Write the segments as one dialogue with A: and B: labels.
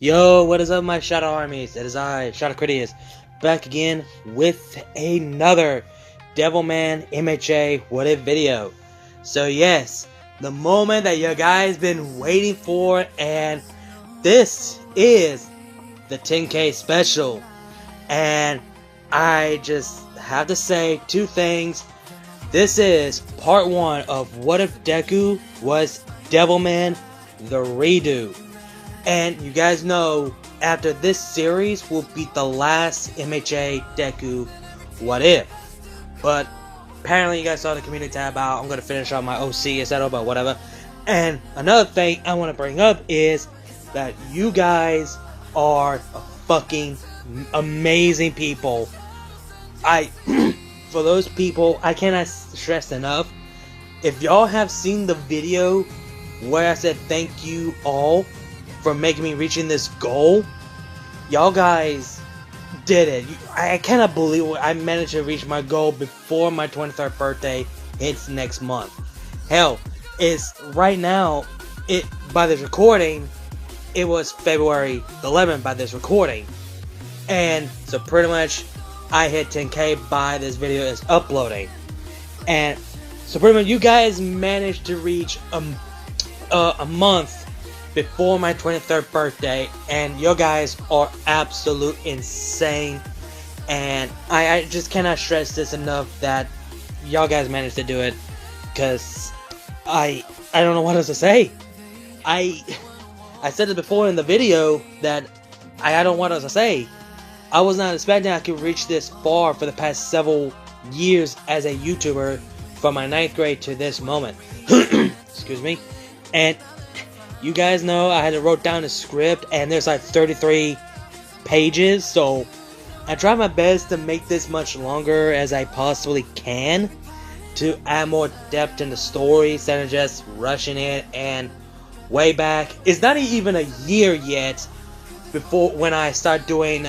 A: Yo, what is up, my Shadow Armies? It is I, Shadow Critias, back again with another Devilman MHA What If video. So yes, the moment that you guys been waiting for, and this is the 10K special. And I just have to say two things. This is part 1 of What If Deku was Devilman the Redo. And you guys know, after this series will be the last MHA Deku What If. But apparently you guys saw the community tab out. I'm going to finish on my OC, etc. But whatever. And another thing I want to bring up is that you guys are fucking amazing people. For those people, I cannot stress enough. If y'all have seen the video where I said thank you all for making me reaching this goal, y'all guys did it. I cannot believe I managed to reach my goal before my 23rd birthday hits next month. Hell, it's right now, by this recording, it was February 11th by this recording. And so pretty much I hit 10K by this video is uploading. And so pretty much you guys managed to reach a month before my 23rd birthday, and you guys are absolute insane. And I just cannot stress this enough that y'all guys managed to do it, because I don't know what else to say. I said it before in the video that I don't know what else to say. I was not expecting I could reach this far for the past several years as a YouTuber, from my 9th grade to this moment. Excuse me. And you guys know I had to wrote down a script, and there's like 33 pages, so I try my best to make this much longer as I possibly can to add more depth in the story instead of just rushing it. And way back, it's not even a year yet before when I start doing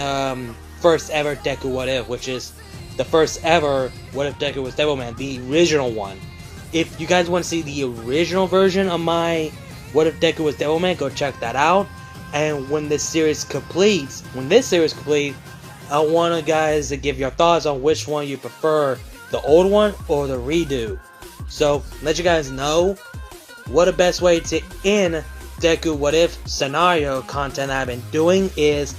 A: first ever Deku What If, which is the first ever What If Deku was Devilman, the original one. If you guys want to see the original version of my What If Deku was Devilman, go check that out. And when this series completes, I want you guys to give your thoughts on which one you prefer, the old one or the redo. So let you guys know what the best way to end Deku What If scenario content I've been doing is,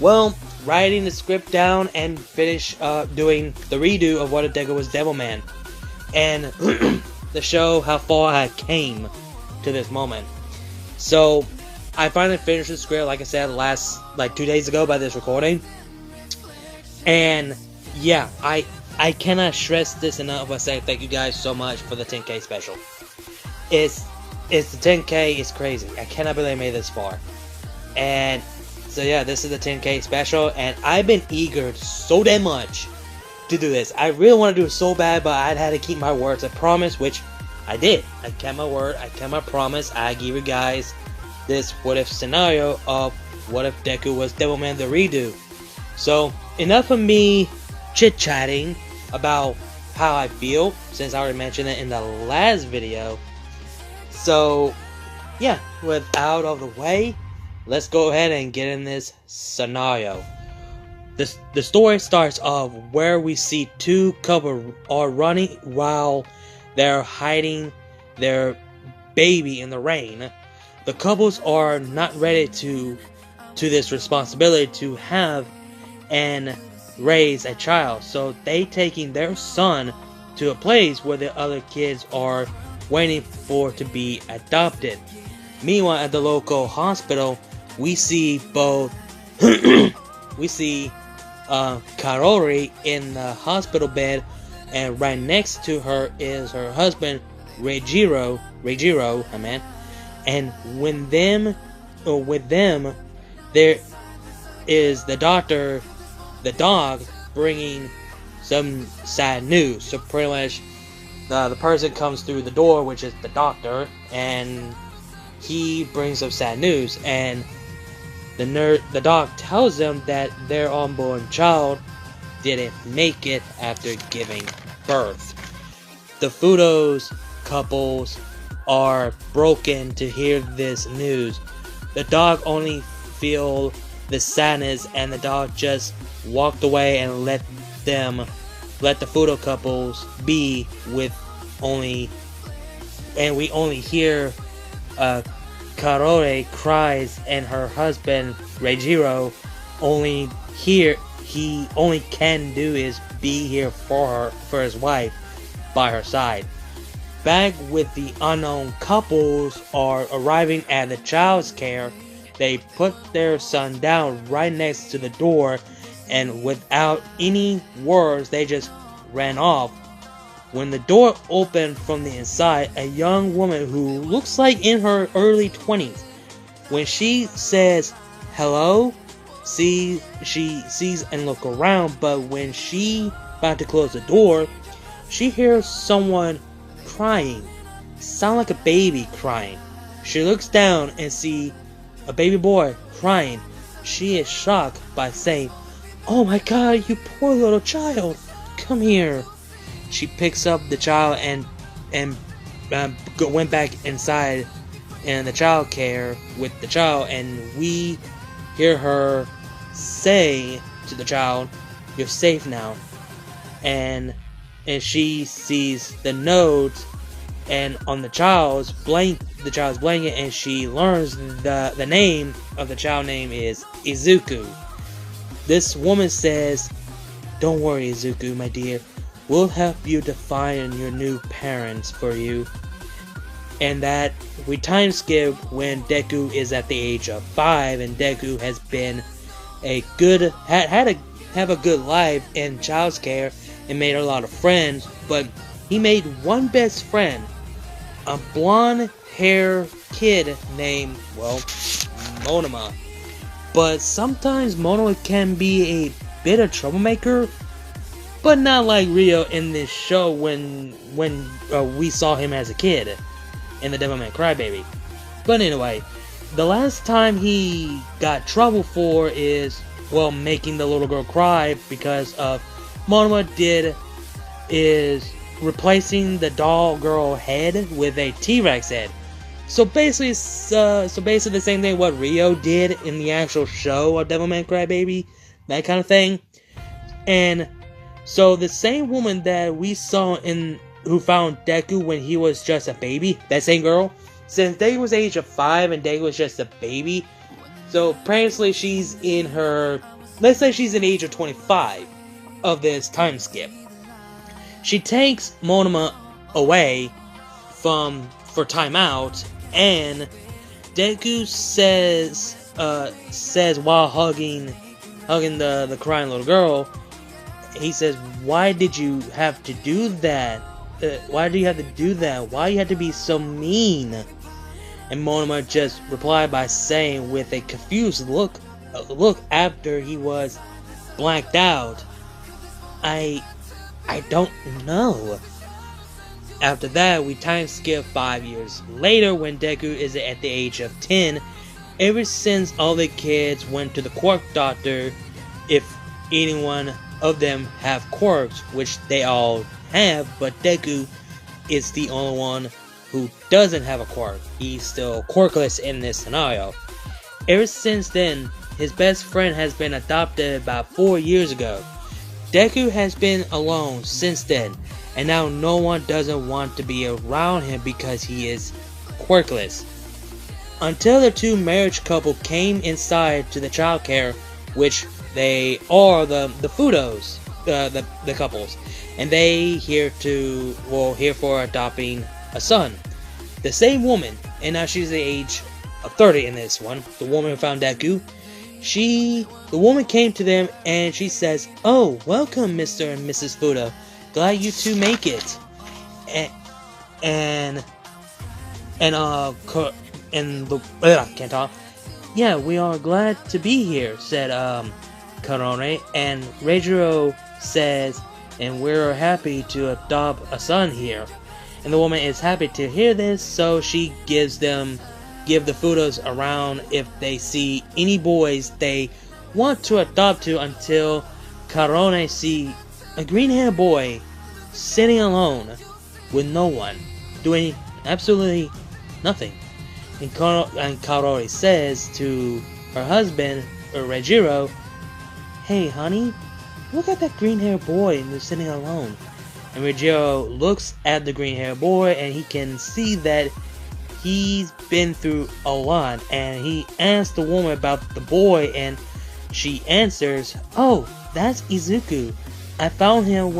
A: well, writing the script down and finish doing the redo of What If Deku was Devilman, and to show how far I came to this moment. So I finally finished the script, like I said, like 2 days ago by this recording. And yeah, I cannot stress this enough. I say thank you guys so much for the 10K special. It's the 10K is crazy. I cannot believe I made this far. And so yeah, this is the 10K special, and I've been eager so damn much to do this. I really want to do it so bad, but I had to keep my words. I promise, which I did. I kept my word. I kept my promise. I gave you guys this what if scenario of What If Deku was Devilman the Redo. So enough of me chit-chatting about how I feel, since I already mentioned it in the last video. So yeah, with out of the way, let's go ahead and get in this scenario. The story starts off where we see two couples are running while they're hiding their baby in the rain. The couples are not ready to this responsibility to have and raise a child, so they taking their son to a place where the other kids are waiting for to be adopted. Meanwhile, at the local hospital, we see both we see Karori in the hospital bed, and right next to her is her husband Reijiro, and with them there is the dog bringing some sad news. So pretty much the person comes through the door, which is the doctor, and he brings up sad news, and the dog tells them that their unborn child didn't make it after giving birth. The Fudo's couples are broken to hear this news. The dog only feel the sadness, and the dog just walked away and let the Fudo couples be with only, and we only hear Karore cries, and her husband Reijiro he only can do is be here for his wife by her side. Back with the unknown couples are arriving at the child's care. They put their son down right next to the door, and without any words they just ran off. When the door opened from the inside, a young woman who looks like in her early 20s, when she says hello, she sees and look around, but when she about to close the door, she hears someone crying. Sound like a baby crying. She looks down and see a baby boy crying. She is shocked by saying, "Oh my god, you poor little child, come here." She picks up the child and went back inside in the child care with the child, and we hear her say to the child, "You're safe now." And she sees the notes and on the child's blanket, and she learns the name of the child name is Izuku. This woman says, "Don't worry, Izuku, my dear. We'll help you to find your new parents for you." And that we time skip when Deku is at the age of 5, and Deku has been have a good life in child's care and made a lot of friends, but he made one best friend, a blonde hair kid named, Monoma. But sometimes Monoma can be a bit of troublemaker, but not like Rio in this show when we saw him as a kid in the Devilman Crybaby. But anyway, the last time he got trouble for is, making the little girl cry because of Monoma is replacing the doll girl head with a T-Rex head. So basically the same thing what Rio did in the actual show of Devilman Crybaby, that kind of thing. And so the same woman that we saw who found Deku when he was just a baby, that same girl, since Deku was age of 5 and Deku was just a baby, so previously she's in her, let's say she's in the age of 25 of this time skip. She takes Monoma away for timeout, and Deku says while hugging the crying little girl, he says, "Why did you have to do that? Why do you have to do that? Why you have to be so mean?" And Monoma just replied by saying with a confused look after he was blacked out, I don't know." After that, we time skip 5 years later when Deku is at the age of 10. Ever since all the kids went to the quirk doctor, if anyone of them have quirks, which they all have, but Deku is the only one who doesn't have a quirk. He's still quirkless in this scenario. Ever since then, his best friend has been adopted about 4 years ago. Deku has been alone since then, and now no one doesn't want to be around him because he is quirkless. Until the two marriage couple came inside to the childcare, which they are the Fudos, the couples, and they here for adopting a son. The same woman, and now she's the age of 30 in this one, the woman who found Deku. The woman came to them and she says, "Oh, welcome, Mr. and Mrs. Fudo. Glad you two make it." Can't talk. "Yeah, we are glad to be here," said Karone, and Reijiro says, "And we're happy to adopt a son here." And the woman is happy to hear this, so she give the Fudos around if they see any boys they want to adopt to, until Karone see a green-haired boy sitting alone with no one, doing absolutely nothing. And Karone says to her husband, Reijiro, "Hey honey, look at that green haired boy and they're sitting alone." And Reijiro looks at the green haired boy and he can see that he's been through a lot, and he asks the woman about the boy and she answers, "Oh, that's Izuku. I found him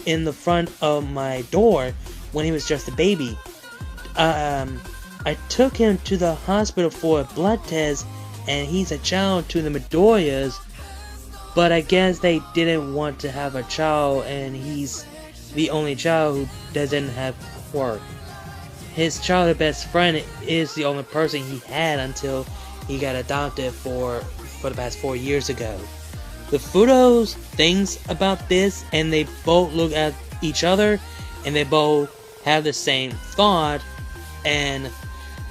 A: in the front of my door when he was just a baby. I took him to the hospital for a blood test, and he's a child to the Midoriyas, but I guess they didn't want to have a child, and he's the only child who doesn't have quirk. His childhood best friend is the only person he had until he got adopted for the past 4 years ago." The Fudos thinks about this, and they both look at each other, and they both have the same thought, and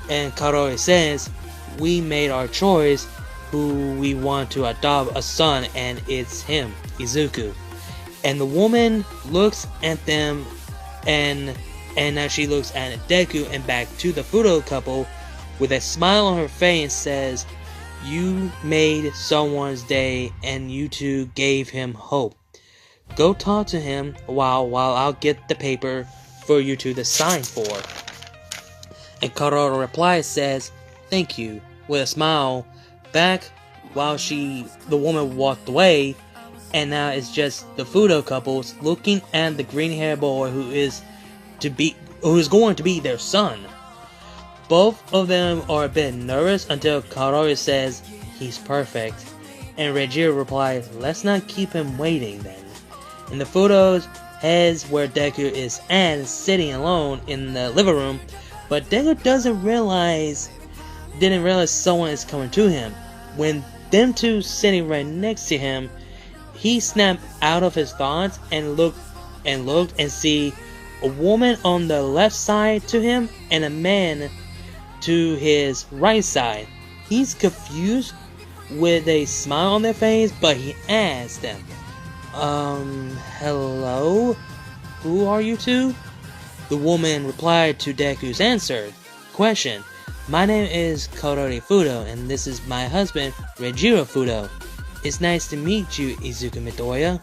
A: Karori says, "We made our choice who we want to adopt a son, and it's him, Izuku." And the woman looks at them, and now she looks at Deku and back to the Fudo couple with a smile on her face and says, "You made someone's day, and you two gave him hope. Go talk to him while I'll get the paper for you two to sign for." And Karoro replies, says, "Thank you," with a smile back while the woman walked away, and now it's just the Fudo couples looking at the green haired boy who is going to be their son. Both of them are a bit nervous until Karori says, "He's perfect." And Reijiro replies, "Let's not keep him waiting then." And the Fudos heads where Deku is at, sitting alone in the living room, but Deku didn't realize someone is coming to him. When them two sitting right next to him, he snapped out of his thoughts and looked and see a woman on the left side to him and a man to his right side. He's confused with a smile on their face, but he asks them, "Hello? Who are you two?" The woman replied to Deku's question, "My name is Karori Fudo, and this is my husband, Reijiro Fudo. It's nice to meet you, Izuku Midoriya."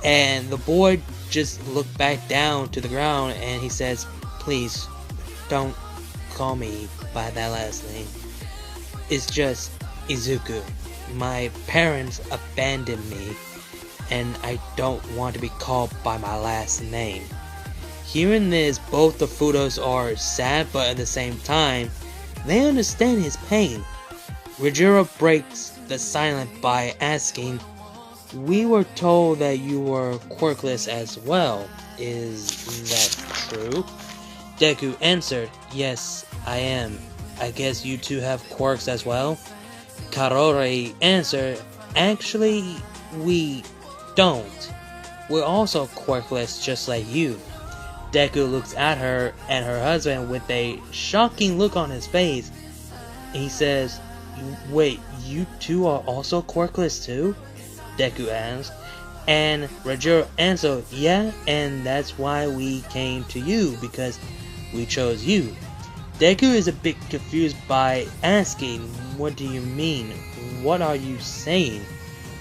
A: And the boy just looked back down to the ground and he says, "Please, don't call me by that last name. It's just Izuku. My parents abandoned me, and I don't want to be called by my last name." Hearing this, both the Fudos are sad, but at the same time, they understand his pain. Reijiro breaks the silence by asking, "We were told that you were quirkless as well. Is that true?" Deku answered, "Yes, I am. I guess you two have quirks as well." Karori answered, "Actually, we don't. We're also quirkless just like you." Deku looks at her and her husband with a shocking look on his face. He says, "Wait, you two are also quirkless too?" Deku asks. And Reijiro answered, "Yeah, and that's why we came to you, because we chose you." Deku is a bit confused by asking, "What do you mean? What are you saying?"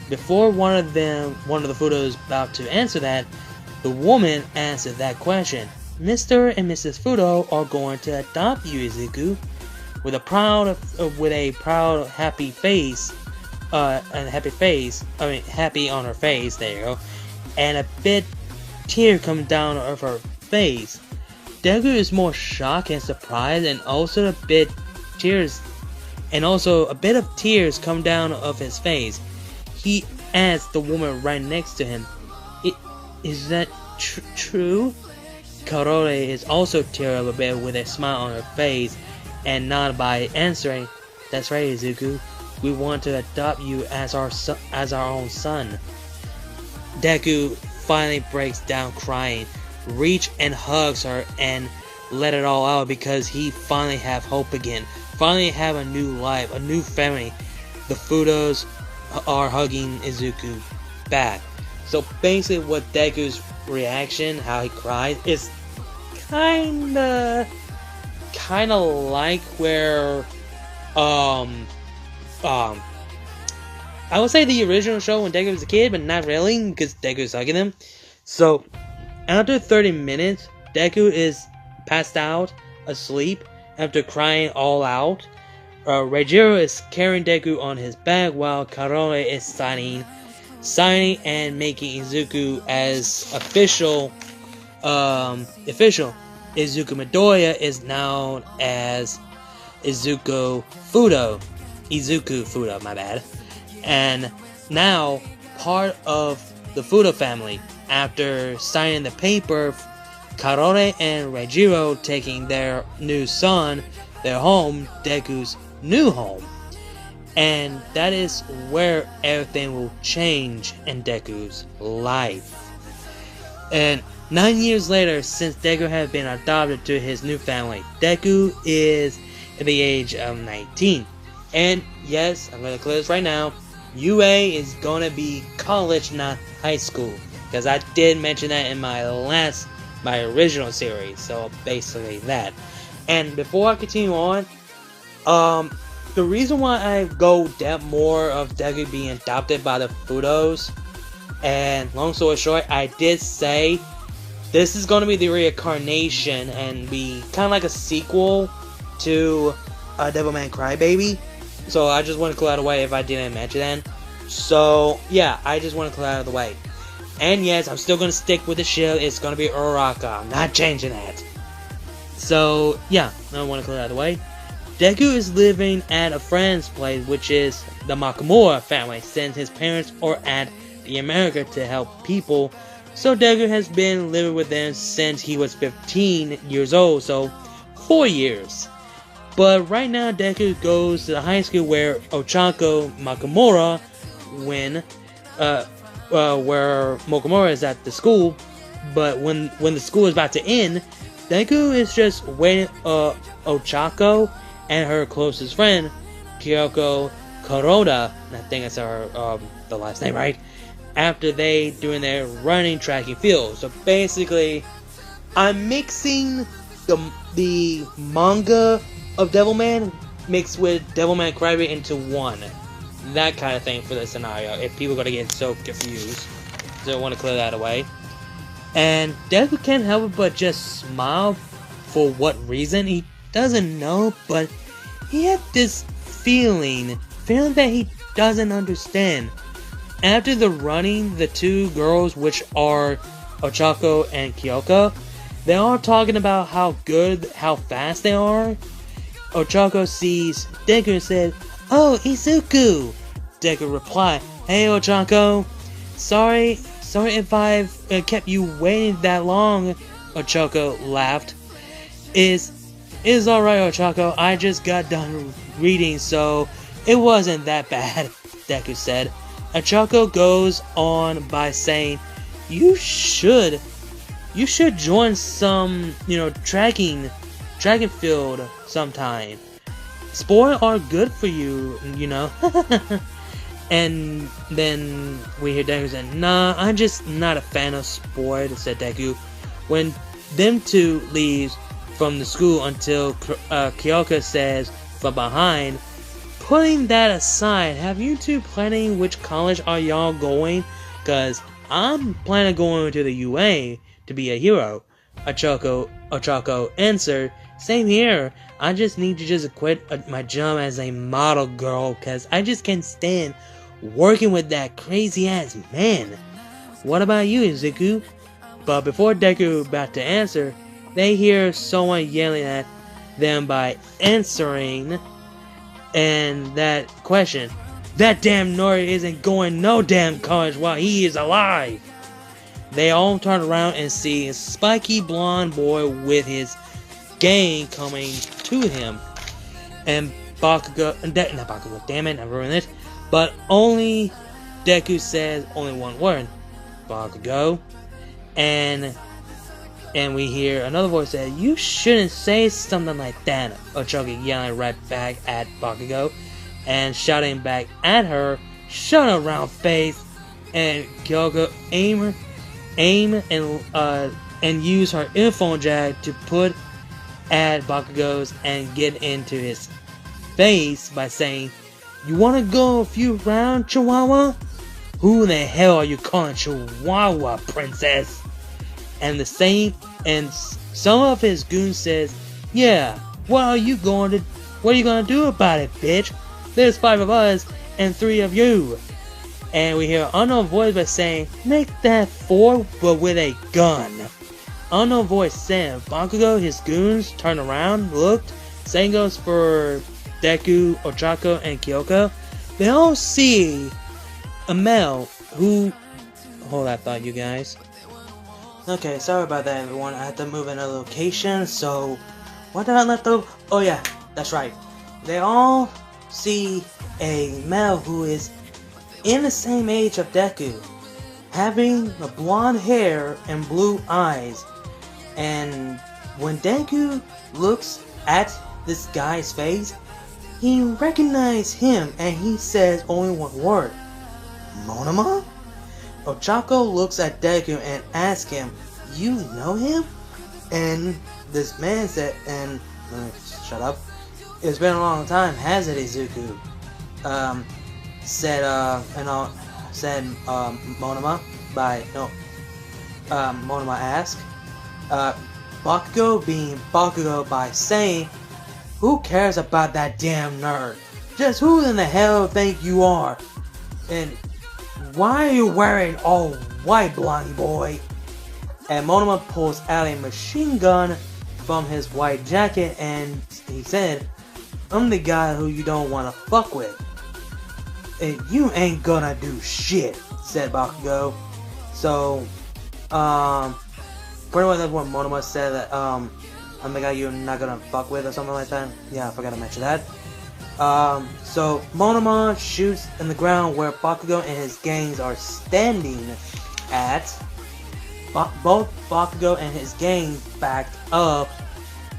A: Before one of the Fudos about to answer that, the woman answered that question. "Mr. and Mrs. Fudo are going to adopt you, Izuku." With a proud, happy face, happy on her face, there you go, and a bit tear come down of her face. Deku is more shocked and surprised, and also a bit of tears come down of his face. He asks the woman right next to him, "Is that true?" Karori is also tearing a bit with a smile on her face, and nod by answering, "That's right, Izuku. We want to adopt you as our own son." Deku finally breaks down crying, reach and hugs her and let it all out because he finally have hope again, finally have a new life, a new family. The Fudos are hugging Izuku back. So basically what Deku's reaction, how he cried, is kinda like where I would say the original show when Deku was a kid, but not really, because Deku's hugging him. So, after 30 minutes, Deku is passed out, asleep, after crying all out. Reijiro is carrying Deku on his back, while Karone is signing and making Izuku as official. Izuku Midoriya is known as Izuku Fudo, my bad. And now, part of the Fudo family. After signing the paper, Karone and Reijiro taking their new son, their home, Deku's new home. And that is where everything will change in Deku's life. And 9 years later, since Deku has been adopted to his new family, Deku is at the age of 19. And yes, I'm going to clear this right now, UA is going to be college, not high school. Because I did mention that in my original series. So basically that. And before I continue on, the reason why I go depth more of Deku being adopted by the Fudos, and long story short, I did say this is going to be the reincarnation and be kind of like a sequel to Devilman Crybaby. So I just want to clear out of the way if I didn't mention that. So yeah, I just want to clear out of the way. And yes, I'm still going to stick with the shield. It's going to be Uraraka. I'm not changing that. So yeah, I want to clear out of the way. Deku is living at a friend's place, which is the Nakamura family, since his parents are at the America to help people. So Deku has been living with them since he was 15 years old, so 4 years. But right now Deku goes to the high school where Ochako Nakamura, where Mokomura is at the school, but when the school is about to end, Deku is just waiting Ochako and her closest friend, Kyoko Kuroda, I think that's her the last name, right? After they doing their running, track, and field. So basically, I'm mixing the manga of Devilman mixed with Devilman Crybaby into one. That kind of thing for the scenario, if people are going to get so confused. So I want to clear that away. And Deku can't help it but just smile. For what reason, he doesn't know, but he had this feeling that he doesn't understand. After the running, the two girls, which are Ochako and Kyoko, they're all talking about how fast they are. Ochako sees Deku and said, "Oh, Izuku!" Deku replied, "Hey Ochako, sorry if I've kept you waiting that long." Ochako laughed. It's alright, Ochako, I just got done reading, so it wasn't that bad, Deku said. Ochako goes on by saying, you should join some, track and field sometime. Sport are good for you, And then we hear Deku say, "Nah, I'm just not a fan of sport," said Deku. When them two leaves from the school until Kyoko says from behind, "Putting that aside, have you two planning which college are y'all going? Cause I'm planning going to the UA to be a hero." Ochako answered, "Same here. I just need to just quit my job as a model girl, cause I just can't stand working with that crazy ass man. What about you, Izuku?" But before Deku about to answer, they hear someone yelling at them by answering and that question, "That damn Nori isn't going no damn college while he is alive." They all turn around and see a spiky blonde boy with his gang coming to him. And Bakugo, not Bakugo, damn it, I ruined it. But only Deku says only one word, Bakugo. And we hear another voice say, "You shouldn't say something like that." Ochako yelling right back at Bakugo and shouting back at her, "Shut up, round face!" And Kyoko aim and use her earphone jack to put at Bakugo's and get into his face by saying, You wanna go a few rounds, Chihuahua? Who the hell are you calling Chihuahua, princess? And some of his goons says, yeah, what are you gonna do about it, bitch? There's 5 of us and 3 of you. And we hear an unknown voice by saying, make that 4, but with a gun. Unknown voice said, Bakugo, his goons, turned around, looked. Same goes for Deku, Ochako, and Kyoko. They all see a male who... Hold that thought, you guys. Okay, sorry about that, everyone. I had to move in a location, so... What did I left over? Oh yeah, that's right. They all see a male who is in the same age of Deku, having the blonde hair and blue eyes. And when Deku looks at this guy's face, he recognizes him and he says only one word, Monoma? Ochako looks at Deku and asks him, you know him? And this man said, and shut up, it's been a long time, hasn't it, Izuku? Said Monoma Monoma asked. Bakugo being Bakugo by saying, who cares about that damn nerd? Just who in the hell think you are? And why are you wearing all white, blondie boy? And Monoma pulls out a machine gun from his white jacket and he said, I'm the guy who you don't want to fuck with. And you ain't gonna do shit, said Bakugo. So, pretty much that's what Monoma said, that, I'm the guy you're not gonna fuck with or something like that. Yeah, I forgot to mention that. So Monoma shoots in the ground where Bakugo and his gangs are standing at. Both Bakugo and his gang backed up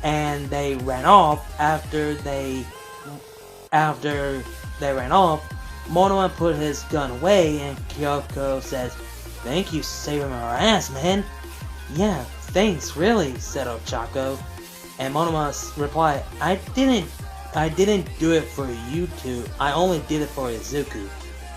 A: and they ran off. After they ran off, Monoma put his gun away and Kyoko says, thank you saving our ass, man. Yeah, thanks, really, said Ochako. And Monoma replied, I didn't do it for you two, I only did it for Izuku.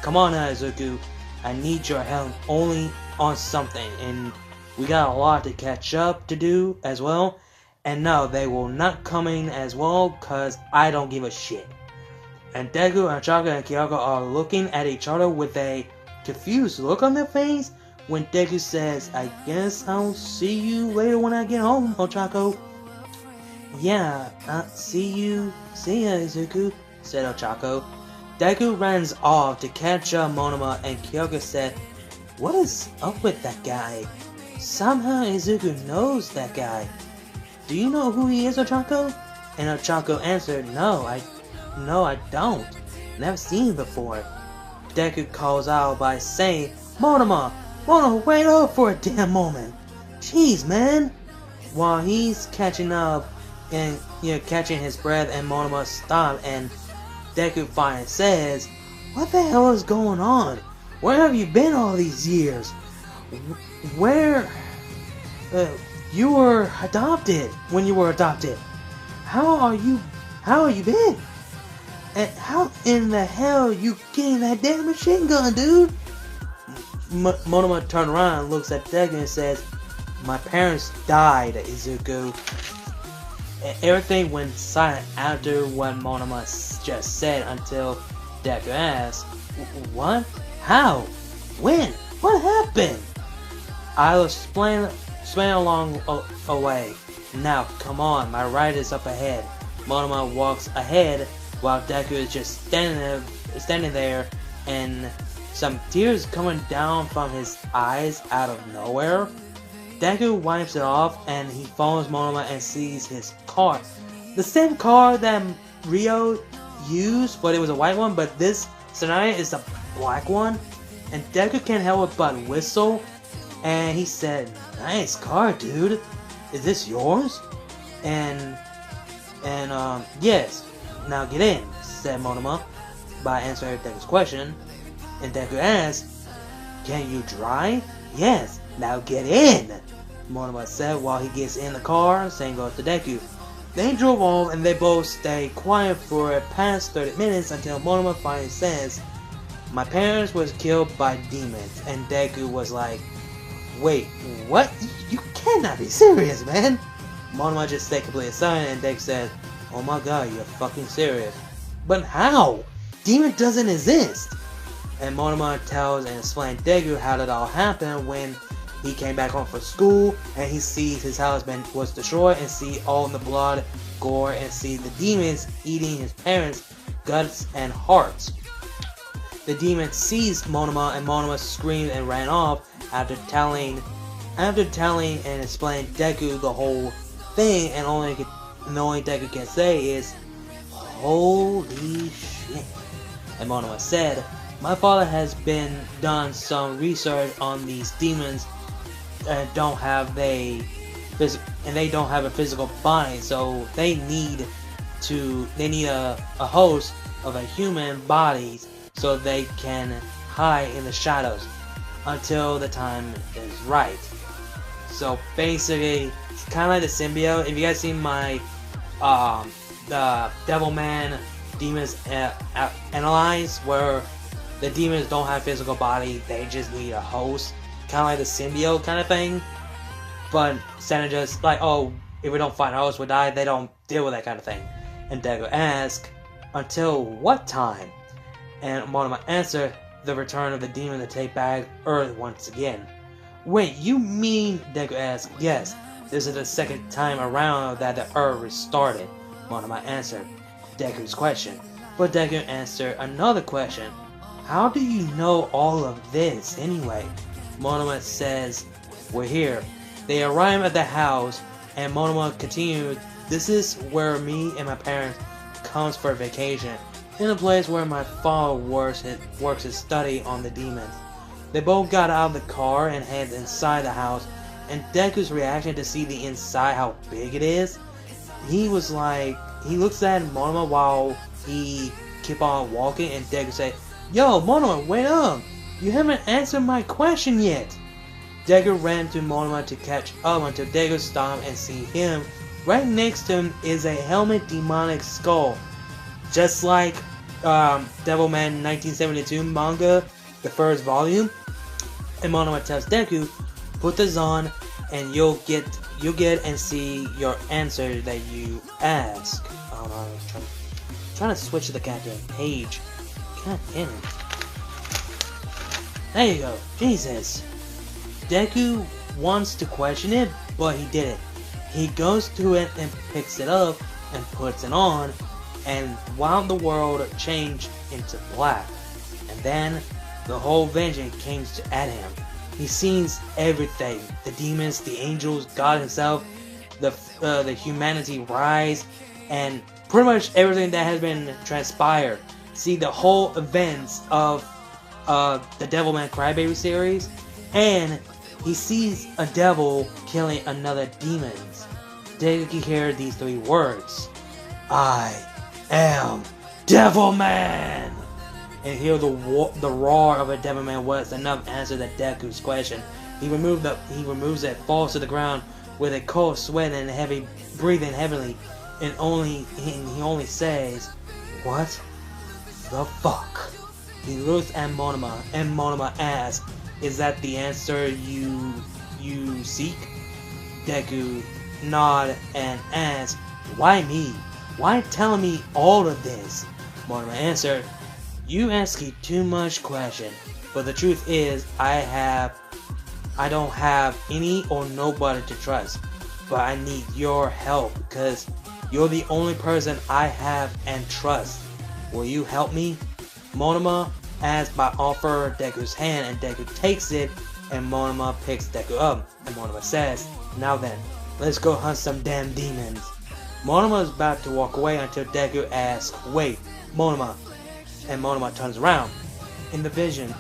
A: Come on now, Izuku, I need your help only on something, and we got a lot to catch up to do as well. And no, they will not come in as well, cause I don't give a shit. And Deku, Ochako, and Kyoko are looking at each other with a confused look on their face when Deku says, I guess I'll see you later when I get home, Ochako. Yeah, see ya, Izuku, said Ochako. Deku runs off to catch up Monoma and Kyoko said, what is up with that guy? Somehow Izuku knows that guy. Do you know who he is, Ochako? And Ochako answered, no, I don't. Never seen him before. Deku calls out by saying, Monoma, wait up for a damn moment. Jeez, man. While he's catching up and catching his breath, and Monoma stops, and Deku finally says, what the hell is going on? Where have you been all these years? Where you were adopted when you were adopted. How are you been? And how in the hell you getting that damn machine gun, dude? Monoma turns around and looks at Deku and says, my parents died, Izuku. And everything went silent after what Monoma just said until Deku asked, what? How? When? What happened? I'll explain along away. Now, come on, my ride is up ahead. Monoma walks ahead while Deku is just standing there, and some tears coming down from his eyes out of nowhere. Deku wipes it off and he follows Monoma and sees his car. The same car that Rio used, but it was a white one, but this scenario is a black one. And Deku can't help but whistle, and he said, nice car, dude. Is this yours? And yes. Now get in, said Monoma, by answering Deku's question. And Deku asked, can you drive? Yes, now get in, Monoma said while he gets in the car. Same goes to Deku. They drove off and they both stayed quiet for past 30 minutes until Monoma finally says, "My parents was killed by demons," and Deku was like, "Wait, what? You cannot be serious, man!" Monoma just stayed completely silent and Deku says, "Oh my god, you're fucking serious." "But how? Demon doesn't exist!" And Monoma tells and explains Deku how it all happened when he came back home from school and he sees his house was destroyed and see all the blood, gore, and see the demons eating his parents' guts and hearts. The demon sees Monoma and Monoma screamed and ran off after telling and explaining Deku the whole thing, and the only Deku can say is, "Holy shit." And Monoma said, "My father has done some research on these demons and they don't have a physical body, so they need a host of a human bodies so they can hide in the shadows until the time is right." So basically, it's kind of like the symbiote. If you guys seen my the Devilman demons analyze, where the demons don't have physical body, they just need a host. Kind of like the symbiote kind of thing, but instead of just like, "Oh, if we don't find a host, we'll die," they don't deal with that kind of thing. And Deku asks, "Until what time?" And Monoma answered, "The return of the demon to take back Earth once again." "Wait, you mean," Deku asked, "yes, this is the second time around that the Earth restarted?" Monoma answered Deku's question, but Deku answered another question. "How do you know all of this anyway?" Monoma says, "We're here." They arrive at the house, and Monoma continued, "This is where me and my parents comes for vacation, in a place where my father works his study on the demons." They both got out of the car and headed inside the house, and Deku's reaction to see the inside, how big it is, he was like, he looks at Monoma while he keep on walking, and Deku say, "Yo, Monoma, wait up! You haven't answered my question yet!" Deku ran to Monoma to catch up until Deku stopped and see him. Right next to him is a helmet demonic skull. Just like Devilman 1972 manga, the first volume. And Monoma tells Deku, "Put this on and you'll get and see your answer that you ask." Oh no, I'm trying to switch to the goddamn page. God damn it. There you go. Jesus. Deku wants to question it, but he didn't. He goes to it and picks it up and puts it on, and while the world changed into black, and then the whole vengeance came at him. He sees everything: the demons, the angels, God himself, the humanity rise, and pretty much everything that has been transpired. See the whole events of the Devilman Crybaby series, and he sees a devil killing another demon. Deku can hear these three words: "I am Devilman!" And hear the roar of a Devilman was enough answer to Deku's question. He removes it, falls to the ground with a cold sweat and heavy breathing heavily, and he only says, "What the fuck?" He looks at Monoma, and Monoma asks, "Is that the answer you seek?" Deku nod and asks, "Why me? Why tell me all of this?" Monoma answered, "You asking too much question, but the truth is I don't have any or nobody to trust, but I need your help because you're the only person I have and trust. Will you help me?" Monoma asks by offer Deku's hand, and Deku takes it, and Monoma picks Deku up, and Monoma says, "Now then, let's go hunt some damn demons." Monoma is about to walk away until Deku asks, "Wait, Monoma," and Monoma turns around. In the vision,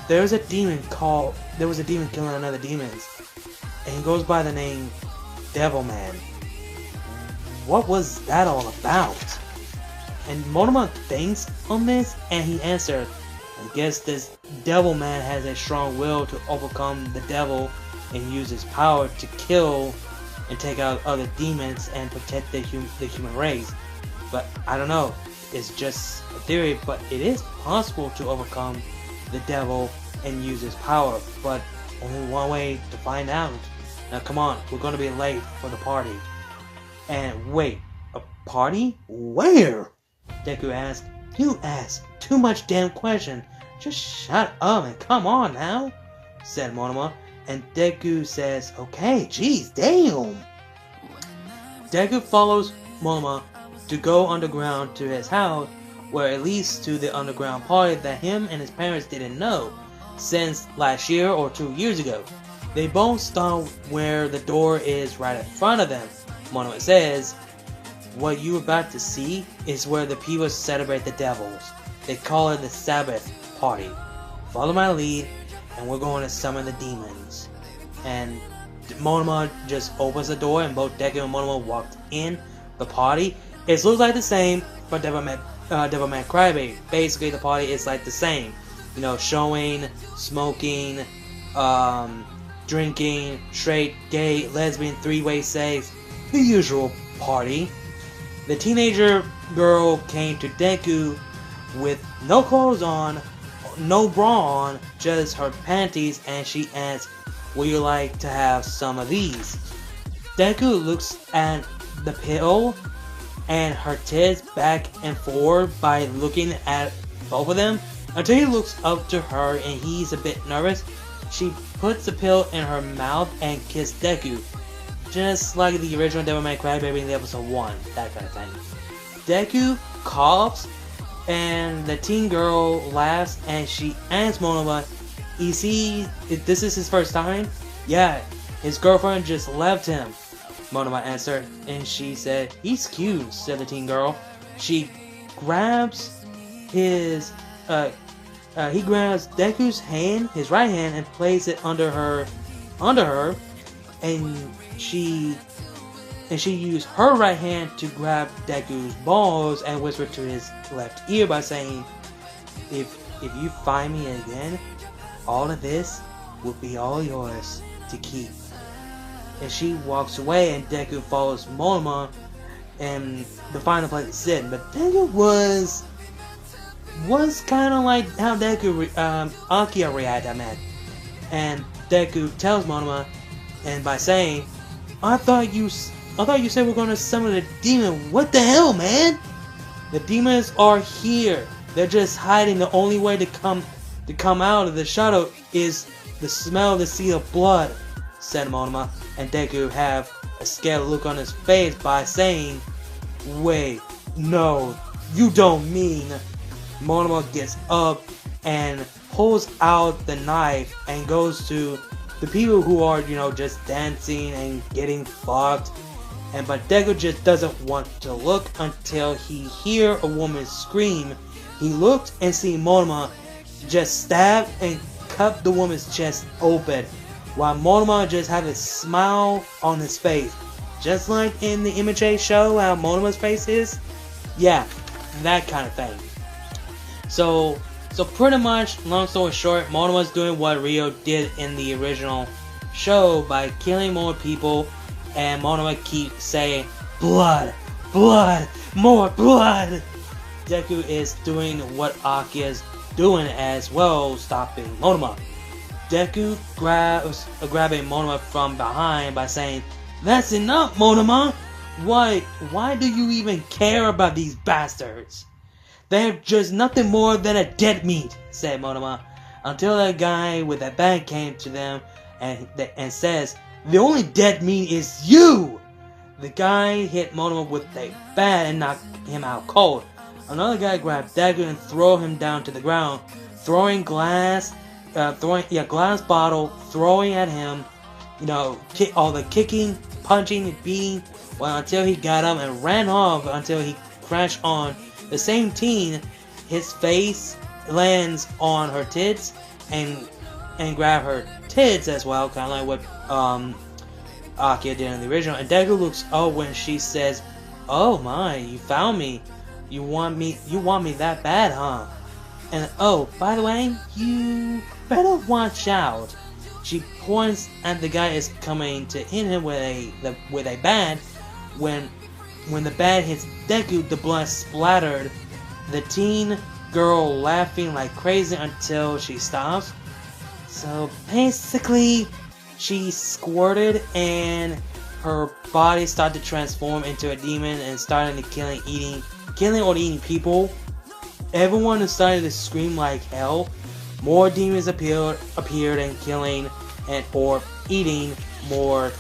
A: there was a demon killing another demon, and he goes by the name Devilman. What was that all about? And Monoma thinks on this, and he answered, "I guess this Devilman has a strong will to overcome the devil and use his power to kill and take out other demons and protect the human race. But I don't know, it's just a theory, but it is possible to overcome the devil and use his power, but only one way to find out. Now come on, we're gonna be late for the party. And wait, a party? Where? Deku asked. You asked too much damn question. Just shut up and come on now, said Monoma. And Deku says, okay, geez, damn. Deku follows Monoma to go underground to his house, where it leads to the underground party that him and his parents didn't know since last year or 2 years ago. They both stop where the door is right in front of them. Monoma says, what you're about to see is where the people celebrate the devils. They call it the Sabbath party. Follow my lead and we're going to summon the demons. And Monoma just opens the door and both Deku and Monoma walked in the party. It looks like the same for Devilman Crybaby. Basically the party is like the same. You know, showing, smoking, drinking, straight, gay, lesbian, three-way sex, the usual party. The teenager girl came to Deku with no clothes on, no bra on, just her panties, and she asked, would you like to have some of these? Deku looks at the pill and her tits back and forth by looking at both of them until he looks up to her and he's a bit nervous. She puts the pill in her mouth and kisses Deku, just like the original Devilman Crybaby in the episode 1, that kind of thing. Deku coughs and the teen girl laughs and she asks Monoma, is this is his first time? Yeah, his girlfriend just left him, Monoma answered, and she said, he's cute, said the teen girl. She grabs he grabs Deku's hand, his right hand, and places it under her, and she used her right hand to grab Deku's balls and whisper to his left ear by saying, if you find me again, all of this will be all yours to keep. And she walks away and Deku follows Monoma and the final place to sit. But Deku was kind of like how Akia reacted, man. And Deku tells Monoma, and by saying, I thought you said we're gonna summon a demon. What the hell, man? The demons are here. They're just hiding. The only way to come out of the shadow is the smell the sea of blood, said Monoma. And Deku have a scared look on his face by saying, wait, no, you don't mean. Monoma gets up and pulls out the knife and goes to the people who are, just dancing and getting fucked. But Deku just doesn't want to look until he hear a woman scream. He looked and see Monoma just stab and cut the woman's chest open, while Monoma just have a smile on his face. Just like in the Image show, how Monoma's face is. Yeah, that kind of thing. So pretty much, long story short, Monoma's doing what Rio did in the original show by killing more people, and Monoma keeps saying, blood, blood, more blood. Deku is doing what Aki is doing as well, stopping Monoma. Deku grabbing Monoma from behind by saying, that's enough, Monoma! Why do you even care about these bastards? They're just nothing more than a dead meat, said Monoma, until that guy with that bag came to them and says, the only dead meat is you! The guy hit Monoma with a bat and knocked him out cold. Another guy grabbed Deku and threw him down to the ground, throwing glass bottle, throwing at him, all the kicking, punching, and beating, until he got up and ran off until he crashed on the same teen. His face lands on her tits and grab her tits as well, kind of like what Akia did in the original. And Deku looks up when she says, "Oh my, you found me. You want me that bad, huh? And oh, by the way, you better watch out. she points at the guy is coming to hit him with a bat. When the bat hits Deku, the blood splattered. The teen girl laughing like crazy until she stops. So basically, she squirted and her body started to transform into a demon and started to killing or eating people. Everyone started to scream like hell. More demons appeared and killing or eating more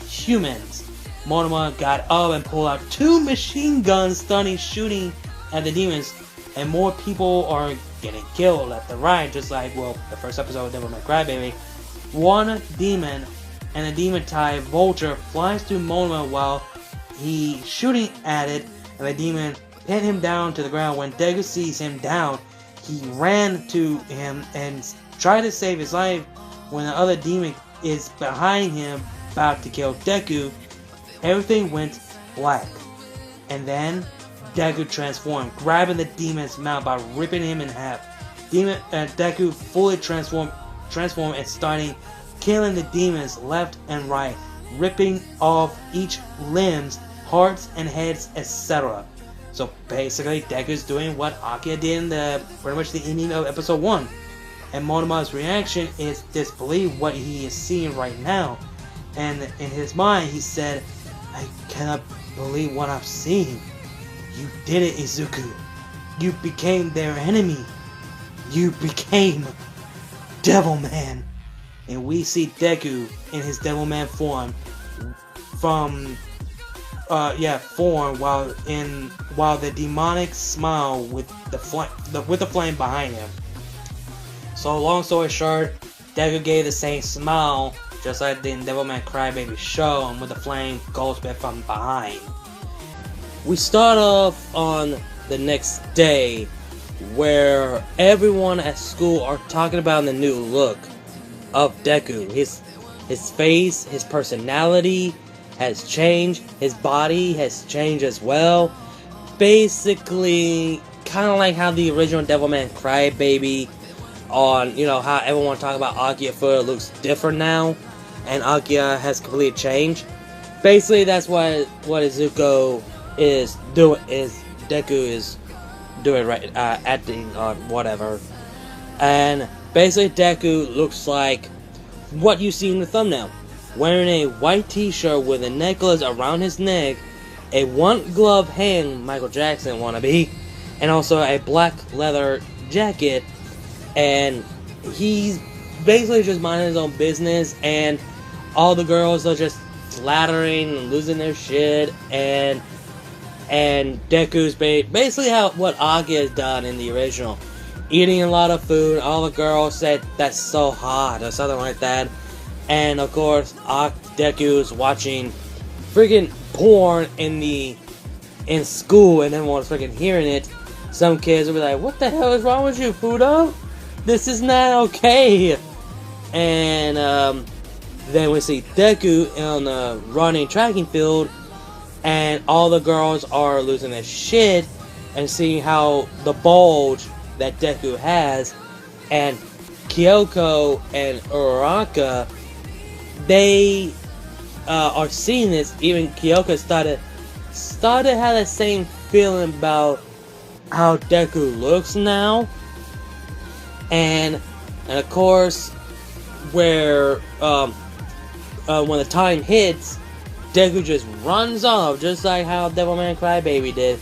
A: humans. Monoma got up and pulled out 2 machine guns, shooting at the demons, and more people are getting killed left and right, just like, well, the first episode of Devilman Crybaby. One demon and a demon-type vulture flies to Monoma while he shooting at it, and the demon pinned him down to the ground. When Deku sees him down, he ran to him and tried to save his life. When the other demon is behind him, about to kill Deku, everything went black. And then Deku transformed, grabbing the demon's mouth by ripping him in half. Deku fully transformed and starting killing the demons left and right, ripping off each limbs, hearts and heads, etc. So basically, Deku's doing what Akia did in pretty much the ending of episode 1. And Monoma's reaction is disbelief what he is seeing right now. And in his mind, he said, "I cannot believe what I'm seeing. You did it, Izuku. You became their enemy. You became Devilman." And we see Deku in his Devilman form while the demonic smile with the flame behind him. So long story short, Deku gave the same smile just like the Devilman Crybaby show, and with the flame goes back from behind. We start off on the next day where everyone at school are talking about the new look of Deku. His face, his personality has changed. His body has changed as well. Basically, kind of like how the original Devilman Crybaby on, how everyone talk about Akia foot looks different now, and Akia has completely changed. Basically, that's what Izuku is doing. Deku is doing right, acting or whatever. And basically, Deku looks like what you see in the thumbnail. Wearing a white t-shirt with a necklace around his neck, a one-glove hand, Michael Jackson wannabe, and also a black leather jacket. And he's basically just minding his own business, and all the girls are just flattering and losing their shit, and Deku's basically what Akia has done in the original. Eating a lot of food, all the girls said that's so hot or something like that. And of course, Deku's watching freaking porn in school, and everyone's freaking hearing it. Some kids will be like, "What the hell is wrong with you, Fudo? This is not okay." And then we see Deku on the running tracking field, and all the girls are losing their shit and seeing how the bulge that Deku has. And Kyoko and Uraraka, they are seeing this. Even Kyoko started to have that same feeling about how Deku looks now. And of course, where when the time hits, Deku just runs off, just like how Devilman Crybaby did.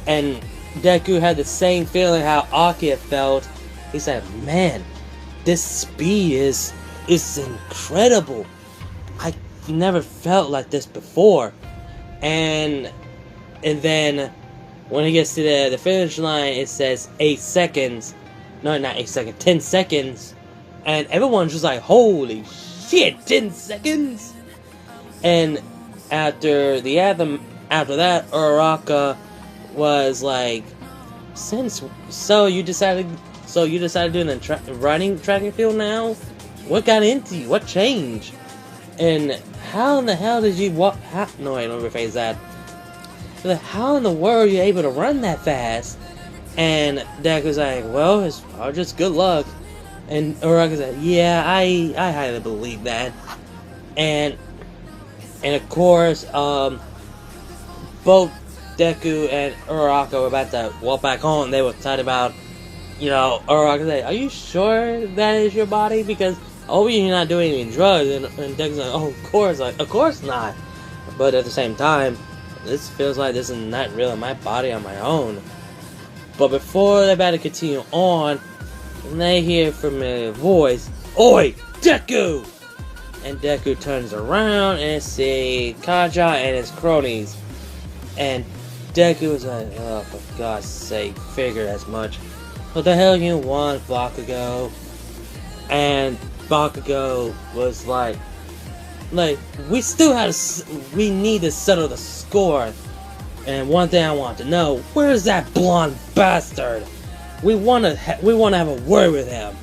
A: And Deku had the same feeling how Akia felt. He said, "Man, this speed is incredible. I never felt like this before." And then when he gets to the finish line, it says 8 seconds. No, not 8 seconds, 10 seconds. And everyone's just like, "Holy shit, 10 seconds!" And after that, Uraraka was like, So you decided doing the running track and field now? What got into you? What changed? And how in the hell did you walk? No, wait, let me rephrase that. But how in the world are you able to run that fast? And Deku's like, "Well, it's probably just good luck." And Uraraka said, yeah, I highly believe that. And of course, both Deku and Uraraka were about to walk back home. They were talking about, Uraraka said, are you sure that is your body? Because, oh, you're not doing any drugs. And Deku's like, oh, of course not. But at the same time, this feels like this is not really my body on my own. But before they're about to continue on, they hear a familiar voice, Oi, Deku! And Deku turns around and sees Kaja and his cronies. And Deku was like, oh, for God's sake, figured as much. What the hell you want, Bakugo? And Bakugo was like, we need to settle the score. And one thing I want to know, where's that blonde bastard? We wanna have a word with him.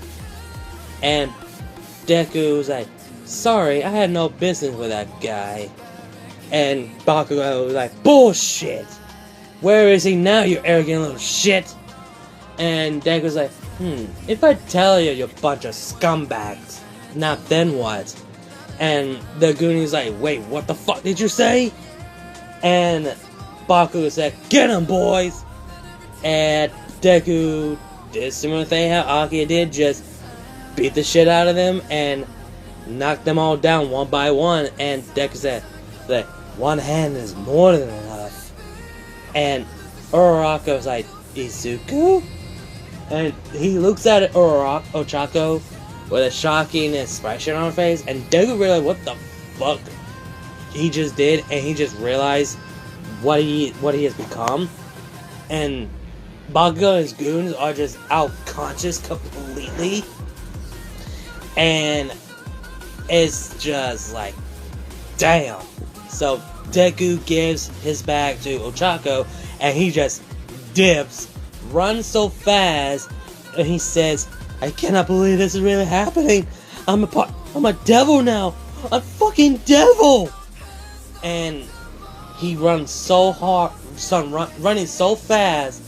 A: And Deku was like, sorry, I had no business with that guy. And Bakugo was like, bullshit! Where is he now, you arrogant little shit? And Deku was like, if I tell you you're a bunch of scumbags, now then what? And the Goonies like, wait, what the fuck did you say? And Bakugo said, get him, boys! And Deku did a similar thing how Aki did, just beat the shit out of them and knocked them all down one by one. And Deku said, that one hand is more than enough. And Uraraka was like, Izuku? And he looks at Ochako with a shocking expression on his face, and Deku realized what the fuck he just did, and he just realized what he has become. And Bakugo and his goons are just out conscious completely. And it's just like, damn. So Deku gives his bag to Ochako, and he just dips, runs so fast, and he says, I cannot believe this is really happening. I'm a devil now. A fucking devil. And he runs so hard, running so fast,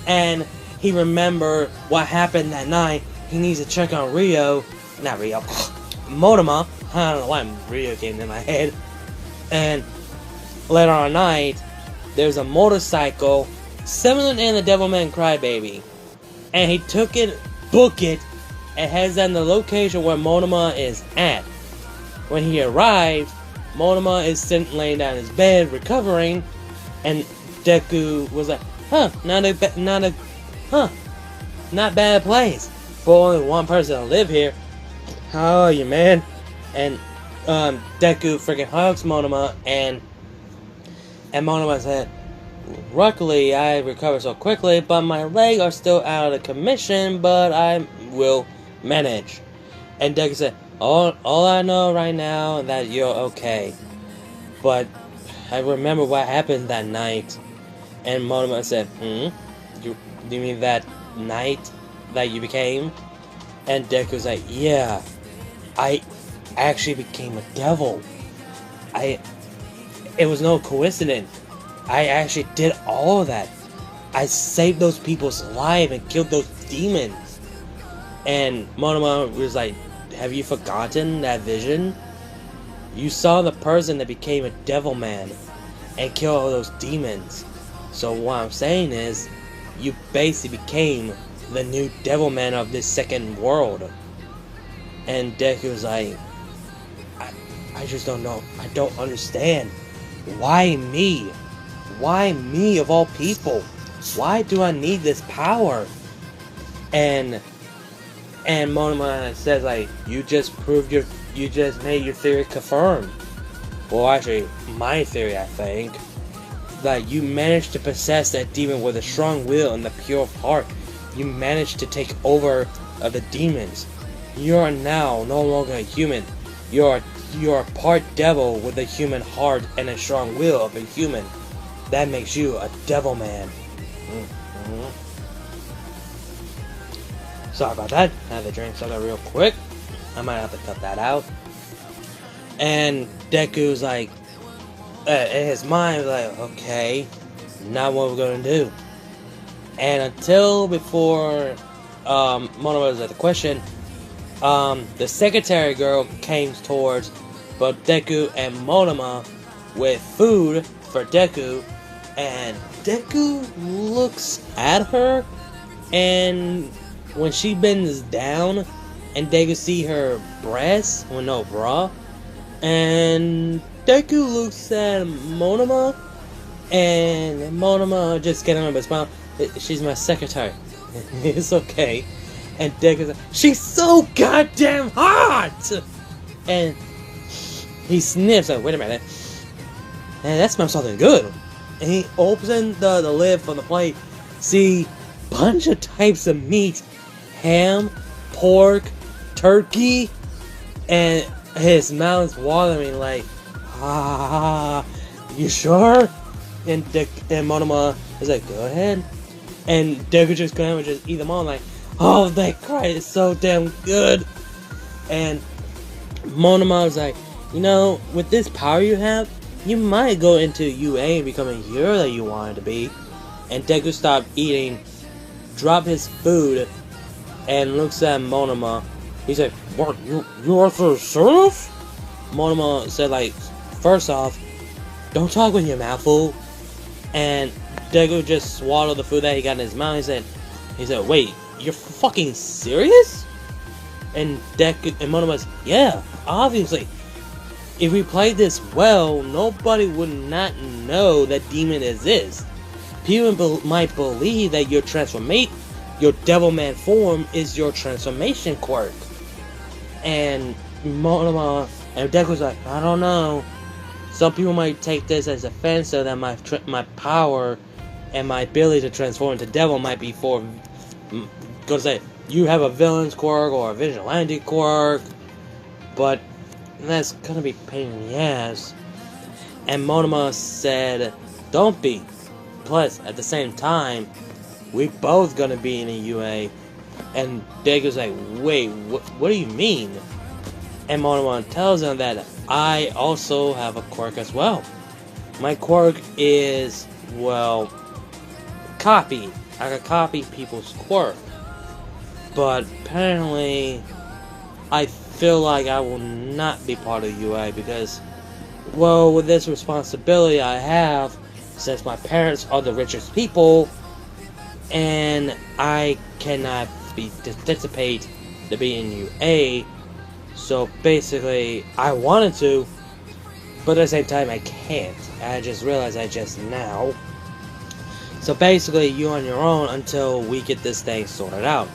A: and he remembered what happened that night. He needs to check on Monoma. I don't know why Rio came to my head. And later on night, there's a motorcycle similar in the Devilman Crybaby, and he booked it, and heads down the location where Monoma is at. When he arrived, Monoma is sitting laying down in his bed recovering, and Deku was like, not bad place for only one person to live here. How are you, man? And Deku freaking hugs Monoma, and Monoma said, luckily I recovered so quickly, but my legs are still out of commission, but I will manage. And Deku said, all I know right now is that you're okay, but I remember what happened that night. And Monoma said, do you mean that night that you became? And Deku's like, yeah, I actually became a devil. It was no coincidence. I actually did all of that. I saved those people's lives and killed those demons. And Monoma was like, have you forgotten that vision? You saw the person that became a Devilman and killed all those demons. So what I'm saying is, you basically became the new Devilman of this second world. And Deku was like, I just don't know. I don't understand. Why me? Why me of all people? Why do I need this power? And Monoma says, like, you just made your theory confirmed. Well, actually, my theory, I think, that you managed to possess that demon with a strong will and the pure heart. You managed to take over the demons. You are now no longer a human. You are part devil with a human heart and a strong will of a human. That makes you a Devilman. Sorry about that. I had to drink something real quick. I might have to cut that out. And Deku's like, in his mind, like, okay, now what we're gonna do? And until before Monoma was at the question, the secretary girl came towards both Deku and Monoma with food for Deku, and Deku looks at her, and when she bends down and Deku see her breasts with no bra, and Deku looks at Monoma, and Monoma just getting up and smile. She's my secretary. It's okay. And Deku's like, she's so goddamn hot! And he sniffs, like, wait a minute. And that smells something good. And he opens the lid from the plate. See, bunch of types of meat. Ham, pork, turkey. And his mouth's watering like, you sure? And Monoma is like, go ahead. And Deku just go and just eat them all like, oh, that crap is so damn good. And Monoma was like, you know, with this power you have, you might go into UA and become a hero that you wanted to be. And Deku stopped eating, dropped his food, and looks at Monoma. He's like, what, you are so serious? Monoma said, like, first off, don't talk with your mouth full. And Deku just swallowed the food that he got in his mouth. He said, wait, you're fucking serious? And Deku and Monoma's, yeah, obviously. If we played this well, nobody would not know that demon exists. People might believe that your Devilman form is your transformation quirk. And Monoma and Deku's like, I don't know. Some people might take this as offensive that my power and my ability to transform into devil might be for, gonna say, you have a villain's quirk or a vigilante quirk, but that's gonna be a pain in the ass. And Monoma said, don't be. Plus, at the same time, we both gonna be in a UA. And Deku's like, wait, what do you mean? And Monoma tells him that I also have a quirk as well. My quirk is, well, copy. I can copy people's quirk. But apparently, I feel like I will not be part of UA because, well, with this responsibility I have, since my parents are the richest people, and I cannot participate to be in UA. So basically, I wanted to, but at the same time, I can't. I just realized that just now. So basically, you're on your own until we get this thing sorted out.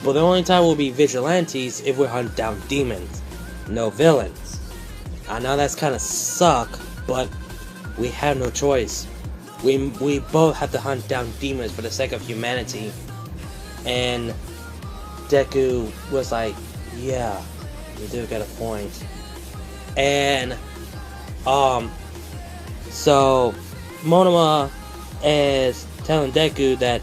A: But the only time we'll be vigilantes if we hunt down demons, no villains. I know that's kind of suck, but we have no choice. We both have to hunt down demons for the sake of humanity. And Deku was like, yeah, you do get a point. And so Monoma is telling Deku that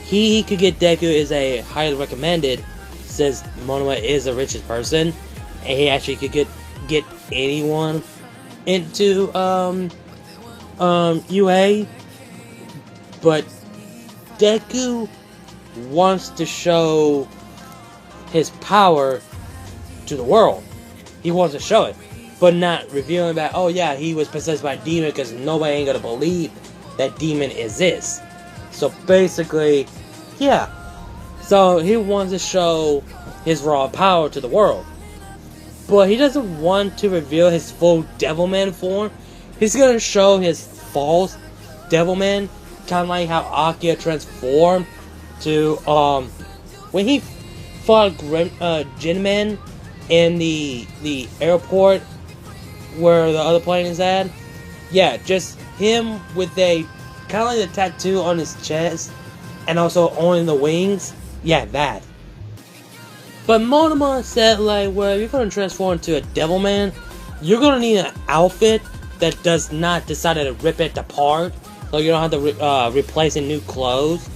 A: he could get Deku is a highly recommended, since Monoma is the richest person, and he actually could get anyone into UA. But Deku wants to show his power to the world. He wants to show it, but not revealing that, oh yeah, he was possessed by a demon, because nobody ain't gonna believe that demon exists. So basically, yeah. So he wants to show his raw power to the world. But he doesn't want to reveal his full Devilman form. He's gonna show his false Devilman, kind of like how Akia transformed to, when he fought Jinman in the airport where the other plane is at. Yeah, just him with a kind of like the tattoo on his chest and also on the wings. Yeah, that. But Monoma said, like, well, you're gonna transform into a Devilman, you're gonna need an outfit that does not decide to rip it apart, so you don't have to replace in new clothes.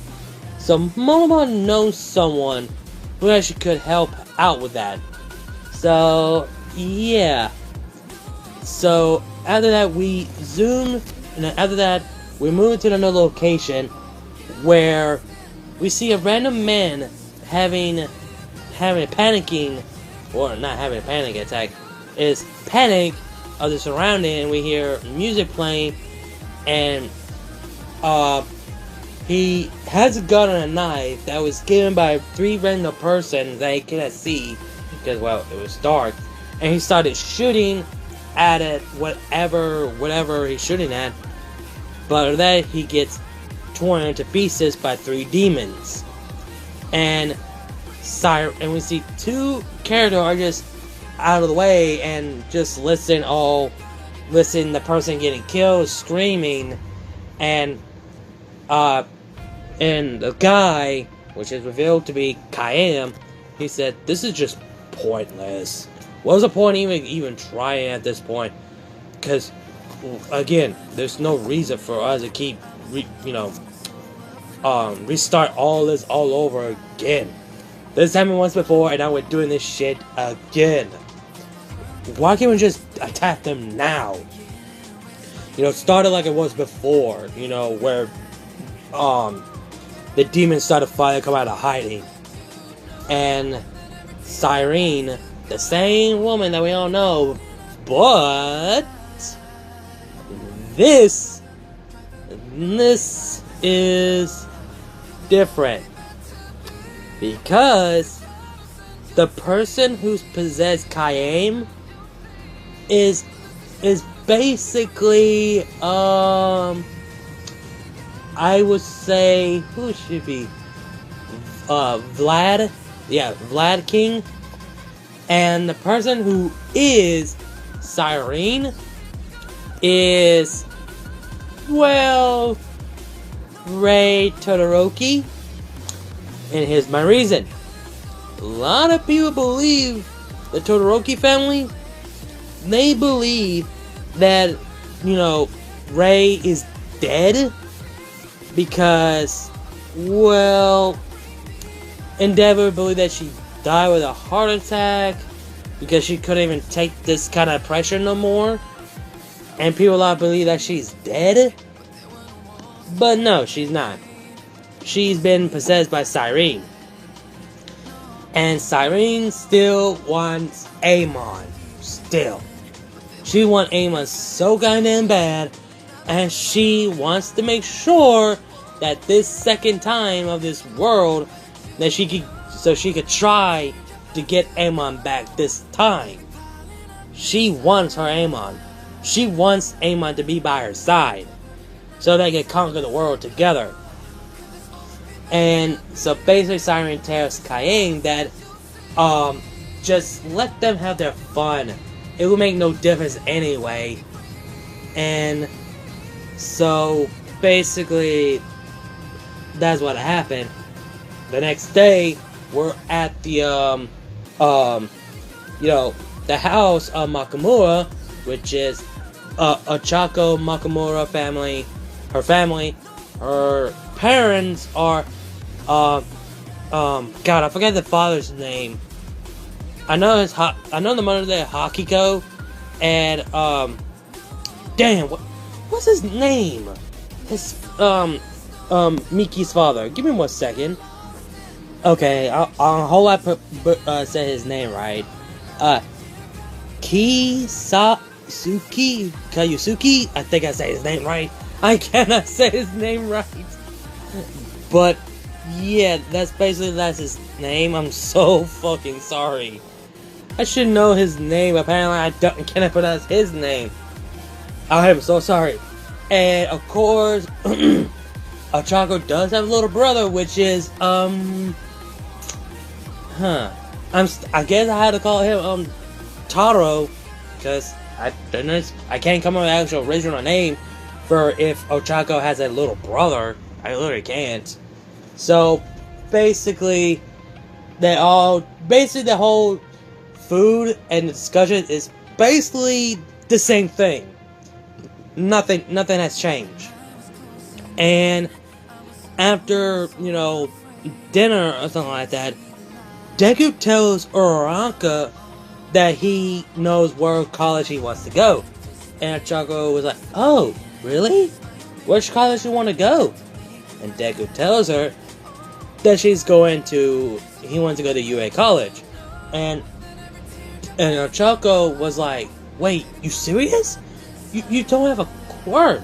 A: So Monoma knows someone who actually could help out with that. So yeah. So after that we zoom, and then after that we move to another location where we see a random man having having a panicking, or not having a panic attack, is panic of the surrounding, and we hear music playing, and he has a gun and a knife that was given by 3 random persons that he cannot see because, well, it was dark, and he started shooting at it, whatever he's shooting at, but then he gets torn into pieces by 3 demons, and we see 2 characters are just out of the way and just listen the person getting killed screaming, and the guy, which is revealed to be Kayam, he said, "This is just pointless. What's the point even trying at this point? Because again, there's no reason for us to keep restart all this all over again. This happened once before, and now we're doing this shit again. Why can't we just attack them now? Started like it was before, where the demons started finally come out of hiding. And Cyrene, the same woman that we all know, but this is different. Because the person who's possessed Kayam is basically I would say, who should be Vlad? Yeah, Vlad King. And the person who is Cyrene is, well, Ray Todoroki. And here's my reason. A lot of people believe the Todoroki family, they believe that, Ray is dead because, well, Endeavor believed that she died with a heart attack because she couldn't even take this kind of pressure no more. And people a lot believe that she's dead. But no, she's not. She's been possessed by Cyrene. And Cyrene still wants Amon. Still. She wants Amon so goddamn bad. And she wants to make sure that this second time of this world, that she could try to get Amon back this time. She wants her Amon. She wants Amon to be by her side, so they can conquer the world together. And so basically Cyrene tells Kayam that just let them have their fun. It will make no difference anyway. And so basically that's what happened. The next day we're at the the house of Makamura, which is Ochako Makamura family. Her family, her parents are God, I forget the father's name. I know the mother's name, Hakiko, and damn, what's his name? His Miki's father. Give me 1 second. Okay, I'll hold I say his name right. Kayusuki. I think I say his name right. I cannot say his name right. But yeah, that's his name. I'm so fucking sorry. I should know his name. Apparently I cannot pronounce his name. I am so sorry. And of course, Ochako does have a little brother, which is I guess I had to call him Taro, because I can't come up with an actual original name for if Ochako has a little brother. I literally can't. So basically the whole food and the discussion is basically the same thing. Nothing has changed. And after, dinner or something like that, Deku tells Uranka that he knows where college he wants to go. And Ochako was like, "Oh, really? Which college you want to go?" And Deku tells her that he wants to go to UA college. And Choco was like, wait, you serious? You don't have a quirk.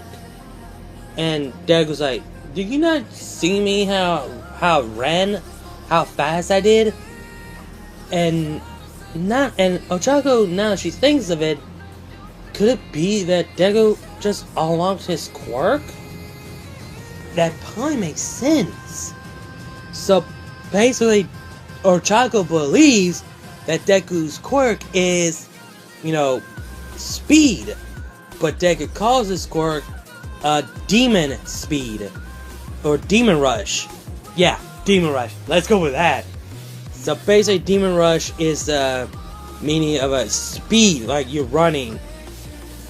A: And Deku was like, did you not see me how I ran? How fast I did? And Ochako, now she thinks of it, could it be that Deku just unlocked his quirk? That probably makes sense. So basically, Ochako believes that Deku's quirk is, speed. But Deku calls his quirk demon speed. Or demon rush. Yeah, demon rush. Let's go with that. So basically, demon rush is the meaning of a speed, like you're running.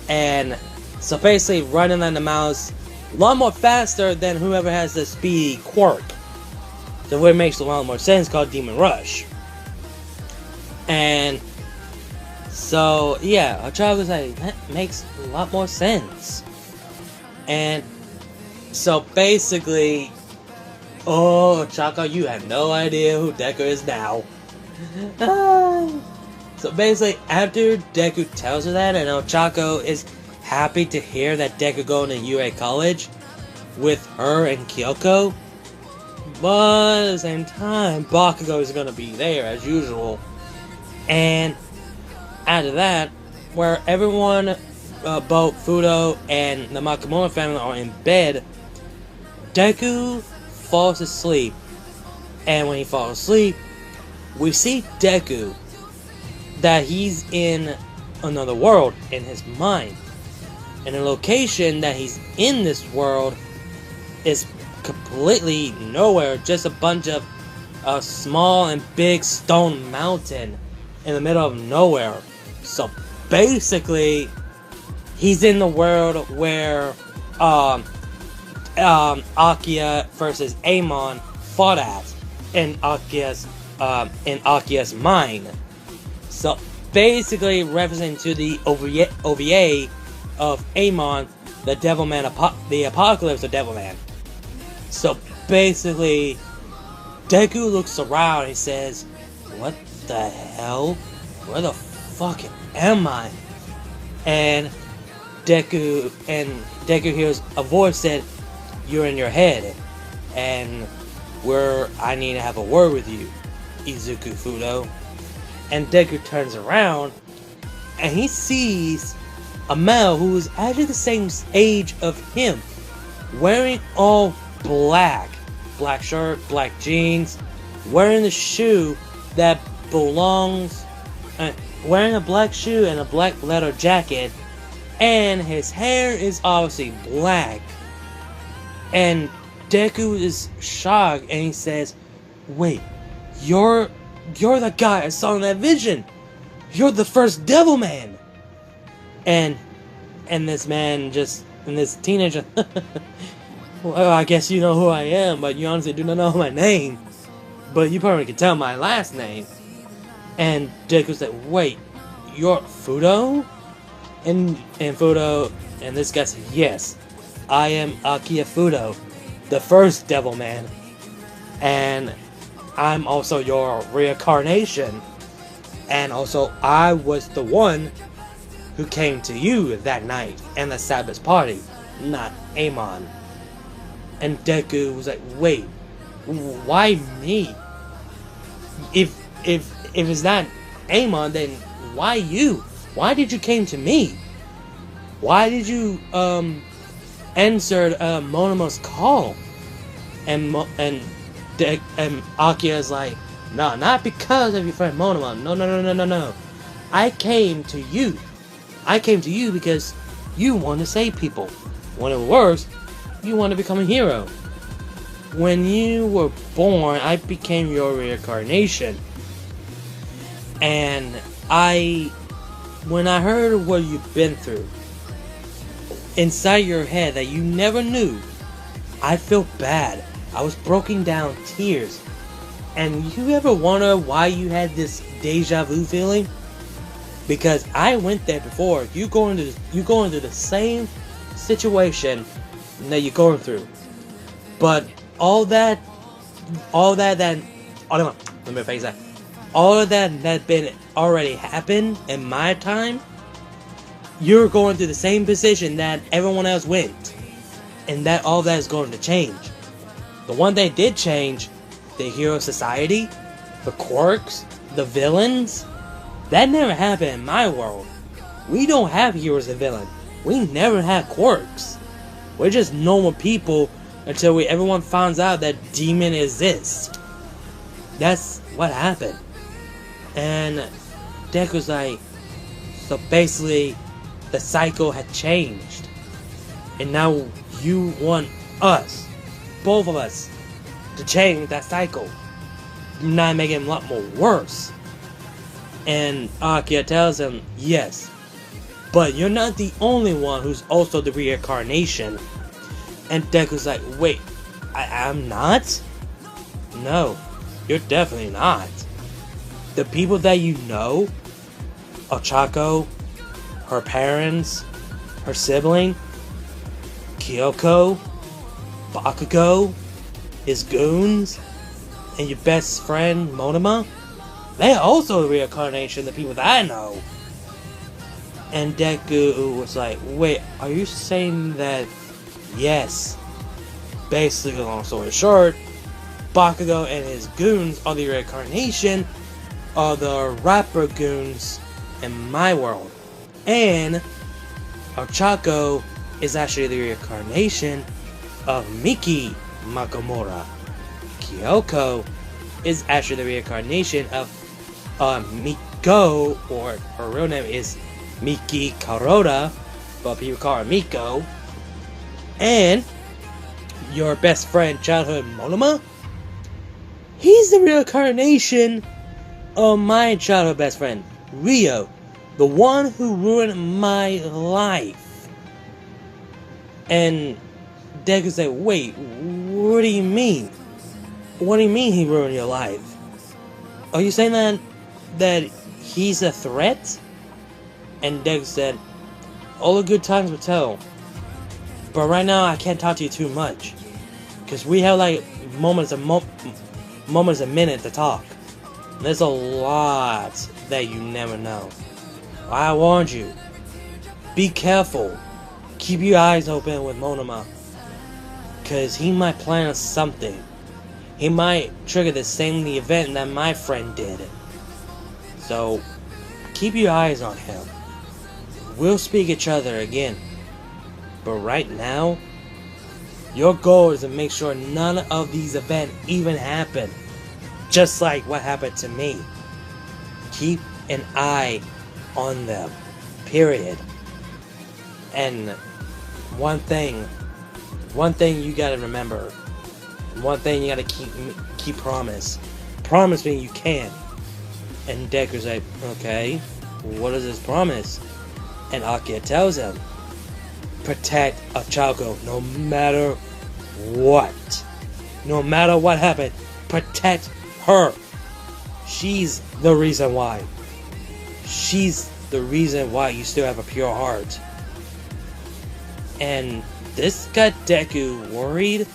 A: And so basically, running on the mouse a lot more faster than whoever has the speedy quirk. So it makes a lot more sense, called demon rush. And so yeah, Ochako was like, that makes a lot more sense. And so basically, Ochako, you have no idea who Deku is now. So basically, after Deku tells her that, and Ochako is happy to hear that Deku going to UA college with her and Kyoko, but at the same time, Bakugo is going to be there as usual. And after that, where everyone, both Fudo and the Makamura family are in bed, Deku falls asleep. And when he falls asleep, we see Deku that he's in another world in his mind. And the location that he's in this world is completely nowhere, just a bunch of small and big stone mountain in the middle of nowhere. So basically, he's in the world where Akia versus Amon fought at in Akia's mind. So basically, referencing to the OVA of Amon, the Devilman, the Apocalypse of Devilman. So basically, Deku looks around and he says, "What the hell? Where the fuck am I?" And Deku hears a voice said, "You're in your head, and I need to have a word with you, Izuku Fudo." And Deku turns around, and he sees a male who is actually the same age of him, wearing all black shirt, black jeans, wearing the shoe that belongs, wearing a black shoe and a black leather jacket, and his hair is obviously black. And Deku is shocked, and he says, "Wait, you're the guy I saw in that vision. You're the first Devilman." And this teenager, "Well, I guess you know who I am, but you honestly do not know my name. But you probably can tell my last name." And Deku said, "Wait, you're Fudo?" And Fudo, and this guy said, "Yes, I am Akia Fudo, the first Devilman. And I'm also your reincarnation. And also, I was the one who came to you that night and the Sabbath party, not Amon." And Deku was like, "Wait, why me? If it's not Amon, then why you? Why did you came to me? Why did you answer Monomo's call?" And Akia's like, "No, not because of your friend Monomo. No. I came to you. I came to you because you want to save people. When it works, you want to become a hero. When you were born, I became your reincarnation. And when I heard what you've been through, inside your head that you never knew, I felt bad. I was breaking down tears. And you ever wonder why you had this deja vu feeling? Because I went there before. You go into the same situation that you're going through. But all that all that let me face that. All of that been already happened in my time. You're going through the same position that everyone else went, and that all that is going to change. The one that did change, the hero society, the quirks, the villains, that never happened in my world. We don't have heroes and villains. We never had quirks. We're just normal people until everyone finds out that demon exists. That's what happened. And Deku's like, so basically, the cycle had changed. And now you want us, both of us, to change that cycle. Not make it a lot more worse. And Akia tells him, yes, but you're not the only one who's also the reincarnation. And Deku's like, wait, I'm not? No, you're definitely not. The people that you know, Ochako, her parents, her sibling, Kyoko, Bakugo, his goons, and your best friend, Monoma, they're also a reincarnation, the people that I know. And Deku was like, wait, are you saying that? Yes. Basically, long story short, Bakugo and his goons are the reincarnation of the rapper goons in my world. And Ochako is actually the reincarnation of Miki Makomura. Kyoko is actually the reincarnation of Miko, or her real name is Miki Karoda, but people call her Miko. And your best friend, childhood Monoma, he's the reincarnation of my childhood best friend, Rio, the one who ruined my life. And Deku's like, wait, what do you mean? What do you mean he ruined your life? Are you saying that he's a threat? And Deku said, all the good times will tell. But right now I can't talk to you too much. Because we have like moments a minute to talk. There's a lot that you never know. I warned you. Be careful. Keep your eyes open with Monoma. Because he might plan something. He might trigger the same event that my friend did. So, keep your eyes on him. We'll speak each other again. But right now, your goal is to make sure none of these events even happen. Just like what happened to me. Keep an eye on them. Period. And one thing you gotta remember. One thing you gotta keep promise. Promise me you can. And Deku's like, okay, what is this promise? And Akia tells him, protect Ochako no matter what. No matter what happened, protect her. She's the reason why. She's the reason why you still have a pure heart. And this got Deku worried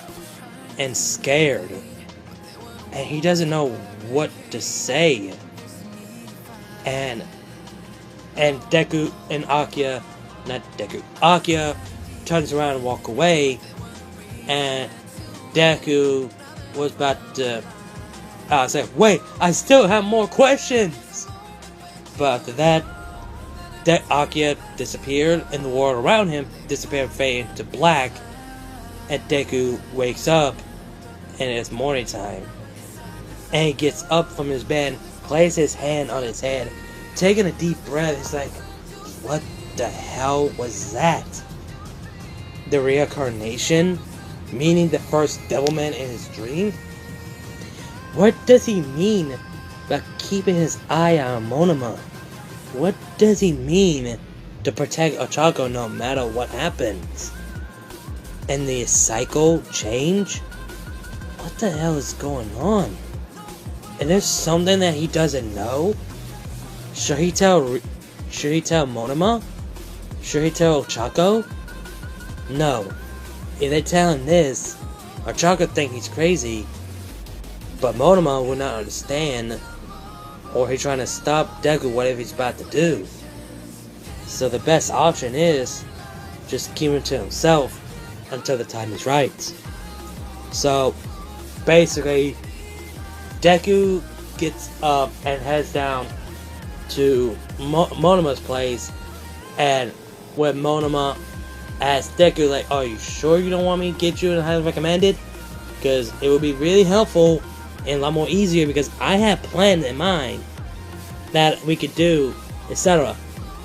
A: and scared. And he doesn't know what to say. And Deku and Akia, Akia turns around and walk away. And Deku was about to say, wait, I still have more questions. But after that, Akia disappeared and the world around him disappeared, fading into black. And Deku wakes up and it's morning time. And he gets up from his bed, places his hand on his head, taking a deep breath. He's like, what the hell was that? The reincarnation? Meaning the first Devilman in his dream? What does he mean by keeping his eye on Monoma? What does he mean to protect Ochako no matter what happens? And the cycle change? What the hell is going on? And there's something that he doesn't know? Should he tell Monoma? Should he tell Ochako? No. If they tell him this, Ochako think he's crazy. But Monoma will not understand, or he's trying to stop Deku whatever he's about to do. So the best option is just keep him to himself until the time is right. So basically, Deku gets up and heads down to Monoma's place, and when Monoma asks Deku, like, "Are you sure you don't want me to get you as recommended? Because it would be really helpful and a lot more easier because I have plans in mind that we could do, etc."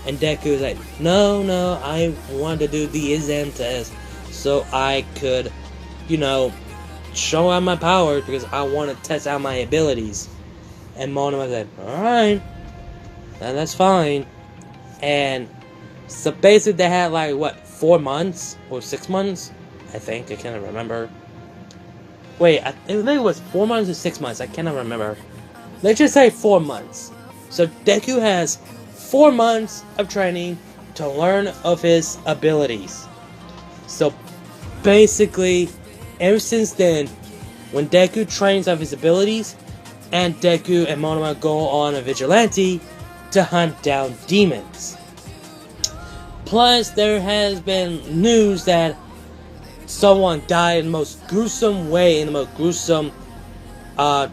A: And Deku is like, no, I want to do the exam test so I could, show out my powers because I want to test out my abilities. And Monoma's like, alright, that's fine. And so basically they had 4 months or 6 months? I think, I can't remember. Wait, I think it was 4 months or 6 months, I cannot remember. Let's just say 4 months. So Deku has 4 months of training to learn of his abilities. So basically, ever since then, when Deku trains of his abilities, and Deku and Monoma go on a vigilante to hunt down demons. Plus, there has been news that someone died in the most gruesome way, in the most gruesome,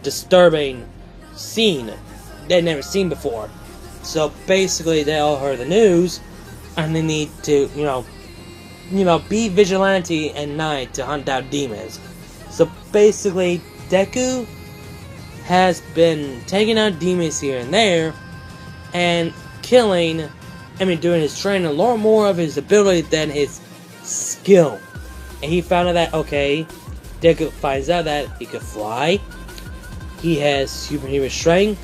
A: disturbing scene they've never seen before. So basically, they all heard the news, and they need to, be vigilante at night to hunt down demons. So basically, Deku has been taking out demons here and there, and doing his training, a lot more of his ability than his skill. And he found out that, okay, Deku finds out that he could fly, he has superhuman strength,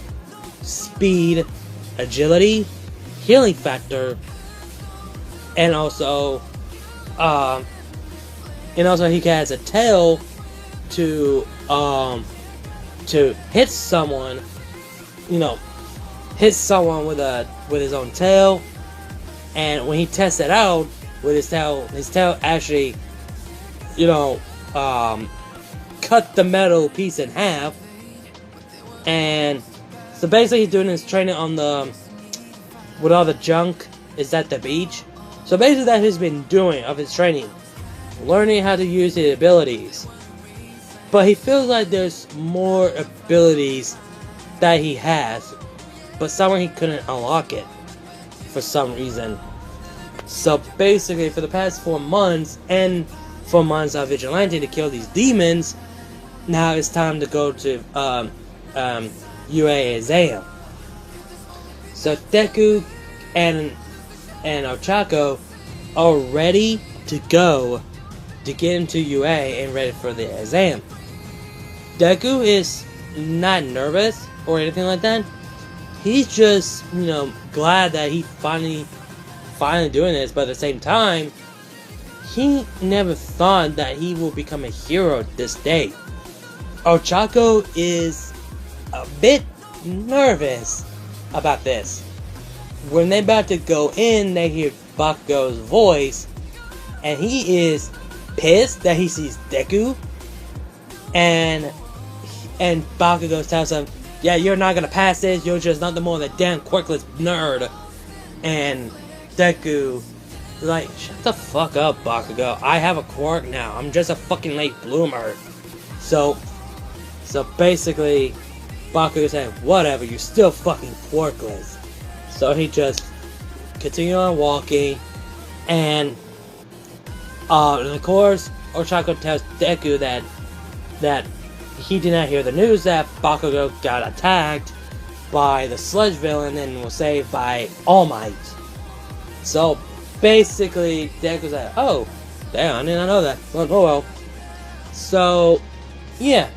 A: speed, agility, healing factor, and also he has a tail to hit someone, with his own tail. And when he tests it out with his tail actually, cut the metal piece in half. And so basically he's doing his training on with all the junk is at the beach. So basically that he's been doing of his training, learning how to use his abilities. But he feels like there's more abilities that he has, but somewhere he couldn't unlock it for some reason. So basically for the past 4 months, and 4 months of vigilante to kill these demons, now it's time to go to UA exam. So Deku and Ochako are ready to go to get into UA and ready for the exam. Deku is not nervous or anything like that. He's just, glad that he finally doing this, but at the same time, he never thought that he will become a hero this day. Ochako is a bit nervous about this. When they're about to go in, they hear Bakugo's voice, and he is pissed that he sees Deku, and Bakugo tells him, yeah, you're not gonna pass this, you're just nothing more than a damn quirkless nerd. And Deku is like, shut the fuck up, Bakugo, I have a quirk now, I'm just a fucking late bloomer. So basically, Bakugo said, whatever, you're still fucking quirkless. So he just continued on walking, and of course, Ochako tells Deku that he did not hear the news that Bakugo got attacked by the sludge villain and was saved by All Might. So basically, Deku's like, oh, damn, I did not know that. Oh well. So, yeah.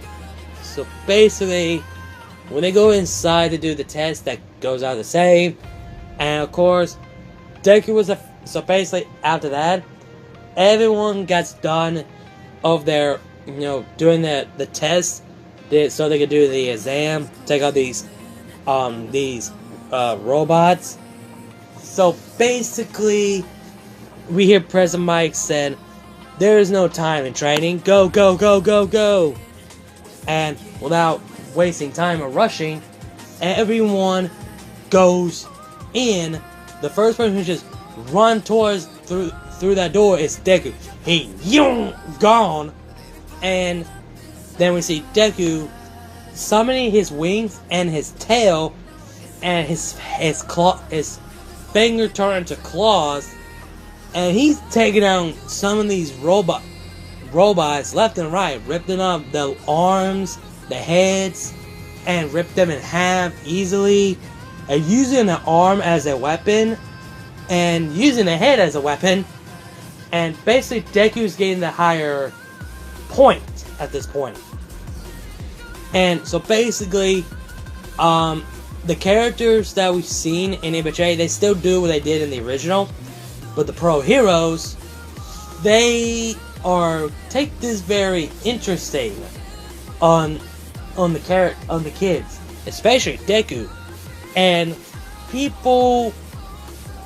A: So basically, when they go inside to do the test, that goes out the same. And of course, Deku was so basically after that, everyone gets done of their, doing the test, so they could do the exam, take out these robots. So basically, we hear President Mike said, there is no time in training, go, go, go, go, go. And without wasting time or rushing. Everyone goes in. The first person who just run towards through that door is Deku. He gone, and then we see Deku summoning his wings and his tail, and his finger turned into claws, and he's taking down some of these robots left and right, ripping up the arms, the heads, and rip them in half easily, and using the arm as a weapon, and using the head as a weapon, and basically Deku's getting the higher point at this point. And so basically, the characters that we've seen in RWBY, they still do what they did in the original, but the pro heroes, they take this very interesting on the kids, especially Deku. And people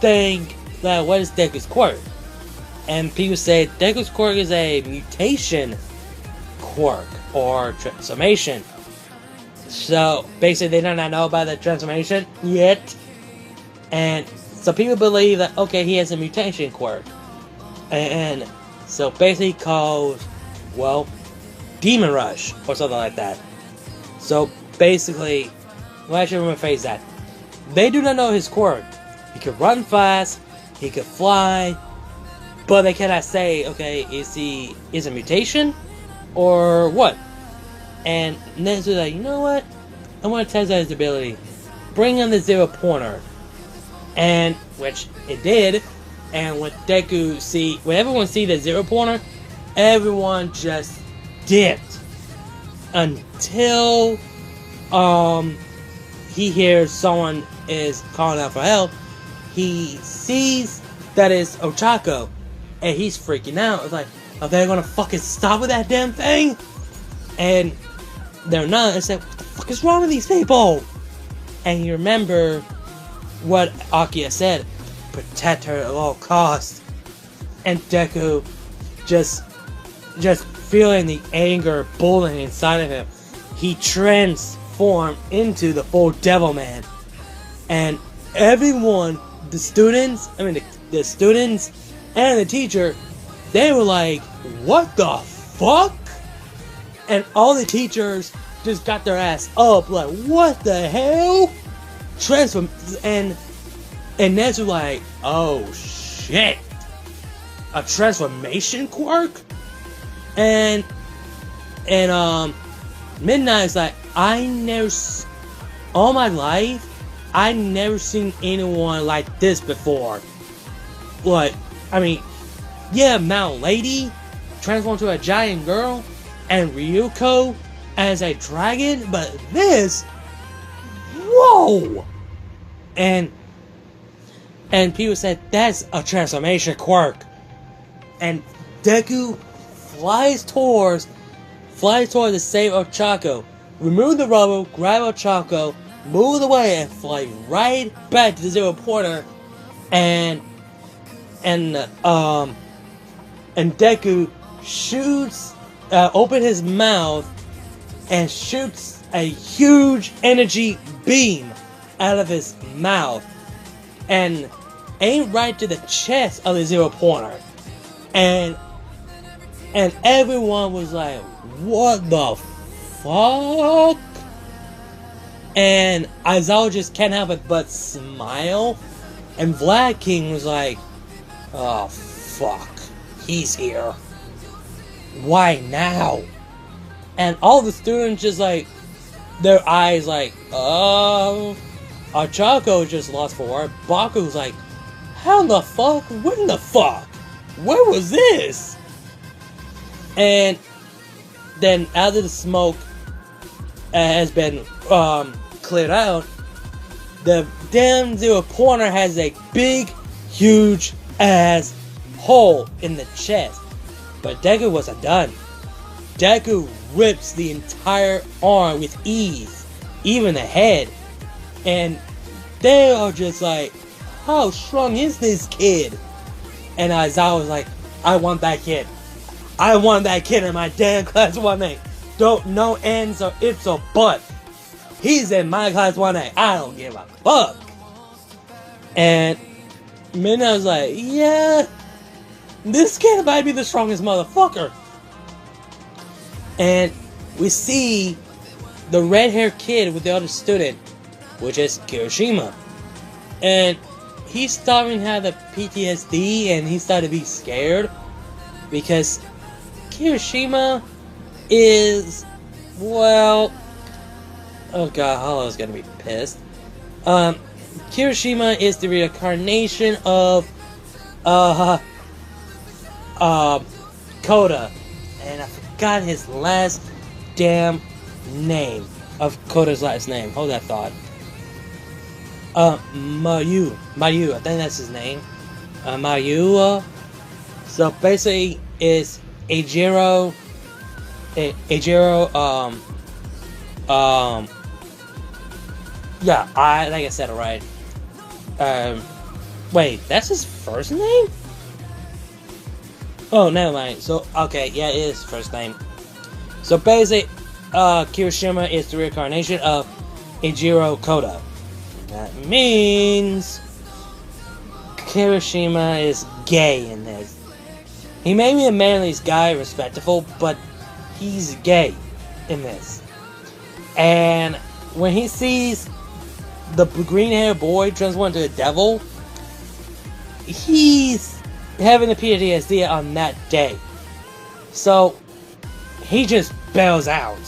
A: think that, what is Deku's quirk? And people say Deku's quirk is a mutation quirk or transformation. So basically they do not know about the transformation yet. And so people believe that, okay, he has a mutation quirk. And so basically called, well, Demon Rush or something like that. So basically, well, I should rephrase that. They do not know his quirk. He could run fast, he could fly, but they cannot say, okay, is a mutation or what? And Nezu's like, you know what? I want to test out his ability. Bring in the Zero Pointer. And which it did. And when everyone see the Zero Pointer, everyone just dipped until he hears someone is calling out for help. He sees that it's Ochako, and he's freaking out. It's like, are they gonna fucking stop with that damn thing? And they're not. It's like, what the fuck is wrong with these people? And you remember what Akia said, protect her at all costs. And Deku just feeling the anger boiling inside of him, he transformed into the full Devilman. And everyone, the students and the teacher, they were like, what the fuck? And all the teachers just got their ass up, like, what the hell? And Nezu like, oh shit, a transformation quirk? And Midnight's like, all my life, I never seen anyone like this before. Like, I mean, yeah, Mount Lady transformed to a giant girl, and Ryuko as a dragon, but this, whoa! And people said that's a transformation quirk. And Deku flies towards to save Ochako, remove the rubber, grab Ochako, move away, and fly right back to the Zero Pointer. And Deku shoots, open his mouth and shoots a huge energy beam out of his mouth and aim right to the chest of the Zero Pointer. And everyone was like, what the fuck? And Aizawa just can't help it but smile. And Vlad King was like, oh fuck, he's here. Why now? And all the students just like, their eyes like, Ochako just lost for word. Baku's like, how the fuck? When the fuck? Where was this? And then after the smoke has been cleared out, the damn Zero Pointer has a big, huge ass hole in the chest. But Deku wasn't done. Deku rips the entire arm with ease, even the head. And they are just like, how strong is this kid? And Aizawa was like, I want that kid. I want that kid in my damn class 1A. No ends or ifs or buts. He's in my class 1A. I don't give a fuck. And Midnight was like, yeah, this kid might be the strongest motherfucker. And we see the red-haired kid with the other student, which is Kirishima. And he's starting to have the PTSD, and he started to be scared. Because Kirishima is, well... Oh god, Hollow's gonna be pissed. Kirishima is the reincarnation of Koda, and I forgot his last damn name of Koda's last name. Hold that thought. Mayu, I think that's his name. Mayu. So basically, it's Eijiro. Yeah, I think I said it right. Wait, that's his first name? Oh, never mind. So, okay, yeah, it is his first name. So basically, Kirishima is the reincarnation of Eijiro Koda. That means Kirishima is gay in this. He may be a manly guy, respectful, but he's gay in this. And when he sees the green-haired boy transform into a devil, he's having a PTSD on that day. So he just bails out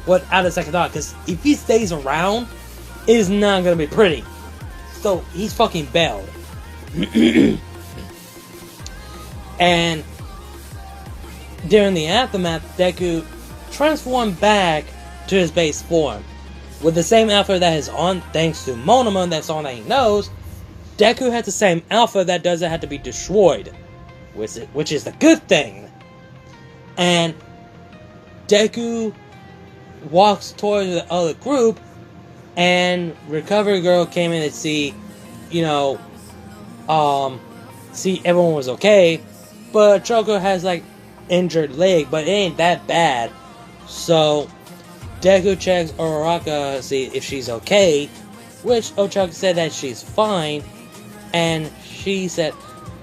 A: without a second thought, because if he stays around, it is not going to be pretty. So he's fucking bailed. And during the aftermath, Deku transformed back to his base form. With the same alpha that is on, thanks to Monoma, that's all that he knows, Deku has the same alpha that doesn't have to be destroyed. Which is the good thing. And Deku walks towards the other group, and Recovery Girl came in to see, see everyone was okay. But Choco has like injured leg, but it ain't that bad. So Deku checks Uraraka to see if she's okay, which Ochako said that she's fine, and she said,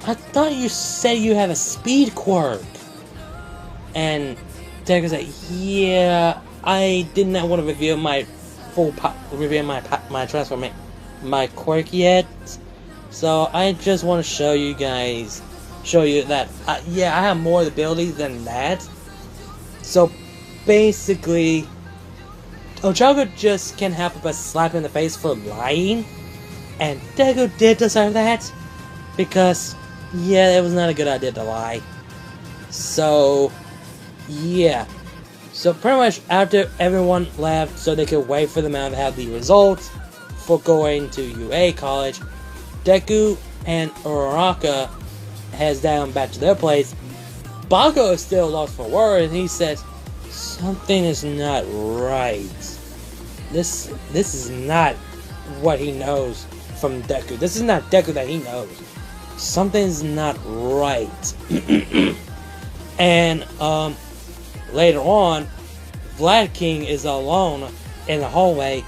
A: I thought you said you have a speed quirk. And Deku said, yeah, I did not want to reveal my full my transformation, my quirk yet. So I just want to show you that, yeah, I have more abilities than that. So basically, Ochako just can't help but slap him in the face for lying. And Deku did deserve that. Because, yeah, it was not a good idea to lie. So, yeah. So pretty much after everyone left so they could wait for them to have the results for going to UA college, Deku and Uraraka heads down back to their place. Bako is still lost for words, and he says, something is not right. This is not what he knows from Deku. This is not Deku that he knows. Something's not right. And later on, Vlad King is alone in the hallway.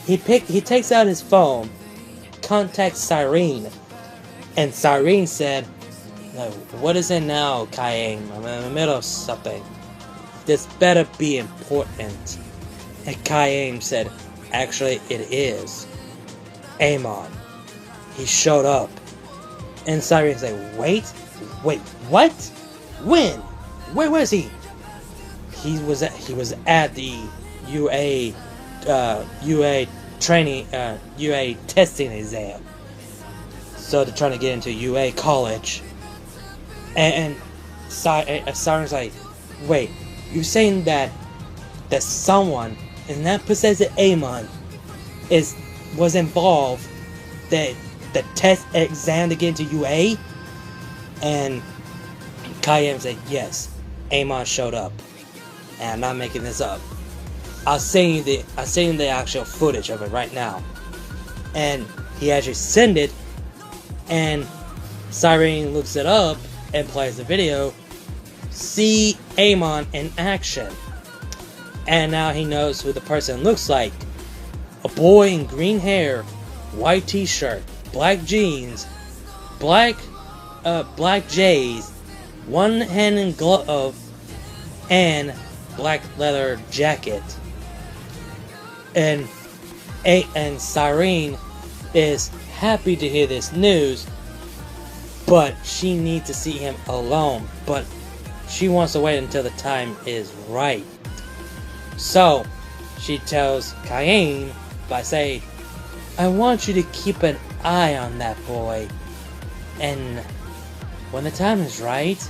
A: He takes out his phone, contacts Cyrene, and Cyrene said, no, what is it now, Kaiem? I'm in the middle of something. This better be important. And Kaiem said, actually it is. Amon. He showed up. And Cyrene said, wait, what? When? Where was he? He was at the UA training, UA testing exam. So they're trying to get into UA college. And Siren's like, wait, you're saying that someone, and that possessed Amon, was involved that the test exam to get into UA? And Kaiem said, yes, Amon showed up. And I'm not making this up. I'll send you the actual footage of it right now. And he actually sent it, and Cyrene looks it up and plays the video. See Amon in action. And now he knows who the person looks like. a boy in green hair, white t-shirt, black jeans, black J's, one hand in glove, and black leather jacket. And Cyrene is happy to hear this news, but she needs to see him alone. But she wants to wait until the time is right. So she tells Cayenne by saying, I want you to keep an eye on that boy, and when the time is right,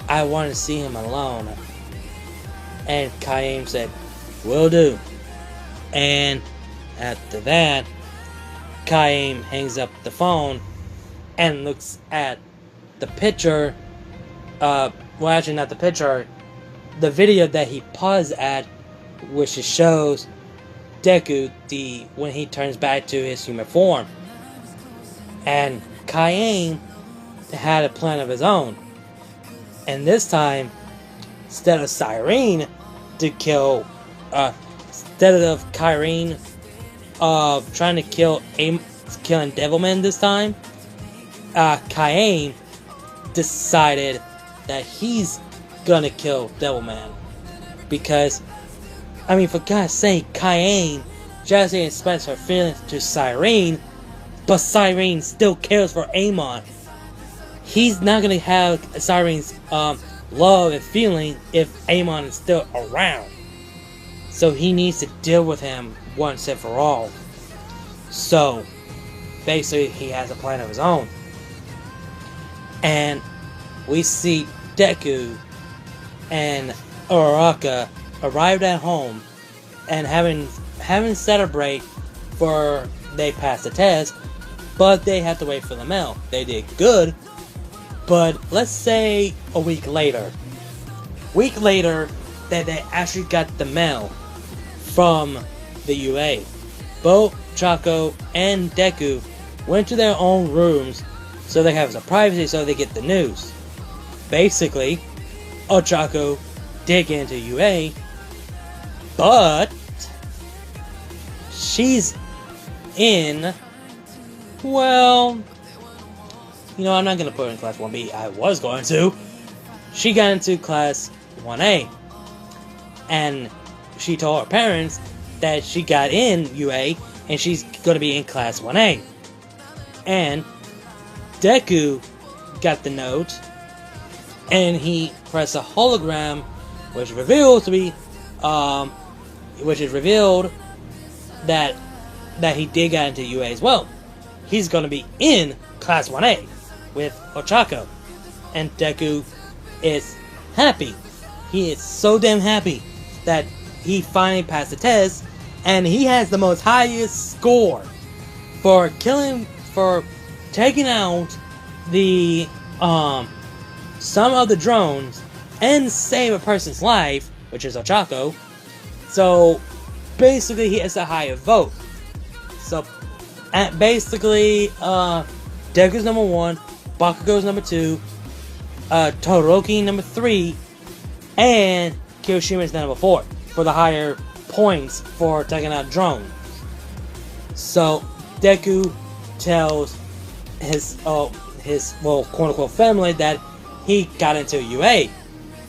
A: I want to see him alone. And Cayenne said, will do. And after that, Cayenne hangs up the phone and looks at the picture, well, actually not the picture, the video that he paused at, which shows Deku when he turns back to his human form. And Cayenne had a plan of his own. And this time, instead of Cyrene to kill, instead of Cyrene trying to killing Devilman this time, Cayenne decided that he's gonna kill Devilman. Because, I mean, for God's sake, Cayenne just expressed her feelings to Cyrene, but Cyrene still cares for Amon. He's not gonna have Cyrene's love and feeling if Amon is still around. So he needs to deal with him once and for all. So basically he has a plan of his own. And we see Deku and Uraraka arrived at home and having celebrate for they passed the test, but they have to wait for the mail. They did good, but let's say a week later that they actually got the mail from the UA. Both Chaco and Deku went to their own rooms so they have some privacy so they get the news. Basically, Ochako did get into UA, but she's in, well, you know, I'm not going to put her in Class 1B. I was going to. She got into Class 1A, and she told her parents that she got in UA, and she's going to be in Class 1A. And Deku got the note, and he pressed a hologram, which revealed to be, which is revealed that he did get into UA as well. He's going to be in Class 1A with Ochako, and Deku is happy. He is so damn happy that he finally passed the test, and he has the most highest score for taking out the some of the drones and save a person's life, which is Ochako. So basically he has a higher vote. So basically Deku's number 1, Bakugo's number 2, Todoroki number 3, and Kirishima number 4 for the higher points for taking out drones. So Deku tells his well, quote unquote family that he got into UA.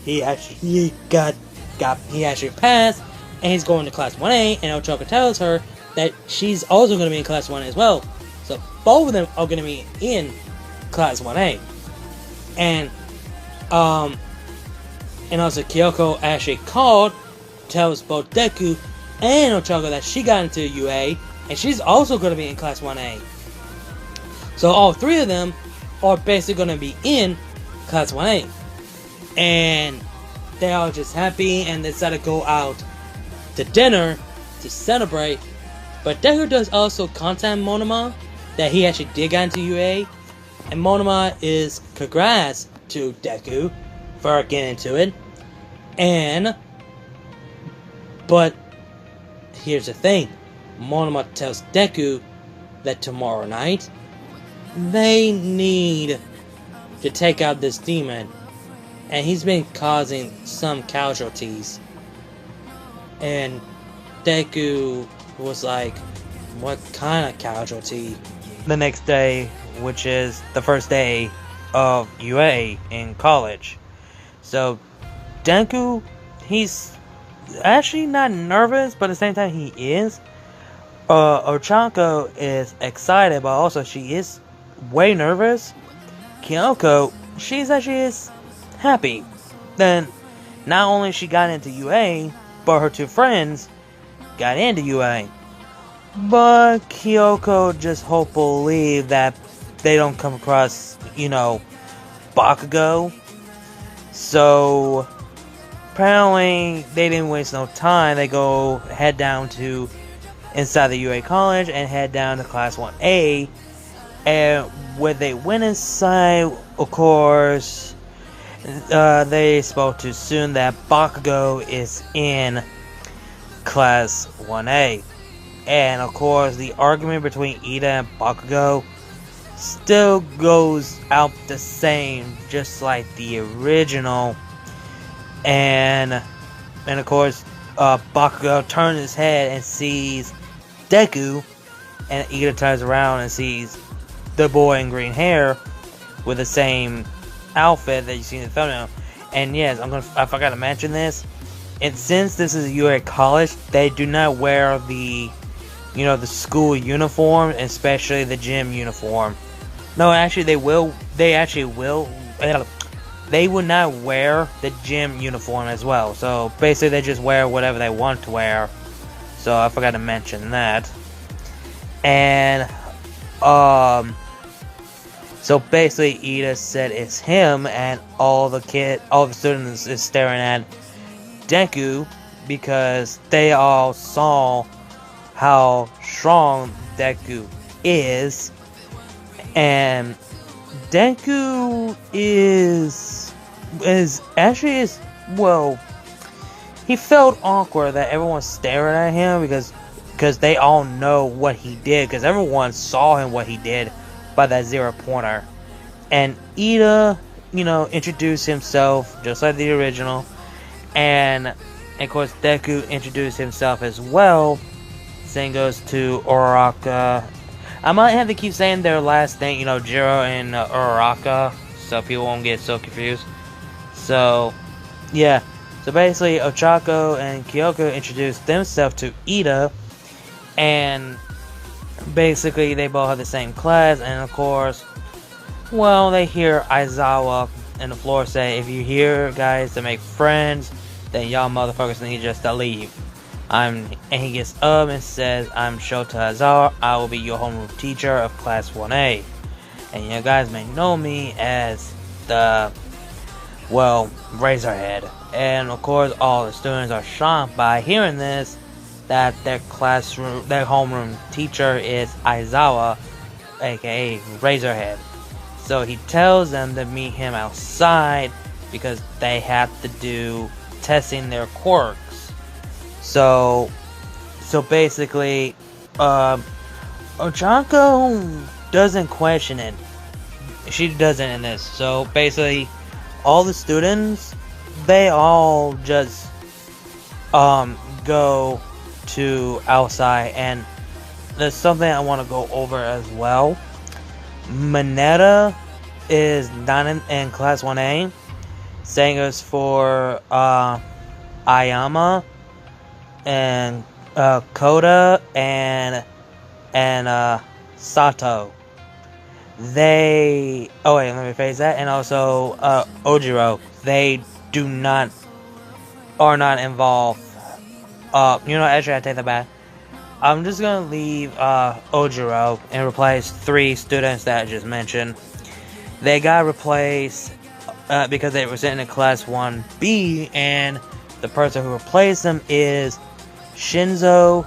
A: He actually passed, and he's going to Class 1A, and Ochako tells her that she's also going to be in Class 1 as well. So both of them are going to be in Class 1A. And also Kyoko actually called, tells both Deku and Ochako that she got into UA, and she's also going to be in Class 1A. So all three of them are basically going to be in Class 1A. And they are just happy, and they decided to go out to dinner to celebrate. But Deku does also contact Monoma that he actually did get into UA. And Monoma is congrats to Deku for getting into it. But here's the thing. Monoma tells Deku that tomorrow night they need to take out this demon, and he's been causing some casualties. And Deku was like, what kind of casualty? The next day, which is the first day of UA in college. So, Deku, he's actually not nervous, but at the same time he is. Ochako is excited, but also she is way nervous. Kyoko, she's actually happy. Then, not only she got into UA, but her two friends got into UA. But Kyoko just believe that they don't come across, Bakugo. So, apparently, they didn't waste no time. They head down to inside the UA college and head down to Class 1A. And when they went inside, of course, they spoke too soon that Bakugo is in Class 1A. And of course, the argument between Ida and Bakugo still goes out the same, just like the original. And of course, Bakugo turns his head and sees Deku, and Ida turns around and sees the boy in green hair with the same outfit that you see in the thumbnail. And yes, I forgot to mention this. And since this is a UA college, they do not wear the school uniform, especially the gym uniform. No, actually, they will. They actually will. They will not wear the gym uniform as well. So basically, they just wear whatever they want to wear. So I forgot to mention that. And so basically, Ida said it's him, and all the students is staring at Deku because they all saw how strong Deku is. And Deku is actually well, he felt awkward that everyone's staring at him because they all know what he did, because everyone saw him what he did by that 0-pointer. And Ida, introduced himself just like the original, and of course Deku introduced himself as well. Same goes to Uraraka. I might have to keep saying their last name, Jiro and Uraraka, so people won't get so confused. So, yeah. So basically, Ochako and Kyoko introduced themselves to Ida, and basically they both have the same class, and of course, well, they hear Aizawa in the floor say, if you're here, guys, to make friends, then y'all motherfuckers need just to leave. And he gets up and says, I'm Shota Aizawa, I will be your homeroom teacher of Class 1A. And you guys may know me as the, Razorhead. And of course, all the students are shocked by hearing this, that their homeroom teacher is Aizawa, aka Razorhead. So he tells them to meet him outside because they have to do testing their quirks. So basically, Ochako doesn't question it. She doesn't in this. So basically, all the students, they all just go to outside, and there's something I want to go over as well. Mineta is not in Class 1A. Same goes for Ayama and Koda and Sato. Let me rephrase that. And also Ojiro. They are not involved. Actually, I take that back. I'm just gonna leave Ojiro and replace 3 students that I just mentioned. They got replaced because they were sitting in Class 1B, and the person who replaced them is Shinzo,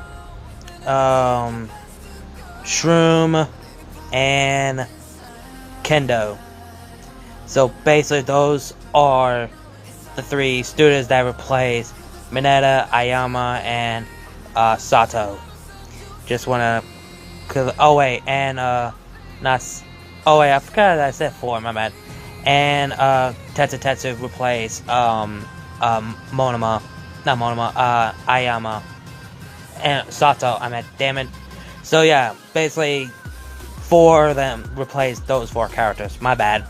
A: Shroom, and Kendo. So basically, those are the 3 students that replaced Mineta, Ayama, and Sato. Just wanna, I forgot that I said 4. My bad. And Tetsu replaced Ayama. and Sato, damn it. So yeah, basically 4 of them replaced those 4 characters, my bad.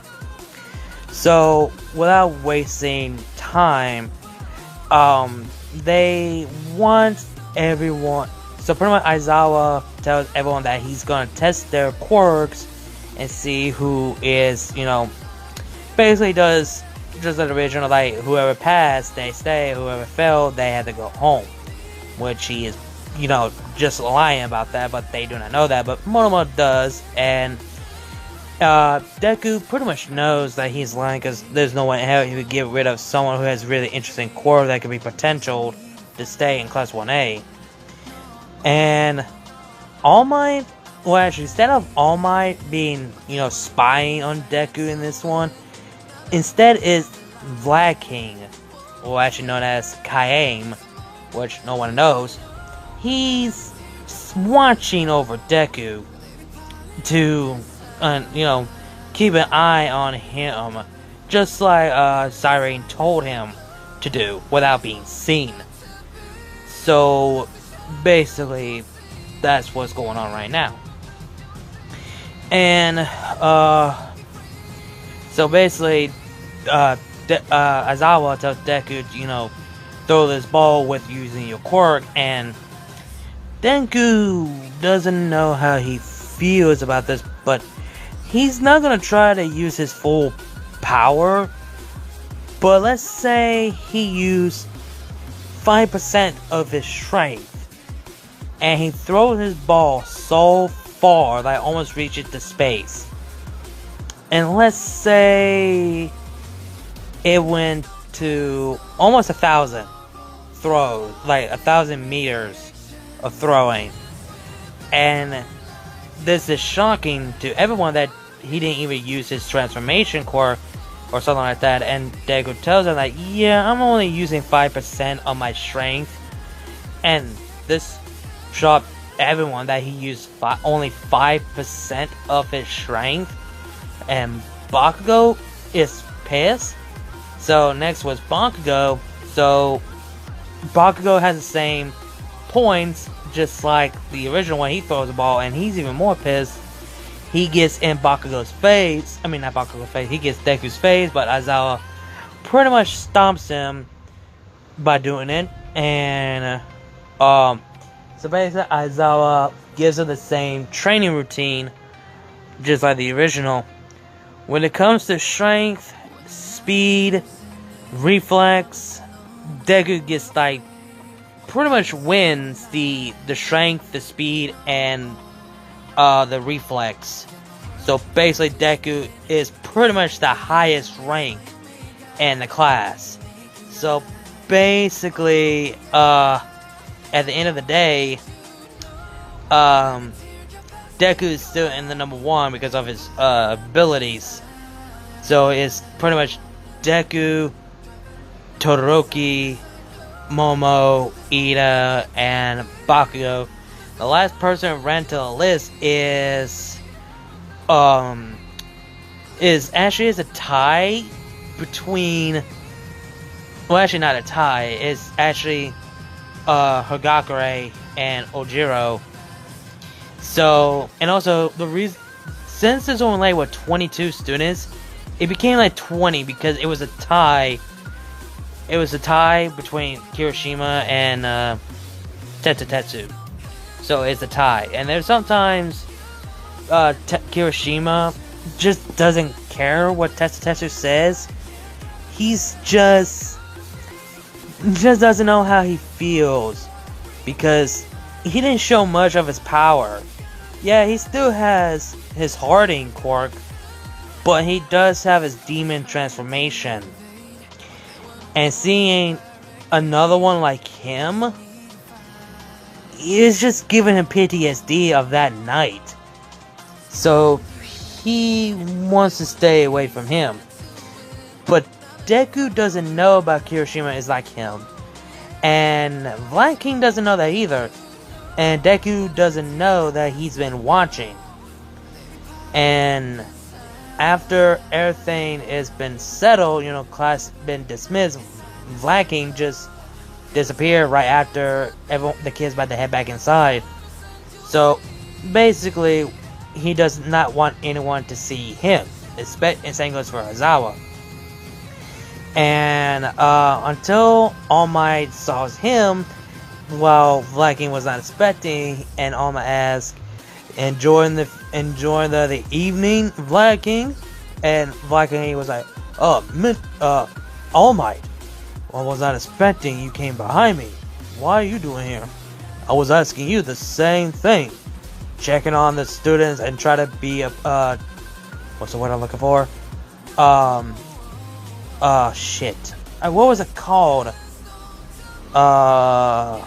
A: So without wasting time, they want everyone, so pretty much Aizawa tells everyone that he's gonna test their quirks and see who is, basically does just like the original, like whoever passed, they stay, whoever failed, they had to go home. Which he is, just lying about that, but they do not know that, but Monomo does, and Deku pretty much knows that he's lying because there's no way in hell he would get rid of someone who has really interesting core that could be potential to stay in Class 1A. And All Might, well actually, instead of All Might being, spying on Deku in this one, instead is Vlad King, or actually known as Kaim, which no one knows. He's watching over Deku to, keep an eye on him, just like Siren told him to do, without being seen. So, basically, that's what's going on right now. And, so basically, Aizawa tells Deku, throw this ball with using your quirk, and Deku doesn't know how he feels about this, but he's not gonna try to use his full power. But let's say he used 5% of his strength, and he throws his ball so far that it almost reaches the space. And let's say it went to almost 1,000 throws, like 1,000 meters of throwing. And this is shocking to everyone that he didn't even use his transformation core or something like that. And Deku tells him that, yeah, I'm only using 5% of my strength. And this shocked everyone that he used only 5% of his strength. And Bakugo is pissed. So next was Bakugo. So Bakugo has the same points, just like the original one. He throws the ball, and he's even more pissed. He gets in Bakugo's face. I mean, not Bakugo's face. He gets Deku's face, but Aizawa pretty much stomps him by doing it. And so basically, Aizawa gives him the same training routine, just like the original. When it comes to strength, speed, reflex, Deku gets like pretty much wins the strength, the speed, and the reflex. So basically, Deku is pretty much the highest rank in the class. So basically, at the end of the day, Deku is still in the number 1 because of his abilities. So it's pretty much Deku, Todoroki, Momo, Ida, and Bakugo. The last person ran to the list is actually a tie between, well, actually not a tie, it's actually Hagakure and Ojiro. So, and also the reason, since there's only like 22 students, it became like 20 because it was a tie. It was a tie between Kirishima and Tetsu. So it's a tie. And there's sometimes Kirishima just doesn't care what Tetsu says. He's just doesn't know how he feels, because he didn't show much of his power. Yeah, he still has his Harding quirk, but he does have his demon transformation. And seeing another one like him is just giving him PTSD of that night. So he wants to stay away from him. But Deku doesn't know about Kirishima is like him. And Black King doesn't know that either. And Deku doesn't know that he's been watching. And after everything has been settled, class been dismissed, Black King just disappear right after the kid's about to head back inside. So basically, he does not want anyone to see him. And same goes for Aizawa. And until All Might saw him, while Black King was not expecting, and All Might asked, enjoying the evening, Black King, and Black King was like, All Might, I was not expecting you came behind me. What are you doing here? I was asking you the same thing. Checking on the students and try to be a what's the word I'm looking for? Shit. What was it called? I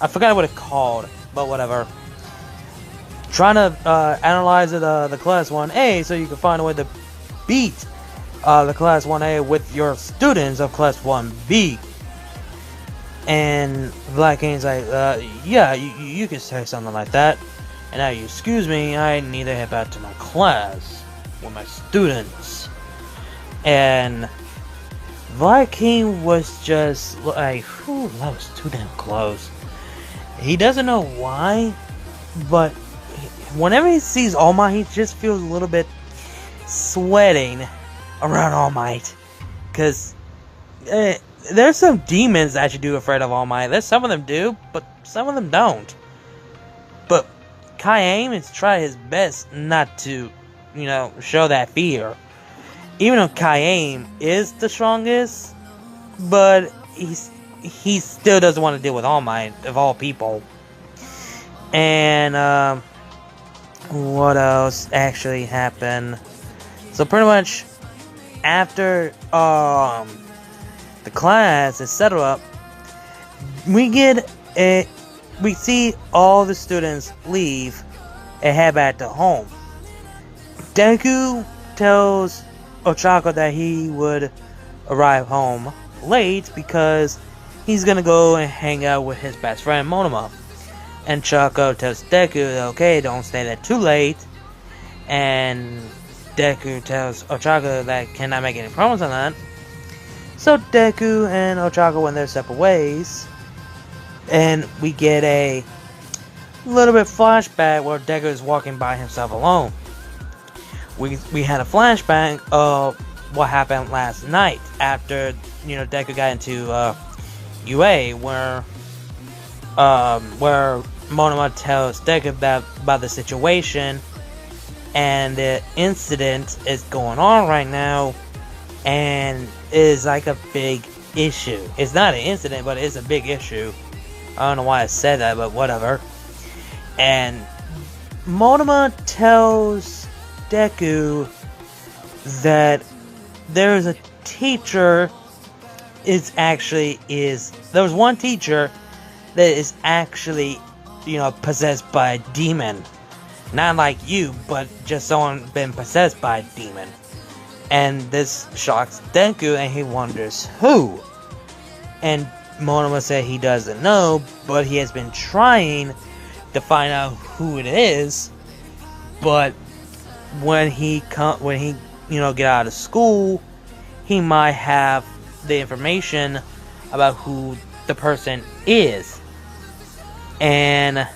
A: forgot what it called, but whatever. Trying to analyze the Class 1A so you can find a way to beat the Class 1A with your students of Class 1B. And Black King's like, yeah, you can say something like that. And now you excuse me, I need to head back to my class with my students. And Black King was just like, whew, that was too damn close. He doesn't know why, but whenever he sees All Might, he just feels a little bit sweating around All Might. Because there's some demons that you do afraid of All Might. There's some of them do, but some of them don't. But Kai-Aim has tried his best not to, show that fear. Even though Kai-Aim is the strongest, but he still doesn't want to deal with All Might, of all people. And, what else actually happened? So pretty much, after, the class is set up, we see all the students leave and head back to home. Deku tells Ochako that he would arrive home late because he's gonna go and hang out with his best friend Monoma. And Ochako tells Deku, okay, don't stay there too late. And Deku tells Ochako that cannot make any promise on that. So Deku and Ochako went their separate ways, and we get a little bit flashback where Deku is walking by himself alone. We had a flashback of what happened last night after Deku got into UA, where Monoma tells Deku about the situation, and the incident is going on right now, and is like a big issue. It's not an incident, but it's a big issue. I don't know why I said that, but whatever. And Monoma tells Deku that there's a teacher there was one teacher that is actually, possessed by a demon. Not like you, but just someone been possessed by a demon. And this shocks Deku, and he wonders who. And Monoma said he doesn't know, but he has been trying to find out who it is. But when he get out of school, he might have the information about who the person is. And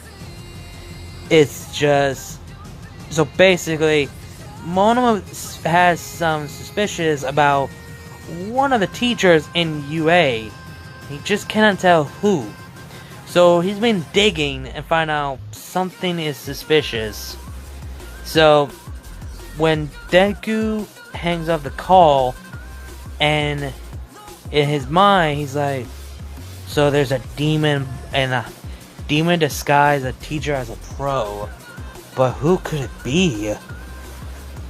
A: it's just so basically, Monoma has some suspicions about one of the teachers in UA. He just cannot tell who. So he's been digging and find out something is suspicious. So when Deku hangs up the call, and in his mind he's like, so there's a demon, and a demon disguised a teacher as a pro, but who could it be?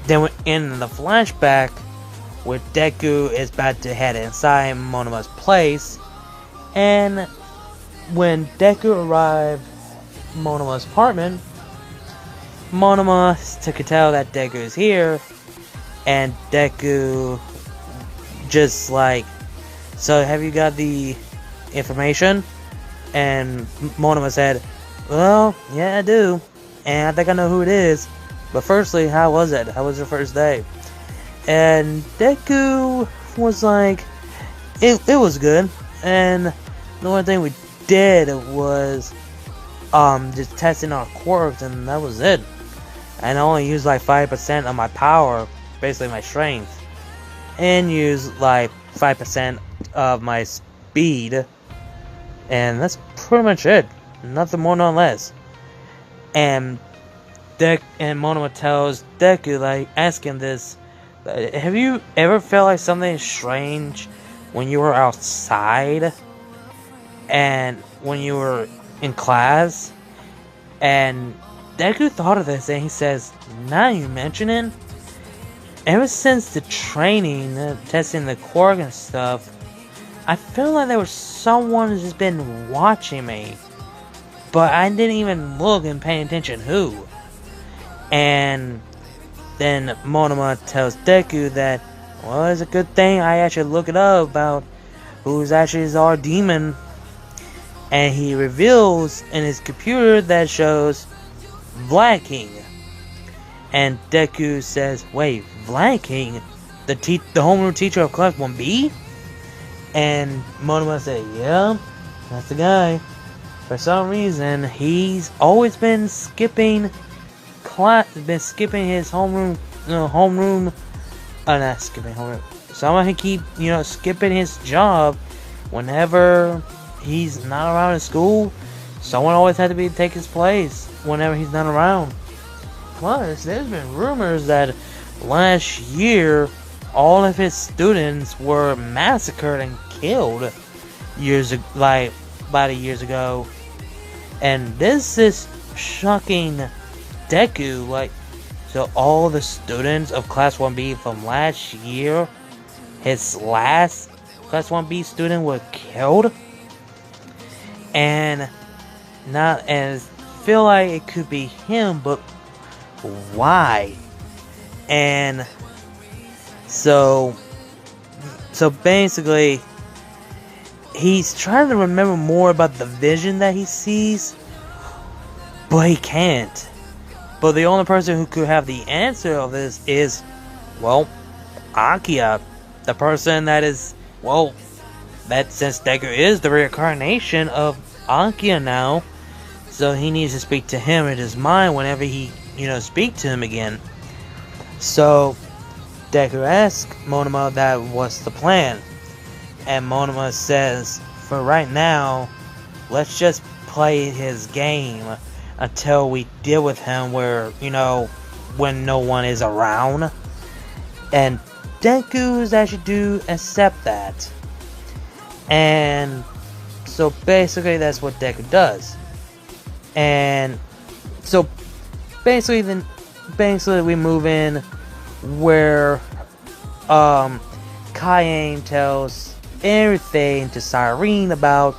A: Then we're in the flashback where Deku is about to head inside Monoma's place, and when Deku arrived at Monoma's apartment, Monoma could tell that Deku is here, and Deku just like, so have you got the information? And Monoma said, well, yeah, I do, and I think I know who it is. But firstly, how was it? How was your first day? And Deku was like, it was good, and the only thing we did was just testing our quirks, and that was it. And I only used like 5% of my power, basically my strength, and used like 5% of my speed, and that's pretty much it. Nothing more, no less. And Monoma tells Deku, like, asking this, have you ever felt like something strange when you were outside and when you were in class? And Deku thought of this, and he says, now you mention it, ever since the training, testing the quirk and stuff, I feel like there was someone who's just been watching me, but I didn't even look and pay attention who. And then Monoma tells Deku that, well, it's a good thing I actually look it up about who's actually our demon. And he reveals in his computer that shows Black King. And Deku says, wait, Black King? The homeroom teacher of Class 1B? And Monoma said, yeah, that's the guy. For some reason, he's always been skipping class, his homeroom, not skipping homeroom. Someone can keep, skipping his job whenever he's not around in school. Someone always had to take his place whenever he's not around. Plus, there's been rumors that last year, all of his students were massacred and killed about years ago. And this is shocking Deku, so all the students of Class 1B from last year, his last Class 1B student was killed. And feel like it could be him, but why? And so basically, he's trying to remember more about the vision that he sees, but he can't. But the only person who could have the answer of this is, well, Akia. The person that is, that since Deku is the reincarnation of Akia now, so he needs to speak to him in his mind whenever he, speak to him again. So Deku asks Monoma that what's the plan, and Monoma says, for right now, let's just play his game until we deal with him where, when no one is around. And Deku actually do accept that. And so basically that's what Deku does. And so basically we move in where Cayenne tells everything to Cyrene about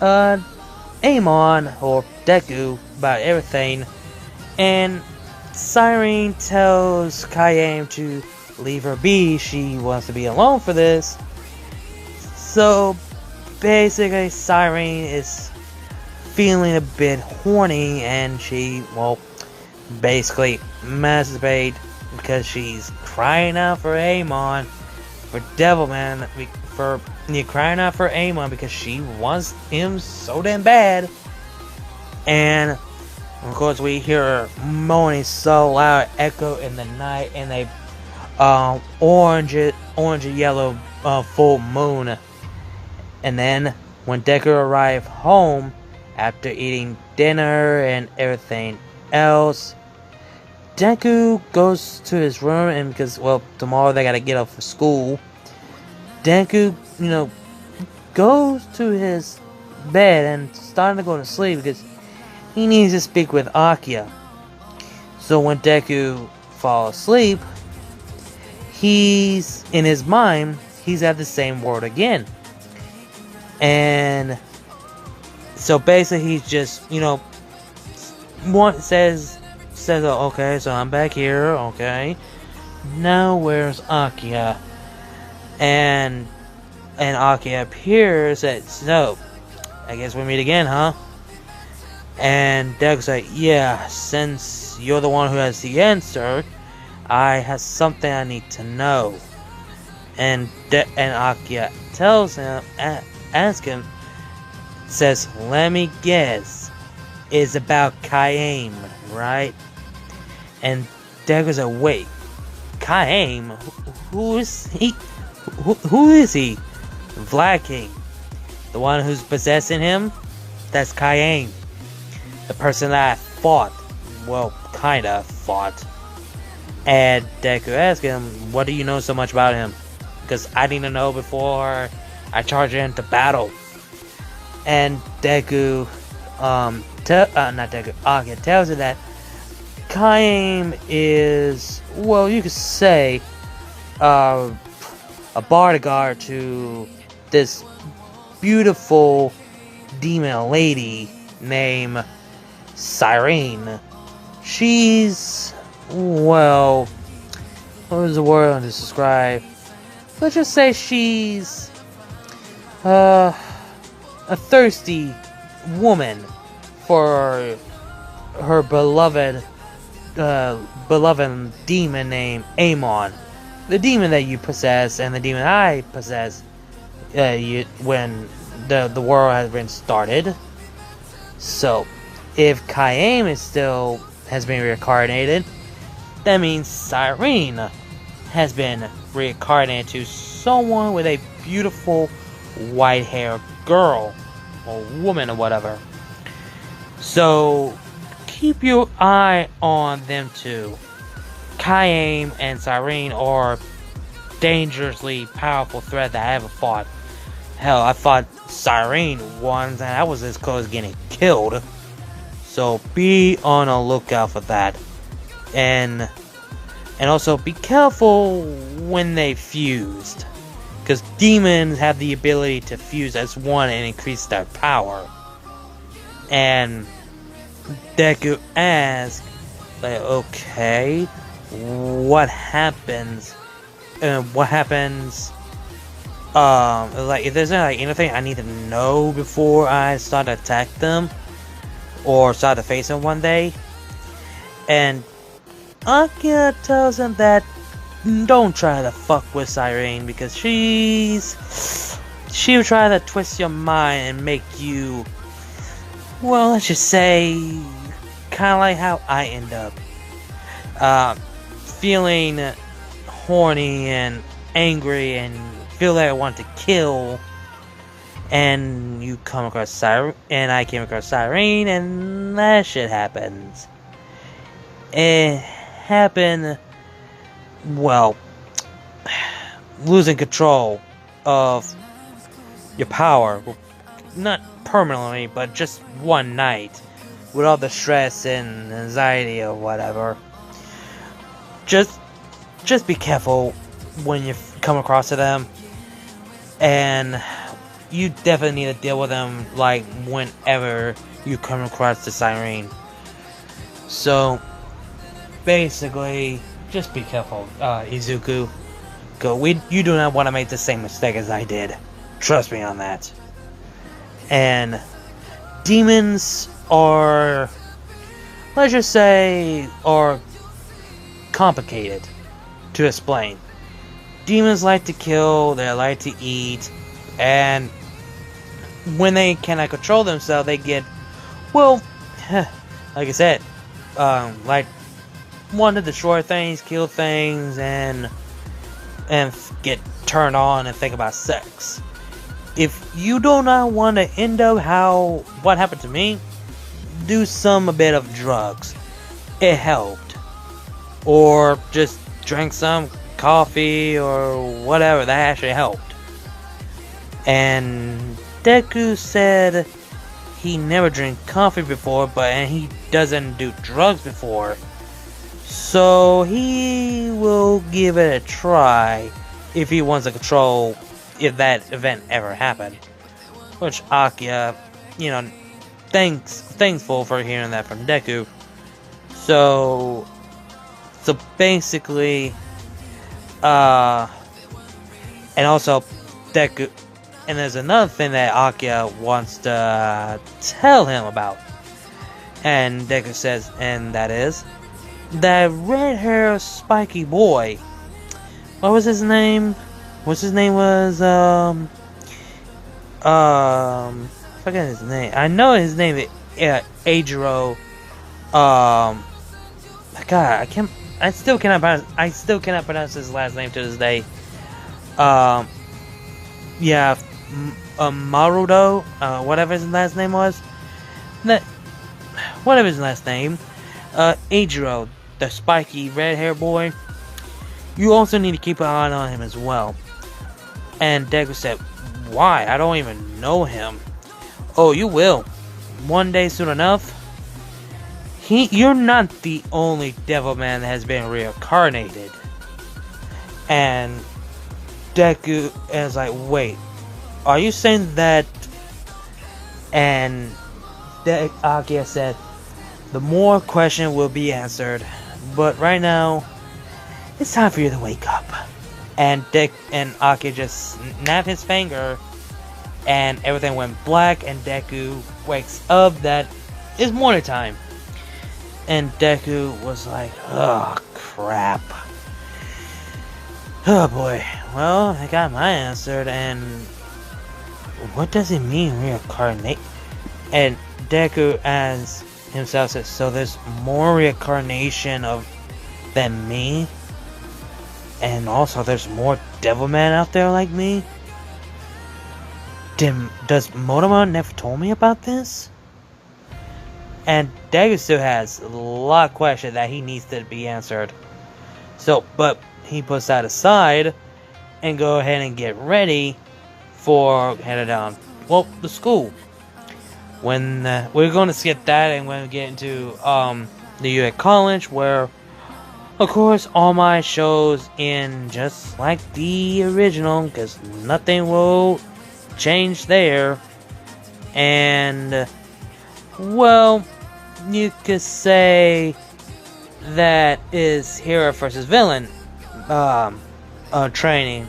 A: Amon or Deku about everything, and Cyrene tells Cayenne to leave her be. She wants to be alone for this. So basically Cyrene is feeling a bit horny, and she basically masturbate because she's crying out for Amon, for Devilman, crying out for Amon because she wants him so damn bad. And of course we hear her moaning so loud, echo in the night, and a orange and yellow full moon. And then when Deku arrived home after eating dinner and everything else, Deku goes to his room, and because tomorrow they gotta get up for school, Deku goes to his bed and starting to go to sleep because he needs to speak with Akia. So when Deku falls asleep, he's in his mind, he's at the same word again. And so basically he's just, says, okay, so I'm back here, okay. Now where's Akia? And Akia appears at, so, I guess we meet again, huh? And Deku's like, yeah, since you're the one who has the answer, I have something I need to know. And Akira tells him, asks him, says, "Let me guess, it's about Kaim, right?" And Deku's like, "Wait, Kaim? Who is he? Who is he?" "Vlad King, the one who's possessing him. That's Kaim, the person that I fought. Well, kinda fought." And Deku asks him, "What do you know so much about him? Because I need to know before I charge into battle." And Deku, Akira tells her that Kaim is, well, you could say, a bodyguard to this beautiful demon lady named Cyrene. She's, well, what was the word to describe? Let's just say she's a thirsty woman for her beloved demon named Amon, the demon that you possess and the demon I possess when the world has been started. So if Kaim has been reincarnated, that means Cyrene has been reincarnated to someone with a beautiful white-haired girl or woman or whatever. So keep your eye on them two. Kaim and Cyrene are dangerously powerful threat that I ever fought. Hell, I fought Cyrene once and I was as close to getting killed. So be on a lookout for that. And also be careful when they fused, because demons have the ability to fuse as one and increase their power. And Deku asks, like, okay, what happens? Like, if there's anything I need to know before I start to attack them or start to face them one day. And Akira tells him that don't try to fuck with Cyrene, because she'll try to twist your mind and make you, well, let's just say, kind of like how I end up. Feeling horny and angry and feel like I want to kill, and you come across Cyrene, and I came across Cyrene, and that shit happens. It happened, well, losing control of your power, not permanently, but just one night, with all the stress and anxiety or whatever. Just be careful when you come across to them, and you definitely need to deal with them like whenever you come across the Cyrene. So basically, just be careful, Izuku. You do not want to make the same mistake as I did. Trust me on that. And demons are, let's just say, are complicated to explain. Demons like to kill, they like to eat, and when they cannot control themselves, they get, well, like I said, like, want to destroy things, kill things, and get turned on and think about sex. If you do not want to end up what happened to me, do a bit of drugs. It helped. Or just drink some coffee or whatever, that actually helped. And Deku said he never drank coffee before, and he doesn't do drugs before. So he will give it a try if he wants to control if that event ever happened. Which Akira, thankful for hearing that from Deku. So basically, and also Deku, and there's another thing that Akira wants to tell him about. And Deku says, and that is, that red-haired spiky boy, what was his name? what's his name was, forget his name. I know his name is, Ajiro, God, I still cannot pronounce his last name to this day. Yeah, Marudo, whatever his last name was. Whatever his last name. Ajiro, the spiky red hair boy. You also need to keep an eye on him as well. And Deku said, why? I don't even know him. Oh, you will. One day soon enough. You're not the only Devilman that has been reincarnated. And Deku is like, wait, are you saying that? And Akia said, the more question will be answered, but right now, it's time for you to wake up. And Akia just snapped his finger, and everything went black, and Deku wakes up that it's morning time. And Deku was like, oh crap. Oh boy, well, I got my answered, and what does it mean, reincarnate? And Deku as himself says, so there's more reincarnation than me? And also there's more Devilman out there like me? Does Motomon never told me about this? And Deku still has a lot of questions that he needs to be answered. So, but he puts that aside and go ahead and get ready for headed down. Well, the school. When we're going to skip that and we're going to get into the UA College, where of course all my shows in just like the original, because nothing will change there. And well, you could say that is hero versus villain training.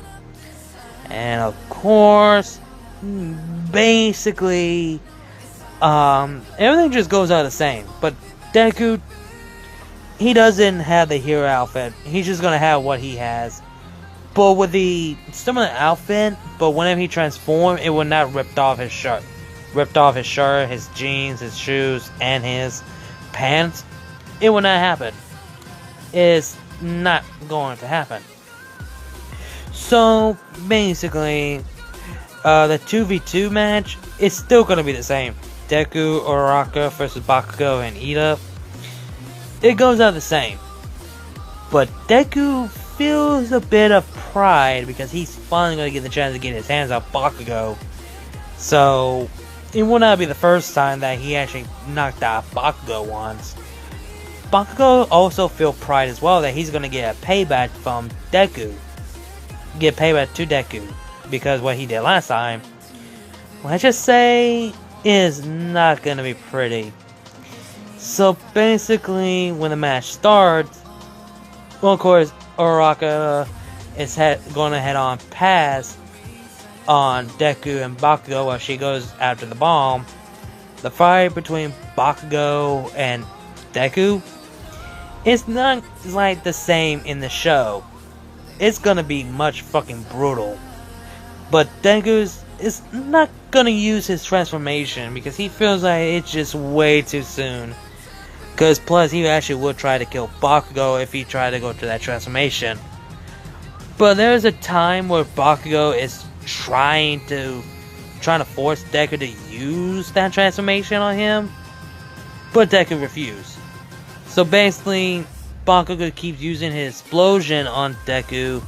A: And of course, basically everything just goes out the same. But Deku, he doesn't have the hero outfit. He's just gonna have what he has. But with the similar outfit, but whenever he transformed, it would not rip off his shirt. Ripped off his shirt, his jeans, his shoes, and his pants. It will not happen. It's not going to happen. So basically, the 2v2 match is still going to be the same. Deku, Uraraka versus Bakugo and Ida. It goes out the same. But Deku feels a bit of pride because he's finally going to get the chance to get his hands on Bakugo. So it will not be the first time that he actually knocked out Bakugo once. Bakugo also feels pride as well that he's going to get a payback from Deku. Get payback to Deku. Because what he did last time, let's just say, is not going to be pretty. So basically, when the match starts, well, of course, Uraraka is going to head on past on Deku and Bakugo while she goes after the bomb. The fight between Bakugo and Deku is not like the same in the show. It's gonna be much fucking brutal. But Deku is not gonna use his transformation because he feels like it's just way too soon. Because plus he actually would try to kill Bakugo if he tried to go to that transformation. But there's a time where Bakugo is trying to force Deku to use that transformation on him, but Deku refused. So basically, Bakugo keeps using his explosion on Deku,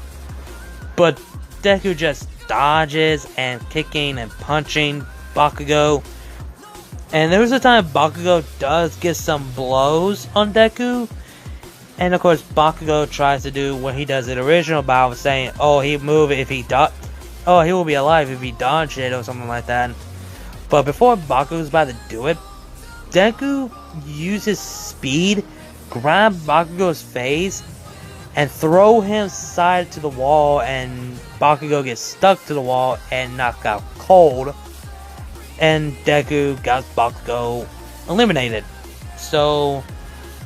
A: but Deku just dodges and kicking and punching Bakugo. And there was a time Bakugo does get some blows on Deku, and of course Bakugo tries to do what he does in the original battle, saying, "Oh, he'll move if he oh, he will be alive if he dodged it," or something like that. But before Bakugo's about to do it, Deku uses speed, grab Bakugo's face, and throw him side to the wall, and Bakugo gets stuck to the wall and knocked out cold. And Deku got Bakugo eliminated. So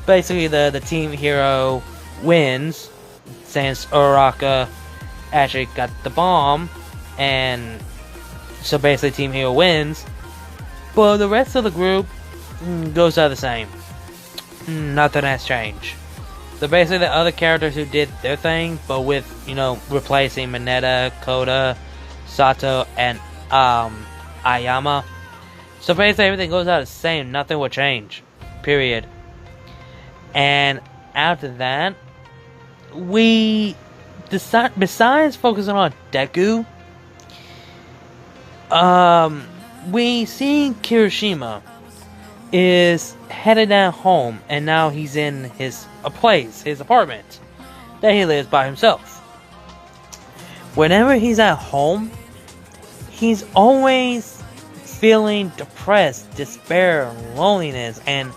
A: basically the team hero wins, since Uraraka actually got the bomb, and so basically Team Hero wins. But the rest of the group goes out the same. Nothing has changed. So basically the other characters who did their thing, but with, replacing Mineta, Koda, Sato, and Ayama. So basically everything goes out the same. Nothing will change. Period. And after that, we decide, besides focusing on Deku, we see Kirishima is headed down home, and now he's in his apartment that he lives by himself. Whenever he's at home, he's always feeling depressed, despair, loneliness, and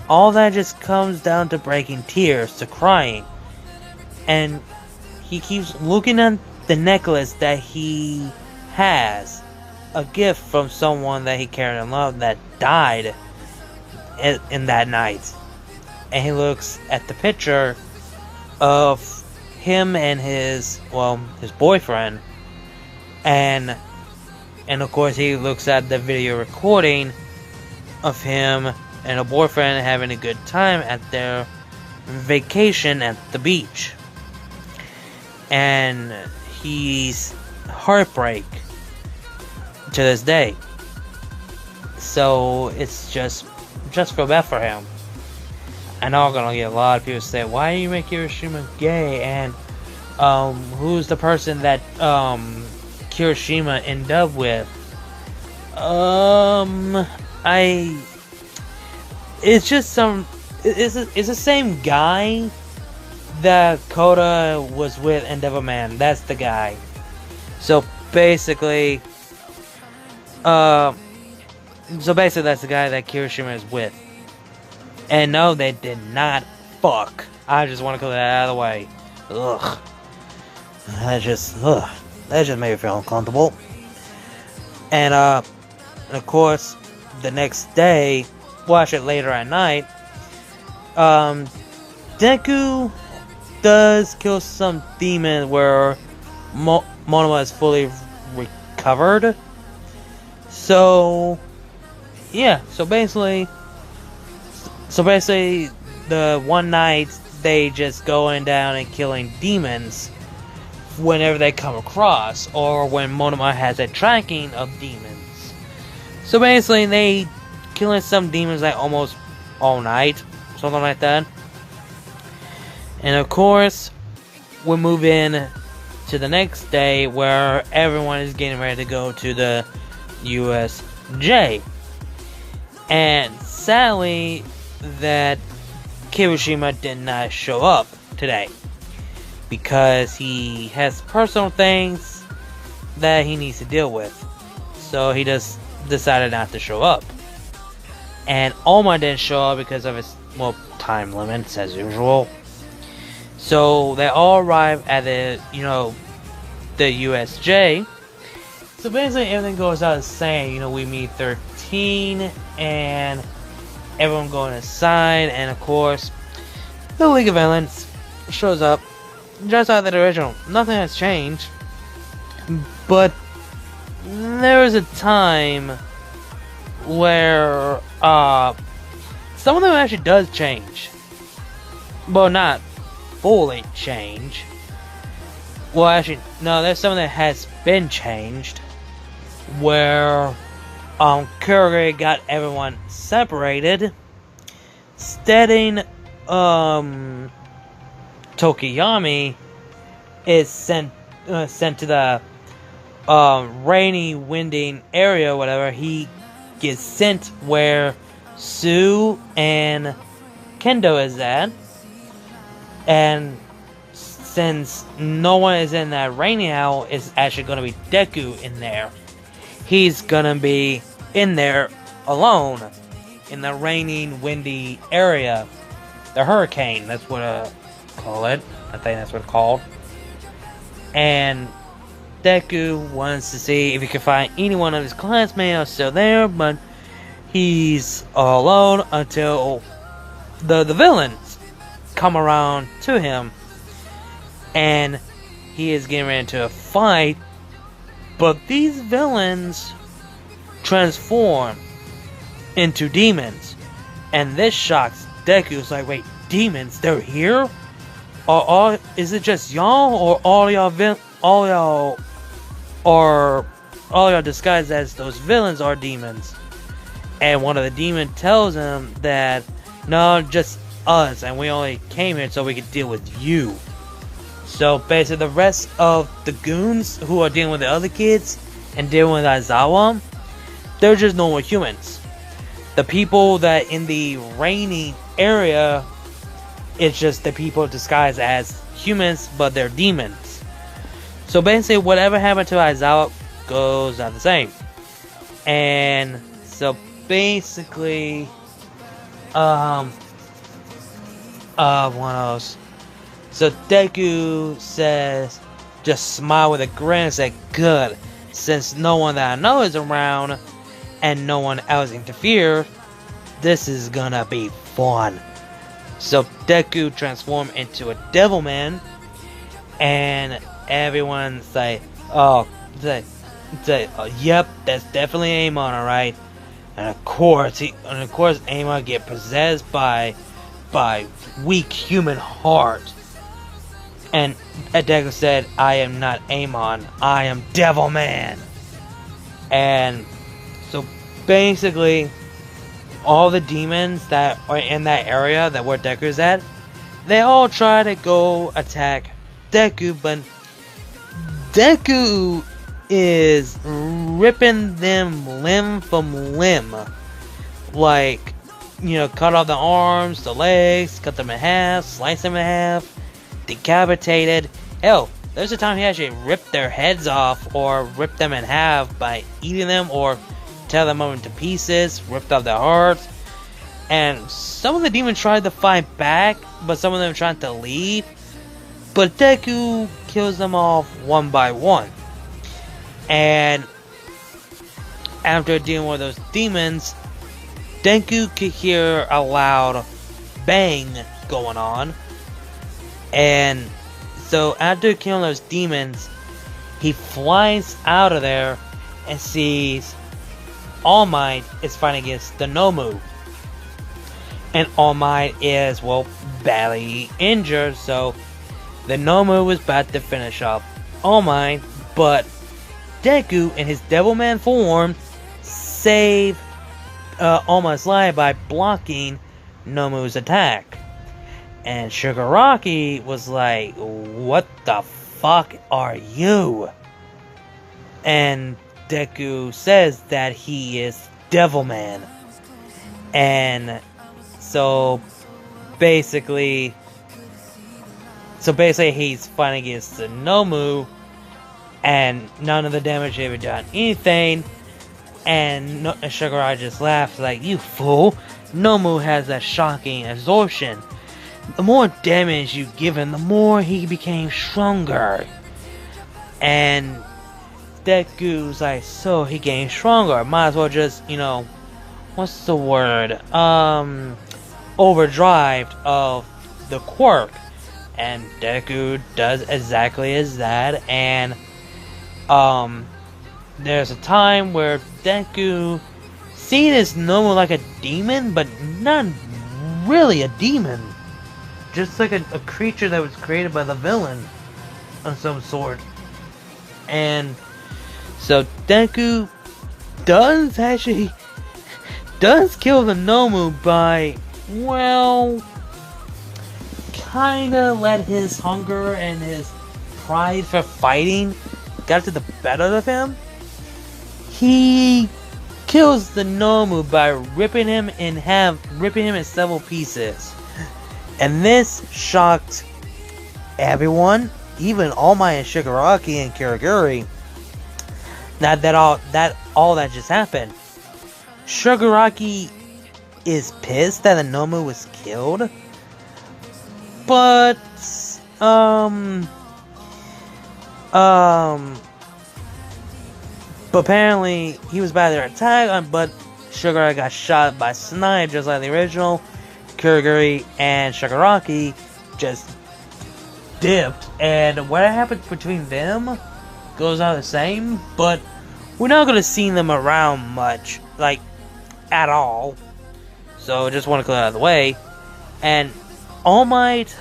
A: all that just comes down to breaking tears, to crying. And he keeps looking at the necklace that he has, a gift from someone that he cared and loved that died in that night. And he looks at the picture of him and his boyfriend, and of course he looks at the video recording of him and a boyfriend having a good time at their vacation at the beach, and he's heartbreak to this day. So it's just feel bad for him. I know I'm gonna get a lot of people say, why do you make Kirishima gay? And who's the person that Kirishima ended up with? It's just it's the same guy that Koda was with in Devilman. That's the guy. So basically that's the guy that Kirishima is with. And no, they did not fuck. I just want to clear that out of the way. Ugh. That just made me feel uncomfortable. And of course, the next day, watch it later at night, Deku does kill some demon where Monoma is fully recovered. So yeah, so basically the one night they just going down and killing demons whenever they come across, or when Monoma has a tracking of demons. So basically they killing some demons like almost all night, something like that. And of course we move in to the next day where everyone is getting ready to go to the USJ. And sadly that Kirishima did not show up today because he has personal things that he needs to deal with. So he just decided not to show up. And Oma didn't show up because of his time limits as usual. So they all arrive at the USJ. So basically everything goes out the same. We meet 13 and everyone going inside, and of course the League of Villains shows up just like the original. Nothing has changed, but there was a time where some of them actually does change. Well, not fully change. Well, actually, no, there's something that has been changed where Kurogane got everyone separated, stating Tokiyami is sent to the rainy, windy area, whatever. He gets sent where Sue and Kendo is at, and since no one is in that rainy house, it's actually going to be Deku in there. He's gonna be in there alone in the raining, windy area. The hurricane, that's what I call it. I think that's what it's called. And Deku wants to see if he can find any one of his classmates still there, but he's all alone until the villains come around to him. And he is getting ready to a fight, but these villains transform into demons, and this shocks Deku. It's like, wait, demons? They're here? Or is it just y'all, or all y'all disguised as those villains are demons? And one of the demons tells him that no, just us, and we only came here so we could deal with you. So basically, the rest of the goons who are dealing with the other kids and dealing with Aizawa, they're just normal humans. The people that in the rainy area, it's just the people disguised as humans, but they're demons. So basically, whatever happened to Aizawa goes down the same. And so basically, one of those. So Deku says, just smile with a grin and say, good, since no one that I know is around and no one else interfered, this is gonna be fun. So Deku transformed into a Devilman, and everyone's like, oh, yep, that's definitely Amon, alright. And of course, Amon get possessed by weak human heart. And Deku said, I am not Amon, I am Devilman. And so basically, all the demons that are in that area that where Deku's at, they all try to go attack Deku, but Deku is ripping them limb from limb. Like, you know, cut off the arms, the legs, cut them in half, slice them in half, decapitated. Hell, there's a time he actually ripped their heads off or ripped them in half by eating them or tear them up into pieces, ripped off their hearts. And some of the demons tried to fight back, but some of them tried to leave. But Deku kills them off one by one. And after dealing with those demons, Deku could hear a loud bang going on. And so after killing those demons, he flies out of there and sees All Might is fighting against the Nomu. And All Might is, well, badly injured, so the Nomu was about to finish off All Might, but Deku in his Devilman form saved All Might's life by blocking Nomu's attack. And Shigaraki was like, what the fuck are you? And Deku says that he is Devilman. And so basically he's fighting against the Nomu, and none of the damage ever done anything. And Shigaraki just laughs like, you fool, Nomu has a shocking absorption. The more damage you give him, the more he became stronger. And Deku's like, so he gained stronger. Might as well just, you know, what's the word? Overdrive of the quirk. And Deku does exactly as that. And there's a time where Deku seen his Nomu like a demon, but not really a demon. Just like a creature that was created by the villain of some sort. And so Deku does kill the Nomu by, well, kinda let his hunger and his pride for fighting got to the better of him. He kills the Nomu by ripping him in several pieces. And this shocked everyone, even All Might and Shigaraki and Kirigiri. All that just happened. Shigaraki is pissed that the Nomu was killed, but apparently he was about to attack, but Shigaraki got shot by snipe just like the original. Kirigiri and Shigaraki just dipped and what happens between them goes on the same, but we're not going to see them around much, like, at all. So, just want to clear that out of the way. And All Might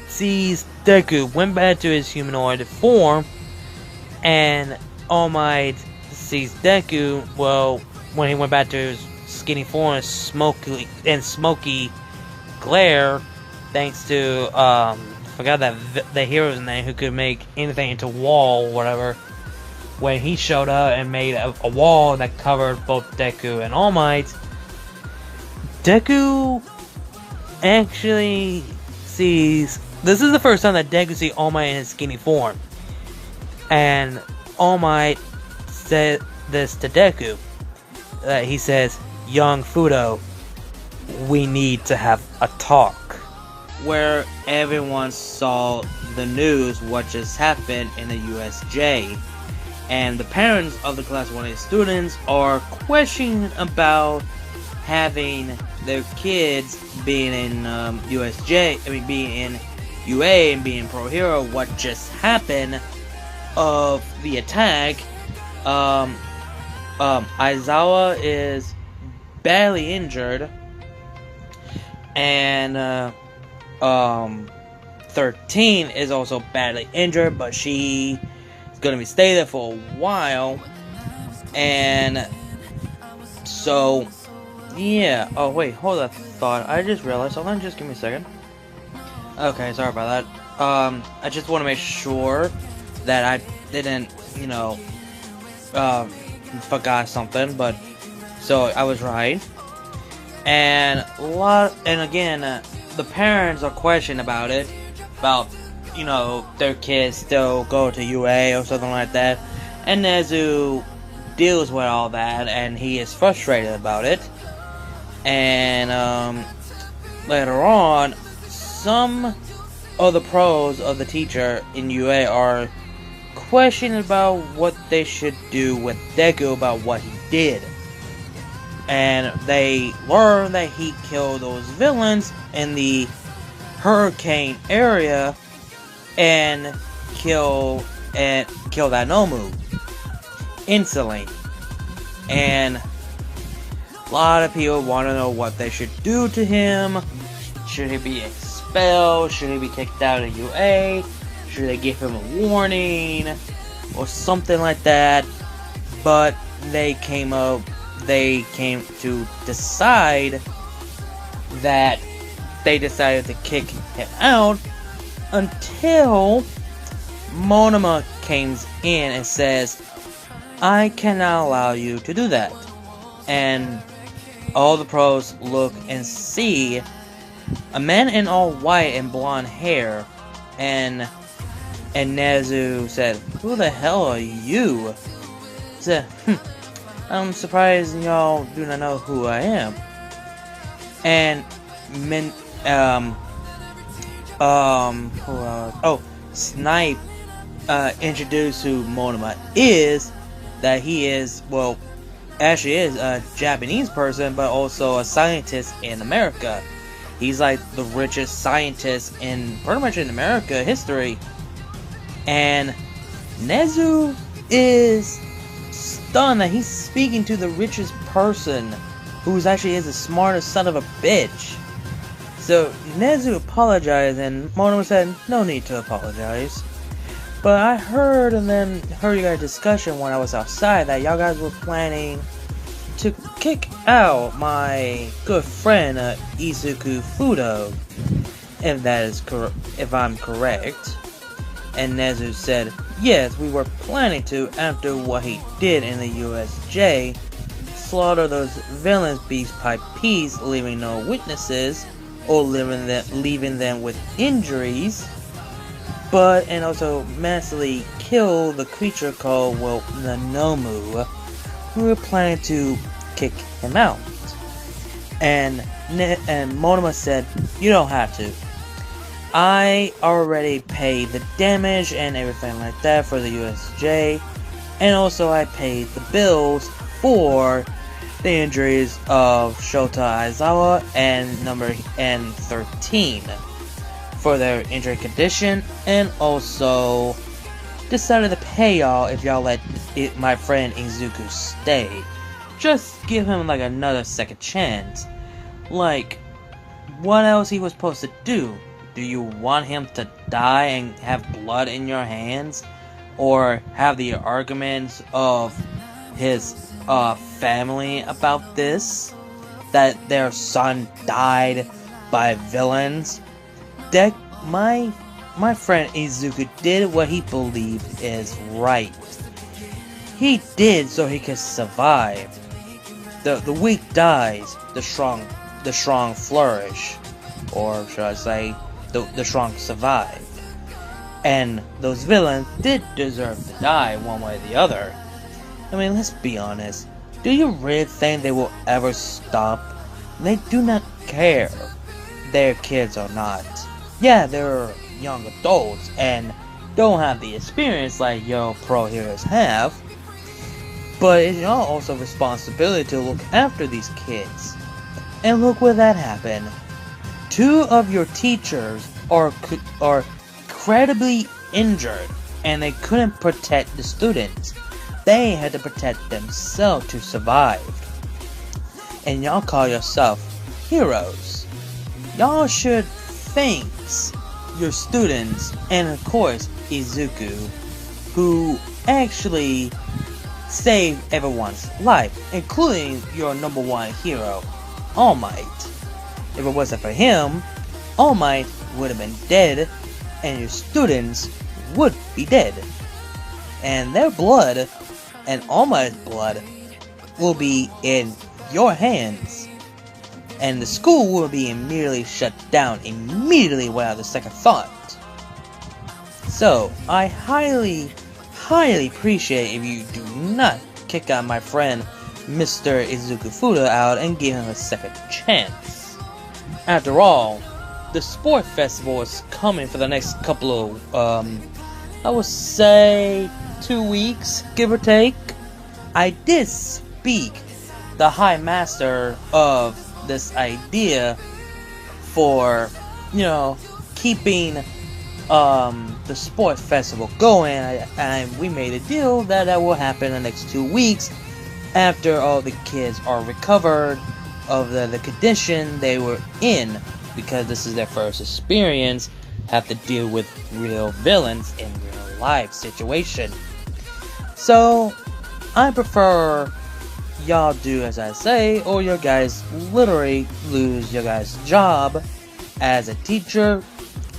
A: sees Deku went back to his humanoid form, and All Might sees Deku, well, when he went back to his skinny form, smoky glare, thanks to, forgot that the hero's name who could make anything into wall or whatever. When he showed up and made a wall that covered both Deku and All Might, Deku actually sees... This is the first time that Deku sees All Might in his skinny form. And All Might said this to Deku. He says, "Young Fudo, we need to have a talk." Where everyone saw the news what just happened in the USJ. And the parents of the Class 1A students are questioning about having their kids being in being in UA and being pro hero. What just happened of the attack? Aizawa is badly injured, and 13 is also badly injured, but she is gonna be stay there for a while, and so yeah. Oh wait, hold that thought. I just realized something. Just give me a second. Okay, sorry about that. I just want to make sure that I didn't, forgot something, but so I was right. And again, the parents are questioning about it, about their kids still go to UA or something like that, and Nezu deals with all that, and he is frustrated about it. And later on, some of the pros of the teacher in UA are questioning about what they should do with Deku about what he did. And they learn that he killed those villains in the hurricane area and kill that Nomu instantly. And a lot of people want to know what they should do to him. Should he be expelled? Should he be kicked out of UA? Should they give him a warning? Or something like that. But they came to decide that they decided to kick him out until Monoma comes in and says, "I cannot allow you to do that." And all the pros look and see a man in all white and blonde hair, and Nezu said, "Who the hell are you?" He said, "I'm surprised y'all do not know who I am." And Snipe introduced who Monoma is, that he is, actually is a Japanese person, but also a scientist in America. He's like the richest scientist in pretty much in America history. And Nezu is stunned that he's speaking to the richest person, who's actually is the smartest son of a bitch. So Nezu apologized, and Monoma said, "No need to apologize. But I heard you guys' discussion when I was outside that y'all guys were planning to kick out my good friend Izuku Fudo, if I'm correct." And Nezu said, "Yes, we were planning to after what he did in the USJ, slaughter those villains piece by piece, leaving no witnesses or leaving them with injuries, and also massively kill the creature called the Nomu. We were planning to kick him out." And Monoma said, "You don't have to. I already paid the damage and everything like that for the USJ, and also I paid the bills for the injuries of Shota Aizawa and 13. for their injured condition, and also decided to pay y'all if y'all let my friend Izuku stay. Just give him like another second chance. Like, what else he was supposed to do? Do you want him to die and have blood in your hands? Or have the arguments of his family about this? That their son died by villains? My friend Izuku did what he believed is right. He did so he could survive. The weak dies, the strong flourish. Or should I say, the strong survive. And those villains did deserve to die one way or the other. I mean, let's be honest. Do you really think they will ever stop? They do not care. They're kids or not. Yeah, they're young adults and don't have the experience like your pro heroes have. But it's your also responsibility to look after these kids. And look where that happened. 2 of your teachers are incredibly injured, and they couldn't protect the students. They had to protect themselves to survive. And y'all call yourself heroes. Y'all should thank your students, and of course Izuku, who actually saved everyone's life, including your #1 hero, All Might. If it wasn't for him, All Might would have been dead, and your students would be dead. And their blood, and All Might's blood, will be in your hands. And the school will be immediately shut down, immediately without a second thought. So, I highly appreciate if you do not kick out my friend Mr. Izuku Fuda out and give him a second chance. After all, the sport festival is coming for the next couple of, I would say 2 weeks, give or take. I did speak the High Master of this idea for, keeping the sports festival going, and we made a deal that will happen in the next 2 weeks after all the kids are recovered of the condition they were in, because this is their first experience, have to deal with real villains in real life situation. So I prefer y'all do as I say, or your guys literally lose your guys' job as a teacher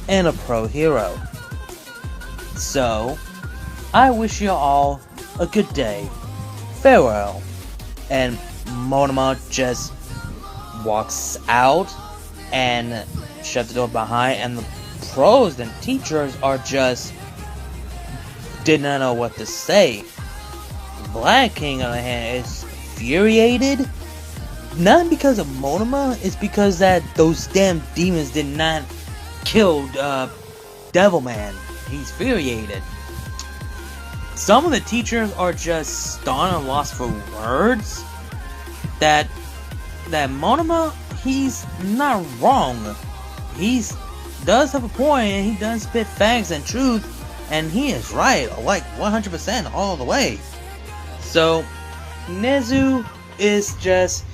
A: and a pro hero. So, I wish you all a good day. Farewell. And Monoma just walks out and shuts the door behind, and the pros and teachers are just did not know what to say. Black King, on the other hand, is infuriated, not because of Monoma, it's because that those damn demons did not kill Devilman. He's infuriated. Some of the teachers are just stunned and lost for words. That Monoma, he's not wrong. He's does have a point, and he does spit facts and truth, and he is right, like 100% all the way. So Nezu is just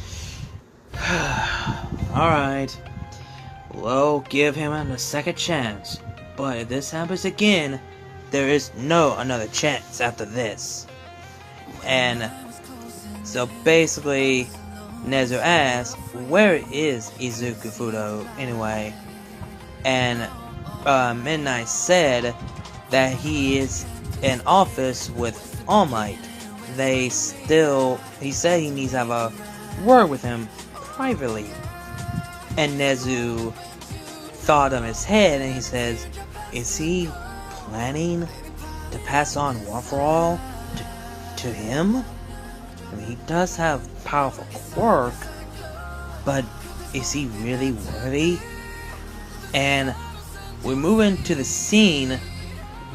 A: alright. We'll give him a second chance. But if this happens again, there is no another chance after this. And so basically Nezu asks, where is Izuku Fudo anyway? And Midnight said that he is in office with All Might. He said he needs to have a word with him privately. And Nezu thought of his head and he says, is he planning to pass on One for All to him? I mean, he does have powerful quirk, but is he really worthy? And we move into the scene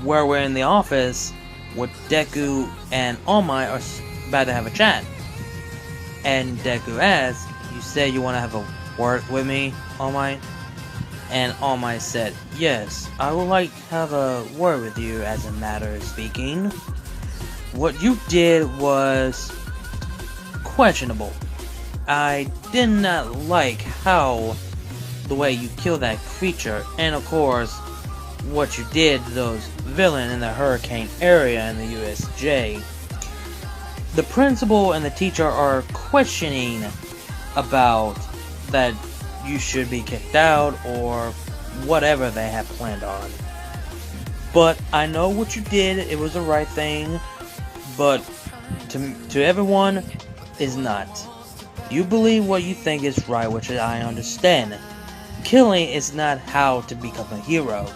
A: where we're in the office where Deku and All Might are about to have a chat. And Deku asks, you said you want to have a word with me, All Might? And All Might said, "Yes, I would like to have a word with you as a matter of speaking. What you did was questionable. I did not like how the way you killed that creature, and of course, what you did to those villains in the hurricane area in the USJ. The principal and the teacher are questioning about that you should be kicked out or whatever they have planned on. But I know what you did, it was the right thing, but to everyone is not. You believe what you think is right, which I understand. Killing is not how to become a hero.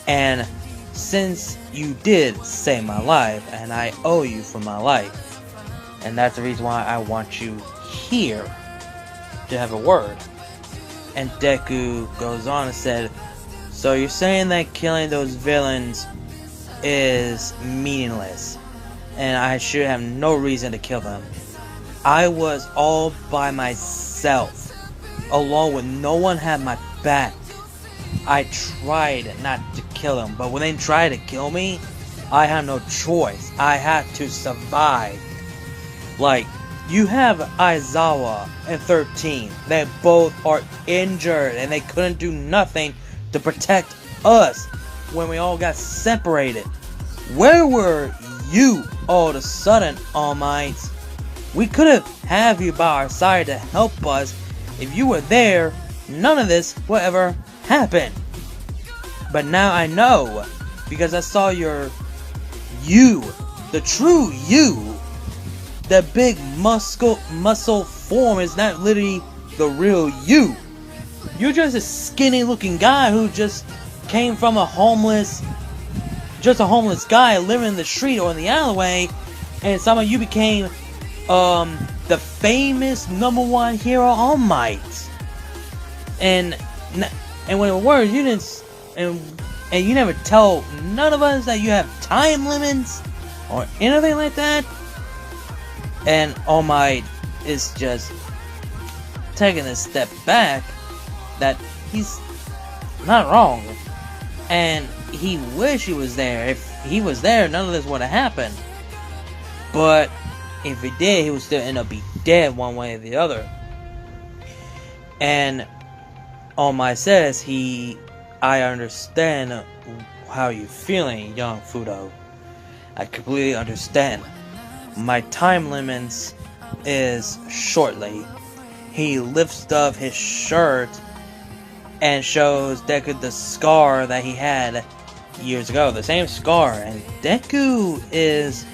A: And since you did save my life, and I owe you for my life, and that's the reason why I want you here to have a word." And Deku goes on and said, "So you're saying that killing those villains is meaningless, and I should have no reason to kill them. I was all by myself, alone with no one had my back. I tried not to kill them, but when they tried to kill me, I had no choice. I had to survive. Like, you have Aizawa and 13. They both are injured and they couldn't do nothing to protect us when we all got separated. Where were you all of a sudden, All Might? We could have you by our side to help us. If you were there, none of this would ever happen. But now I know, because I saw you, the true you. The big muscle form is not literally the real you. You're just a skinny looking guy who just came from a homeless guy living in the street or in the alleyway, and somehow you became the famous #1 hero, All Might. And when it works, you didn't, and you never tell none of us that you have time limits or anything like that. And All Might is just taking a step back that he's not wrong. And he wish he was there. If he was there, none of this would have happened. But if he did, he would still end up being dead one way or the other. And All Might says, I understand how you're feeling, young Fudo. I completely understand. My time limits is shortly. He lifts up his shirt and shows Deku the scar that he had years ago. The same scar. And Deku is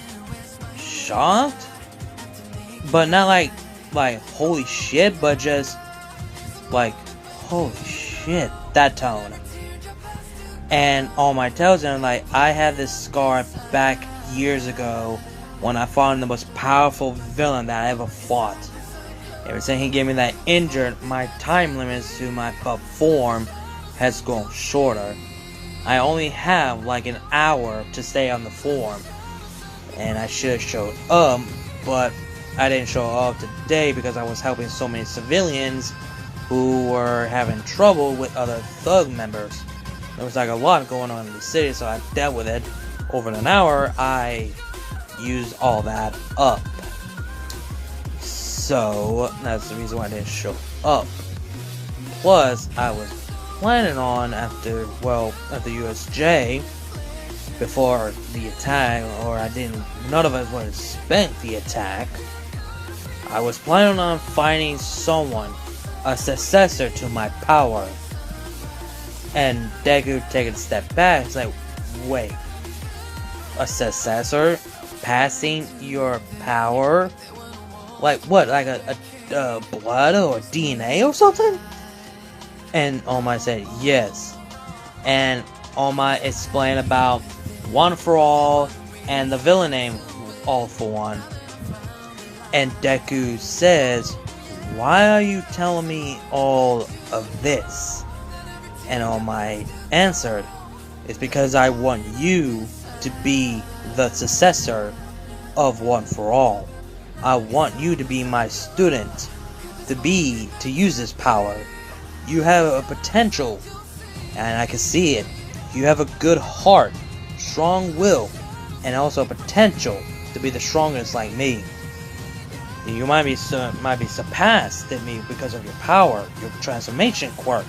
A: shocked. But not like holy shit, but just like holy shit, that tone. And All Might tells him, like, I had this scar back years ago when I fought the most powerful villain that I ever fought. Ever since he gave me that injured, my time limits to my form has grown shorter. I only have like an hour to stay on the form. And I should have showed up, but I didn't show up today because I was helping so many civilians who were having trouble with other thug members. There was like a lot going on in the city, so I dealt with it. Over an hour, I used all that up. So that's the reason why I didn't show up. Plus, I was planning on after USJ, before the attack, or none of us would expect the attack. I was planning on finding someone, a successor to my power. And Deku taking a step back, it's like, wait, a successor passing your power? Like what? Like a blood or DNA or something? And All Might said yes. And All Might explained about One for All and the villain name All for One. And Deku says, why are you telling me all of this? And All Might answered, it's because I want you to be the successor of One for All. I want you to be my student, to use this power. you have a potential, and I can see it. You have a good heart, strong will, and also a potential to be the strongest like me. You might be surpassed in me because of your power, your transformation quirk.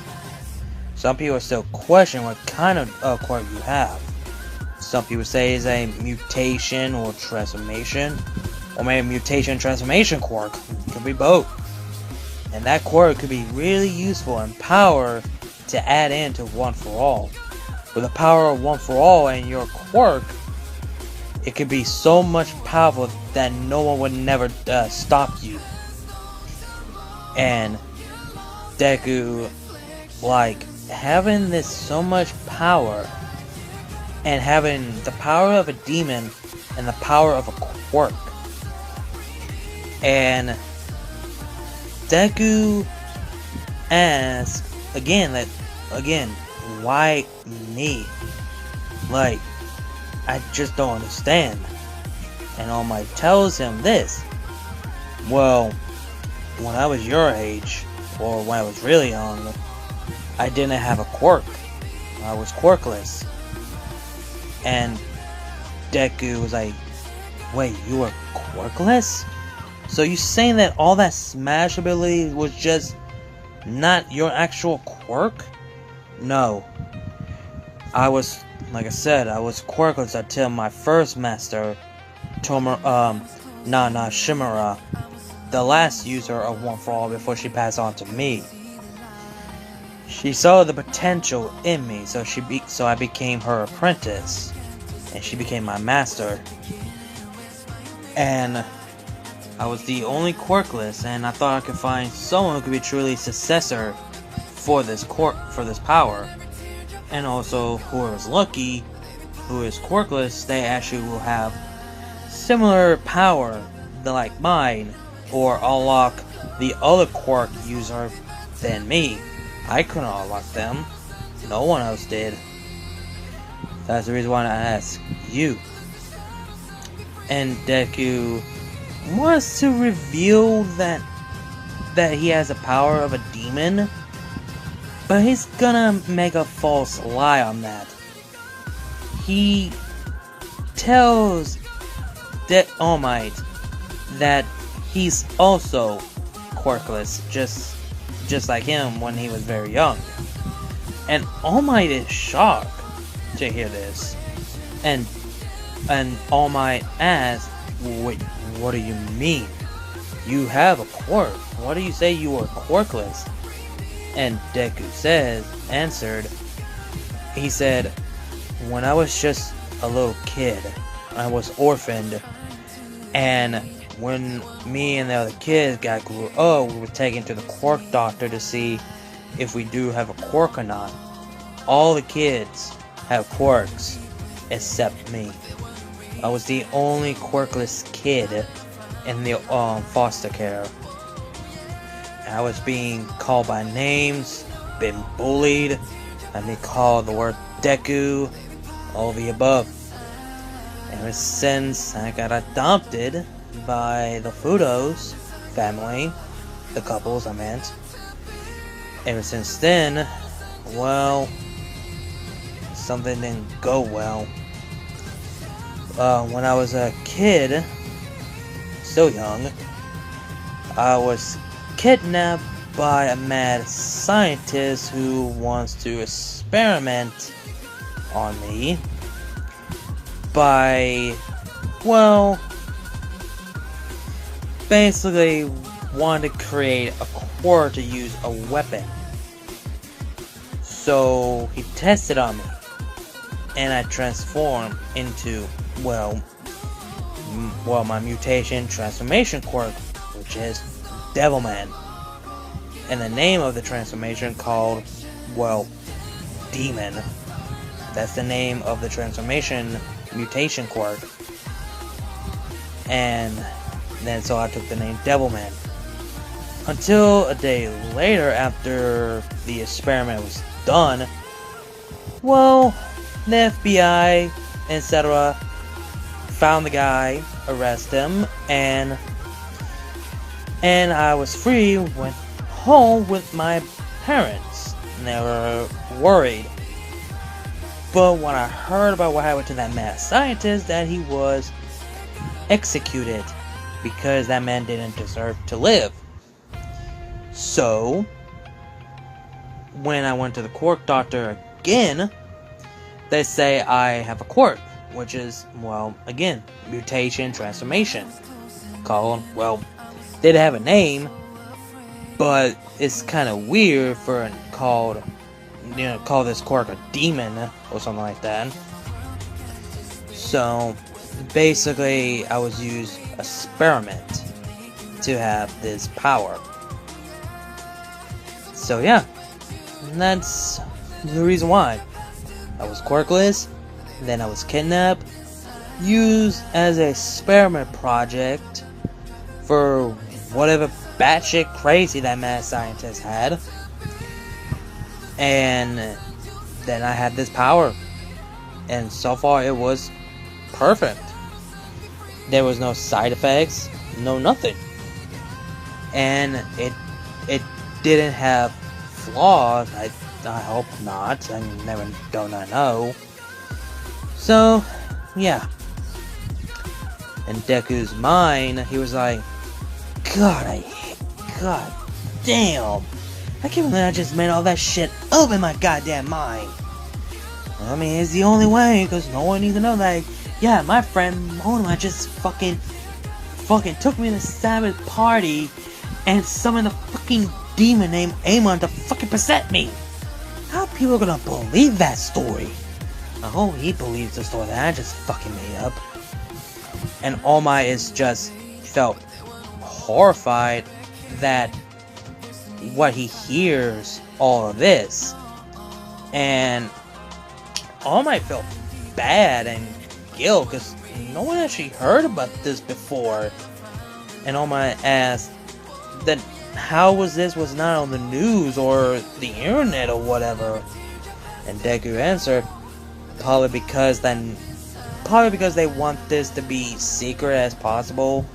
A: Some people still question what kind of quirk you have. Some people say it's a mutation or transformation, or maybe mutation transformation quirk. It could be both. And that quirk could be really useful in power to add into One For All. With the power of One For All and your quirk, it could be so much powerful that no one would never stop you. And Deku, like, having this so much power, and having the power of a demon and the power of a quirk. And Deku asks again, why me? Like, I just don't understand. And All Might tells him this. Well, when I was your age, or when I was really young, I didn't have a quirk. I was quirkless. And Deku was like, wait, you were quirkless? So you saying that all that smash ability was just not your actual quirk? No. I was, like I said, I was quirkless until my first master, Shimura, the last user of One For All before she passed on to me. She saw the potential in me, so I became her apprentice, and she became my master. And I was the only quirkless, and I thought I could find someone who could be truly successor for this power. And also, whoever's lucky, who is quirkless, they actually will have similar power like mine, or unlock the other quirk user than me. I couldn't unlock them. No one else did. That's the reason why I asked you. And Deku wants to reveal that he has the power of a demon, but he's gonna make a false lie on that. He tells All Might that he's also quirkless, just like him when he was very young. And All Might is shocked to hear this. And All Might asks, wait, what do you mean? You have a quirk. Why do you say you were quirkless? And Deku answered, he said, when I was just a little kid, I was orphaned, and when me and the other kids grew up, we were taken to the quirk doctor to see if we do have a quirk or not. All the kids have quirks, except me. I was the only quirkless kid in the foster care. I was being called by names, been bullied, and they called the word Deku, all the above. Ever since I got adopted by the Fudos family, the couples I meant, ever since then, well, something didn't go well. When I was a kid, still young, I was kidnapped by a mad scientist who wants to experiment on me by, well, basically wanted to create a quirk to use a weapon. So he tested on me, and I transformed into, well, my mutation transformation quirk, which is Devilman. And the name of the transformation called, well, Demon. That's the name of the transformation mutation quirk. And then so I took the name Devilman. Until a day later, after the experiment was done, well, the FBI, etc., found the guy, arrested him, and I was free, went home with my parents, and they were worried. But when I heard about what happened to that mad scientist, that he was executed because that man didn't deserve to live. So, when I went to the quirk doctor again, they say I have a quirk, which is, well, again, mutation transformation. Called, well, they didn't have a name, but it's kind of weird for call this quirk a demon or something like that. So basically, I was used experiment to have this power. So yeah, that's the reason why I was quirkless. Then I was kidnapped, used as an experiment project for whatever batshit crazy that mad scientist had. And then I had this power. And so far it was perfect. There was no side effects, no nothing. And it didn't have flaws. I hope not. I never don't know. So, yeah. In Deku's mind, he was like, God damn. I can't believe I just made all that shit up in my goddamn mind. I mean, it's the only way, because no one needs to know that, yeah, my friend Monoma just fucking took me to the Sabbath party and summoned a fucking demon named Amon to fucking possess me. How are people gonna believe that story? I hope he believes the story that I just fucking made up. And All Might is just felt horrified that what he hears all of this. And All Might felt bad and guilt because no one actually heard about this before. And All Might asked that how was not on the news or the internet or whatever. And Deku answered, probably because they want this to be secret as possible,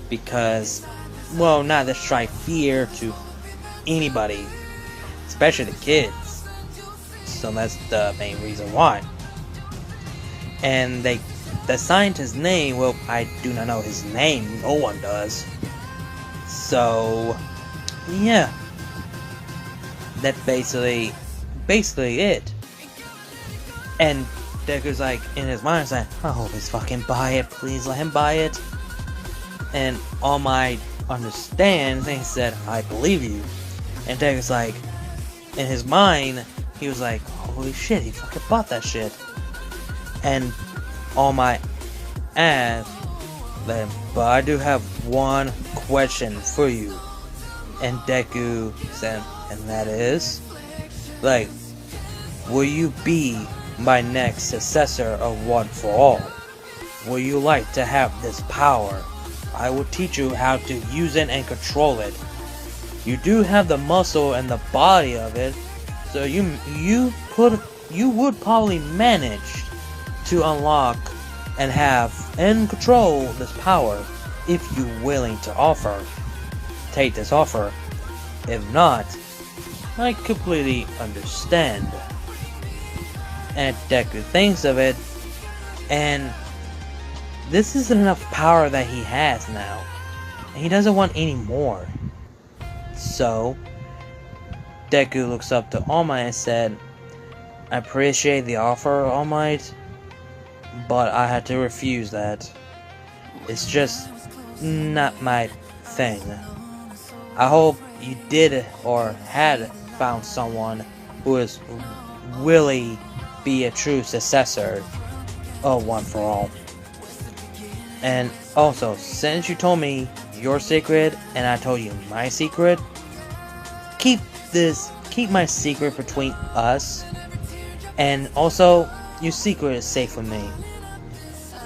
A: because, well, not to strike fear to anybody, especially the kids. So that's the main reason why. And the scientist's name, well, I do not know his name, no one does. So yeah, that's basically it. And Deku's like, in his mind, saying, I hope he's fucking buy it, please let him buy it. And All Might understands, and he said, I believe you. And Deku's like, in his mind, he was like, holy shit, he fucking bought that shit. And All Might asked them, but I do have one question for you. And Deku said, and that is, like, will you be my next successor of One for All? Will you like to have this power? I will teach you how to use it and control it. You do have the muscle and the body of it, so you would probably manage to unlock and have and control this power if you're willing to take this offer. If not, I completely understand. And Deku thinks of it, and this isn't enough power that he has now, and he doesn't want any more. So Deku looks up to All Might and said, I appreciate the offer, All Might, but I had to refuse that. It's just not my thing. I hope you did or had found someone who is really be a true successor of One for All. And also, since you told me your secret and I told you my secret, keep my secret between us, and also your secret is safe with me.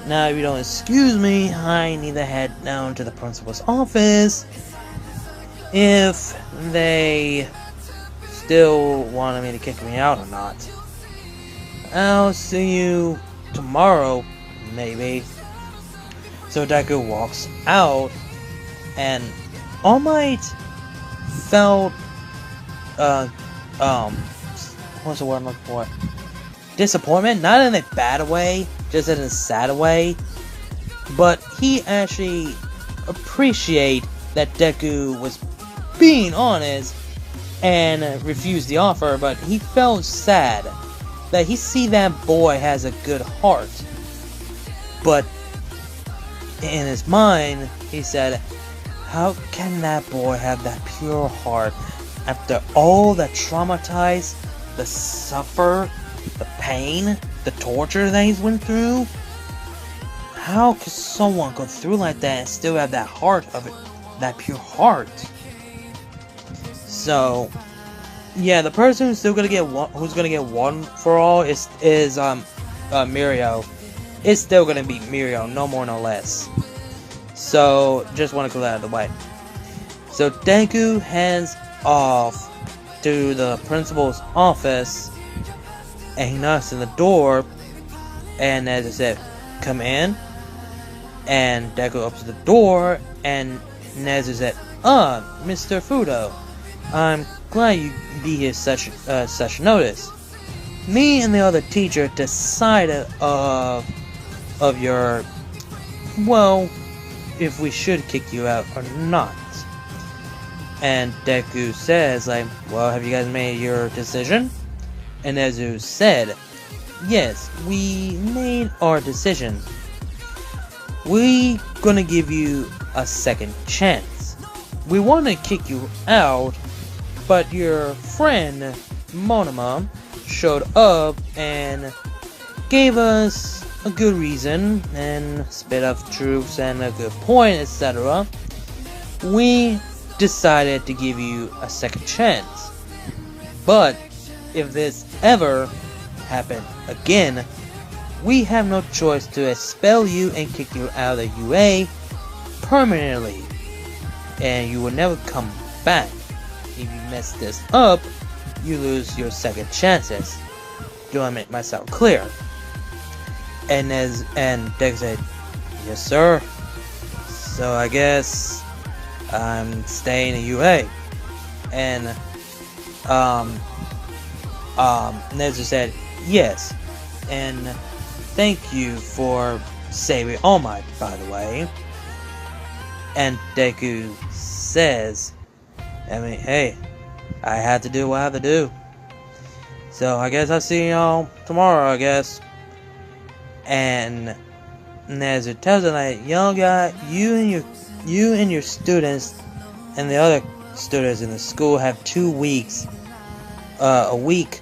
A: Now if you don't excuse me, I need to head down to the principal's office if they still wanted me to kick me out or not. I'll see you tomorrow, maybe. So Deku walks out, and All Might felt what's the word I'm looking for? Disappointment, not in a bad way, just in a sad way. But he actually appreciate that Deku was being honest and refused the offer, but he felt sad that he see that boy has a good heart. But in his mind, he said, how can that boy have that pure heart after all the traumatized, the suffer, the pain, the torture that he's went through? How could someone go through like that and still have that heart of it, that pure heart? So, yeah, the person who's still gonna get one for all is Mirio. It's still gonna be Mirio, no more, no less. So, just want to clear that out of the way. So, Deku heads off to the principal's office, and he knocks on the door, and as I said, come in. And Deku opens the door, and Nezu said, Mr. Fudo, I'm glad you be here such notice. Me and the other teacher decided of your, well, if we should kick you out or not. And Deku says, like, well, have you guys made your decision? And Nezu said, yes, we made our decision. We gonna give you a second chance. We want to kick you out, but your friend Monoma showed up and gave us a good reason and spit of truths and a good point, etc. We decided to give you a second chance. But if this ever happened again, we have no choice to expel you and kick you out of the UA permanently, and you will never come back. If you mess this up, you lose your second chances. Do I make myself clear? And Deku said, yes sir. So I guess I'm staying in UA. And Nezu said, yes. And thank you for saving All Might, by the way. And Deku says, I mean, hey, I had to do what I had to do. So I guess I'll see y'all tomorrow, I guess. And Nezu tells him, like, young guy, you and your students and the other students in the school have 2 weeks, a week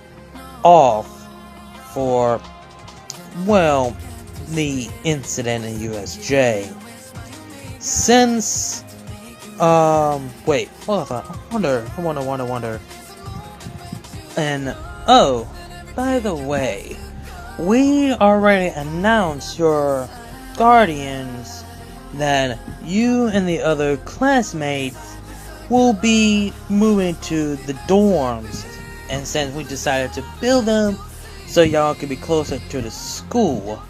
A: off for, well, the incident in USJ. Since, wait, hold on, I wonder. And, oh, by the way, we already announced your guardians that you and the other classmates will be moving to the dorms. And since we decided to build them so y'all could be closer to the school,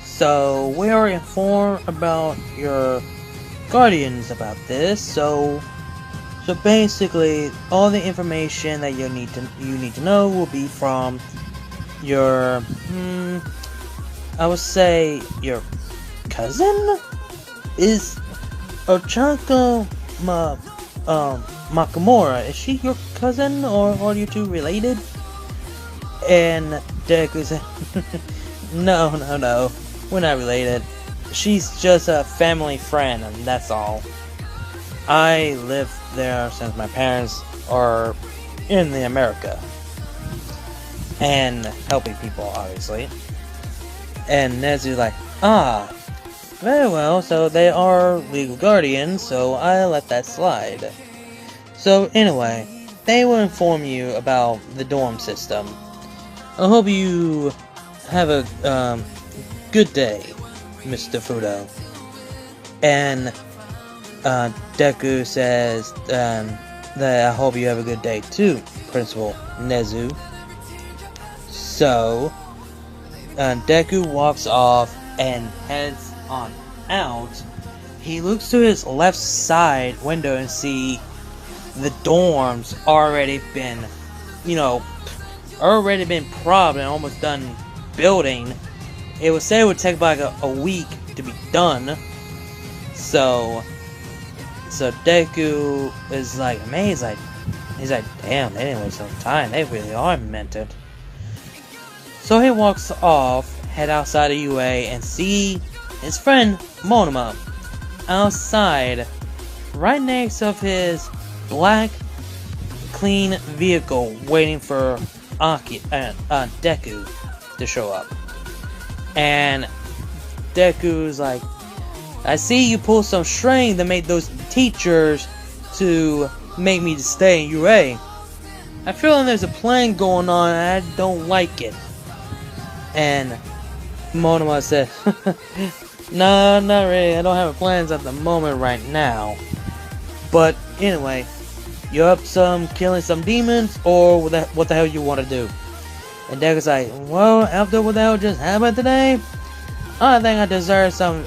A: so we are informed about your guardians about this. So basically, all the information that you need to know will be from your, I would say your cousin is Ochako Makamura. Is she your cousin, or are you two related? And Deku said, no, we're not related. She's just a family friend, and that's all. I live there since my parents are in the America. And helping people, obviously. And Nezu's like, very well, so they are legal guardians, so I let that slide. So anyway, they will inform you about the dorm system. I hope you have a good day, Mr. Fudo. And Deku says that I hope you have a good day too, Principal Nezu. So Deku walks off and heads on out. He looks to his left side window and see the dorms already been you know, already been probbed and almost done building. It would say it would take about like a week to be done. So Deku is like amazed, he's like, damn, they didn't waste no time, they really are mentored. So he walks off, head outside of UA, and see his friend Monoma outside, right next to his black, clean vehicle, waiting for Deku to show up. And Deku's like, I see you pull some string to make those teachers to make me to stay in UA. I feel like there's a plan going on and I don't like it. And Monoma said, no, not really. I don't have plans at the moment right now. But anyway, you up killing some demons, or what the hell you want to do? And Deku's like, well, after what the hell just happened today, I think I deserve some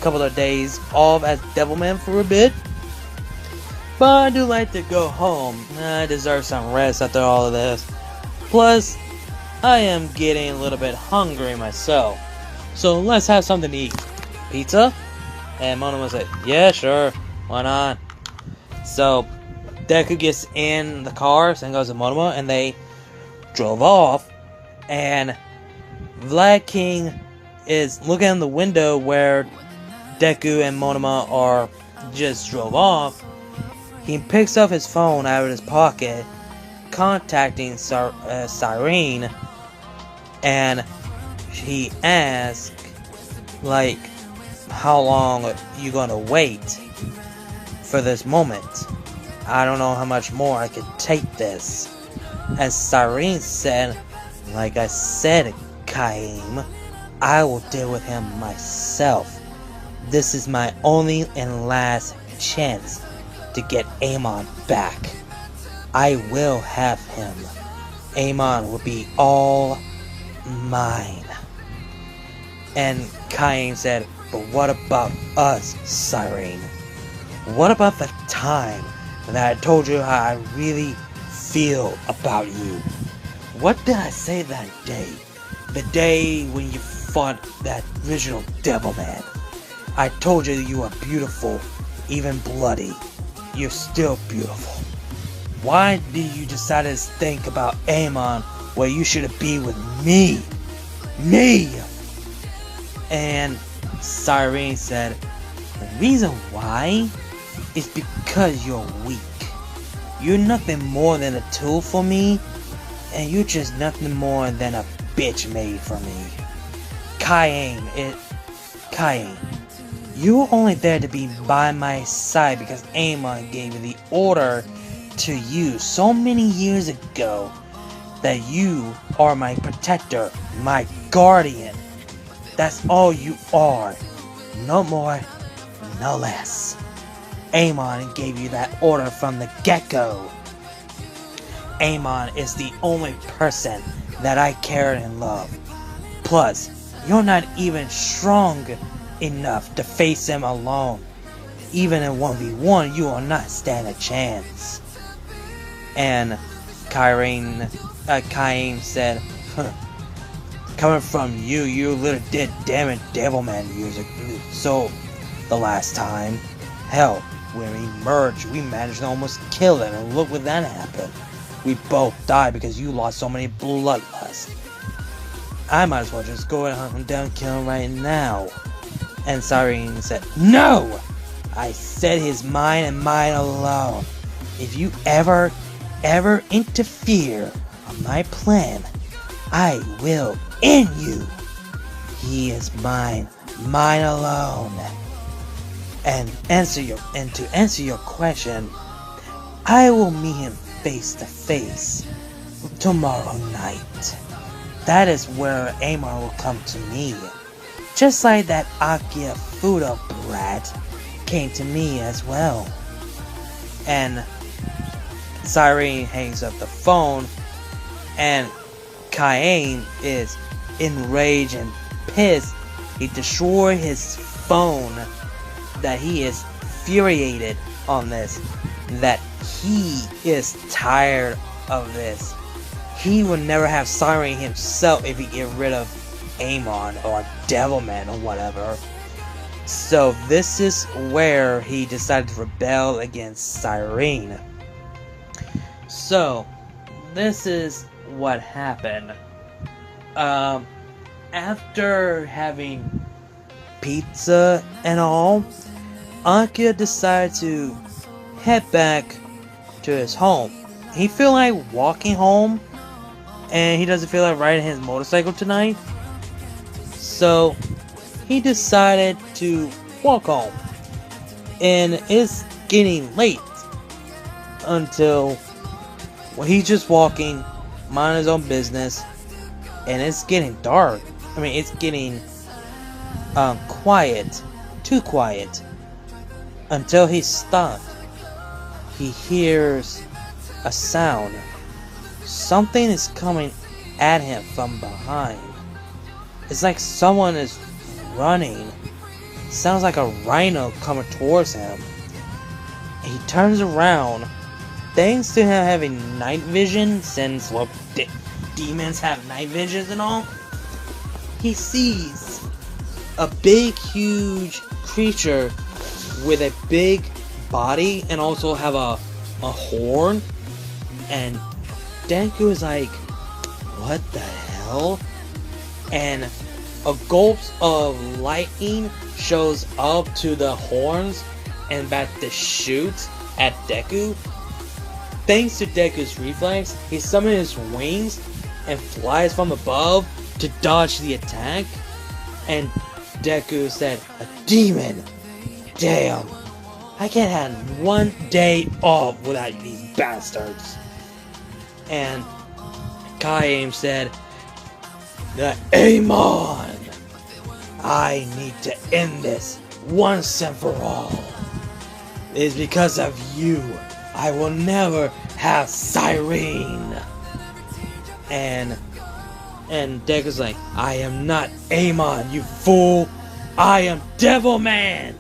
A: couple of days off as Devilman for a bit. But I do like to go home. I deserve some rest after all of this. Plus, I am getting a little bit hungry myself. So let's have something to eat. Pizza? And Monoma said, yeah, sure. Why not? So Deku gets in the car and goes to Monoma, and they drove off. And Vlad King is looking in the window where Deku and Monoma are just drove off. He picks up his phone out of his pocket, contacting Cyrene, and he asks, like, how long are you gonna wait for this moment? I don't know how much more I could take this. As Cyrene said, like I said, Kaim, I will deal with him myself. This is my only and last chance to get Amon back. I will have him. Amon will be all mine. And Kaim said, but what about us, Cyrene? What about the time that I told you how I really feel about you? What did I say that day? The day when you fought that original Devilman. I told you you were beautiful, even bloody. You're still beautiful. Why did you decide to think about Amon where you should be with me? Me! And Cyrene said, the reason why is because you're weak. You're nothing more than a tool for me, and you're just nothing more than a bitch made for me. Kaim, you were only there to be by my side because Amon gave me the order to you so many years ago that you are my protector, my guardian. That's all you are. No more, no less. Amon gave you that order from the get-go. Amon is the only person that I care and love. Plus, you're not even strong enough to face him alone. Even in 1v1, you will not stand a chance. And Kaim said, coming from you, you little did damn it Devilman music. So, the last time, hell, when we merged, we managed to almost kill him, and look what that happened. We both died because you lost so many bloodlust. I might as well just go and hunt him down and kill him right now. And Cyrene said, no! I said he's mine and mine alone. If you ever interfere on my plan, I will end you. He is mine, mine alone. And to answer your question, I will meet him face to face tomorrow night. That is where Amon will come to me. Just like that Akia Fudo brat came to me as well. And Cyrene hangs up the phone, and Kaim is enraged and pissed. He destroyed his phone, that he is infuriated on this, that he is tired of this, he would never have Siren himself if he get rid of Amon or Devilman or whatever. So this is where he decided to rebel against Siren. So this is what happened. After having pizza and all, Akira decided to head back to his home. He feel like walking home, and he doesn't feel like riding his motorcycle tonight. So he decided to walk home. And it's getting late until he's just walking, minding his own business, and it's getting dark. I mean, it's getting quiet, too quiet, until he stopped. He hears a sound. Something is coming at him from behind. It's like someone is running. Sounds like a rhino coming towards him. He turns around. Thanks to him having night vision, since well, demons have night visions and all, he sees a big, huge creature with a big body and also have a horn. And Deku is like, what the hell? And a gulp of lightning shows up to the horns and about to shoot at Deku. Thanks to Deku's reflex, he summons his wings and flies from above to dodge the attack. And Deku said, a demon! Damn! I can't have one day off without these bastards. And Kaim said, the Amon! I need to end this once and for all. It is because of you I will never have Siren. And Deku's like, I am not Amon, you fool. I am Devilman.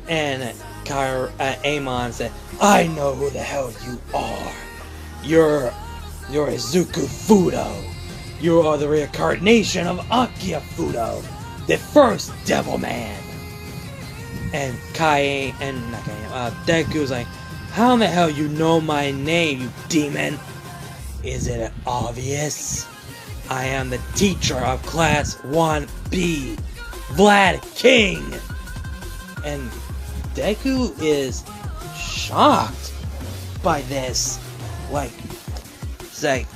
A: And Amon said, I know who the hell you are. You're Izuku Fudo. You are the reincarnation of Akira Fudo, the first Devilman. And Deku's like, how in the hell you know my name, you demon? Is it obvious? I am the teacher of Class 1B, Vlad King. And Deku is shocked by this. Like, it's like,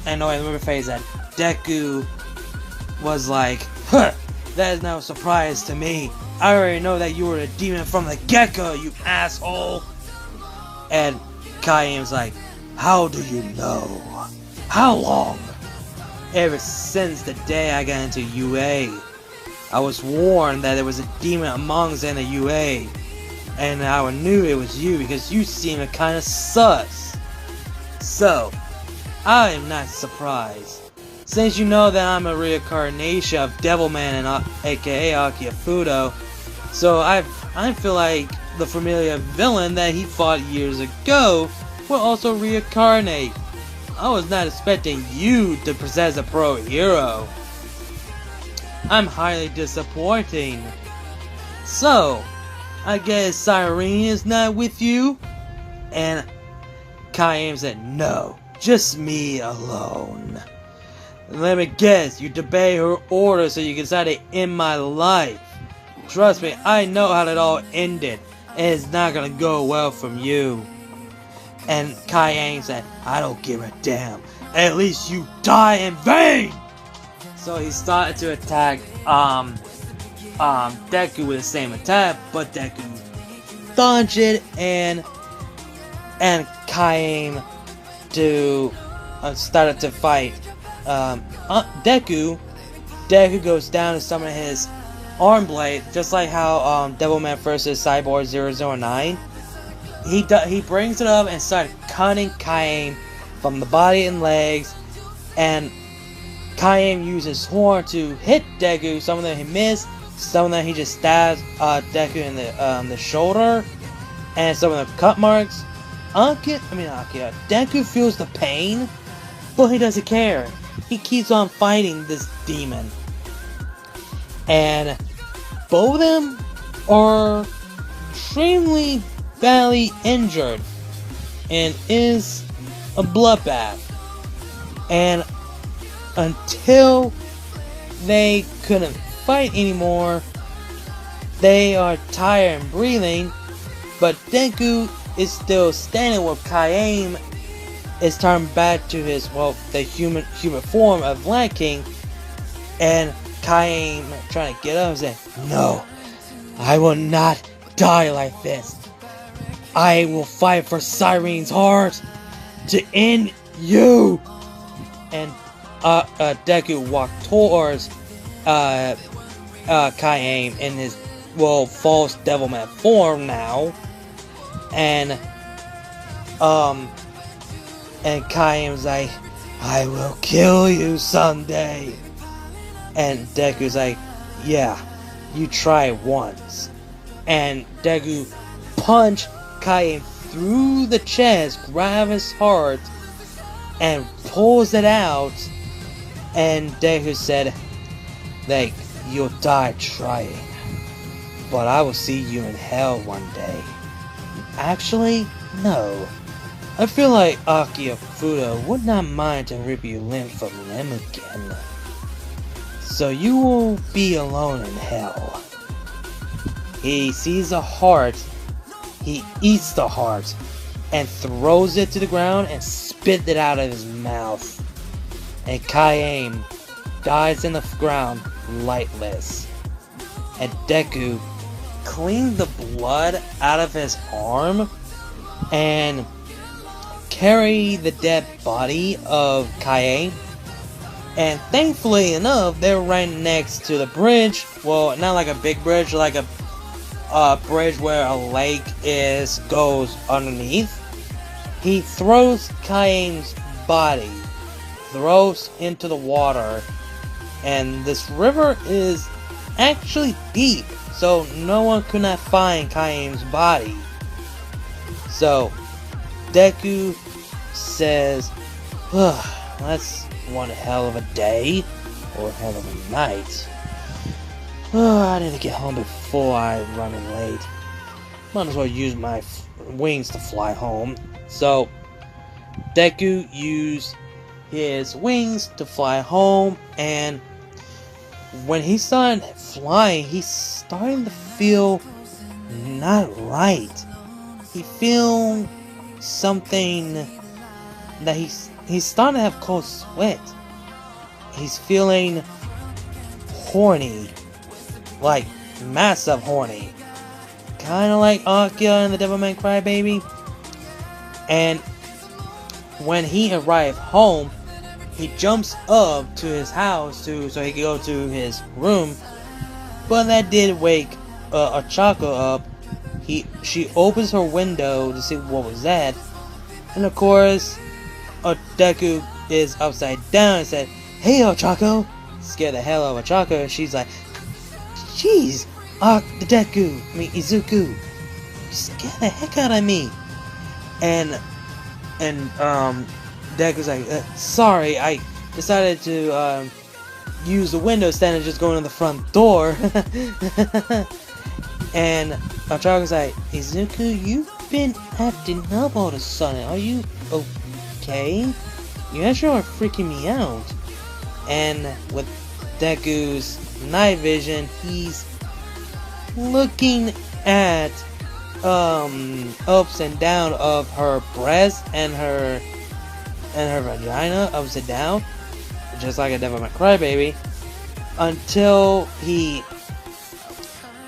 A: I know I remember the phrase that Deku was like, huh, that is no surprise to me. I already know that you were a demon from the get-go, you asshole. And Kaim's like, how do you know? How long? Ever since the day I got into UA. I was warned that there was a demon among us in the UA. And I knew it was you because you seemed kinda sus. So, I am not surprised. Since you know that I'm a reincarnation of Devilman and aka Akira Fudo, so I feel like the familiar villain that he fought years ago will also reincarnate. I was not expecting you to possess a pro hero. I'm highly disappointing. So, I guess Siren is not with you? And Kaim said, no, just me alone. Let me guess, you disobeyed her order so you can decide to end my life. Trust me, I know how it all ended, and it's not gonna go well from you. And Kaim said, I don't give a damn. At least you die in vain! So he started to attack Deku with the same attack, but Deku dodged it, and Kaim started to fight Deku. Deku goes down and summon his arm blade, just like how Devilman vs. Cyborg 009. He brings it up and started cutting Kaim from the body and legs, and Kaim used his horn to hit Deku. Some of them he missed, some of them he just stabs Deku in the shoulder, and some of them cut marks. Deku feels the pain, but he doesn't care. He keeps on fighting this demon. And both of them are extremely badly injured and is a bloodbath. And until they couldn't fight anymore, they are tired and breathing, but Deku is still standing with Kaim is turned back to his, the human form of Black King, and Kaim trying to get up and say, "No, I will not die like this. I will fight for Sirene's heart to end you." And Deku walked towards Kaim in his false Devilman form now, and Kaim's like, "I will kill you someday." And Deku's like, "Yeah, you try once." And Deku punched Kaim through the chest, grab his heart, and pulls it out. And Deku said, like, "You'll die trying, but I will see you in hell one day." Actually, no. I feel like Akifuda would not mind to rip your limb from him again. So you will be alone in hell. He sees a heart, he eats the heart, and throws it to the ground and spits it out of his mouth. And Kaim dies in the ground lightless. And Deku cleaned the blood out of his arm and carry the dead body of Kaim. And thankfully enough, they're right next to the bridge. Well, not like a big bridge, like a bridge where a lake goes underneath. He throws Kaim's body, throws into the water, and this river is actually deep, so no one could not find Kaim's body. So Deku says, "That's one hell of a day, or hell of a night. I need to get home before I run in late. Might as well use my wings to fly home." So Deku used his wings to fly home, and when he started flying, he's starting to feel not right. He feels something that he's starting to have cold sweat. He's feeling horny, like massive horny, kind of like Akira in the Devilman Crybaby. And when he arrived home, he jumps up to his house so he can go to his room. But that did wake Ochako up. She opens her window to see what was that, and of course, Deku is upside down and said, "Hey, Ochako!" Scared the hell out of Ochako. She's like, "Jeez, Izuku, you scared the heck out of me." And Deku's like, "Sorry, I decided to use the window instead of just going to the front door." And Ochako's like, "Izuku, you've been acting up all of a sudden. Are you okay? You actually are freaking me out." And with Deku's night vision, he's looking at ups and down of her breast and her vagina upside down, just like a Devilman Crybaby, until he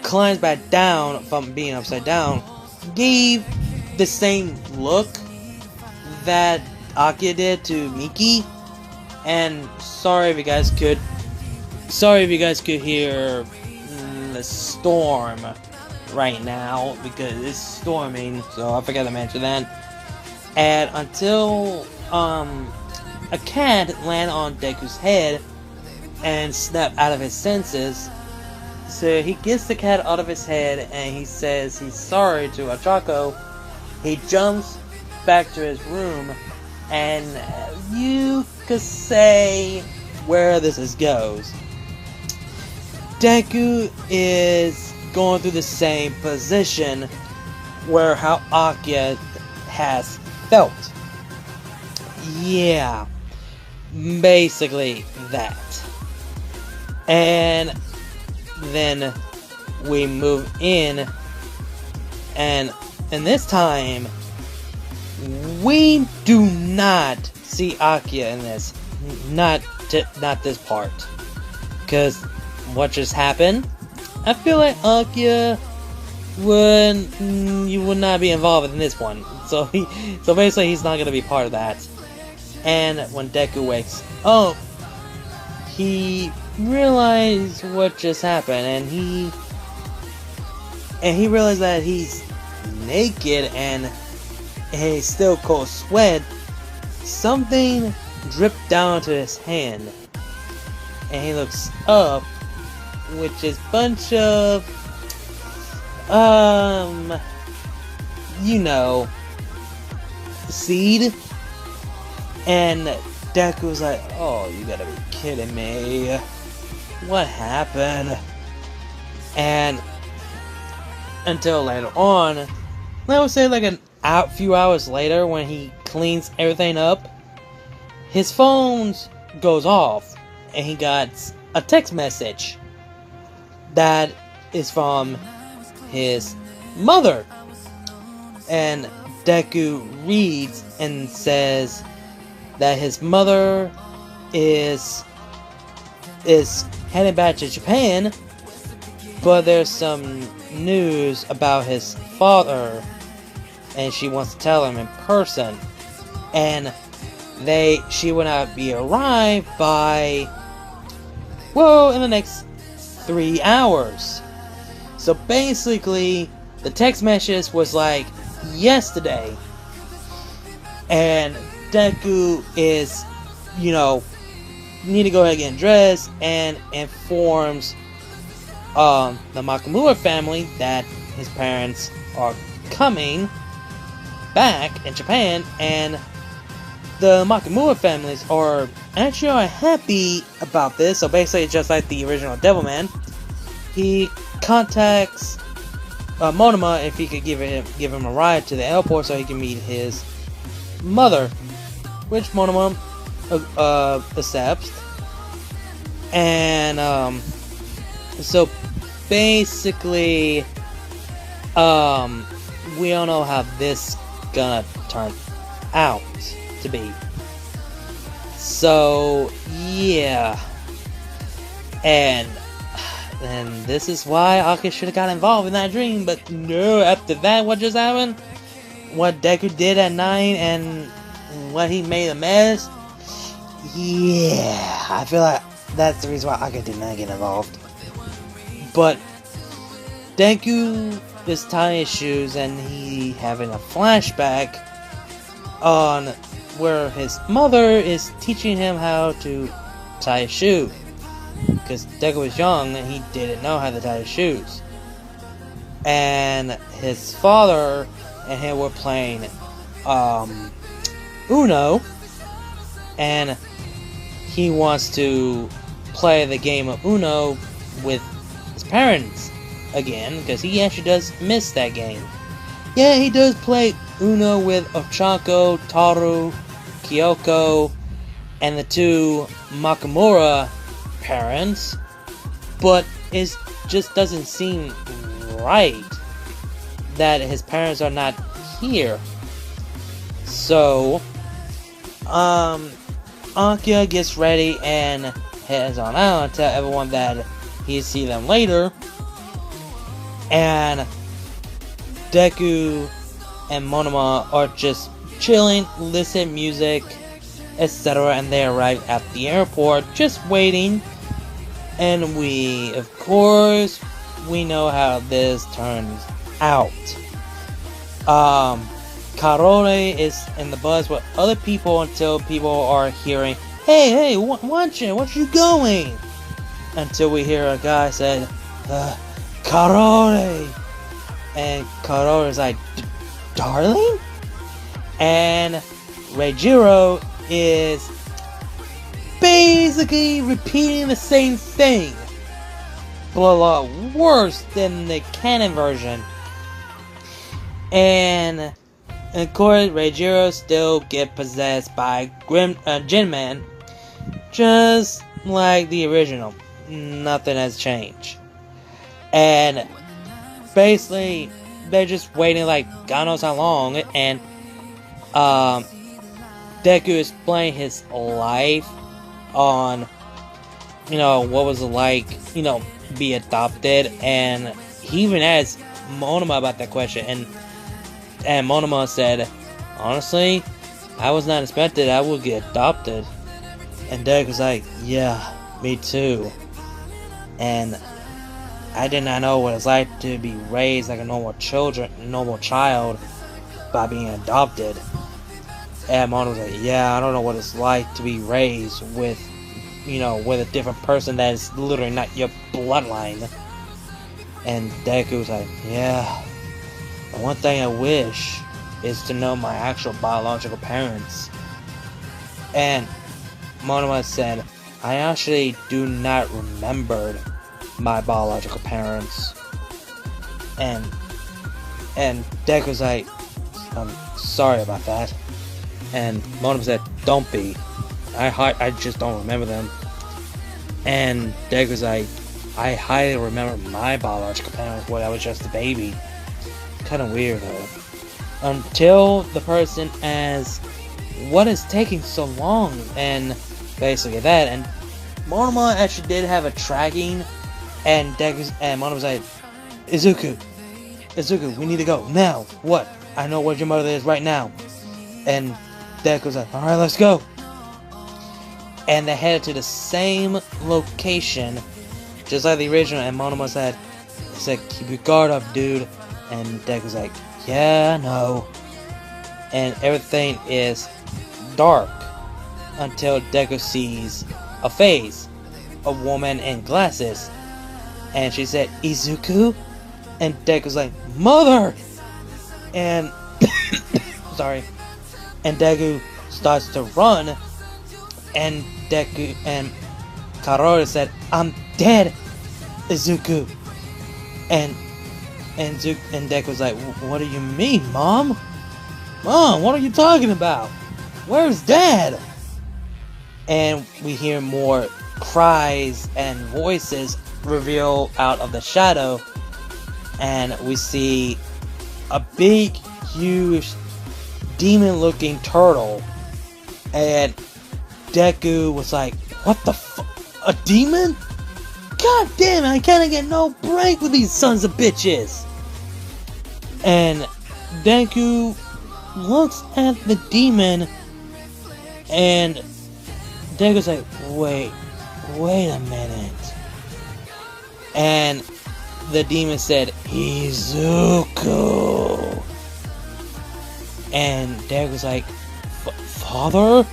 A: climbs back down from being upside down, gave the same look that Akia did to Miki. And sorry if you guys could hear the storm right now, because it's storming, so I forgot to mention that. And until a cat landed on Deku's head and snapped out of his senses. So he gets the cat out of his head and he says he's sorry to Ochako. He jumps back to his room, and you could say where this goes. Deku is going through the same position where how Akira has felt. Yeah, basically that. And then we move in, and this time we do not see Akira in this. Not this part. Because what just happened? I feel like Akira would not be involved in this one. So basically he's not gonna be part of that. And when Deku wakes up, he realized what just happened, and he realized that he's naked and he's still cold sweat. Something dripped down to his hand, and he looks up, which is bunch of seed. And Deku's like, oh, you gotta be kidding me. What happened? And until later on, I would say like a few hours later, when he cleans everything up, his phone goes off, and he got a text message that is from his mother. And Deku reads and says that his mother is heading back to Japan, but there's some news about his father, and she wants to tell him in person. And she will not be arrived by, well, in the next 3 hours. So basically, the text message was like yesterday, and Deku is, need to go ahead and get dressed, and informs the Makamura family that his parents are coming back in Japan, and the Makamura families are actually happy about this. So basically, just like the original Devilman, he contacts Monoma if he could give him a ride to the airport so he can meet his mother, which Monoma accepts. And so basically, we don't know how this gonna turn out to be. So yeah, and this is why Akira should have got involved in that dream. But no, after that, what just happened? What Deku did at night and what he made a mess. Yeah, I feel like that's the reason why Akira did not get involved. But Deku is tying his shoes, and he having a flashback on where his mother is teaching him how to tie a shoe. Because Deku was young and he didn't know how to tie his shoes. And his father and him were playing Uno, and he wants to play the game of Uno with his parents again, because he actually does miss that game. Yeah, he does play Uno with Ochako, Taru, Kyoko, and the two Makamura parents, but it just doesn't seem right that his parents are not here. So Akira gets ready and heads on out and tell everyone that he'll see them later. And Deku and Monoma are just chilling, listening to music, etc. And they arrive at the airport, just waiting. And we know how this turns out. Karole is in the bus with other people until people are hearing, hey, watch it, where you going? Until we hear a guy say, Karole! And Karole is like, darling? And Reijiro is basically repeating the same thing, but a lot worse than the canon version. And of course, Reijiro still get possessed by Jinman, just like the original. Nothing has changed. And basically, they're just waiting like God knows how long, and Deku is playing his life on, what was it like, be adopted, and he even asked Monoma about that question, and Monoma said, honestly, I was not expected I would get adopted. And Deku was like, yeah, me too. And I did not know what it's like to be raised like a normal child by being adopted. And Monoma was like, yeah, I don't know what it's like to be raised with, with a different person that is literally not your bloodline. And Deku was like, yeah, the one thing I wish is to know my actual biological parents. And Monoma said, I actually do not remember my biological parents. And Deku was like, I'm sorry about that. And Monoma said, don't be. I just don't remember them. And Deku was like, I highly remember my biological parents when I was just a baby. Kind of weird though. Until the person asks, what is taking so long? And basically that. And Monoma actually did have a tracking. And Monoma was like, Izuku, we need to go now. What? I know where your mother is right now. And Deku was like, alright, let's go. And they headed to the same location, just like the original. And Monoma said, keep your guard up, dude. And Deku was like, yeah, no. And everything is dark until Deku sees a face, a woman in glasses. And she said, Izuku? And Deku was like, mother! And sorry. And Deku starts to run, and Karori said, I'm dead, Izuku. And Deku was like, what do you mean, Mom? Mom, what are you talking about? Where's Dad? And we hear more cries and voices reveal out of the shadow, and we see a big, huge, demon-looking turtle. And Deku was like, what the a demon? God damn it, I can't get no break with these sons of bitches. And Deku looks at the demon, and Deku's like, wait a minute. And the demon said, Izuku. And Deku's like, Father?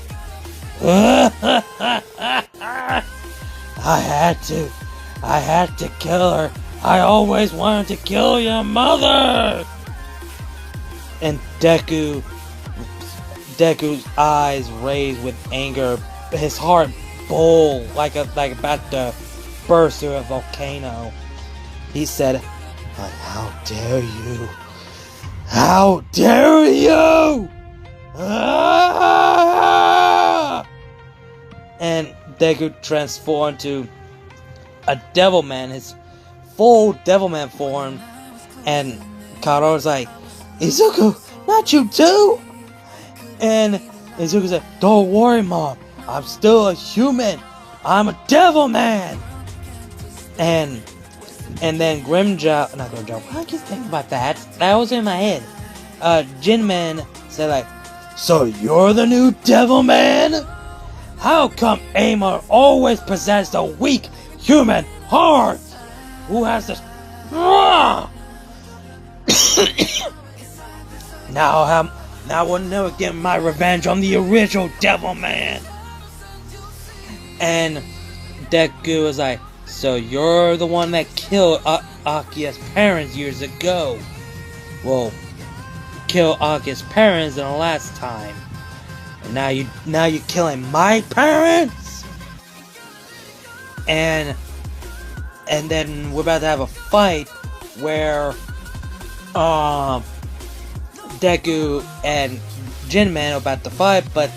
A: I had to kill her. I always wanted to kill your mother. And Deku's eyes raised with anger. His heart boiled like about to burst through a volcano. He said, how dare you? How dare you? Ah! And Deku transformed to a Devilman, his full Devilman form. And Karoru's like, Izuku, not you too? And Izuku said, don't worry, Mom. I'm still a human. I'm a Devilman. And then not Grimjaw, I just think about that. That was in my head. Jinman said like, so you're the new Devilman? How come Amor always possessed a weak human heart? Who has this? Now we'll never get my revenge on the original Devilman. And Deku was like, so you're the one that killed Akia's parents years ago. Well, kill Aki's parents than the last time. And now you're killing my parents? And then we're about to have a fight where Deku and Jinman are about to fight, but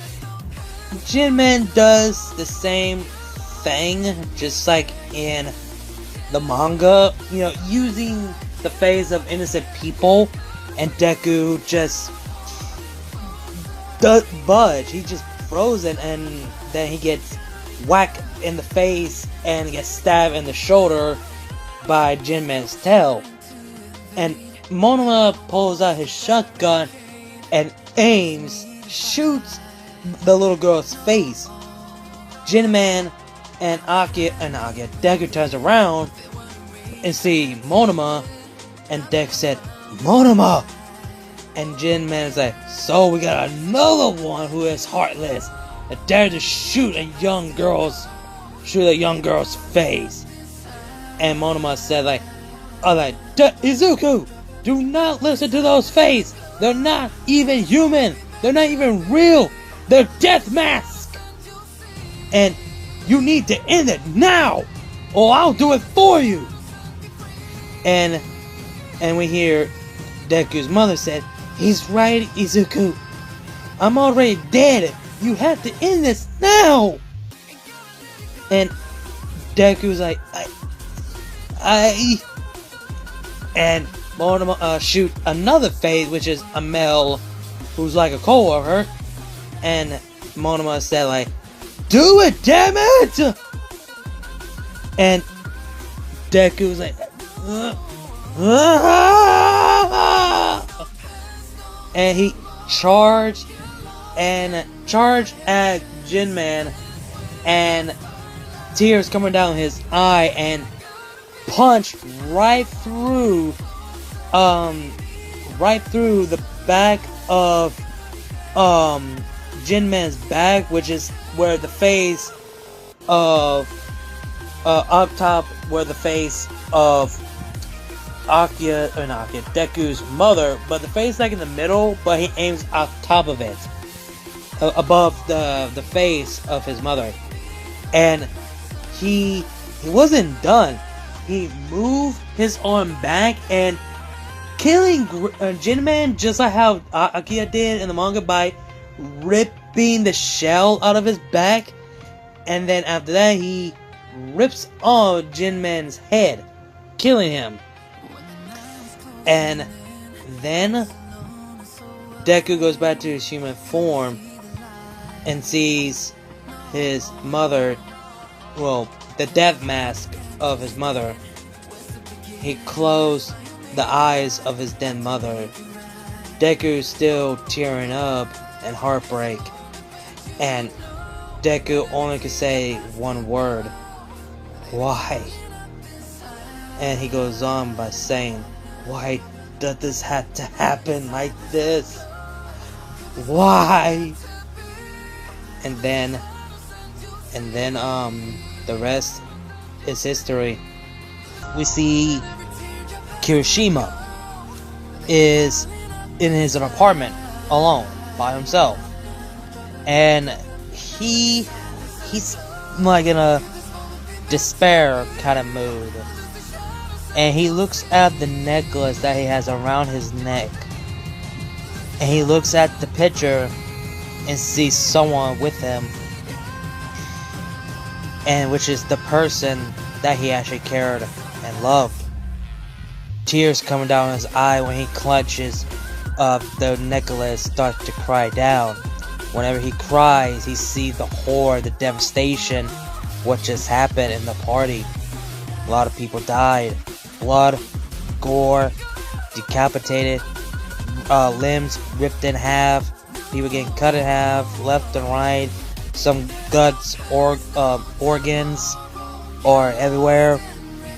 A: Jinman does the same thing, just like in the manga, you know, using the phase of innocent people, and Deku just does budge. He just frozen, and then he gets whacked in the face and gets stabbed in the shoulder by Jinman's tail. And Monoma pulls out his shotgun and aims, shoots the little girl's face. Jinman and Deku turns around and see Monoma, and Deku said, "Monoma!" And Jinman is like, "So we got another one who is heartless and dared to shoot a young girl's face." And Monoma said, "Izuku, do not listen to those faces. They're not even human. They're not even real. They're death masks. And you need to end it now, or I'll do it for you." And we hear Deku's mother said, "He's right, Izuku. I'm already dead. You have to end this now." And Deku's like, and Monoma shoot another phase, which is a male who's like a co-worker, and Monoma said like, "Do it, damn it!" And Deku's like, and he charged at Jinman, and tears coming down his eye, and punched right through the back of Jinman's back, which is where the face of up top, where the face of Deku's mother, but the face like in the middle, but he aims off top of it, above the face of his mother. And he wasn't done. He moved his arm back and killing Jinman, just like how Akia did in the manga, by ripping the shell out of his back. And then after that, he rips off Jinman's head, killing him. And then Deku goes back to his human form and sees his mother, well, the death mask of his mother. He closed the eyes of his dead mother. Deku's still tearing up and heartbreak, and Deku only could say one word: "Why?" And he goes on by saying, "Why does this have to happen like this? Why?" And then the rest is history. We see Kirishima is in his apartment alone by himself, and he's like in a despair kind of mood, and he looks at the necklace that he has around his neck, and he looks at the picture and sees someone with him, and which is the person that he actually cared and loved. Tears coming down his eye when he clutches the necklace, starts to cry down. Whenever he cries, he sees the horror, the devastation, what just happened in the party. A lot of people died. Blood, gore, decapitated, limbs ripped in half, people getting cut in half, left and right, some guts or organs are everywhere,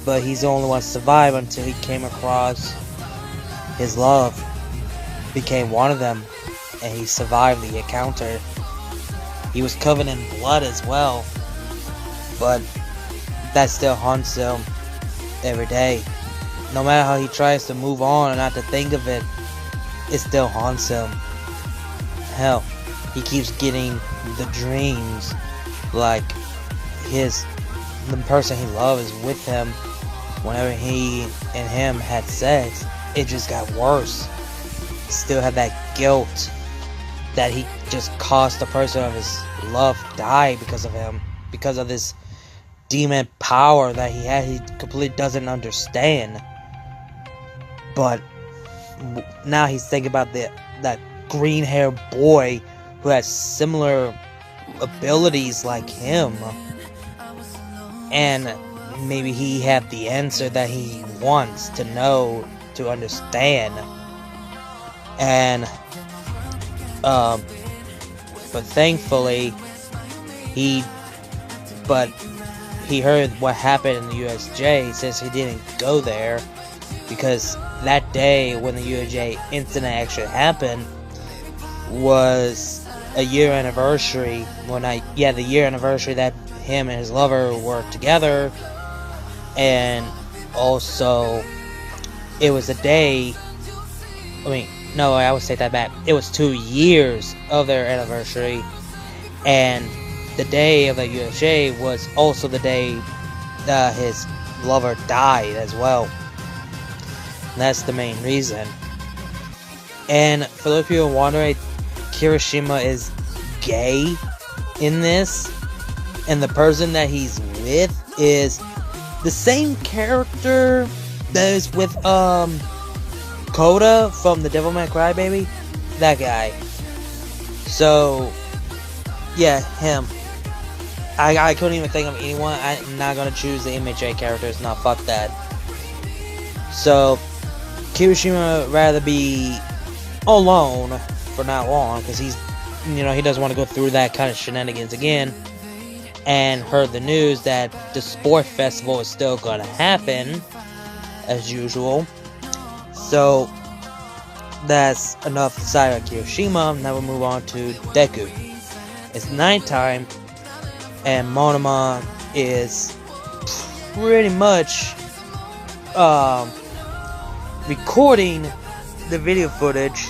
A: but he's the only one to survive until he came across his love, became one of them, and he survived the encounter. He was covered in blood as well, but that still haunts him every day. No matter how he tries to move on and not to think of it, it still haunts him. Hell, he keeps getting the dreams like the person he loves is with him. Whenever he and him had sex, it just got worse. He still had that guilt that he just caused the person of his love die because of him, because of this demon power that he had. He completely doesn't understand. But now he's thinking about that green haired boy who has similar abilities like him, and maybe he had the answer that he wants to know, to understand. And but thankfully he heard what happened in the USJ, since he didn't go there, because that day when the USJ incident actually happened was a year anniversary, the year anniversary that him and his lover were together. And also it was a day, I would say that back, it was 2 years of their anniversary, and the day of the USJ was also the day his lover died as well. And that's the main reason. And for those people wondering, Kirishima is gay in this, and the person that he's with is the same character that is with Koda from the Devilman Crybaby, that guy. So yeah, him. I couldn't even think of anyone. I'm not gonna choose the MHA characters. No, fuck that. So Kirishima rather be alone for not long, because he doesn't want to go through that kind of shenanigans again. And heard the news that the sport festival is still gonna happen as usual. So that's enough side of Kirishima. Now we'll move on to Deku. It's nighttime, and Monoma is pretty much recording the video footage,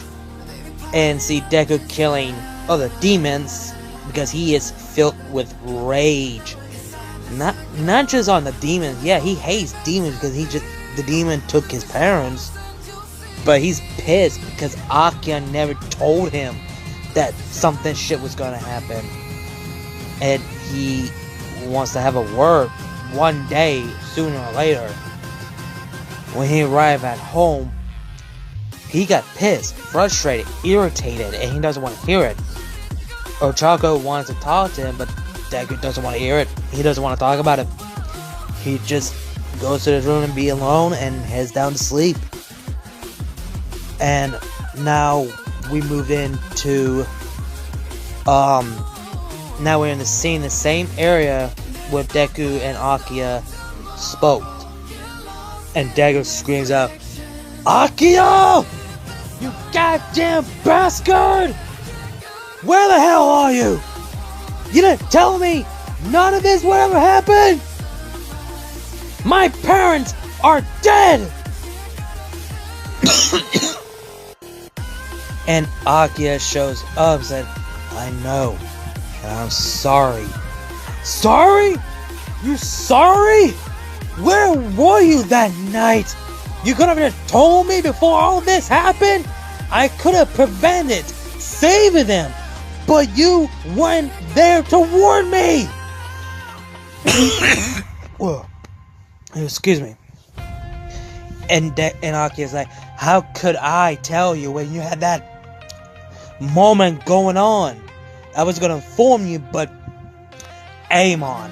A: and see Deku killing other demons because he is filled with rage. Not just on the demons. Yeah, he hates demons because the demon took his parents, but he's pissed because Akia never told him that something shit was gonna happen, and he wants to have a word one day, sooner or later. When he arrived at home, he got pissed, frustrated, irritated, and he doesn't want to hear it. Ochako wants to talk to him, but Deku doesn't want to hear it. He doesn't want to talk about it. He just goes to his room and be alone and heads down to sleep. And now we move into now we're in the same area where Deku and Akia spoke. And Deku screams out, "Akia! You goddamn bastard! Where the hell are you? You didn't tell me none of this would ever happen! My parents are dead!" And Akia shows up and said, "I know, and I'm sorry." Sorry? You sorry? Where were you that night? You could have just told me before all this happened. I could have prevented saving them, but you weren't there to warn me. Whoa. Excuse me. And Aki's like, "How could I tell you when you had that moment going on? I was gonna inform you, but Amon,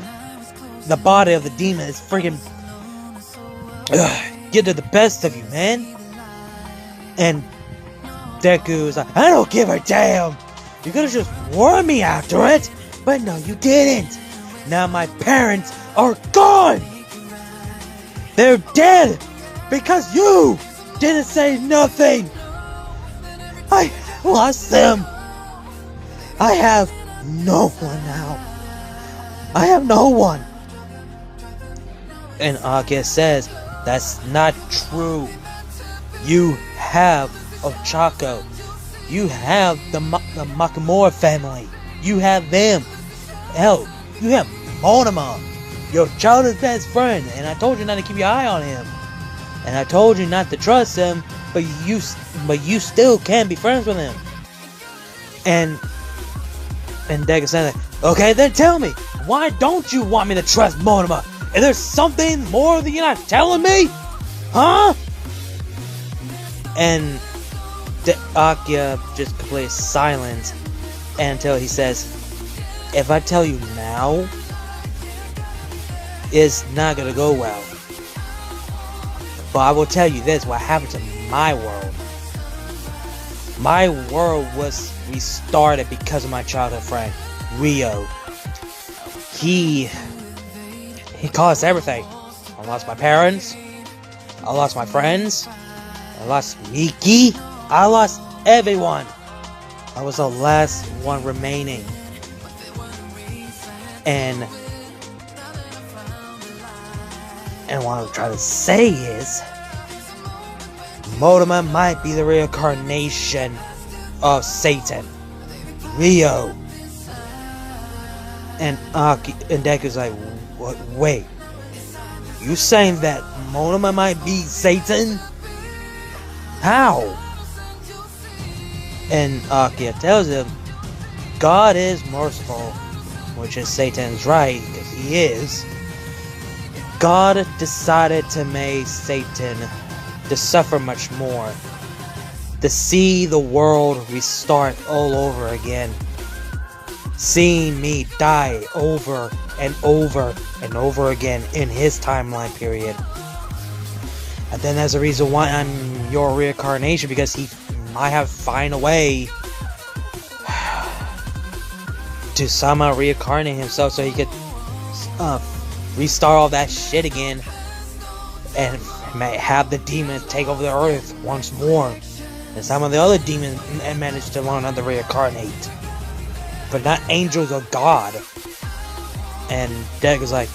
A: the body of the demon, is freaking get to the best of you, man." And Deku is like, "I don't give a damn. You could have just warned me after it, but no, you didn't. Now my parents are gone. They're dead because you didn't say nothing. I lost them. I have no one now. I have no one." And Akia says, "That's not true. You have of Chaco. You have the Makamura family. You have them. Hell, you have Monoma, your childhood best friend. And I told you not to keep your eye on him. And I told you not to trust him, but you still can be friends with him. And Deku said, okay, then tell me, why don't you want me to trust Monoma? Is there something more that you're not telling me? Huh? And Akira just completely silent until he says, if I tell you now, it's not gonna go well. But I will tell you this, what happened to my world. My world was restarted because of my childhood friend, Rio. He caused everything. I lost my parents. I lost my friends. I lost Miki. I lost everyone. I was the last one remaining. And what I'm trying to say is, Monoma might be the reincarnation of Satan, Rio. And Deku's like, what? Wait, you saying that Monoma might be Satan? How? And Akira tells him, God is merciful, which is Satan's right, because he is. God decided to make Satan to suffer much more, to see the world restart all over again, seeing me die over and over and over again in his timeline period. And then there's a reason why I'm your reincarnation, because he might have find a way to somehow reincarnate himself so he could restart all that shit again and may have the demons take over the earth once more. And some of the other demons managed to learn how to reincarnate, but not angels or God. And Deku's like,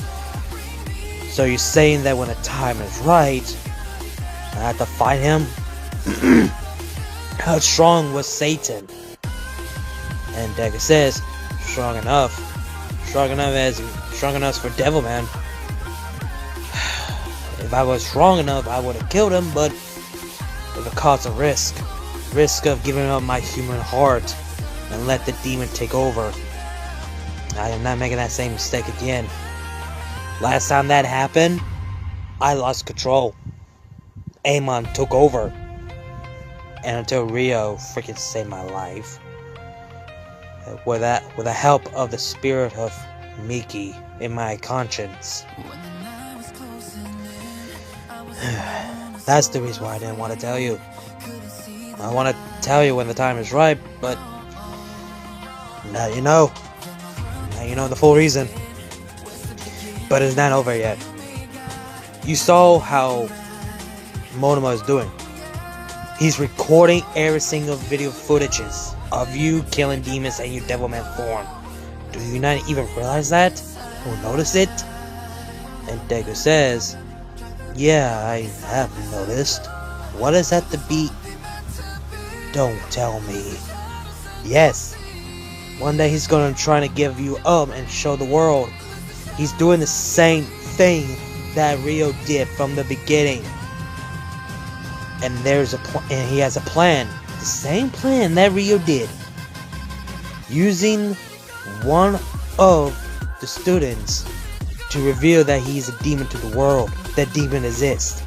A: so you're saying that when the time is right, I have to fight him? How strong was Satan? And Deku says, strong enough for Devilman. If I was strong enough, I would have killed him, but it would cause a risk of giving up my human heart and let the demon take over. I am not making that same mistake again. Last time that happened, I lost control. Amon took over. And until Rio freaking saved my life. With the help of the spirit of Miki in my conscience. That's the reason why I didn't want to tell you. I want to tell you when the time is right, but now you know. Now you know the full reason. But it's not over yet. You saw how Monoma is doing. He's recording every single video footages of you killing demons in your Devilman form. Do you not even realize that? Or notice it? And Deku says, yeah, I have noticed. What is that to be? Don't tell me. Yes. One day he's gonna try to give you up and show the world. He's doing the same thing that Rio did from the beginning. And he has a plan. The same plan that Rio did. Using one of the students to reveal that he's a demon to the world. That demon exists.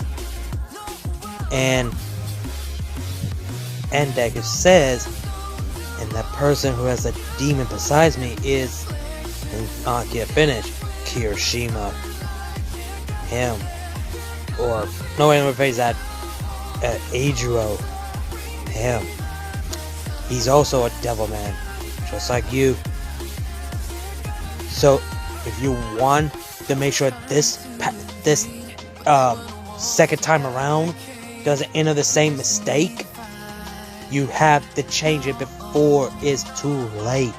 A: And Deku says, and that person who has a demon besides me is, and I'll get finished, Kirishima. Him. Or, no way, let me phrase that. Adro. Him. He's also a Devilman, just like you. So, if you want to make sure this second time around doesn't enter the same mistake, you have to change it before it's too late.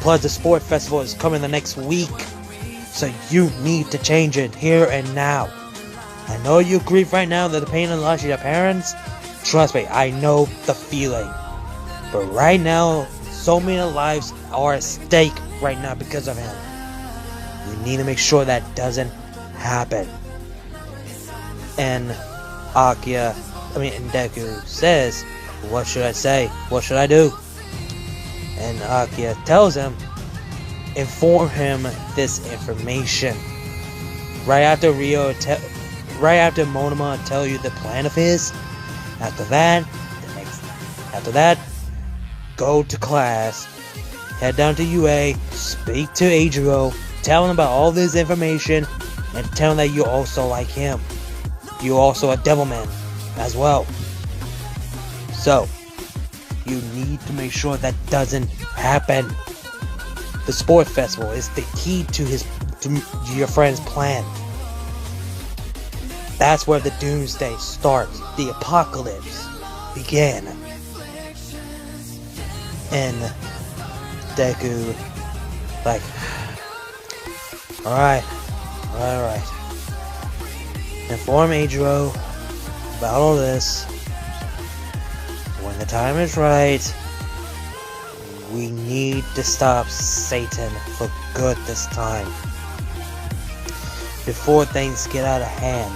A: Plus, the sport festival is coming the next week, so you need to change it here and now. I know you grieve right now that the pain and loss of your parents, Trust me, I know the feeling. But right now, so many lives are at stake right now because of him. We need to make sure that doesn't happen. And Deku says, what should I say? What should I do? And Akia tells him, inform him this information. Right after Monoma tell you the plan of his. After that, go to class, head down to UA, speak to Adro, tell him about all this information, and tell him that you also like him. You're also a Devilman as well. So, you need to make sure that doesn't happen. The sport festival is the key to your friend's plan. That's where the doomsday starts. The apocalypse began. And Deku, like, alright. Inform Adro about all this. When the time is right, we need to stop Satan for good this time. Before things get out of hand.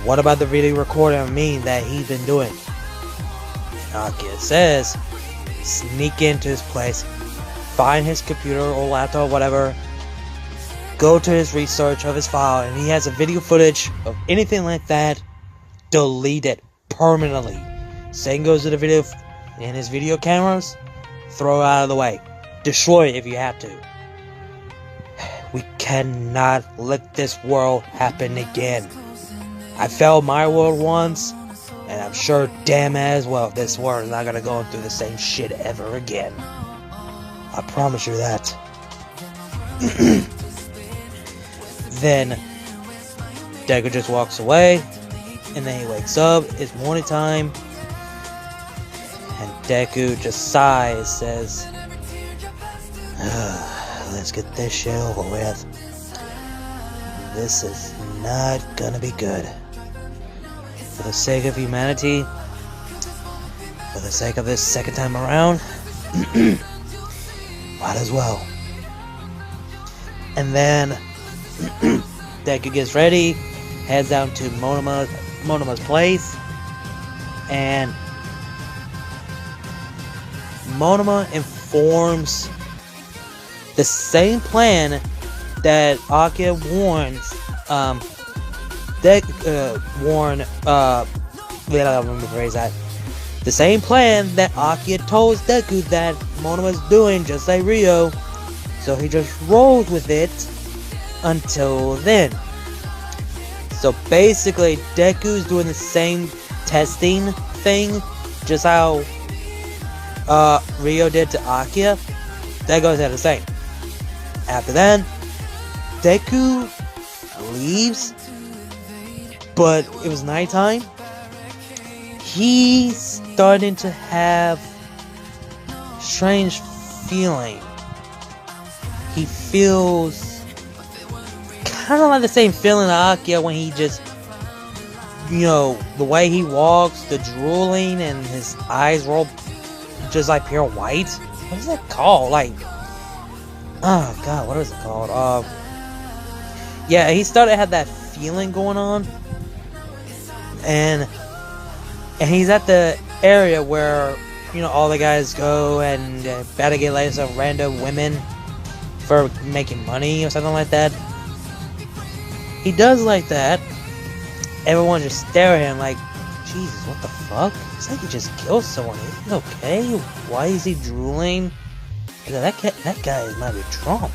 A: What about the video recording of me that he's been doing? Akia says, sneak into his place, find his computer or laptop, whatever, go to his research of his file, and he has a video footage of anything like that, delete it permanently. Same goes to the video in his video cameras, throw it out of the way. Destroy it if you have to. We cannot let this world happen again. I failed my world once, and I'm sure damn as well this world is not gonna go through the same shit ever again. I promise you that. Then Deku just walks away, and then he wakes up. It's morning time, and Deku just sighs, says, let's get this shit over with. This is not gonna be good. For the sake of humanity, for the sake of this second time around, might as well. And then Deku gets ready, heads down to Monoma's place, and Monoma informs the same plan that Akia warns, the same plan that Akia told Deku that Monoma's doing, just like Rio. So he just rolls with it until then. So basically, Deku's doing the same testing thing, just how Rio did to Akia. Deku did the same. After that, Deku leaves, but it was nighttime. He's starting to have strange feeling. He feels kind of like the same feeling of Akia when he just, the way he walks, the drooling, and his eyes roll just like pure white. What is that called? Oh god, what is it called? Yeah, he started to have that feeling going on, and he's at the area where all the guys go and better get like some random women for making money or something like that. He does like that. Everyone just stare at him like, Jesus, what the fuck? It's like he just killed someone. Is he okay? Why is he drooling? That guy might be drunk.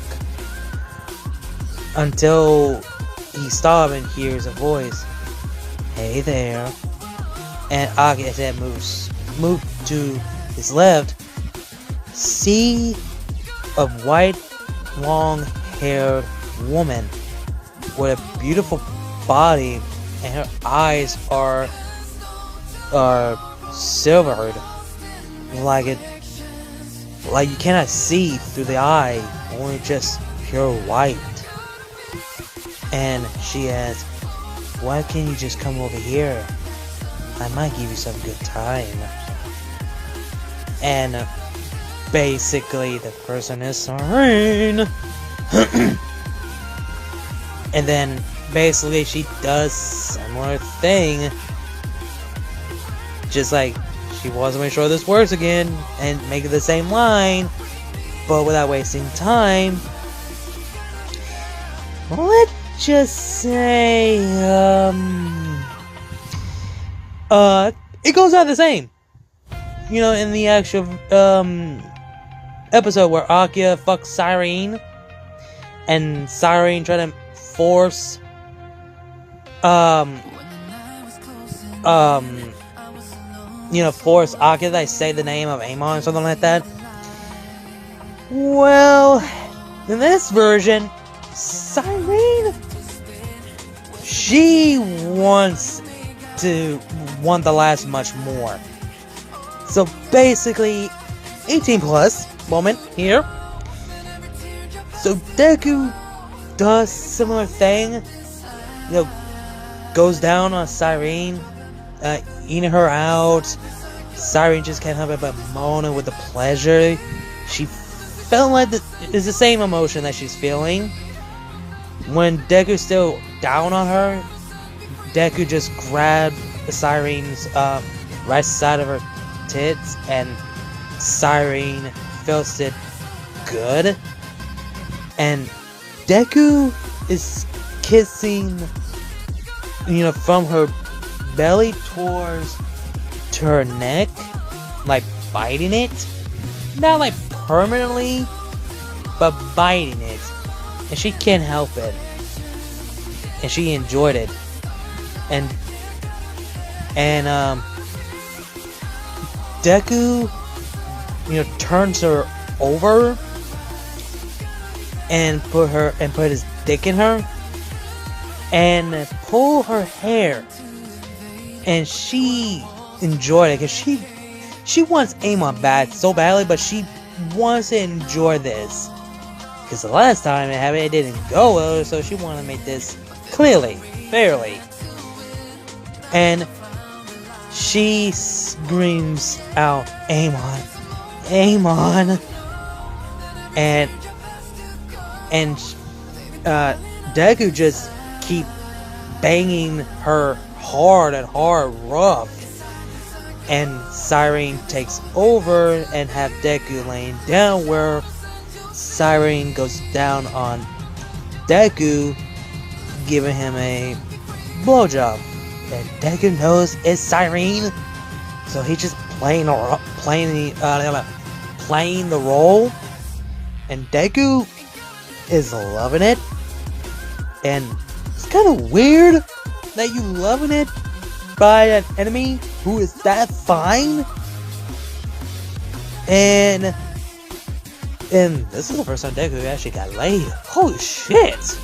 A: Until he stops and hears a voice. Hey there. And Akia said move to his left. See a white, long-haired woman with a beautiful body, and her eyes are silvered, like you cannot see through the eye, only just pure white. And she asks, why can't you just come over here? I might give you some good time. And basically the person is Serene. And then basically she does similar thing. Just like she wants to make sure this works again and make it the same line, but without wasting time. Let's just say it goes out the same. You know, in the actual episode where Akia fucks Cyrene and Cyrene try to force force Akia to say the name of Amon or something like that. Well, in this version, Cyrene, she wants the last much more. So basically, 18 plus moment here. So Deku does similar thing, goes down on Cyrene, eating her out. Cyrene just can't help it but moaning with the pleasure. She felt like it's the same emotion that she's feeling. When Deku's still down on her, Deku just grabbed Cyrene's right side of her tits, and Cyrene feels it good. And Deku is kissing, from her belly to her neck, like biting it. Not like permanently, but biting it. And she can't help it. And she enjoyed it. And Deku, turns her over and put his dick in her and pull her hair. And she enjoyed it because she wants Amon back so badly, but she wants to enjoy this. Because the last time it didn't go well, so she wanted to make this clearly, fairly. And she screams out, Amon, Amon. And Deku just keep banging her hard and rough. And Cyrene takes over and have Deku laying down, where Cyrene goes down on Deku, giving him a blowjob. And Deku knows it's Cyrene, so he's just playing the role. And Deku is loving it. And it's kind of weird that you loving it by an enemy who is that fine. And this is the first time Deku actually got laid. Holy shit!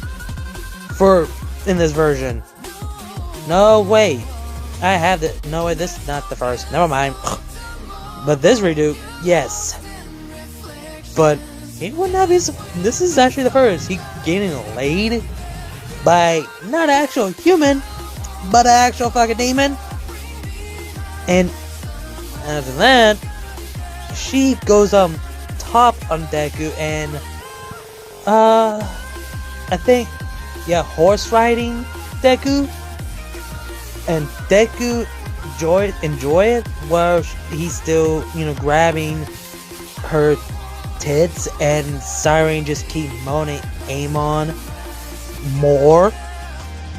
A: In this version. No, wait. I have the... No, wait, this is not the first. Never mind. But this redo, yes. But he would not be... This is actually the first. He getting laid by not an actual human, but an actual fucking demon. And after that, she goes top on Deku and I think horse riding Deku. And Deku enjoy it while he's still, grabbing her tits, and Cyrene just keep moaning Amon more.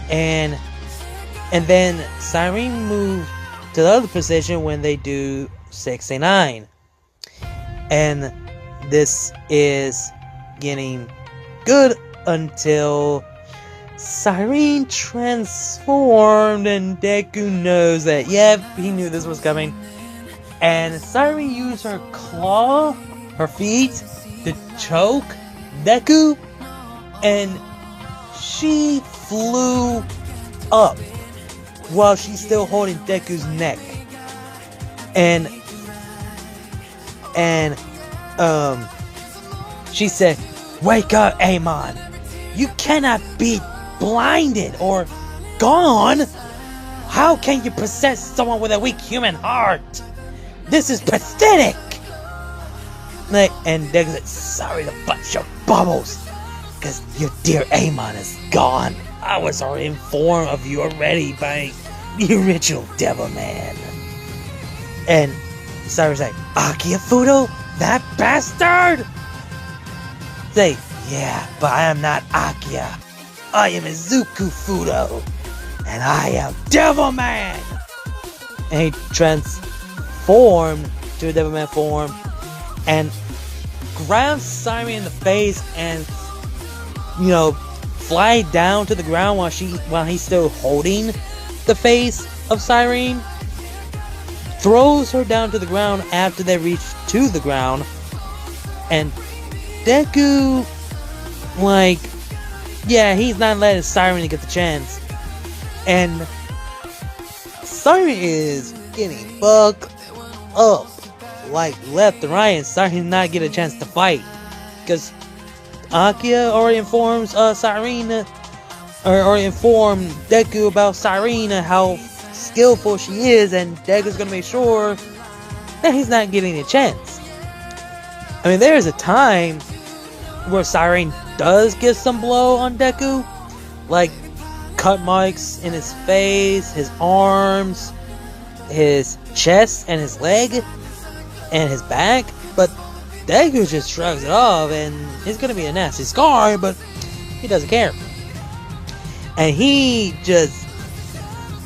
A: And then Cyrene moved to the other position when they do 69. And this is getting good until Cyrene transformed, and Deku knows that, he knew this was coming. And Cyrene used her claw, her feet, to choke Deku, and she flew up while she's still holding Deku's neck. And she said, "Wake up, Amon. You cannot be blinded or gone. How can you possess someone with a weak human heart? This is pathetic! And Deku said, sorry to bust your bubbles, because your dear Amon is gone. I was already informed of you already by the original Devilman. And Cyrus like, Akia Fudo? That bastard? Say, yeah, but I am not Akia. I am Izuku Fudo. And I am Devilman! And he transformed to a Devilman form and grabs Siren in the face and, you know, fly down to the ground while he's still holding the face of Siren. Throws her down to the ground after they reach to the ground. And Deku, like, yeah, he's not letting Siren get the chance. And Siren is getting fucked up, like left and right, and Siren not get a chance to fight. Because Akia already informs Siren, or already informed Deku about Siren, how skillful she is, and Deku's gonna make sure that he's not getting a chance. I mean, there is a time where Siren does get some blow on Deku, like cut marks in his face, his arms, his chest, and his leg, and his back, but Deku just shrugs it off, and it's gonna be a nasty scar, but he doesn't care. And he just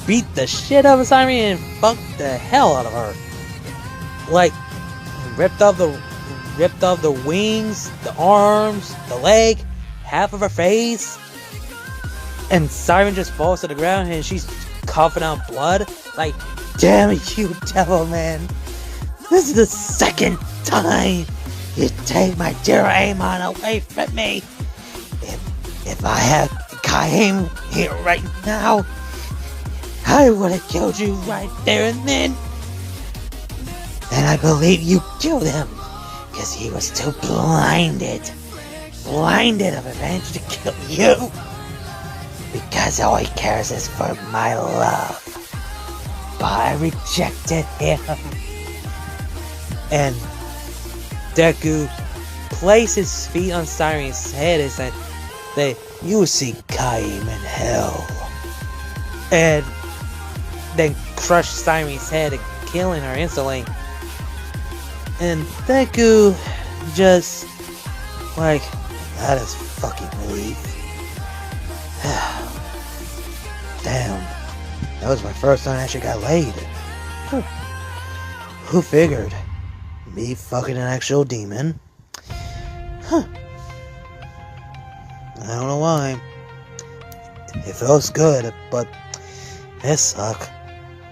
A: beat the shit out of Siren and fucked the hell out of her. Like, ripped off the wings, the arms, the leg, half of her face. And Siren just falls to the ground and she's coughing out blood. Like, damn you, Devilman. This is the second time you take my dear Amon away from me. If I had Kaim here right now, I would have killed you right there and then. And I believe you killed him because he was too blinded of revenge to kill you. Because all he cares is for my love. But I rejected him. And Deku placed his feet on Siren's head and said, you will see Kaim in hell. And then crushed Siren's head, killing her instantly. And Deku just, like, that is fucking relief. Damn, that was my first time I actually got laid. Who figured? Me fucking an actual demon? Huh. I don't know why. It feels good, but it sucks.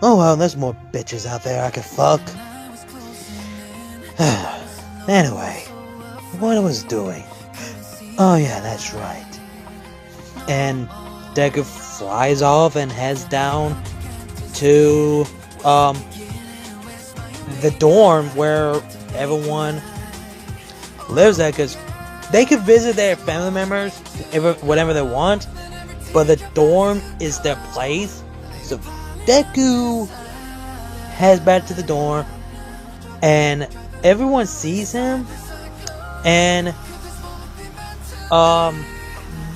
A: Oh well, there's more bitches out there I could fuck. Anyway, what I was doing. Oh yeah, that's right. And Deku flies off and heads down to the dorm where everyone lives at, because they could visit their family members whenever they want, but the dorm is their place. So Deku heads back to the dorm and everyone sees him, and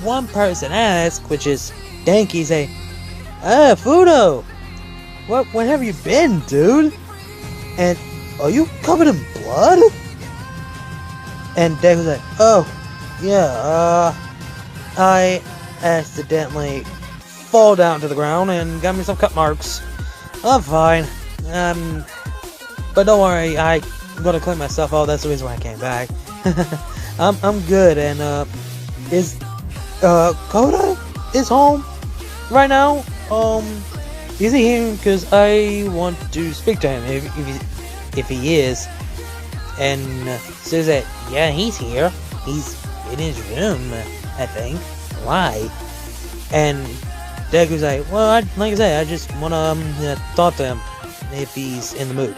A: one person asks, which is Denki, say, Fudo, what have you been, dude? And are you covered in blood? And Deku's like, oh, yeah, I accidentally fall down to the ground and got me some cut marks. I'm fine. But don't worry, I'm gonna clean myself out. That's the reason why I came back. I'm good. And is Koda is home right now? Is he here? Because I want to speak to him if he is. And says that, yeah, he's here. He's in his room, I think. Why? And Deku's like, well, like I said, I just want to talk to him if he's in the mood.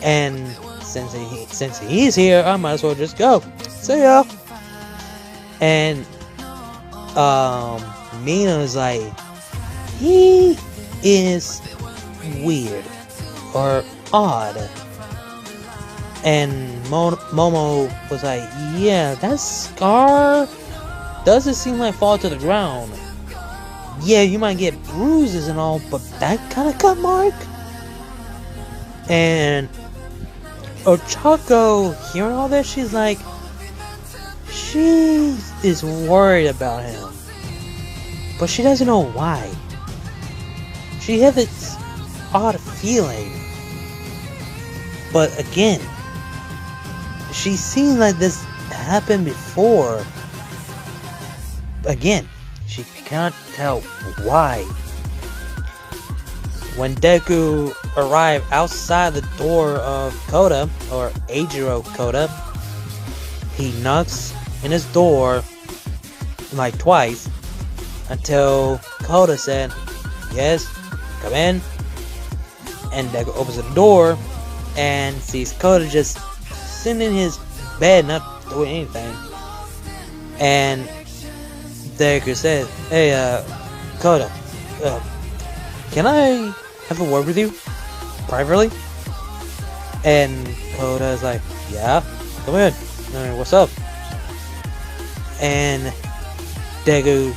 A: And since he's here, I might as well just go. See ya. And Mina's like, is weird or odd. And Momo was like, yeah, that scar doesn't seem like fall to the ground. Yeah, you might get bruises and all, but that kind of cut mark? And Ochako, hearing all this, she's like, she is worried about him. But she doesn't know why. She has this odd feeling. But again, she's seen like this happen before. Again, she cannot tell why. When Deku arrived outside the door of Koda, or Eijiro Koda, he knocks in his door like twice until Koda said, yes, come in. And Deku opens the door and sees Koda just sitting in his bed, not doing anything. And Deku says, hey, Koda, can I have a word with you? Privately? And Koda is like, yeah, come in. What's up? And Deku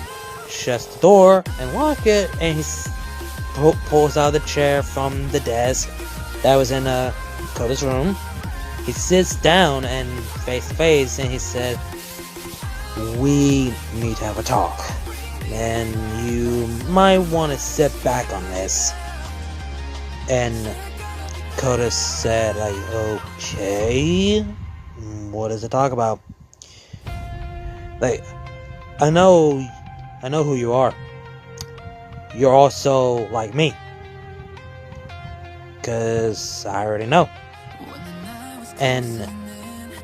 A: shuts the door and locks it, and he pulls out the chair from the desk that was in Koda's room. He sits down and face to face, and he said, we need to have a talk, and you might want to sit back on this. And Koda said, like, okay, what does it talk about? Like, I know who you are. You're also like me, cause I already know. And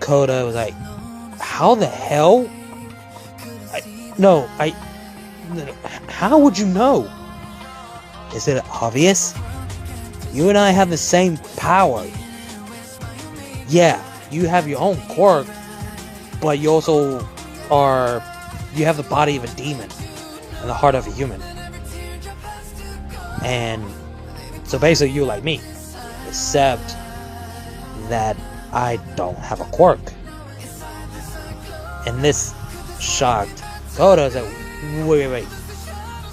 A: Koda was like, how the hell? How would you know? Is it obvious? You and I have the same power. Yeah, you have your own quirk, but you also you have the body of a demon and the heart of a human. And so basically you're like me, except that I don't have a quirk. And this shocked Koda. Is like, wait.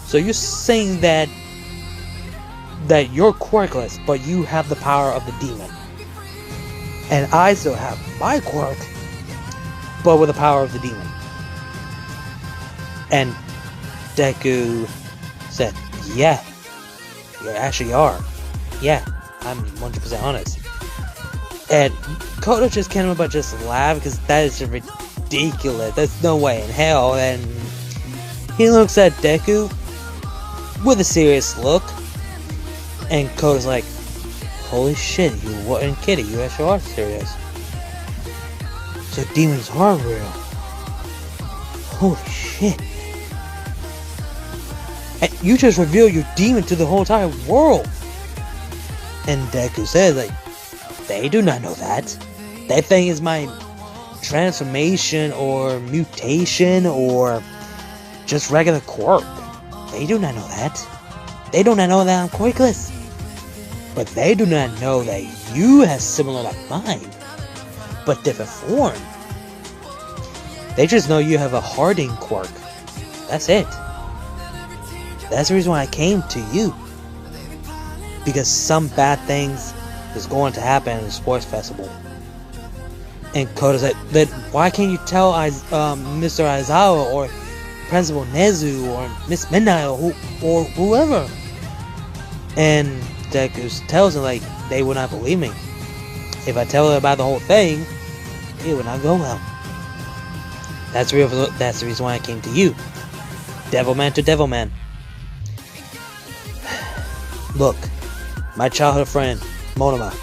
A: So you're saying that you're quirkless, but you have the power of the demon, and I still have my quirk, but with the power of the demon? And Deku said, yeah, you actually are. Yeah, I'm 100% honest. And Koda just can't help but just laugh, because that is just ridiculous. There's no way in hell. And he looks at Deku with a serious look, and Koda's like, holy shit, you weren't kidding, you actually are serious. So demons are real. Holy shit. And you just revealed your demon to the whole entire world. And Deku says, like, they do not know that. That thing is my transformation or mutation or just regular quirk. They do not know that. They do not know that I'm quirkless. But they do not know that you have similar like mine, but different form. They just know you have a hardening quirk. That's it. That's the reason why I came to you. Because some bad things is going to happen in the sports festival. And Koda's like, then why can't you tell Mr. Aizawa or Principal Nezu or Miss Midnight or whoever? And Deku tells him, like, they will not believe me. If I tell her about the whole thing, it will not go well. That's the reason why I came to you. Devilman to Devilman. Look, my childhood friend, Monoma,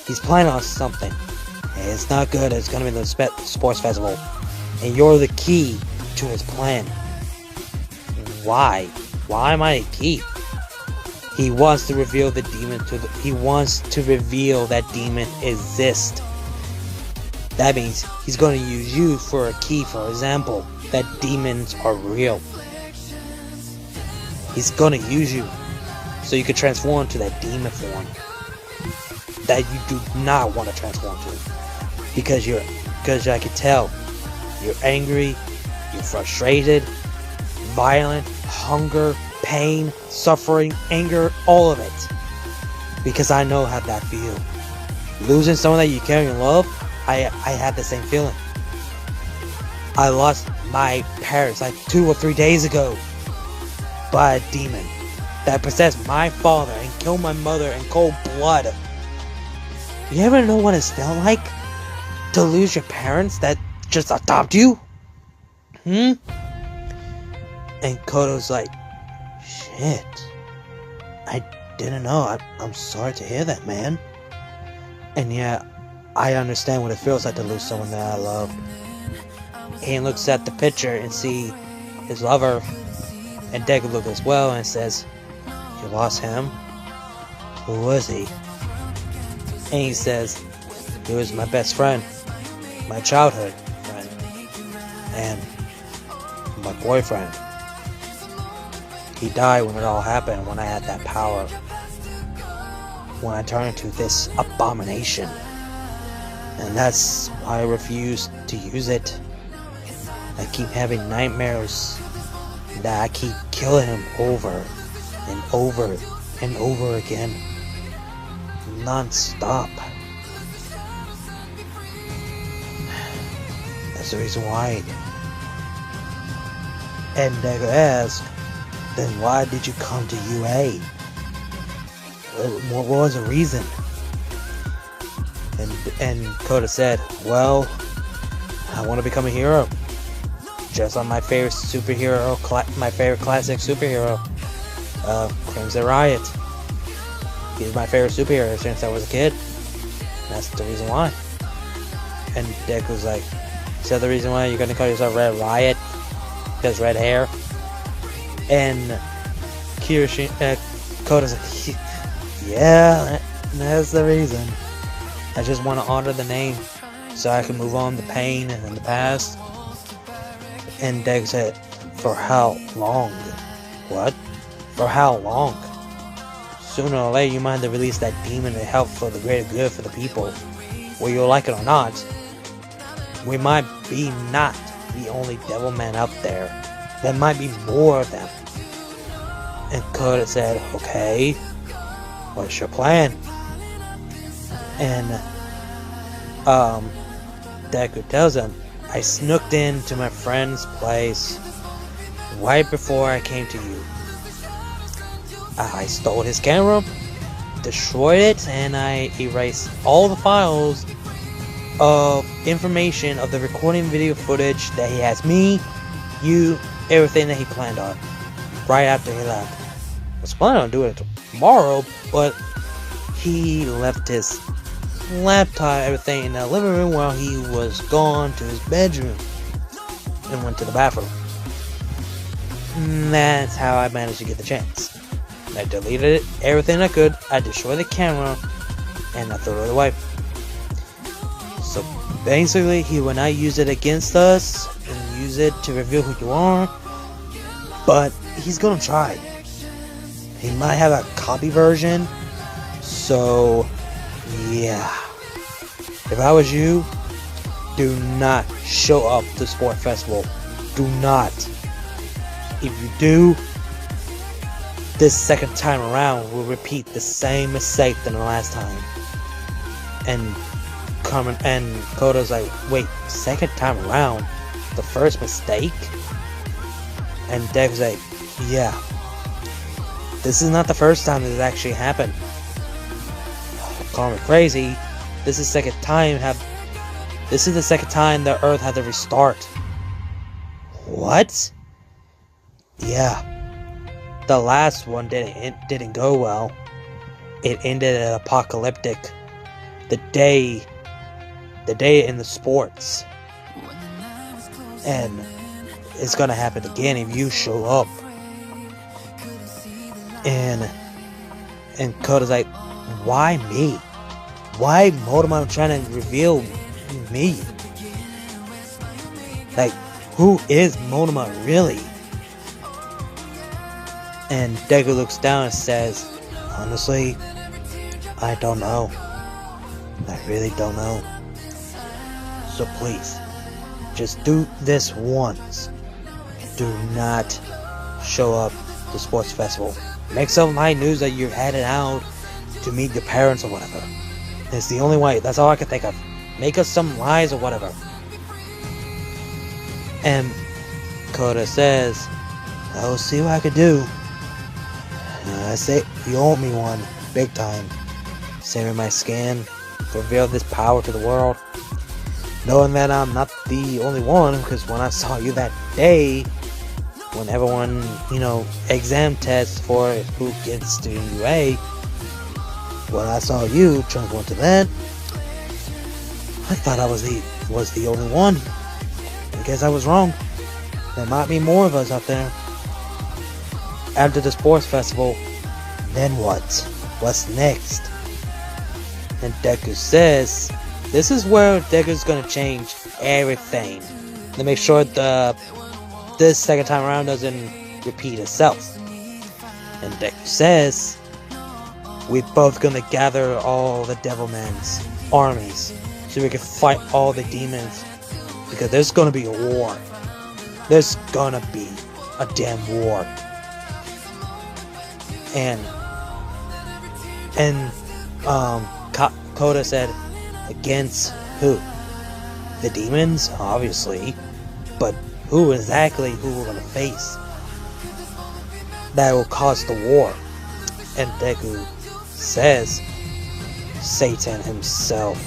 A: he's planning on something. And it's not good, it's gonna be the sports festival. And you're the key to his plan. Why? Why am I a key? He wants to reveal the demon he wants to reveal that demon exists. That means he's going to use you for a key, for example, that demons are real. He's going to use you so you could transform to that demon form that you do not want to transform to, because I can tell you're angry, you're frustrated, violent, hunger, pain, suffering, anger, all of it, because I know how that feels. Losing someone that you care and love, I had the same feeling. I lost my parents like 2 or 3 days ago by a demon that possessed my father and killed my mother in cold blood. You ever know what it's felt like to lose your parents that just adopt you? And Koto's like, shit, I didn't know. I'm sorry to hear that, man. And yeah, I understand what it feels like to lose someone that I love. He looks at the picture and see his lover, and Deku looks as well and says, you lost him? Who was he? And he says, he was my best friend, my childhood friend, and my boyfriend. He died when it all happened, when I had that power. When I turned into this abomination. And that's why I refuse to use it. I keep having nightmares that I keep killing him over and over and over again. Non-stop. That's the reason why. And Deku asks, then why did you come to UA? What was the reason? And Kota said, well, I want to become a hero. Just like my favorite superhero, my favorite classic superhero, Crimson Riot. He's my favorite superhero since I was a kid. That's the reason why. And Deku's like, is that the reason why you're gonna call yourself Red Riot? Because red hair? And Kota's like, yeah, that's the reason. I just want to honor the name so I can move on the pain and the past. And Deku said, for how long? What? For how long? Sooner or later you might have to release that demon to help for the greater good for the people. Whether you like it or not, we might be not the only Devilman out there. There might be more of them. And Kota said, okay, what's your plan? And Deku tells him, I snooked into my friend's place right before I came to you. I stole his camera, destroyed it, and I erased all the files of information of the recording video footage that he has me, you, everything that he planned on right after he left. I was planning on doing it tomorrow, but he left his laptop, everything in the living room while he was gone to his bedroom and went to the bathroom. And that's how I managed to get the chance. I deleted it, everything I could, I destroyed the camera, and I threw it away. So basically, he will not use it against us and use it to reveal who you are, but he's gonna try. He might have a copy version, so yeah. If I was you, do not show up to Sport Festival. Do not. If you do, this second time around will repeat the same mistake than the last time. And Kota's like, wait, second time around? The first mistake? And Deku's like, yeah. This is not the first time this actually happened. Call me crazy. This is the second time the Earth had to restart. What? Yeah. The last one didn't go well. It ended at apocalyptic. The day in the sports. And it's gonna happen again if you show up. And Kota's like, why me? Why Motomon trying to reveal me? Like, who is Motomon really? And Deku looks down and says, Honestly, I don't know. I really don't know. So please, just do this once. Do not show up to the sports festival. Make some light news that you're headed out to meet your parents or whatever. It's the only way. That's all I can think of. Make us some lies or whatever. And Coda says, I will see what I can do. I say, you owe me one. Big time. Saving my skin. To reveal this power to the world. Knowing that I'm not the only one. Because when I saw you that day, when everyone, exam tests for who gets to UA, when I saw you transform to that, I thought I was the only one. I guess I was wrong. There might be more of us out there. After the sports festival, then what? What's next? And Deku says, this is where Deku's gonna change everything to make sure this second time around doesn't repeat itself. And Deku says, we're both gonna gather all the Devilman's armies so we can fight all the demons, because there's gonna be a war. There's gonna be a damn war. And Coda said, against who? The demons, obviously, but who exactly we're gonna face that will cause the war? And Deku says, Satan himself.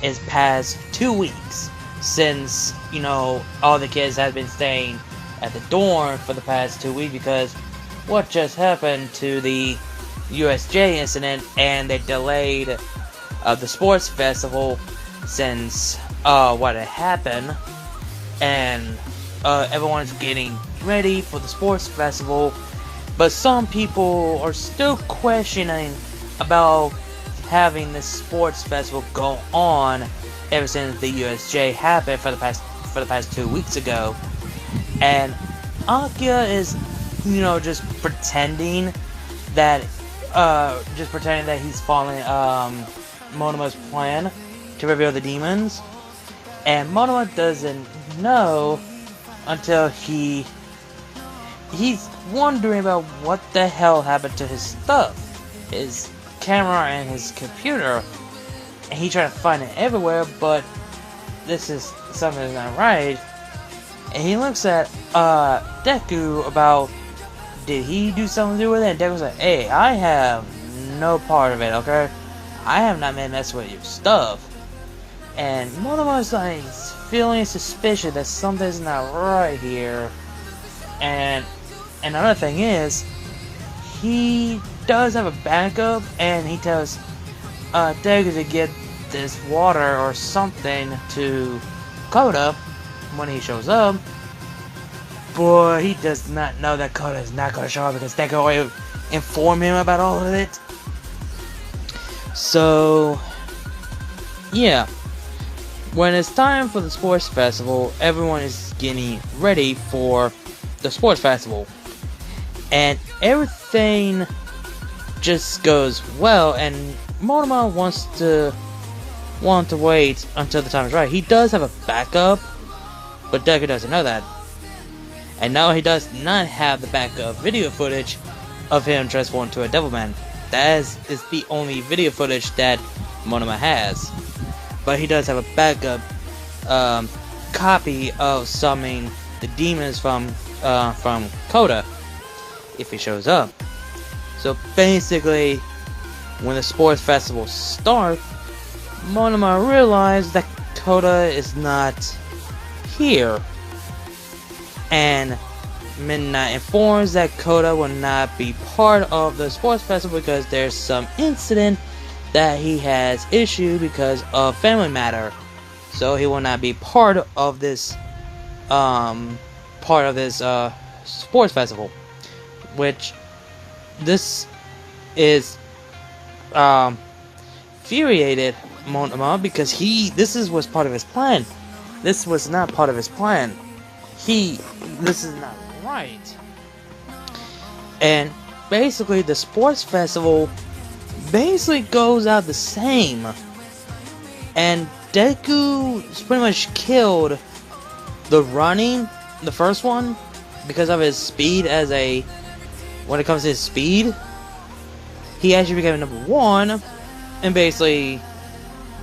A: It's past 2 weeks since, all the kids have been staying at the dorm for the past 2 weeks because what just happened to the USJ incident, and they delayed the sports festival since what had happened, and everyone's getting ready for the sports festival, but some people are still questioning about having this sports festival go on ever since the USJ happened for the past 2 weeks ago. And Akia is, just pretending that he's following Monoma's plan to reveal the demons, and Monoma doesn't know until he's wondering about what the hell happened to his stuff, his camera and his computer, and he tried to find it everywhere, but this is something that's not right. And he looks at Deku about, did he do something to do with it? And Deku's like, hey, I have no part of it, okay? I have not messed with your stuff. And Monoma's like feeling suspicious that something's not right here. And another thing is, he does have a backup, and he tells Deku to get this water or something to Koda when he shows up. But he does not know that Koda is not going to show up because Deku already informed him about all of it. So, yeah. When it's time for the sports festival, everyone is getting ready for the sports festival. And everything just goes well, and Monoma wants to wait until the time is right. He does have a backup, but Deku doesn't know that. And now he does not have the backup video footage of him transformed to a Devilman. That is the only video footage that Monoma has. But he does have a backup copy of summoning the demons from Koda if he shows up. So basically, when the sports festival starts, Monoma realized that Koda is not here. And Midnight informs that Koda will not be part of the sports festival because there's some incident that he has issued because of family matter. So he will not be part of this sports festival. Which this is infuriated Monoma because this was part of his plan. This was not part of his plan. This is not right. And basically the sports festival basically goes out the same. And Deku pretty much killed the running, the first one, because of his speed when it comes to his speed. He actually became number 1, and basically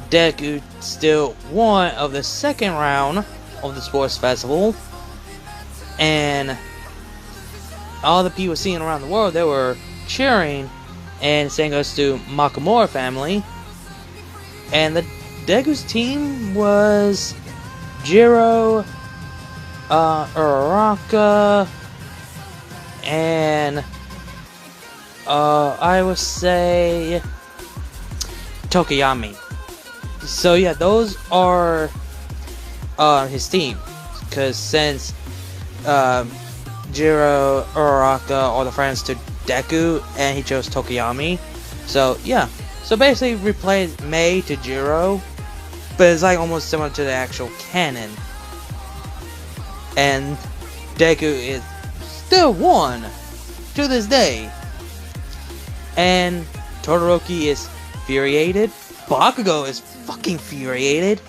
A: Deku still won of the second round of the sports festival. And all the people seeing around the world, they were cheering and saying goes to Makamura family. And the Deku's team was Jiro, Uraraka, and I would say Tokiyami. So yeah, those are his team. Because since Jiro, Uraraka are the friends to Deku, and he chose Tokiyami. So yeah, so basically replaced Mei to Jiro, but it's like almost similar to the actual canon. And Deku is still 1 to this day. And Todoroki is infuriated. Bakugo is fucking infuriated.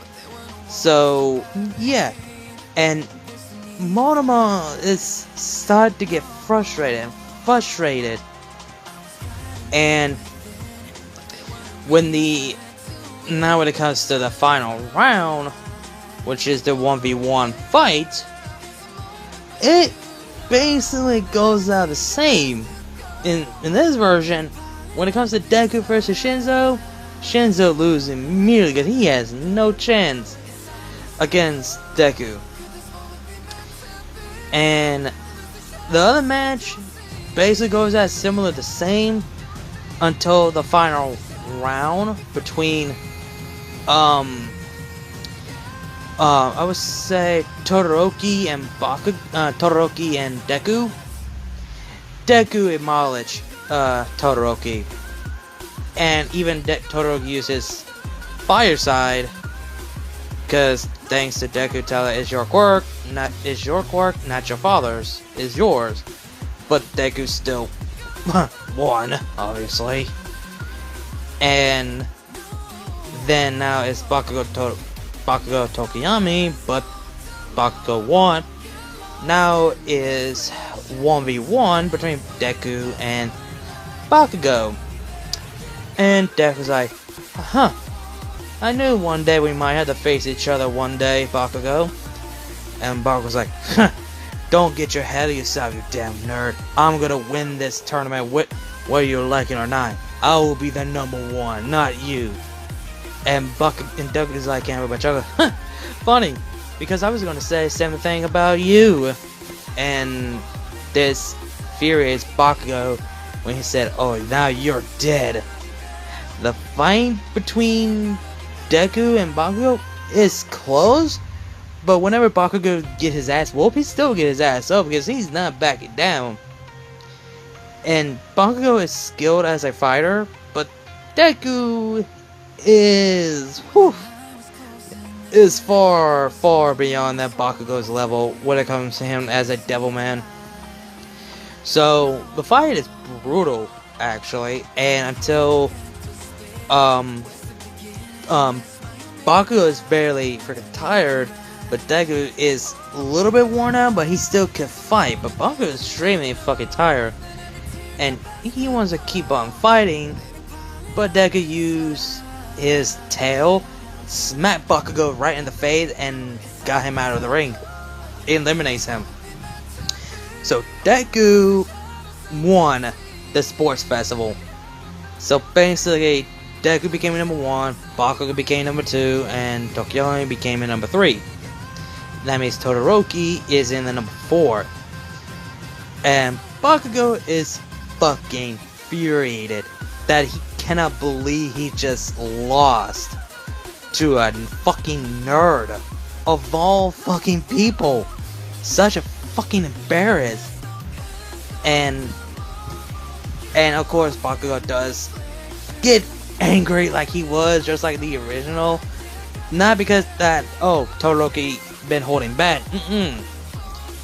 A: So yeah, and Monoma is starting to get frustrated. And when it comes to the final round, which is the 1v1 fight, it basically goes out the same. In this version, when it comes to Deku versus Shinzo loses immediately because he has no chance against Deku. And the other match basically goes out similar the same until the final round between I would say Todoroki and Deku. Deku acknowledged Todoroki, and even Todoroki uses Fire Side, because thanks to Deku telling it's your quirk, not your father's, is yours. But Deku still won, obviously. And then now it's Bakugo Tokiyami, but Bakugo won. Now is 1v1 between Deku and Bakugo. And Deku's like, I knew one day we might have to face each other one day, Bakugo. And Bakugo's like, don't get your head of yourself, you damn nerd. I'm gonna win this tournament whether you like it or not. I will be the #1, not you. And Deku's like, can't but chuckle. Funny, because I was gonna say the same thing about you. And this furious Bakugo when he said, oh, now you're dead. The fight between Deku and Bakugo is close, but whenever Bakugo get his ass whooped, he still get his ass up because he's not backing down. And Bakugo is skilled as a fighter, but Deku is far, far beyond that Bakugo's level when it comes to him as a Devilman. So the fight is brutal, actually, and until Bakugo is barely freaking tired, but Deku is a little bit worn out, but he still can fight. But Bakugo is extremely fucking tired, and he wants to keep on fighting, but Deku used his tail, smacked Bakugo right in the face, and got him out of the ring. It eliminates him. So Deku won the sports festival. So basically, Deku became #1, Bakugo became #2, and Tokiyami became #3. That means Todoroki is in the #4. And Bakugo is fucking infuriated that he cannot believe he just lost to a fucking nerd of all fucking people. Such a fucking embarrassed. And of course Bakugo does get angry like he was just like the original. Not because that, oh, Todoroki been holding back.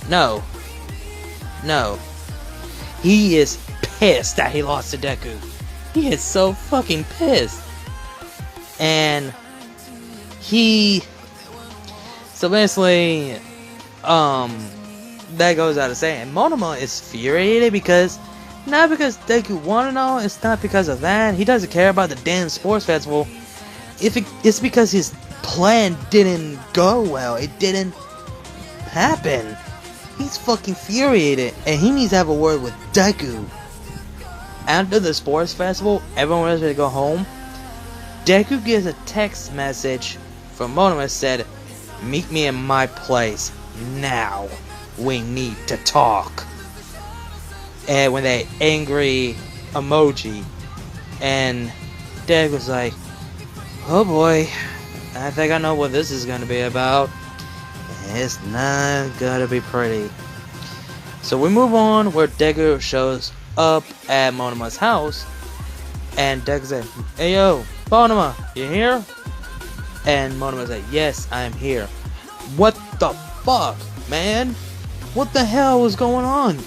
A: No. He is pissed that he lost to Deku. He is so fucking pissed. And so basically, that goes out of saying. Monoma is infuriated because, not because Deku won and all, it's not because of that. He doesn't care about the damn sports festival. It's because his plan didn't go well. It didn't happen. He's fucking infuriated, and he needs to have a word with Deku. After the sports festival, everyone was ready to go home. Deku gives a text message from Monoma that said, "Meet me in my place now. We need to talk." And when they angry emoji, and Deku was like, "Oh boy, I think I know what this is gonna be about. It's not gonna be pretty." So we move on where Deku shows up at Monoma's house, and Deku said, "Hey yo, Monoma, you here?" And Monoma said, "Yes, I'm here." What the fuck, man? What the hell was going on?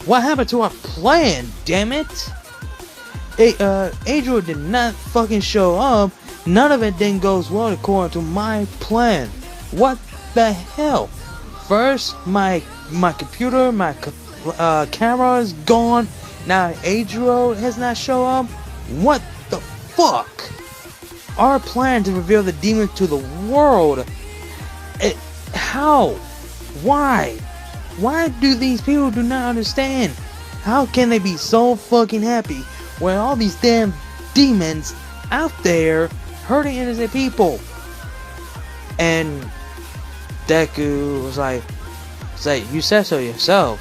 A: What happened to our plan, damn it? Adriel did not fucking show up. None of it then goes well according to my plan. What the hell? First, my computer, my camera is gone. Now Adriel has not shown up. What the fuck? Our plan to reveal the demons to the world. How? Why? Why do these people do not understand? How can they be so fucking happy when all these damn demons out there hurting innocent people? And Deku was like, "You said so yourself.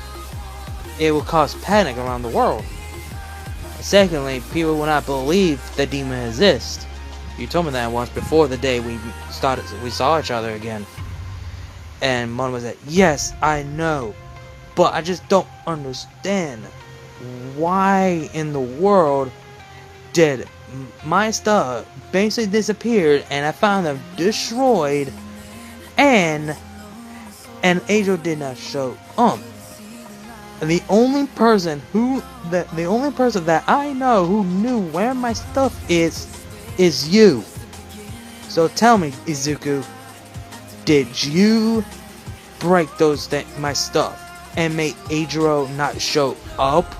A: It will cause panic around the world. Secondly, people will not believe the demon exists. You told me that once before the day we saw each other again." And Monoma said, "Yes, I know, but I just don't understand. Why in the world did my stuff basically disappeared and I found them destroyed and Angel did not show up? The only person that I know who knew where my stuff is you. So tell me, Izuku, did you break my stuff and make Adriel not show up?"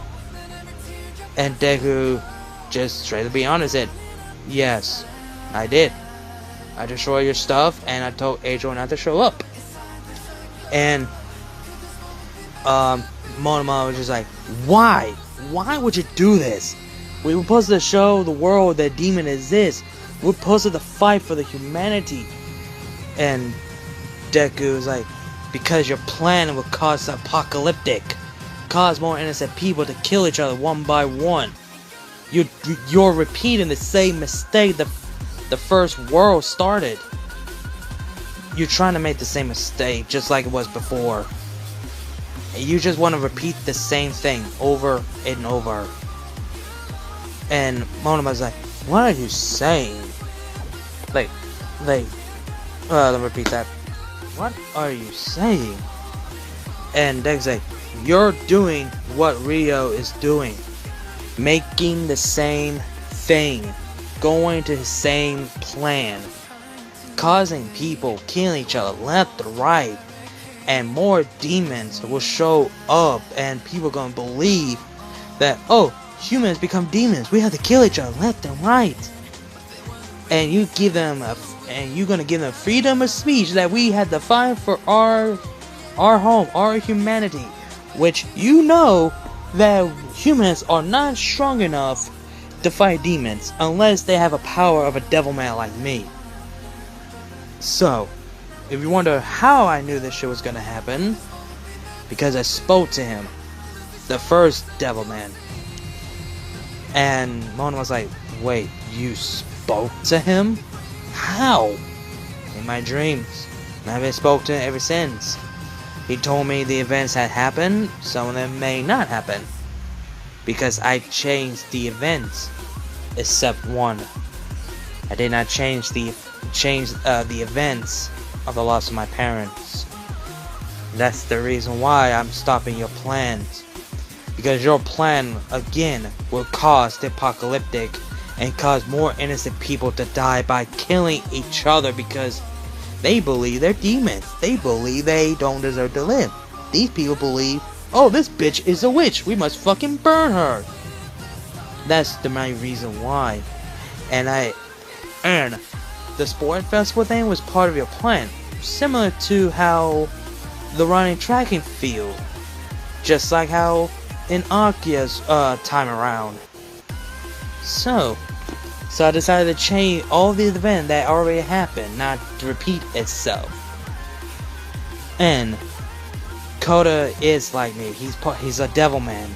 A: And Deku just straight to be honest said, "Yes, I did. I destroyed your stuff and I told Adriel not to show up." And Monoma was just like, "Why? Why would you do this? We were supposed to show the world that demon exists. We're supposed to fight for the humanity." And Deku was like, "Because your plan will cause apocalyptic, cause more innocent people to kill each other one by one. You're repeating the same mistake the first world started. You're trying to make the same mistake just like it was before. You just want to repeat the same thing over and over." And Monoma's like, "What are you saying? Let me repeat that. What are you saying?" And Deku's like, "You're doing what Rio is doing. Making the same thing. Going to the same plan. Causing people killing each other left and right. And more demons will show up and people gonna believe that, oh, humans become demons. We have to kill each other left and right. And you're gonna give them freedom of speech that we had to fight for our home, our humanity, which you know that humans are not strong enough to fight demons unless they have a power of a Devilman like me. So, if you wonder how I knew this shit was gonna happen, because I spoke to him, the first Devilman." And Mona was like, "Wait, you spoke to him? How?" "In my dreams. And I've been spoke to him ever since. He told me the events had happened, some of them may not happen. Because I changed the events, except one. I did not change the events of the loss of my parents. That's the reason why I'm stopping your plans. because your plan again will cause the apocalyptic and cause more innocent people to die by killing each other because they believe they're demons. They believe they don't deserve to live. These people believe, oh, this bitch is a witch, we must fucking burn her. That's the main reason why. And the sport festival thing was part of your plan, similar to how the running track and field, just like how in Akia's time around. So I decided to change all the event that already happened, not to repeat itself. And Kota is like me. He's a Devilman.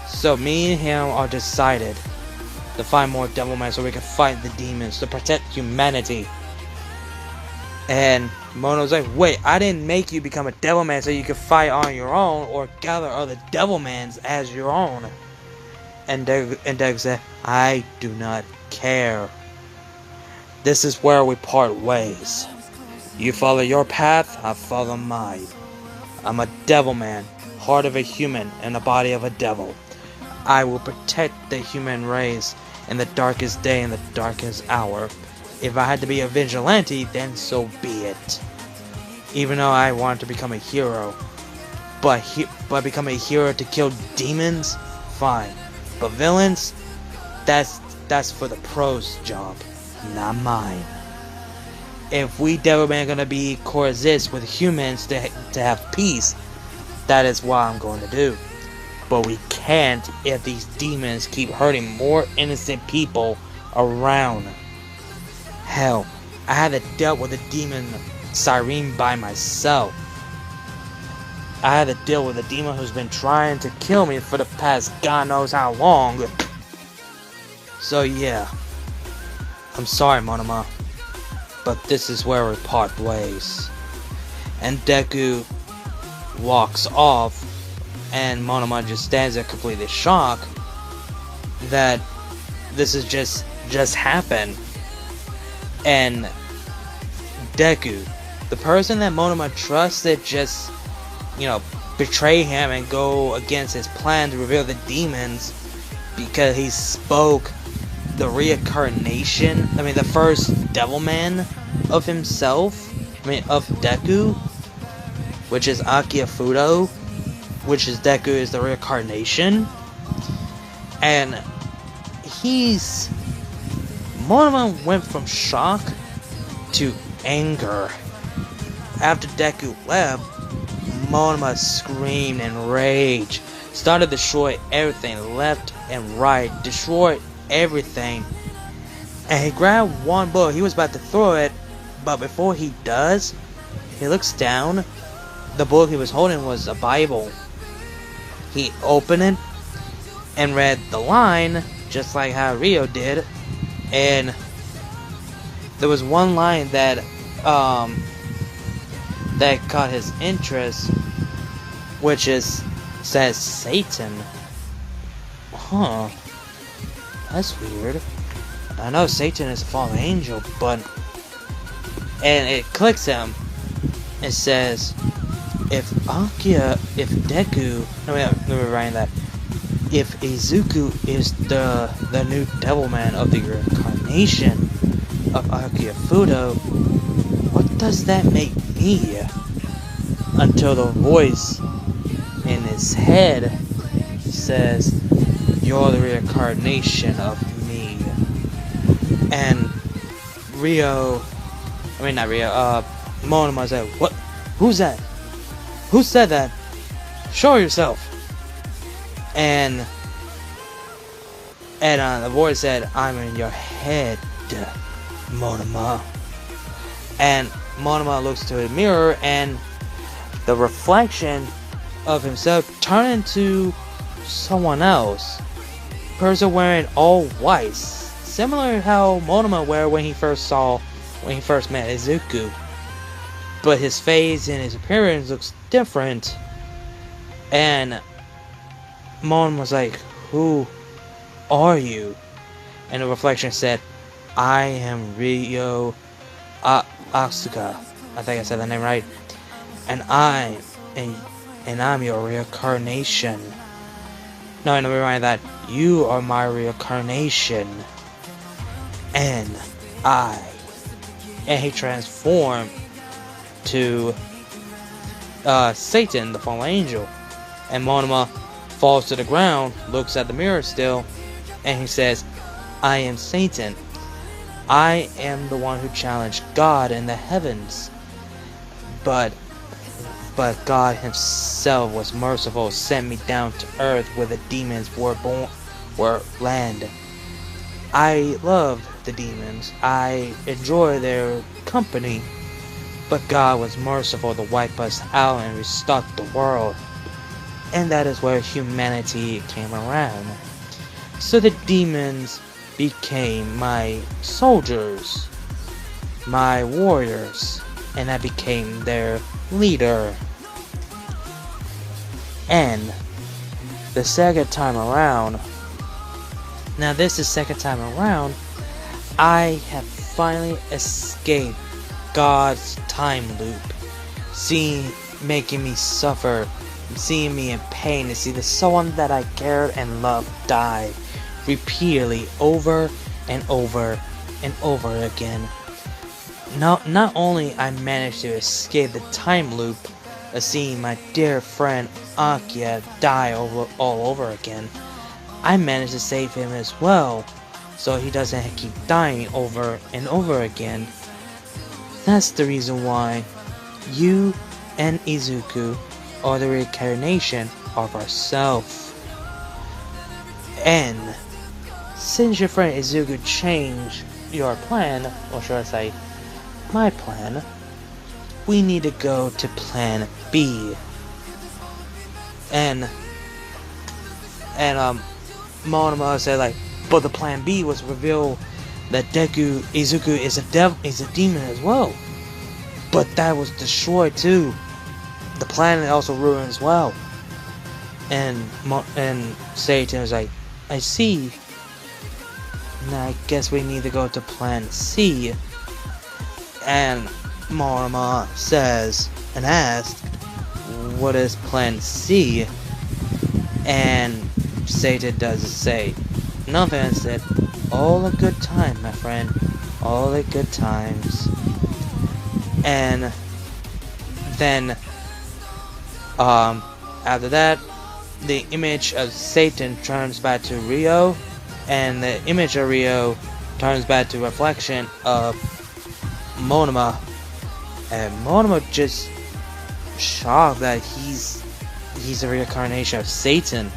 A: So me and him are decided to find more Devilmen so we can fight the demons to protect humanity. And Mono's like, wait, I didn't make you become a Devilman so you could fight on your own or gather other Devilmans as your own. And Deku said, I do not care. This is where we part ways. You follow your path, I follow mine. I'm a Devilman, heart of a human and the body of a devil. I will protect the human race in the darkest day and the darkest hour. If I had to be a vigilante, then so be it. Even though I want to become a hero, but become a hero to kill demons, fine. But villains, that's for the pros' job, not mine. If we Devilman are gonna be coexist with humans to have peace, that is what I'm going to do. But we can't if these demons keep hurting more innocent people around. Hell, I had to deal with a demon Siren by myself. I had to deal with a demon who's been trying to kill me for the past God knows how long. So yeah, I'm sorry, Monoma, but this is where we part ways. And Deku walks off, and Monoma just stands there completely shocked that this has just happened. And Deku, the person that Monoma trusted, just, you know, betray him and go against his plan to reveal the demons because he spoke the reincarnation, the first Devilman of himself, of Deku, which is Akiafudo, which is Deku is the reincarnation. And Monoma went from shock to anger. After Deku left, Monoma screamed in rage, started to destroy everything left and right, destroyed everything. And he grabbed one book, he was about to throw it, but before he does, he looks down. The book he was holding was a Bible. He opened it and read the line, just like how Rio did, and there was one line that caught his interest, which says Satan. Huh. That's weird. I know Satan is a fallen angel, and it clicks him. It says, if Deku, let me write that. If Izuku is the new Devilman of the reincarnation of Akiafudo, what does that make me? Until the voice in his head says, you're the reincarnation of me. And Monoma said, what? Who's that? Who said that? Show yourself. And the voice said, I'm in your head, Monoma. And Monoma looks to a mirror, and the reflection of himself turned into someone else. Person wearing all white, similar to how Monoma wear when he first met Izuku. But his face and his appearance looks different. And Mon was like, who are you? And the reflection said, I am Ryo Asuka. I think I said the name right. And I'm your reincarnation. No, never mind that. You are my reincarnation. And he transformed to Satan, the fallen angel. And Monoma falls to the ground, looks at the mirror still, and he says, I am Satan. I am the one who challenged God in the heavens. But God himself was merciful, sent me down to earth where the demons were land. I love the demons. I enjoy their company. But God was merciful to wipe us out and restart the world. And that is where humanity came around. So the demons became my soldiers, my warriors, and I became their leader. And the second time around, now this is second time around, I have finally escaped God's time loop, making me suffer, seeing me in pain, to see the someone that I cared and loved die repeatedly over and over and over again. Not only I managed to escape the time loop of seeing my dear friend Akia die all over again, I managed to save him as well, so he doesn't keep dying over and over again. That's the reason why you and Izuku are the reincarnation of ourselves. And since your friend Izuku changed your plan, or should I say, my plan, we need to go to plan B. And Monoma said like, but the plan B was reveal that Izuku is a demon as well. But that was destroyed too. The planet also ruined as well. And Satan was like, I see. Now I guess we need to go to plan C. And Monoma says and asks, what is plan C? And Satan does say nothing, and said, all a good time, my friend, all the good times. And then after that, the image of Satan turns back to Rio, and the image of Rio turns back to reflection of Monoma. And Monoma just shocked that he's a reincarnation of Satan.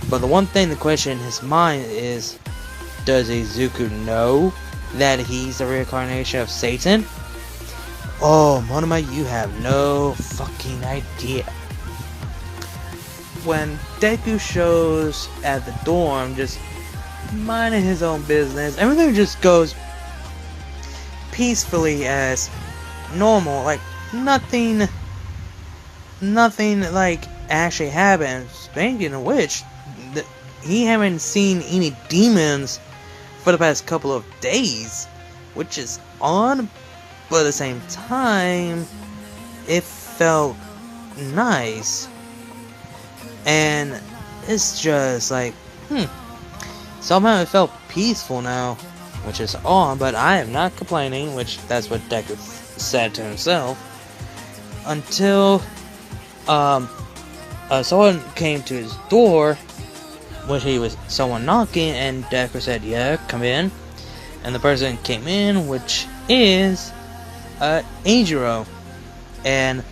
A: But the one thing, the question in his mind is, does Izuku know that he's a reincarnation of Satan? Oh, Monoma, you have no fucking idea. When Deku shows at the dorm, just minding his own business, everything just goes peacefully as normal, like nothing like actually happened. Speaking of which, he haven't seen any demons for the past couple of days, which is odd, but at the same time, it felt nice. And it's just like, somehow it felt peaceful now, which is odd, but I am not complaining, which that's what Deku said to himself, until someone came to his door, which he was someone knocking, and Deku said, yeah, come in. And the person came in, which is Eijiro. And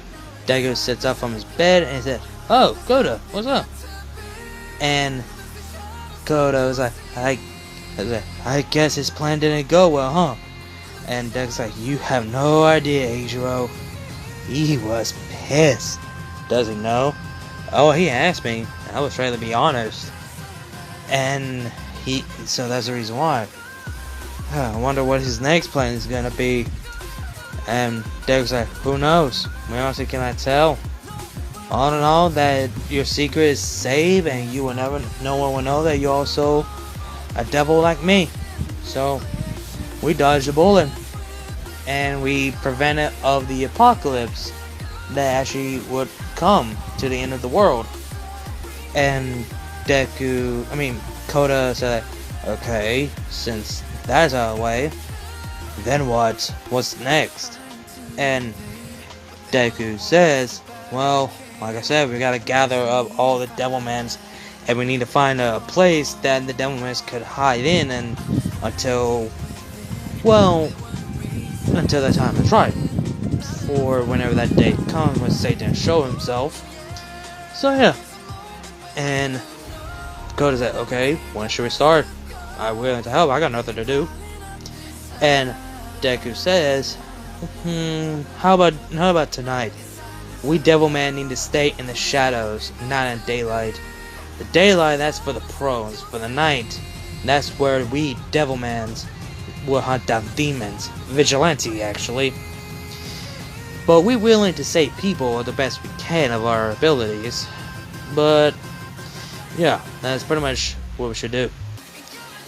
A: Deku sits up from his bed and he said, oh, Koda, what's up? And Koda was like, I guess his plan didn't go well, huh? And Deku's like, you have no idea, Eijiro. He was pissed. Does he know? Oh, he asked me. I was trying to be honest. And so that's the reason why. I wonder what his next plan is gonna be. And Deku's like, who knows? Where else can I tell? All in all, that your secret is safe, and you will never, no one will know that you're also a devil like me. So we dodged a bullet, and we prevented of the apocalypse that actually would come to the end of the world. And Kota said, okay, since that's out of the way, then what? What's next? And Deku says, well, like I said, we gotta gather up all the Devilmans, and we need to find a place that the Devilmans could hide in, and until the time is right, for whenever that date comes when Satan show himself. So yeah, and Kota said, okay, when should we start? I'm willing to help, I got nothing to do. And Deku says, how about tonight? We Devilman need to stay in the shadows, not in daylight. The daylight, that's for the pros. For the night, that's where we Devilmans will hunt down demons. Vigilante, actually. But we're willing to save people the best we can of our abilities. But yeah, that's pretty much what we should do.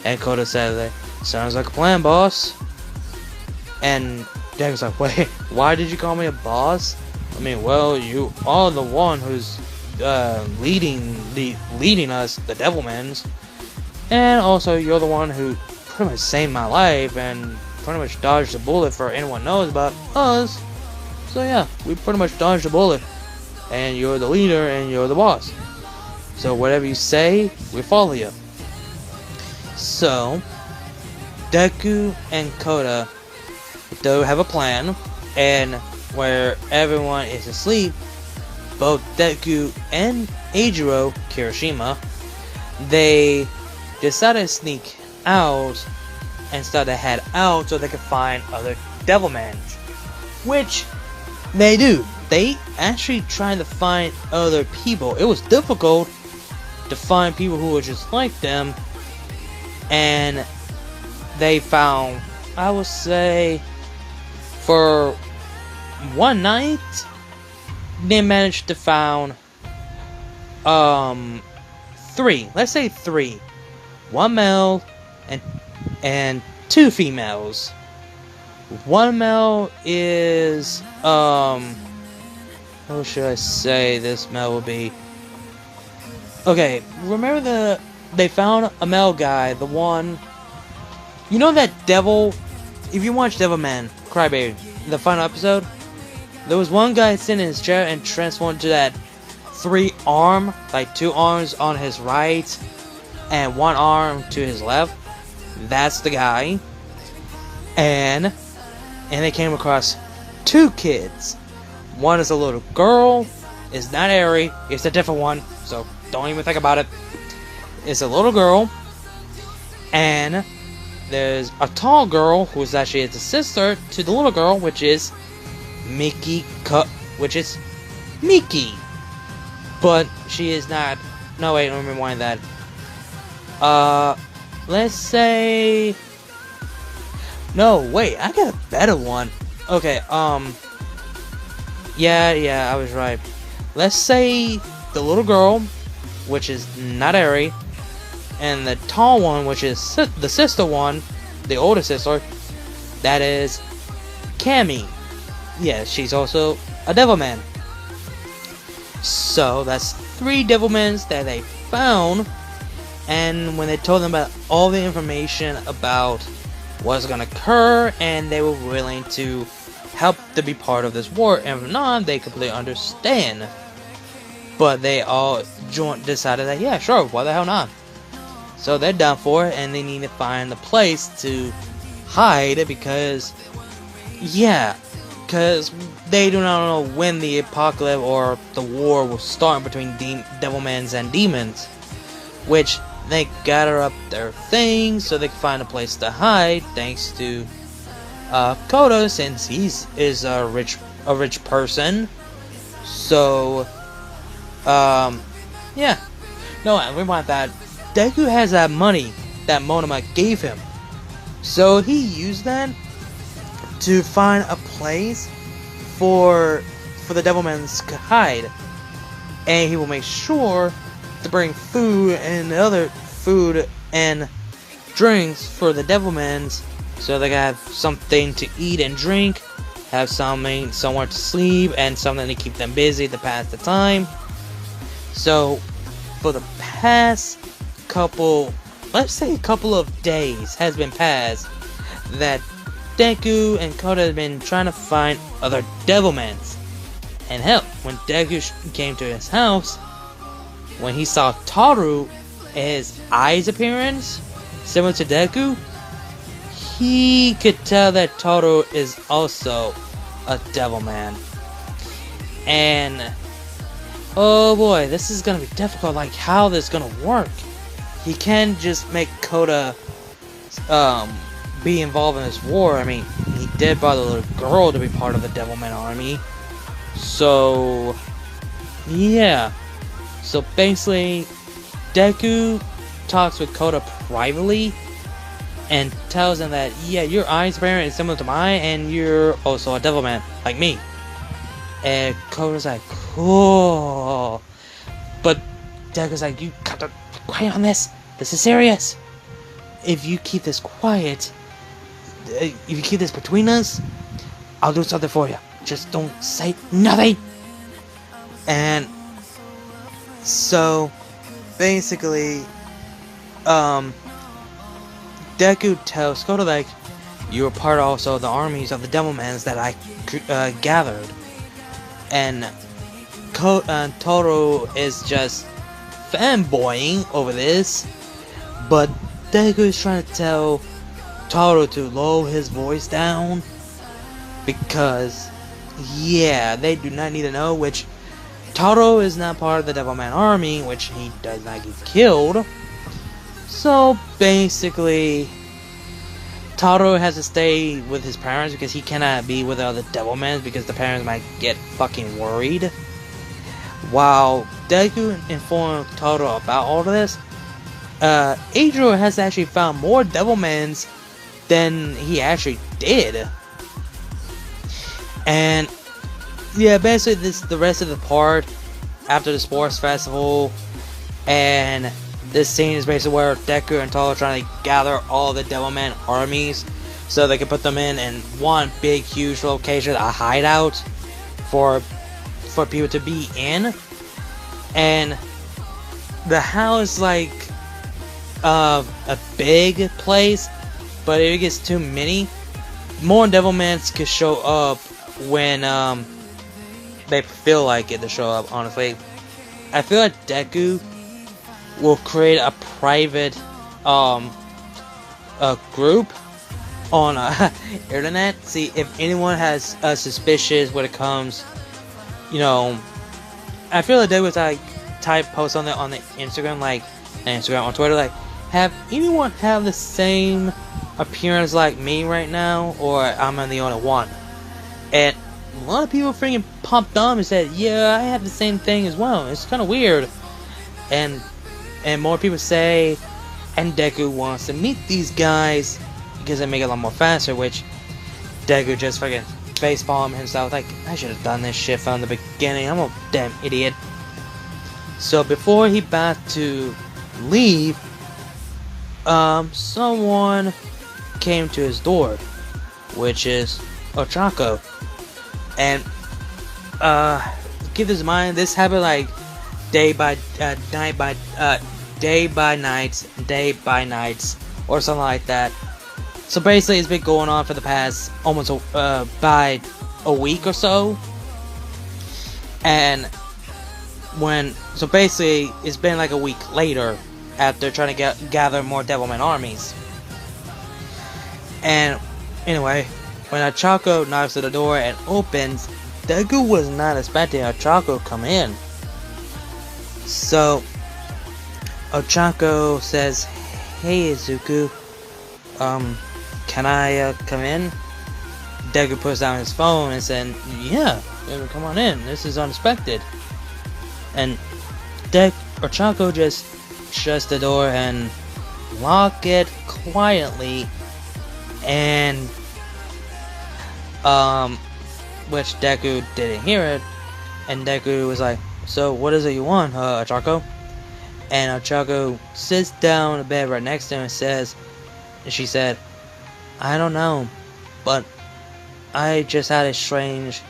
A: And Kota said, sounds like a plan, boss. And Deku's like, wait, why did you call me a boss? I mean, well, you are the one who's leading us, the Devilmans, and also you're the one who pretty much saved my life and pretty much dodged the bullet for anyone knows about us. So yeah, we pretty much dodged the bullet, and you're the leader and you're the boss. So whatever you say, we follow you. So Deku and Kota do have a plan, and where everyone is asleep, both Deku and Eijiro Kirishima, they decided to sneak out and start to head out so they could find other Devilmans. Which they do. They actually tried to find other people. It was difficult to find people who were just like them, and they found, I would say, for one night, they managed to found three. Let's say three. One male and two females. One male is how should I say this male will be? Okay, remember they found a male guy, the one, you know that devil, if you watch Devilman Crybaby, the final episode, there was one guy sitting in his chair and transformed to that 3-arm, like 2 arms on his right and 1 arm to his left. That's the guy. And they came across 2 kids. One is a little girl. It's not Eri. It's a different one. So don't even think about it. It's a little girl. And there's a tall girl who's actually the sister to the little girl, which is Miki. But she is not. No, wait, let me rewind that. Let's say. No, wait, I got a better one. Okay, yeah, I was right. Let's say the little girl, which is not Eri, and the tall one, which is the sister one, the older sister, that is Cammy. Yeah, she's also a Devilman. So that's 3 Devilmans that they found, and when they told them about all the information about what's gonna occur, and they were willing to help to be part of this war, and if not, they completely understand. But they all decided that, yeah, sure, why the hell not? So they're down for it, and they need to find a place to hide, because they do not know when the apocalypse or the war will start between Devilmans and demons. Which they gather up their things so they can find a place to hide, thanks to Kota, since he is a rich person. So yeah. No, we want that. Deku has that money that Monoma gave him, so he used that to find a place for the Devilmans to hide, and he will make sure to bring food and other food and drinks for the Devilmans, so they can have something to eat and drink, have somewhere to sleep, and something to keep them busy to pass the time. So for the past couple, let's say a couple of days has been passed, that Deku and Kota have been trying to find other Devilmans. And hell, when Deku came to his house, when he saw Toru, his eyes appearance, similar to Deku, he could tell that Toru is also a Devilman. And oh boy, this is gonna be difficult, like how this is gonna work. He can't just make Kota be involved in this war. I mean, he did bother the little girl to be part of the Devilman army. So yeah. So basically, Deku talks with Kota privately and tells him that, yeah, your eyes apparent is similar to mine, and you're also a Devilman, like me. And Kota's like, cool. But Deku's like, you got to be quiet on this. This is serious. If you keep this quiet, if you keep this between us, I'll do something for you. Just don't say nothing. And so basically, Deku tells Kota, like, you were part also of the armies of the Devilmans that I gathered. And Toru is just fanboying over this, but Deku is trying to tell Toru to lower his voice down, because yeah, they do not need to know, which Toru is not part of the Devilman army, which he does not get killed. So basically, Toru has to stay with his parents because he cannot be with other Devilmans because the parents might get fucking worried. While Deku informed Toru about all of this, Adriel has actually found more Devilmans than he actually did. And yeah, basically this the rest of the part after the sports festival, and this scene is basically where Deku and Toru are trying to gather all the Devilman armies so they can put them in one big huge location, a hideout for people to be in. And the house, like a big place, but if it gets too many, more Devilmans could show up when they feel like it to show up. Honestly, I feel like Deku will create a private group on internet. See if anyone has suspicious when it comes, you know. I feel like Deku would type posts on the Instagram, like on Twitter, like, have anyone have the same appearance like me right now, or I'm the only one? And a lot of people freaking popped on and said, yeah, I have the same thing as well. It's kind of weird. And more people say, and Deku wants to meet these guys because they make it a lot more faster, which Deku just fucking facepalm himself, like, I should have done this shit from the beginning, I'm a damn idiot. So before he about to leave, someone came to his door, which is Ochako. And keep this in mind, this happened like day by nights, or something like that. So basically, it's been going on for the past almost by a week or so. And so basically, it's been like a week later after trying to gather more Devilman armies. And anyway, when Ochako knocks at the door and opens, Deku was not expecting Ochako to come in. So Ochako says, "Hey Izuku, can I come in?" Deku puts down his phone and said, "Yeah, come on in. This is unexpected." And Ochako just shuts the door and lock it quietly, and which Deku didn't hear it, and Deku was like, "So what is it you want, Ochako?" And Ochako sits down in the bed right next to him and she said, "I don't know, but I just had a strange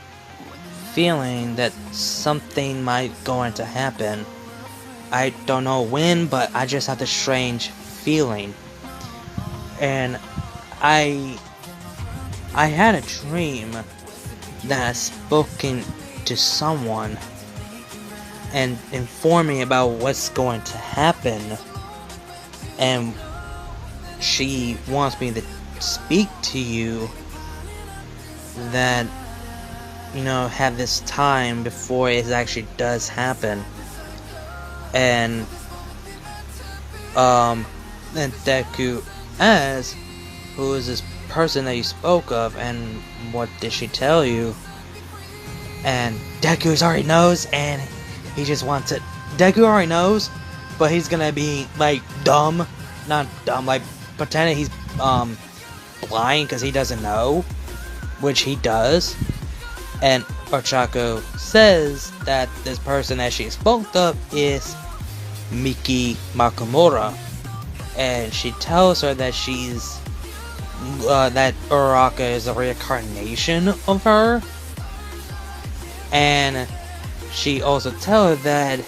A: feeling that something might going to happen." I don't know when, but I just have this strange feeling. And I had a dream that I spoken to someone and informed me about what's going to happen. And she wants me to speak to you that, you know, have this time before it actually does happen. And then Deku asks, who is this person that you spoke of, and what did she tell you? And Deku already knows, and he just wants it. Deku already knows, but he's gonna be like dumb, not dumb, like pretending he's blind because he doesn't know, which he does. And Ochako says that this person that she spoke of is Miki Makamura, and she tells her that she's that Uraraka is a reincarnation of her, and she also tells her that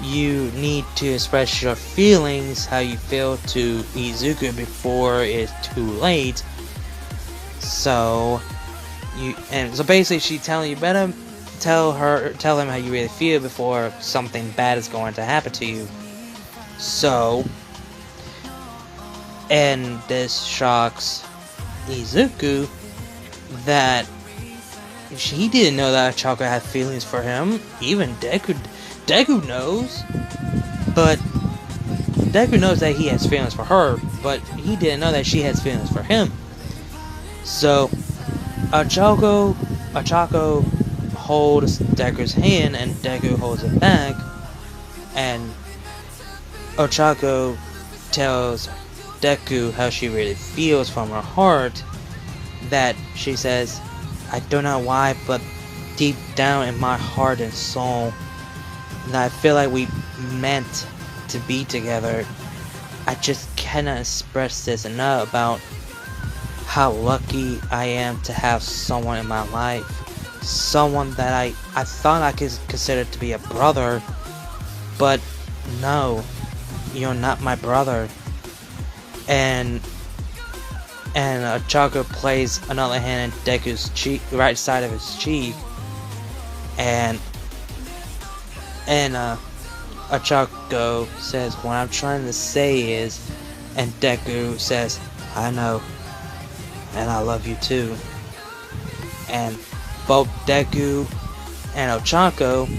A: you need to express your feelings, how you feel, to Izuku before it's too late. So basically she's telling you better tell him how you really feel before something bad is going to happen to you. So, and this shocks Izuku that he didn't know that Ochako had feelings for him. Even Deku knows, but Deku knows that he has feelings for her, but he didn't know that she has feelings for him. So Ochako holds Deku's hand, and Deku holds it back, and Ochako tells Deku how she really feels from her heart. That she says, I don't know why, but deep down in my heart and soul, and I feel like we meant to be together. I just cannot express this enough about how lucky I am to have someone in my life. Someone that I thought I could consider to be a brother, but no, you're not my brother. And Ochako plays another hand in Deku's cheek, right side of his cheek, and Ochako says, what I'm trying to say is, and Deku says, I know, and I love you too. And both Deku and Ochako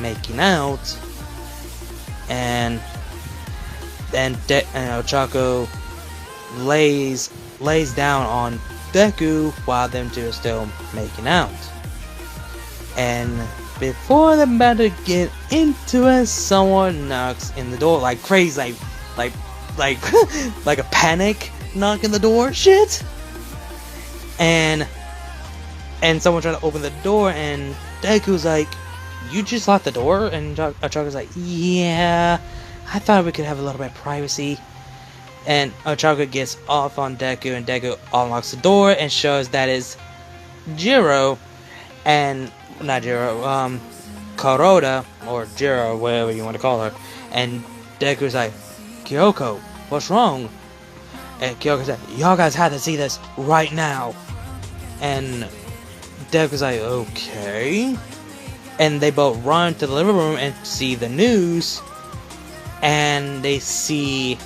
A: making out, and Ochako lays down on Deku while them two are still making out. And before they're about to get into it, someone knocks in the door like crazy, like like a panic knock in the door shit. And someone trying to open the door, and Deku's like, you just locked the door? And Ochako's like, yeah, I thought we could have a little bit of privacy. And Ochako gets off on Deku, and Deku unlocks the door and shows that is Jiro, and not Jiro, Kuroda, or Jiro, whatever you want to call her. And Deku's like, Kyoko, what's wrong? And Kyoko said, y'all guys have to see this right now. And Deku's like, okay. And they both run to the living room and see the news. And they see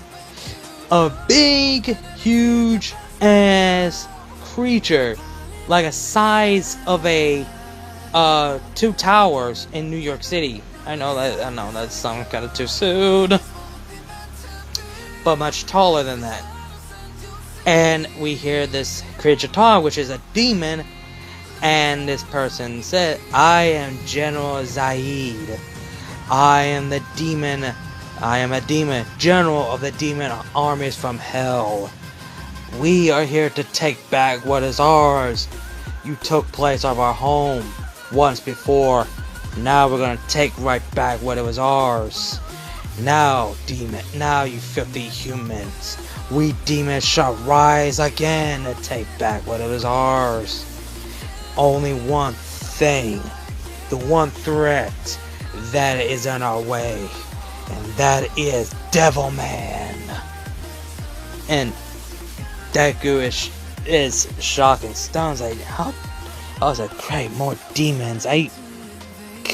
A: a big, huge ass creature, like a size of a 2 towers in New York City. I know that sounds kind of too soon, but much taller than that. And we hear this creature talk, which is a demon, and this person said, I am General Zaid. I am a demon, general of the demon armies from hell. We are here to take back what is ours. You took place of our home once before. Now we're gonna take right back what it was ours. Now, demon, now you filthy humans, we demons shall rise again to take back what it was ours. Only one thing, the one threat that is in our way, And that is Devilman. And Deku is shocked and stunned. Like, how? I was like, great, more demons.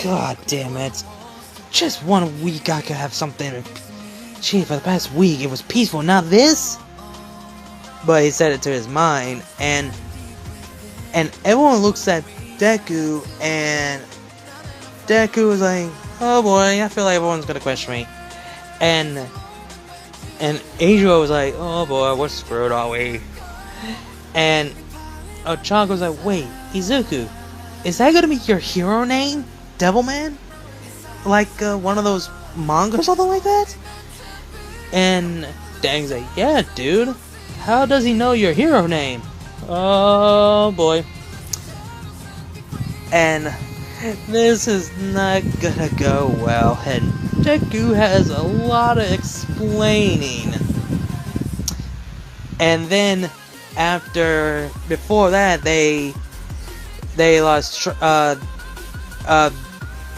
A: God damn it. Just 1 week I could have something. Gee, for the past week it was peaceful, not this? But he said it to his mind, and everyone looks at Deku, and Deku was like, oh boy, I feel like everyone's gonna question me. And Adriel was like, oh boy, we're screwed, are we? And Chonk was like, wait, Izuku, is that gonna be your hero name? Devilman? Like one of those manga or something like that? And Dang's like, yeah, dude. How does he know your hero name? Oh boy. And this is not gonna go well. And Deku has a lot of explaining. And then before that, they lost.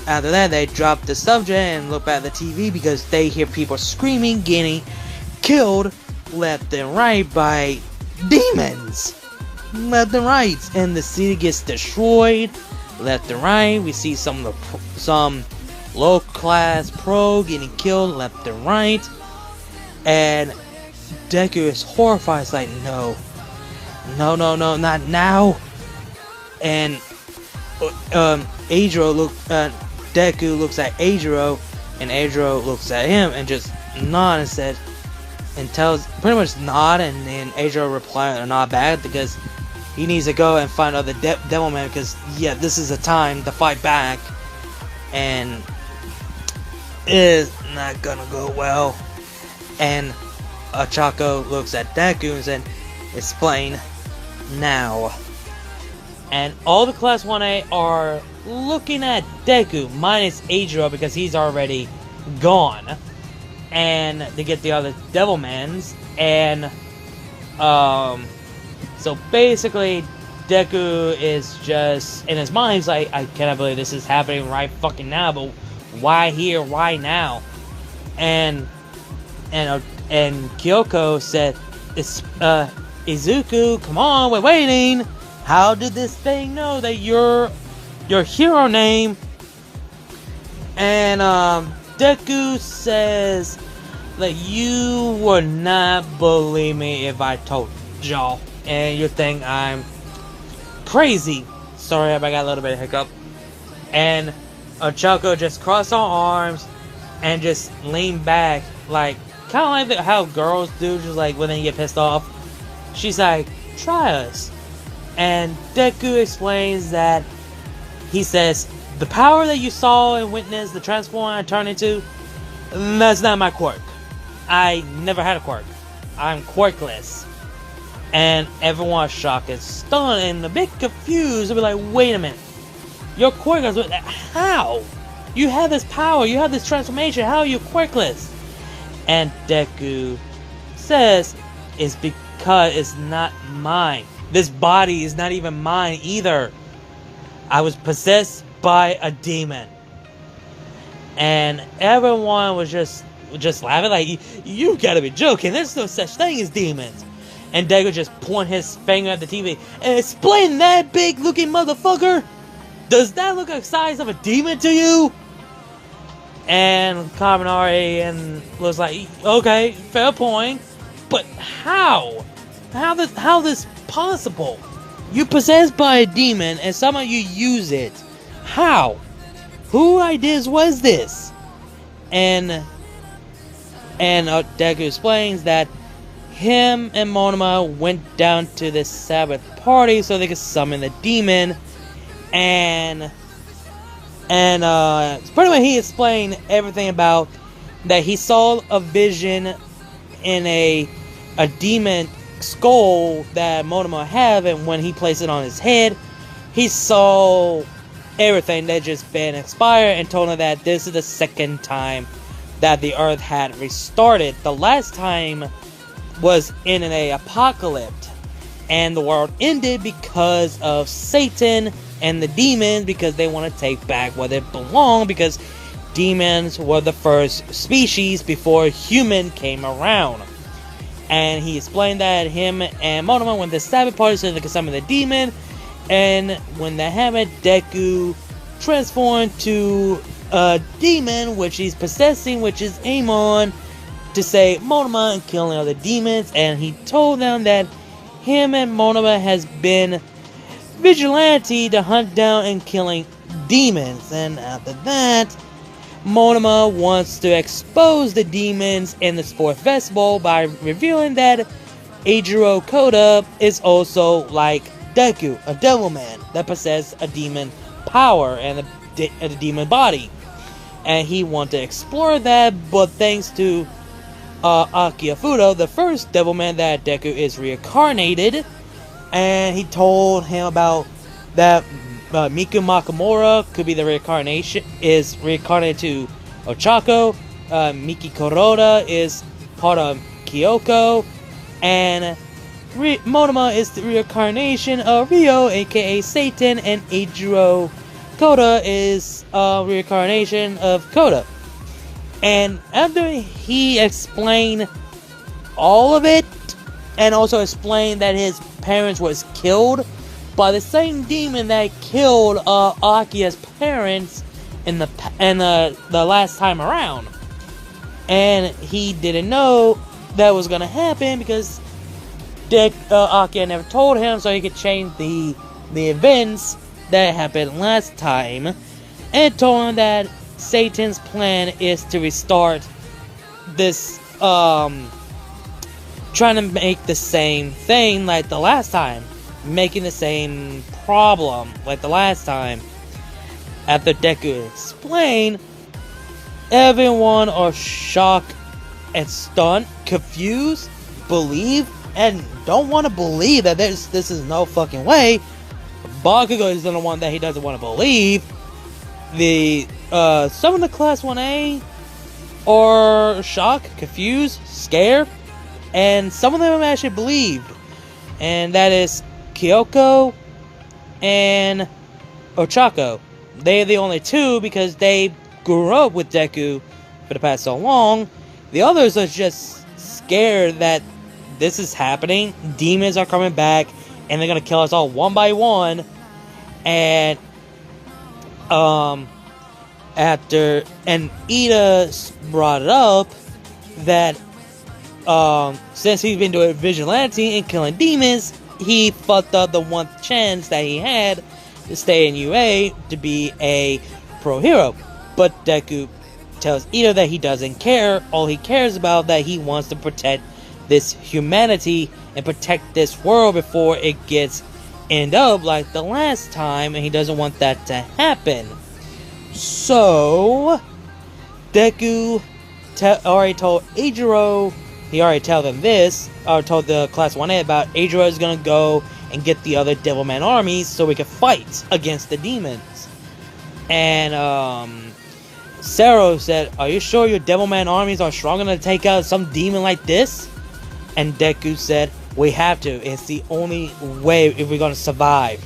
A: After that, they dropped the subject and looked at the TV because they hear people screaming, getting killed left and right by demons. Left and right. And the city gets destroyed left and right. We see some low-class pro getting killed left and right. And Deku is horrified. It's like, no, not now. And Deku looks at Adro, and Adro looks at him and just nods and pretty much nod, and then Adro replies, not bad, because he needs to go and find other Devilman, because yeah, this is a time to fight back, and it is not gonna go well. And Chaco looks at Deku and said, explain now. And all the Class 1A are looking at Deku, minus Adro, because he's already gone. And they get the other Devilmans. And, so basically, Deku is just, in his mind, he's like, I cannot believe this is happening right fucking now, but why here, why now? And Kyoko said, it's, Izuku, come on, we're waiting. How did this thing know that your hero name? And Deku says that you would not believe me if I told y'all, and you think I'm crazy. Sorry if I got a little bit of hiccup. And Choco just crossed her arms and just leaned back, like kind of like how girls do, just like when they get pissed off. She's like, try us. And Deku explains that, he says, the power that you saw and witnessed, the transform I turned into, that's not my quirk. I never had a quirk. I'm quirkless. And everyone's shocked and stunned and a bit confused. They'll be like, wait a minute. Your quirkless? How? You have this power, you have this transformation, how are you quirkless? And Deku says, it's because it's not mine. This body is not even mine either. I was possessed by a demon. And everyone was just laughing like, you gotta be joking, there's no such thing as demons. And Deku just pointed his finger at the TV and explain that big looking motherfucker. Does that look like the size of a demon to you? And Kaminari and was like, okay, fair point. But how? How this possible? You possessed by a demon and somehow you use it. How? Who ideas was this? And Deku explains that him and Monoma went down to this Sabbath party so they could summon the demon. And pretty much he explained everything about that he saw a vision in a demon skull that Monoma had, and when he placed it on his head, he saw everything that just been expired and told him that this is the second time that the earth had restarted. The last time was in an apocalypse, and the world ended because of Satan and the demons, because they want to take back what it belonged, because demons were the first species before human came around. And he explained that him and Monoma went to the Sabbath party so they could summon the demon. And when that happened, Deku transformed to a demon, which he's possessing, which is Amon, to save Monoma and killing other demons. And he told them that him and Monoma has been vigilante to hunt down and killing demons. And after that, Monoma wants to expose the demons in the sports festival by revealing that Eiichiro Koda is also like Deku, a Devilman that possesses a demon power and a demon body. And he wants to explore that, but thanks to Akiafudo, the first Devilman that Deku is reincarnated, and he told him about that Miku Makamura could be the reincarnation, is reincarnated to Ochako, Miki Kuroda is part of Kyoko, and Monoma is the reincarnation of Ryo, aka Satan, and Eiichiro Koda is a reincarnation of Koda. And after he explained all of it, and also explained that his parents was killed by the same demon that killed Akia's parents in the last time around, and he didn't know that was gonna happen because Akia never told him, so he could change the events that happened last time, and told him that Satan's plan is to restart this, trying to make the same thing like the last time, making the same problem like the last time. After Deku explained, everyone are shocked and stunned, confused, believe, and don't want to believe that this is no fucking way. Bakugo is the one that he doesn't want to believe. Some of the Class 1A are shocked, confused, scared, and some of them actually believed. And that is Kyoko and Ochako. They're the only two because they grew up with Deku for the past so long. The others are just scared that this is happening. Demons are coming back and they're gonna kill us all one by one. And after Ida brought it up that since he's been doing vigilante and killing demons, he fucked up the one chance that he had to stay in UA to be a pro hero. But Deku tells Ida that he doesn't care. All he cares about that he wants to protect this humanity and protect this world before it gets end up like the last time, and he doesn't want that to happen. So Deku already told Eiichiro, he already told them this, or told the Class 1A about Eiichiro is gonna go and get the other Devilman armies so we can fight against the demons. And Sero said, "Are you sure your Devilman armies are strong enough to take out some demon like this?" And Deku said, "We have to. It's the only way if we're gonna survive.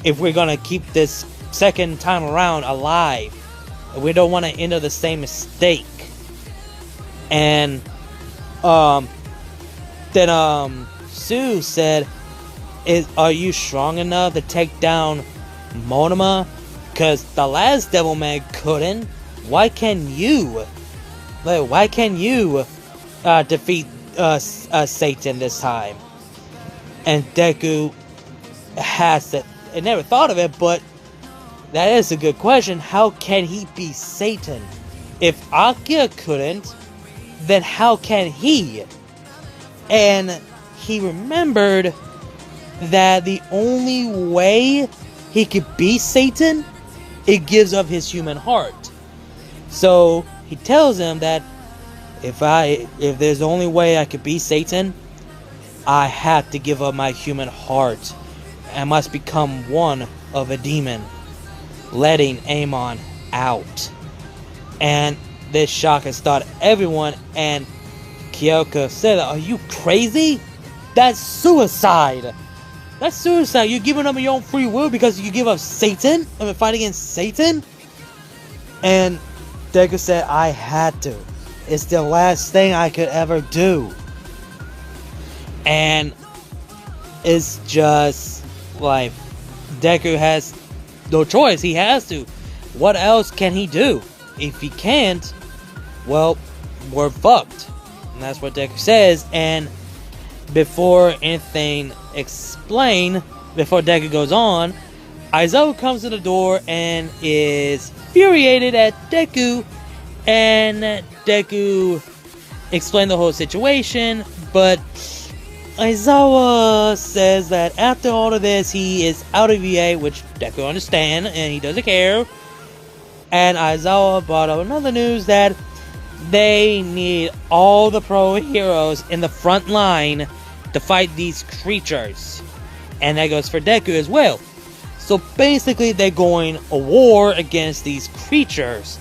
A: If we're gonna keep this second time around alive. We don't want to end up the same mistake." And then Sue said, "Are you strong enough to take down Monoma? Because the last Devilman couldn't. Why can you? Like, why can you defeat Satan this time?" And Deku has it. I never thought of it, but that is a good question. How can he be Satan? If Akia couldn't, then how can he? And he remembered that the only way he could be Satan, it gives up his human heart. So he tells him that if there's the only way I could be Satan, I have to give up my human heart. I must become one of a demon, letting Amon out. And this shock has started everyone, and Kyoko said, "Are you crazy? That's suicide! That's suicide! You're giving up your own free will because you give up Satan? I mean, fight against Satan?" And Deku said I had to. It's the last thing I could ever do. And it's just like Deku has no choice. He has to. What else can he do? If he can't, well, we're fucked. And that's what Deku says. And before anything explained, before Deku goes on, Aizawa comes to the door and is infuriated at Deku. And Deku explained the whole situation, but Aizawa says that after all of this, he is out of VA, which Deku understands, and he doesn't care. And Aizawa brought up another news that they need all the pro heroes in the front line to fight these creatures. And that goes for Deku as well. So basically, they're going a war against these creatures.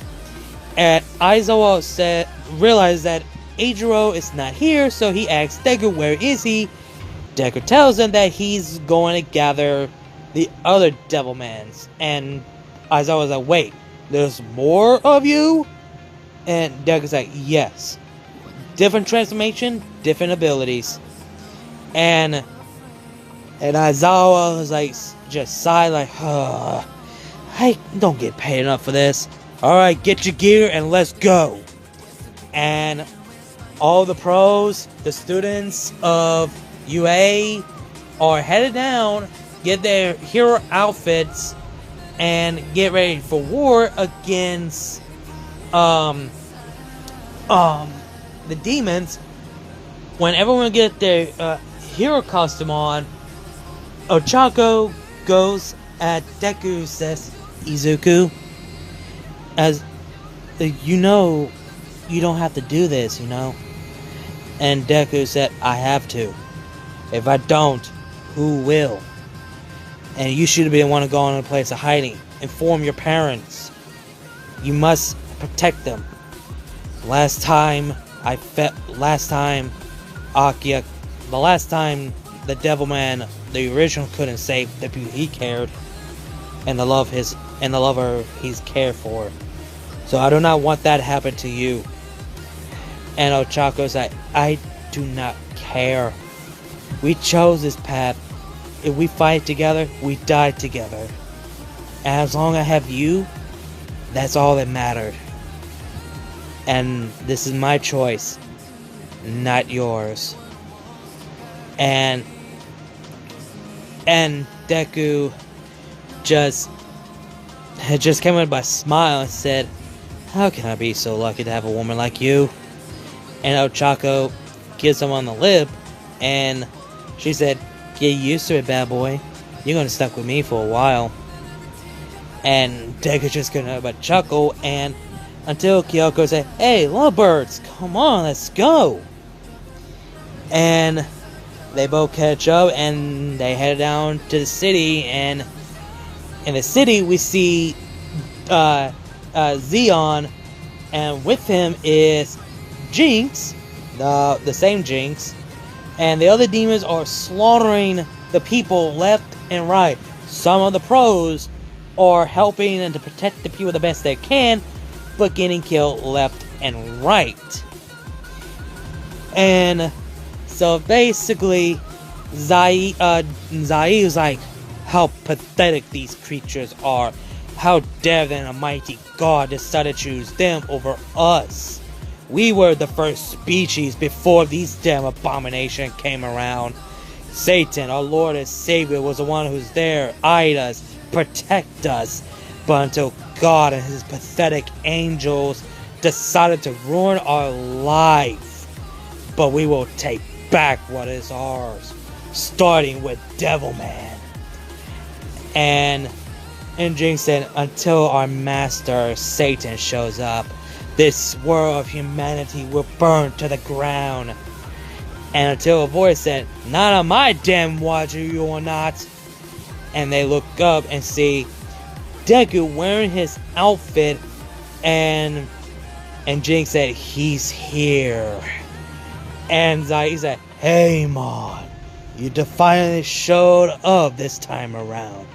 A: And Aizawa realized that Eijiro is not here, so he asks Deku, where is he? Deku tells him that he's going to gather the other Devilmans. And Aizawa's like, wait, there's more of you? And Deku's like, yes. Different transformation, different abilities. And Aizawa was like, just sigh like, I don't get paid enough for this. Alright, get your gear and let's go. And all the pros, the students of UA are headed down, get their hero outfits, and get ready for war against the demons. When everyone get their hero costume on, Ochako goes at Deku, says, Izuku, as you know, you don't have to do this, you know. And Deku said, I have to. If I don't, who will? And you should be the one to go in a place of hiding. Inform your parents. You must protect them. Last time the Devilman, the original, couldn't save the people he cared and the lover he's cared for. So I do not want that to happen to you. And Ochako's like, I do not care. We chose this path. If we fight together, we die together. And as long as I have you, that's all that mattered. And this is my choice, not yours. And Deku just came in by a smile and said, how can I be so lucky to have a woman like you? And Ochako gives him on the lip, and she said, get used to it, bad boy. You're gonna stuck with me for a while. And Deku just couldn't but chuckle, and until Kyoko said, hey, lovebirds, come on, let's go. And they both catch up, and they head down to the city, and in the city we see Zeon, and with him is Jinx, the same Jinx, and the other demons are slaughtering the people left and right. Some of the pros are helping and to protect the people the best they can, but getting killed left and right. And so basically, Zai is like, how pathetic these creatures are. How dare then a mighty god decided to choose them over us. We were the first species before these damn abominations came around. Satan, our Lord and Savior, was the one who's there, eyed us, protect us. But until God and his pathetic angels decided to ruin our life. But we will take back what is ours, starting with Devilman. And Jinx said, until our master Satan shows up, this world of humanity will burn to the ground. And until a voice said, not on my damn watch, you will not. And they look up and see Deku wearing his outfit, and Jinx said, he's here. And Zai said, hey Mon, you finally showed up this time around.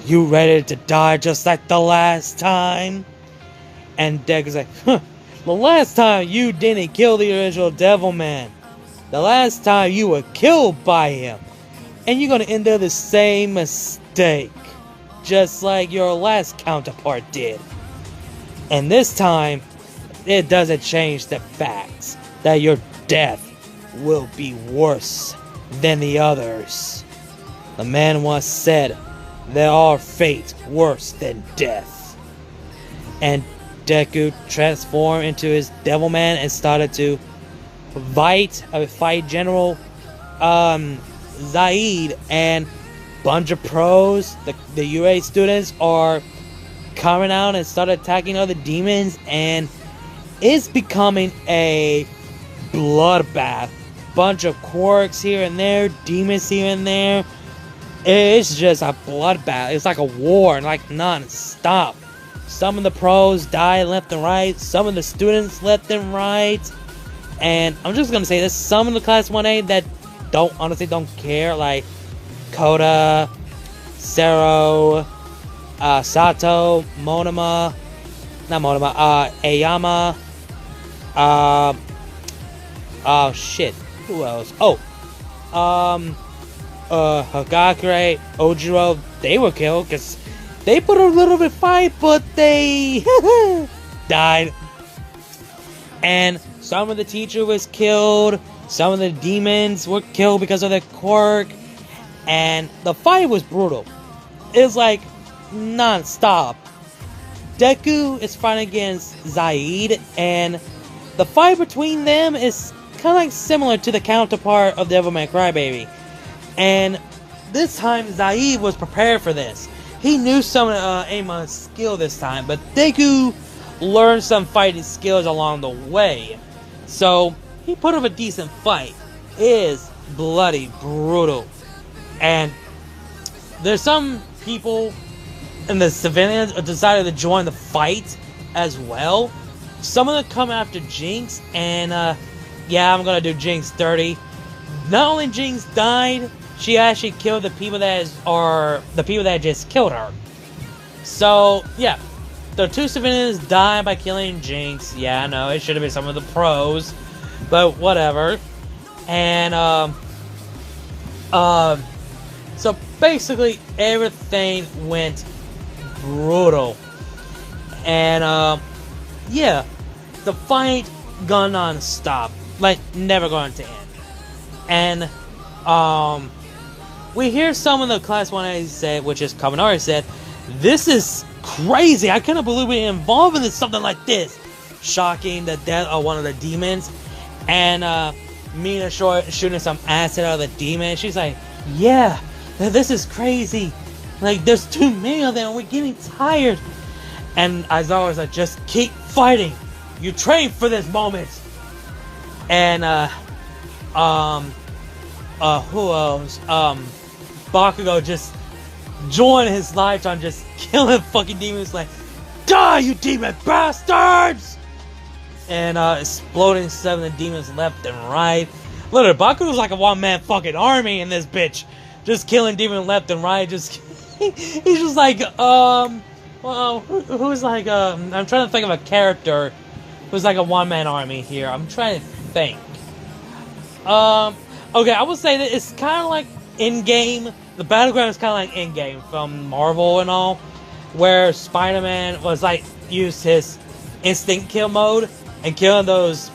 A: You ready to die just like the last time? And Deku's like, huh, the last time you didn't kill the original Devilman. The last time you were killed by him. And you're gonna end up the same mistake. Just like your last counterpart did. And this time, it doesn't change the facts that your death will be worse than the others. The man once said, there are fates worse than death. And Deku transformed into his Devilman and started to fight General Zaid, and bunch of pros, the UA students, are coming out and start attacking other demons, and it's becoming a bloodbath. Bunch of quirks here and there, demons here and there. It's just a bloodbath. It's like a war, like non-stop. Some of the pros die left and right, some of the students left and right. And I'm just gonna say this, some of the Class 1A that honestly don't care, like Koda, Sero, Sato, Ayama, oh shit, who else? Hagakure, Ojiro, they were killed because they put a little bit of fight, but they died. And some of the teacher was killed, some of the demons were killed because of their quirk, and the fight was brutal. It was like non-stop. Deku is fighting against Zaid, and the fight between them is kind of like similar to the counterpart of Devilman Crybaby. And this time Zaid was prepared for this. He knew some of Ama's skill this time, but Deku learned some fighting skills along the way. So he put up a decent fight. It is bloody brutal. And there's some people in the civilians who decided to join the fight as well. Some of them come after Jinx, and yeah, I'm gonna do Jinx dirty. Not only Jinx died, she actually killed the people that just killed her. So yeah, the two civilians died by killing Jinx. Yeah, I know it should have been some of the pros, but whatever. And so basically everything went brutal. And yeah, the fight gone non-stop, like never going to end. And we hear some of the Class 1A said, which is Kaminari said, this is crazy, I cannot believe we're involved in something like this. Shocking the death of one of the demons. And Mina shooting some acid out of the demon. She's like, yeah, this is crazy. Like, there's too many of them and we're getting tired. And Aizawa was like, just keep fighting. You trained for this moment. And who else? Bakugo just joined his life on just killing fucking demons, like, die, you demon bastards! And exploding some of the demons left and right. Literally, Bakugo's like a one-man fucking army in this bitch, just killing demons left and right. Just he's just like well, who's like I'm trying to think of a character who's like a one-man army here. I'm trying to think. Okay, I would say that it's kind of like in-game. The battleground is kind of like in-game from Marvel and all, where Spider-Man was like used his instinct kill mode and killing those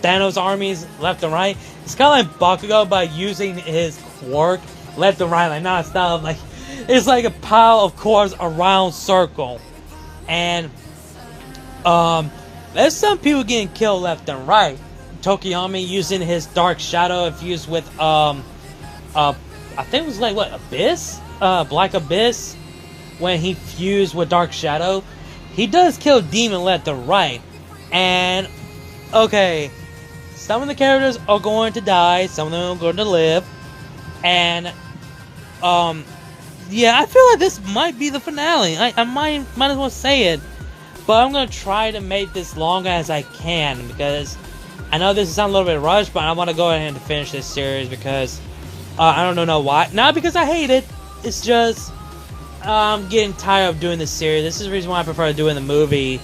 A: Thanos armies left and right. It's kind of like Bakugo by using his quirk left and right, like non-stop. Like, it's like a pile of cores around circle. And there's some people getting killed left and right. Tokiyami using his Dark Shadow infused with I think it was like what, Abyss? Black Abyss, when he fused with Dark Shadow. He does kill demon left and right. And okay, some of the characters are going to die, some of them are going to live. And yeah, I feel like this might be the finale. I might as well say it. But I'm gonna try to make this long as I can, because I know this sounds a little bit rushed, but I want to go ahead and finish this series because I don't know why. Not because I hate it. It's just I'm getting tired of doing this series. This is the reason why I prefer doing the movie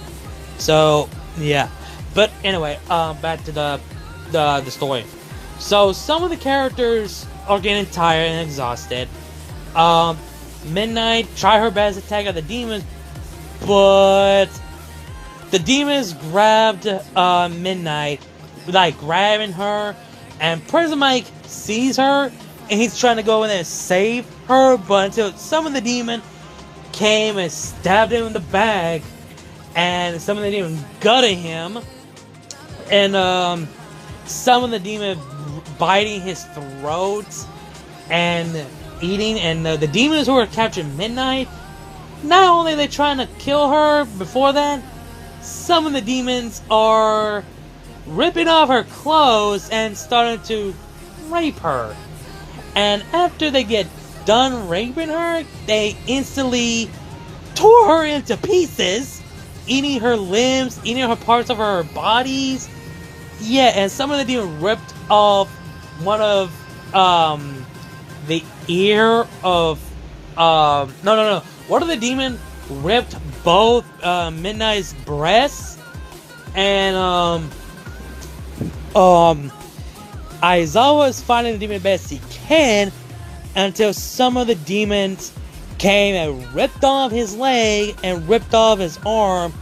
A: So yeah, but anyway, back to the story. So some of the characters are getting tired and exhausted. Midnight try her best to take out the demons, but the demons grabbed Midnight, like grabbing her, and Prison Mike sees her and he's trying to go in there and save her, but until some of the demon came and stabbed him in the back, and some of the demon gutted him, and some of the demon biting his throat and eating, and the demons who were capturing Midnight, not only are they trying to kill her before that, some of the demons are ripping off her clothes and starting to rape her. And after they get done raping her, they instantly tore her into pieces, eating her limbs, eating her parts of her bodies. Yeah, and some of the demons ripped off one of the ear of no. One of the demons ripped both Midnight's breasts, and Aizawa is fighting the demon best he can until some of the demons came and ripped off his leg and ripped off his arm,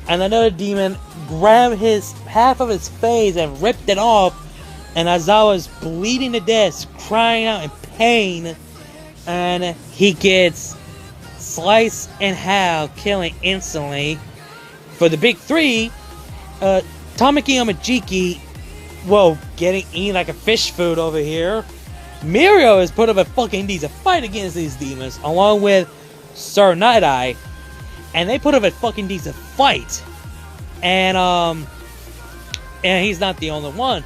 A: and another demon grabbed half of his face and ripped it off, and Aizawa is bleeding to death, crying out in pain, and he gets sliced in half, killing instantly. For the big three, Tamaki Yamajiki, well, getting eaten like a fish food over here. Mirio has put up a fucking decent fight against these demons, along with Sir Night-Eye, and they put up a fucking decent fight. And he's not the only one.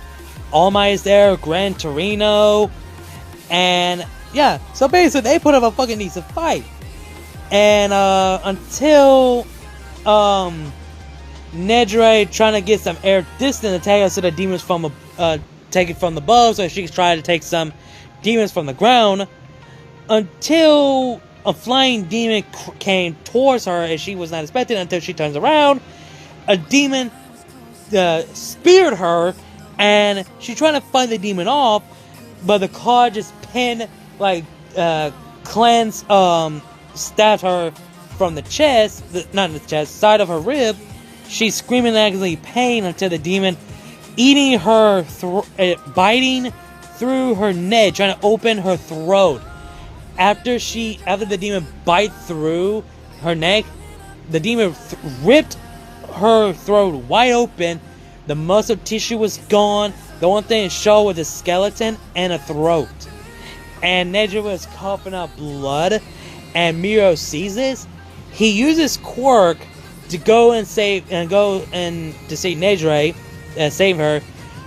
A: All Might is there, Gran Torino, and yeah, so basically they put up a fucking decent fight. And until Nedre trying to get some air distance attack so the demons from take it from above, so she can try to take some demons from the ground, until a flying demon came towards her and she was not expecting, until she turns around. A demon speared her and she's trying to fight the demon off, but the car just pinned, like, cleanse, stabbed her from the chest, not the chest, side of her rib. She's screaming in agony pain until the demon eating her, biting through her neck, trying to open her throat. After the demon bite through her neck, the demon ripped her throat wide open. The muscle tissue was gone. The only thing it showed was a skeleton and a throat. And Nedra was coughing up blood. And Miro sees this. He uses Quirk to go and save Nedra and save her.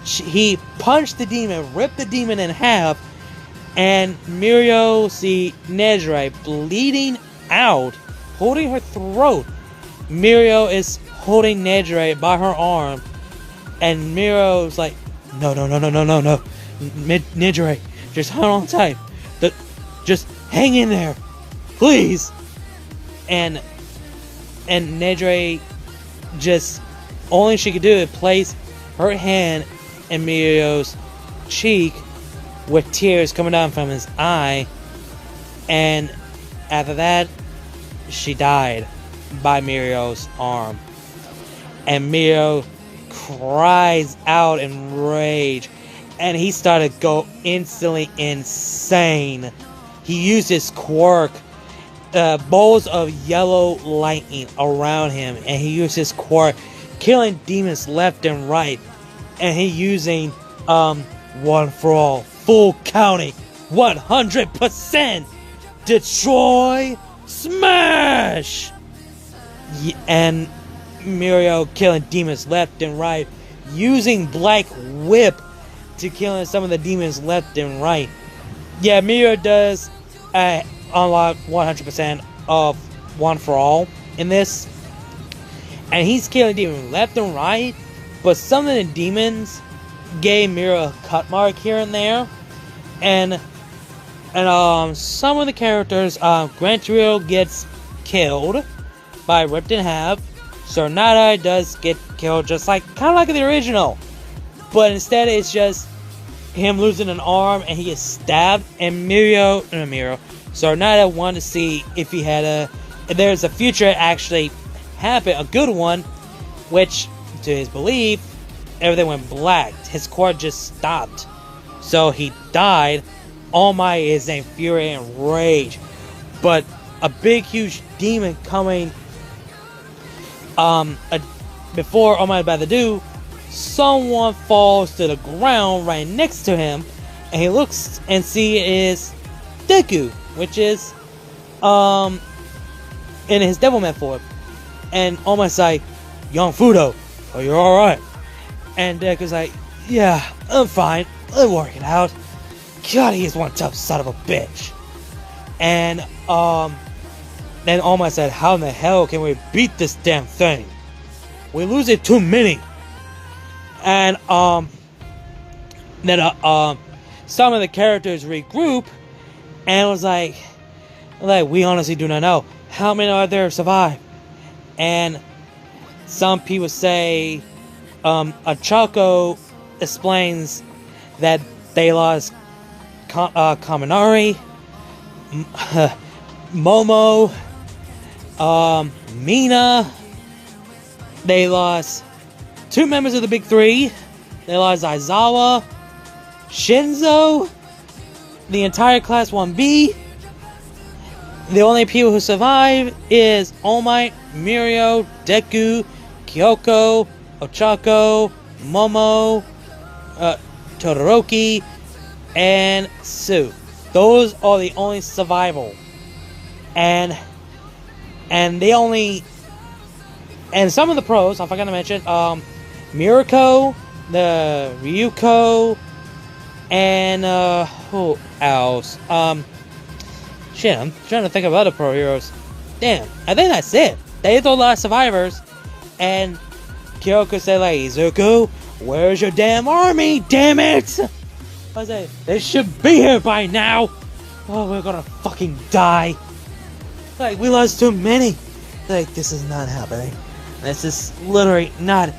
A: He punched the demon, ripped the demon in half, and Mirio see Nedra bleeding out, holding her throat. Mirio is holding Nedra by her arm, and Mirio's like, no, Nedra, just hold on tight, just hang in there, please. And Nedra, just, only she could do is place her hand in Mirio's cheek with tears coming down from his eye, and after that she died by Mirio's arm. And Mirio cries out in rage, and he started to go instantly insane. He used his Quirk, balls of yellow lightning around him, and he used his Quirk, killing demons left and right. And he using one for all, full counting, 100% destroy, smash. And Mirio killing demons left and right, using Black Whip to killing some of the demons left and right. Yeah, Mirio does unlock 100% of one for all in this, and he's killing demons left and right. But some of the demons gave Mirio a cut mark here and there, and some of the characters, Gran Torino gets killed by ripped in half. So Nada does get killed, just like kind of like the original, but instead it's just him losing an arm and he gets stabbed. And So Nada wanted to see if he had if there's a future actually happen, a good one, which to his belief, everything went black. His core just stopped, so he died. All Might is in fury and rage, but a big, huge demon coming. Before All Might about to do, someone falls to the ground right next to him, and he looks and see it is Deku, which is in his Devilman form. And All Might's like, "Young Fudo, are you alright?" And Deku's like, "Yeah, I'm fine. I'll work it out. God, he is one tough son of a bitch." And then All Might said, "How in the hell can we beat this damn thing? We lose it too many." And then some of the characters regroup and was like, "We honestly do not know how many are there survive." And some people say Ochako explains that they lost Kaminari, Momo, Mina. They lost 2 members of the Big Three. They lost Aizawa, Shinzo, the entire Class 1B. The only people who survive is All Might, Mirio, Deku, Kyoko, Ochako, Momo, Todoroki, and Sue. Those are the only survival. And some of the pros, I forgot to mention, Miriko, the Ryuko, and who else? Shit, I'm trying to think of other pro heroes. Damn, I think that's it. They told a lot of survivors, and Kyoko said, "Izuku, where's your damn army? Damn it!" I said, "They should be here by now." Oh, we're gonna fucking die. We lost too many. This is not happening. This is literally not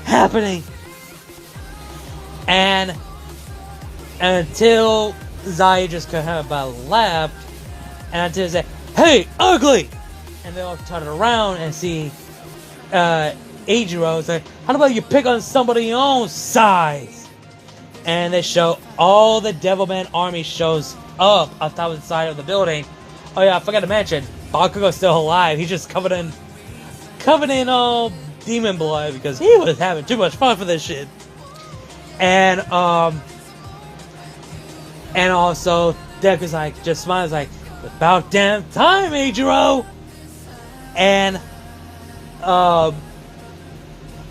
A: happening. And until Zai just could have about left, and until they say, "Hey, ugly!" And they all turn around and see Ichiro. It's like, "How about you pick on somebody your own size?" And they show all the Devilman army shows up on top of the side of the building. Oh yeah, I forgot to mention, Bakugo's still alive. He's just covered in all demon blood because he was having too much fun for this shit. And also Deku's just smiles "About damn time, Ichiro!" And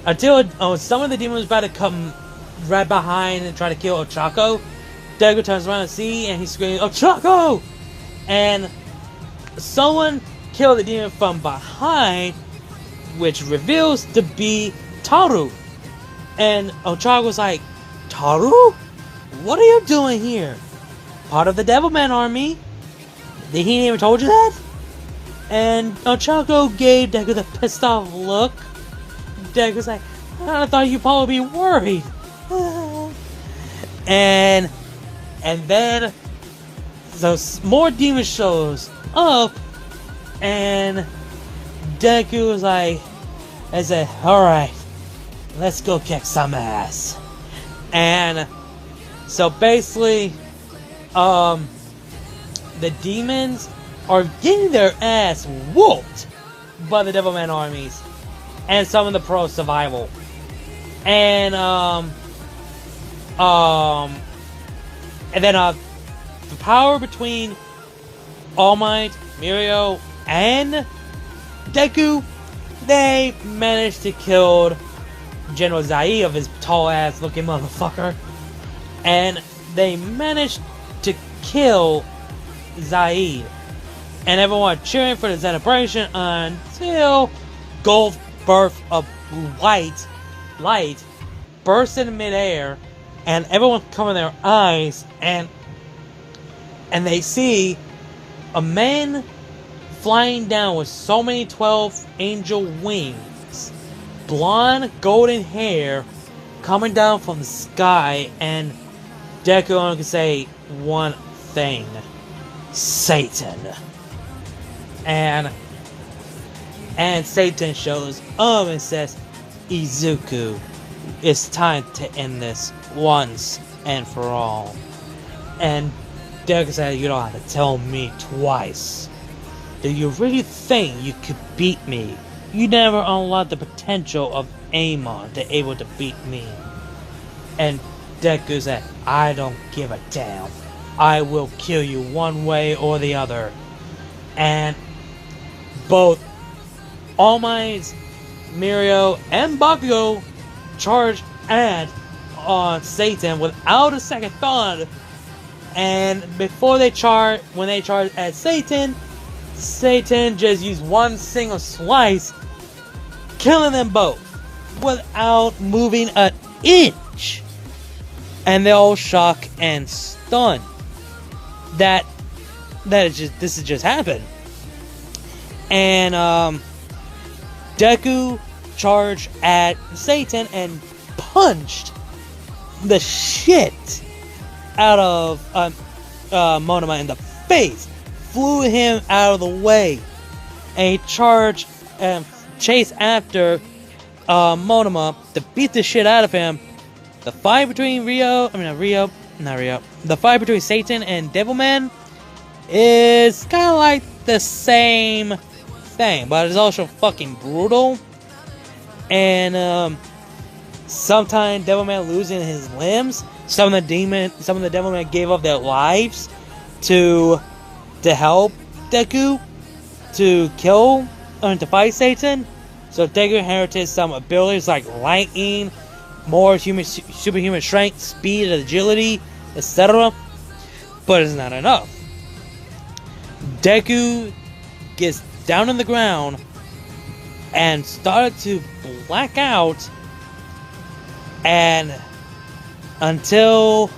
A: until some of the demons about to come right behind and try to kill Ochako, Deku turns around and sees, and he screams, "Ochako!" And someone killed the demon from behind, which reveals to be Taru. And Ochako's like, "Taru? What are you doing here? Part of the Devilman army? Did he even told you that?" And Ochako gave Deku the pissed off look. Deku's like, "I thought you'd probably be worried." And then so more demon shows up, and Deku was like, I said, "Alright, let's go kick some ass." And so basically, the demons are getting their ass whooped by the Devilman armies and some of the pro survival. And then the power between All Might, Mirio, and Deku, they managed to kill General Zai of his tall ass looking motherfucker. And they managed to kill Zaid. And everyone cheering for the celebration until Gold burst of light bursts in midair, and everyone covering their eyes, and they see a man flying down with so many 12 angel wings blonde golden hair coming down from the sky, and Deku only can say one thing: Satan. And Satan shows up and says, Izuku, it's time to end this once and for all. And Deku said, you don't have to tell me twice. Do you really think you could beat me? You never unlocked the potential of Amon to able to beat me. And Deku said, I don't give a damn. I will kill you one way or the other. And both All Might's Mirio and Bakugo charge on Satan without a second thought. And before they charge, when they charge at Satan just used one single slice, killing them both without moving an inch. And they're all shocked and stunned that this has just happened. And Deku charged at Satan and punched the shit out of Monoma in the face, flew him out of the way, and he charged and chased after Monoma to beat the shit out of him. The fight between the fight between Satan and Devilman is kind of like the same thing, but it's also fucking brutal. And sometimes Devilman losing his limbs. Some of the Devilman gave up their lives to help Deku to kill to fight Satan. So Deku inherited some abilities like lightning, more superhuman strength, speed, agility, etc. But it's not enough. Deku gets down on the ground and started to black out, and until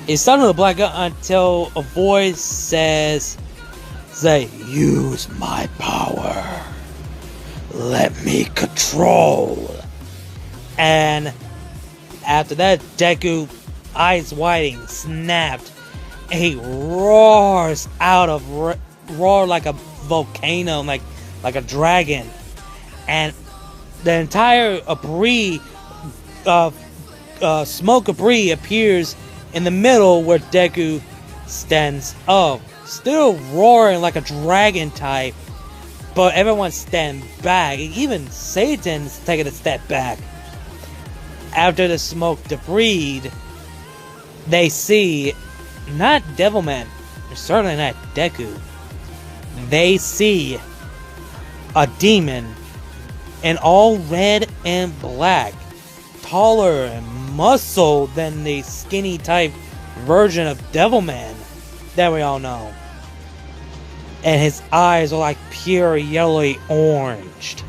A: it started to black out until a voice says, use my power, let me control. And after that, Deku, eyes widening, snapped, and he roars out of roar like a volcano, like a dragon, and the entire smoke debris appears in the middle where Deku stands up, still roaring like a dragon type, but everyone stand back. Even Satan's taking a step back. After the smoke debris, they see not Devilman, certainly not Deku. They see a demon in all red and black, taller and muscled than the skinny type version of Devilman that we all know. And his eyes are like pure yellowy orange.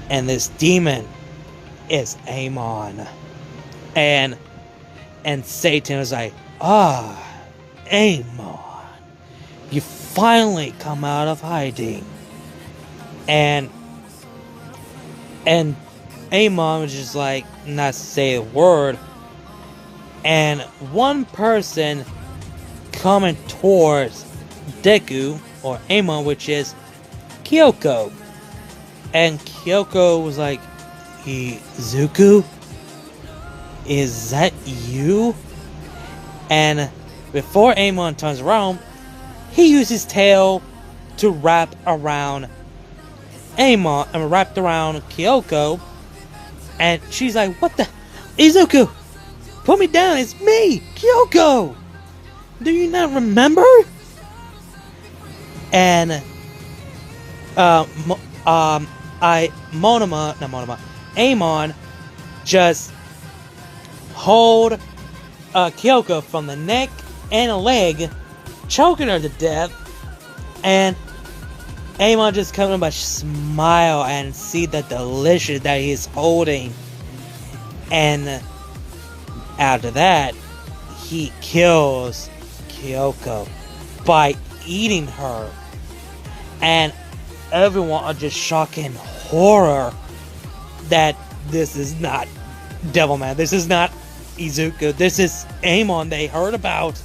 A: And this demon is Amon. And Satan is like, Amon, you finally come out of hiding. And Amon was just like, not say a word. And one person coming towards Deku, or Amon, which is Kyoko. And Kyoko was like, Izuku? Is that you? And before Amon turns around, he uses his tail to wrap around Amon, and wrapped around Kyoko. And she's like, what the? Izuku! Put me down, it's me! Kyoko! Do you not remember? And Amon just hold Kyoko from the neck and a leg, choking her to death, and Amon just comes by smile and see the delicious that he's holding. And after that, he kills Kyoko by eating her. And everyone are just shocked in horror that this is not Devilman. This is not Izuku. This is Amon they heard about,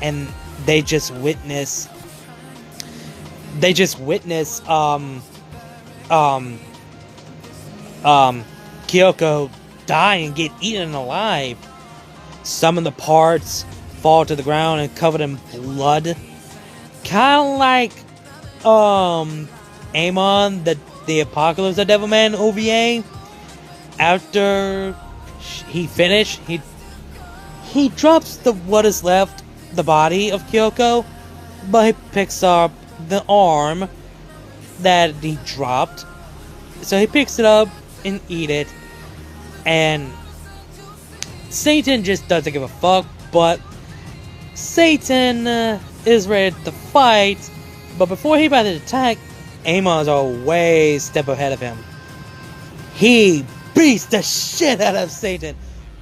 A: and they just witness. Kyoko die and get eaten alive. Some of the parts fall to the ground and covered in blood. Kinda like Amon, the Apocalypse of Devilman OVA. After he finished, he drops what is left, the body of Kyoko, but he picks up the arm that he dropped. So he picks it up and eat it, and Satan just doesn't give a fuck. But Satan is ready to fight, but before he about to attack, Amon's a way step ahead of him. He beats the shit out of Satan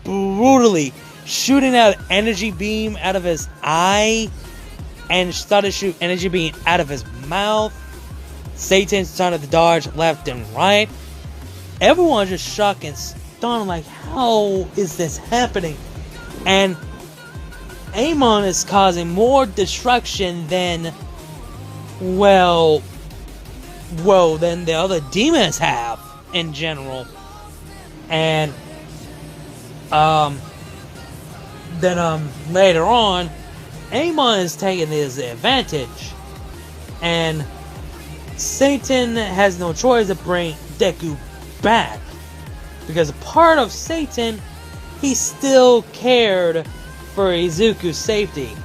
A: brutally, shooting out energy beam out of his eye and started to shoot energy beam out of his mouth. Satan started to dodge left and right. Everyone's just shocked and stunned, like, how is this happening? And Amon is causing more destruction than, than the other demons have in general. And then later on, Amon is taking his advantage, and Satan has no choice to bring Deku back, because a part of Satan, he still cared for Izuku's safety.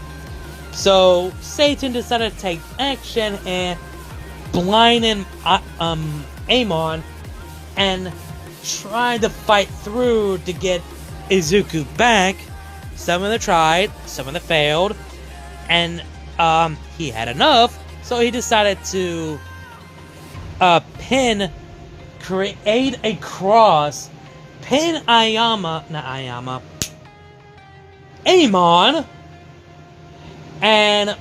A: So Satan decided to take action and blinded Amon and tried to fight through to get Izuku back. Some of them tried, some of them failed, and he had enough, so he decided to create a cross, pin Amon, and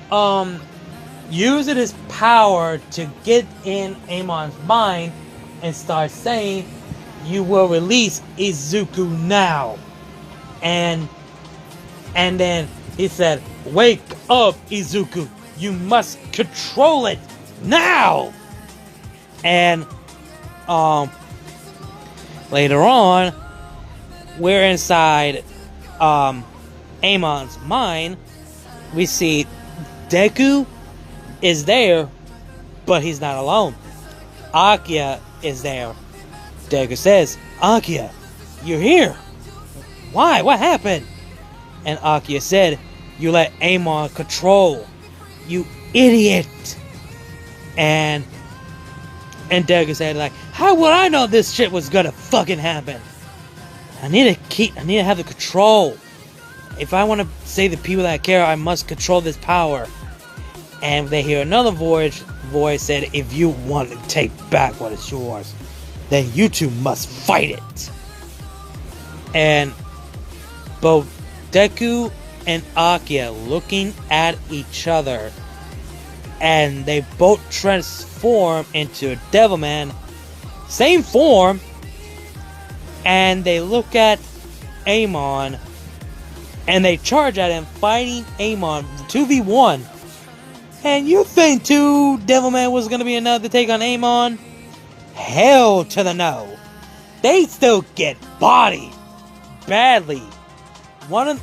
A: using his power to get in Amon's mind and start saying, "You will release Izuku now." And then he said, "Wake up, Izuku! You must control it now!" And later on, we're inside Amon's mind. We see Deku is there, but he's not alone. Akia is there. Deku says, "Akia, you're here. Why? What happened?" And Akia said, "You let Amon control. You idiot." And Deku said, like, "How would I know this shit was gonna fucking happen? I need to have the control. If I want to save the people that I care, I must control this power." And they hear another voice said, "If you want to take back what is yours, then you two must fight it." And both Deku and Akia looking at each other, and they both transform into a Devilman, same form, and they look at Amon, and they charge at him, fighting Amon 2v1. And you think two Devilman was gonna be enough to take on Amon? Hell to the no. They still get bodied badly. One of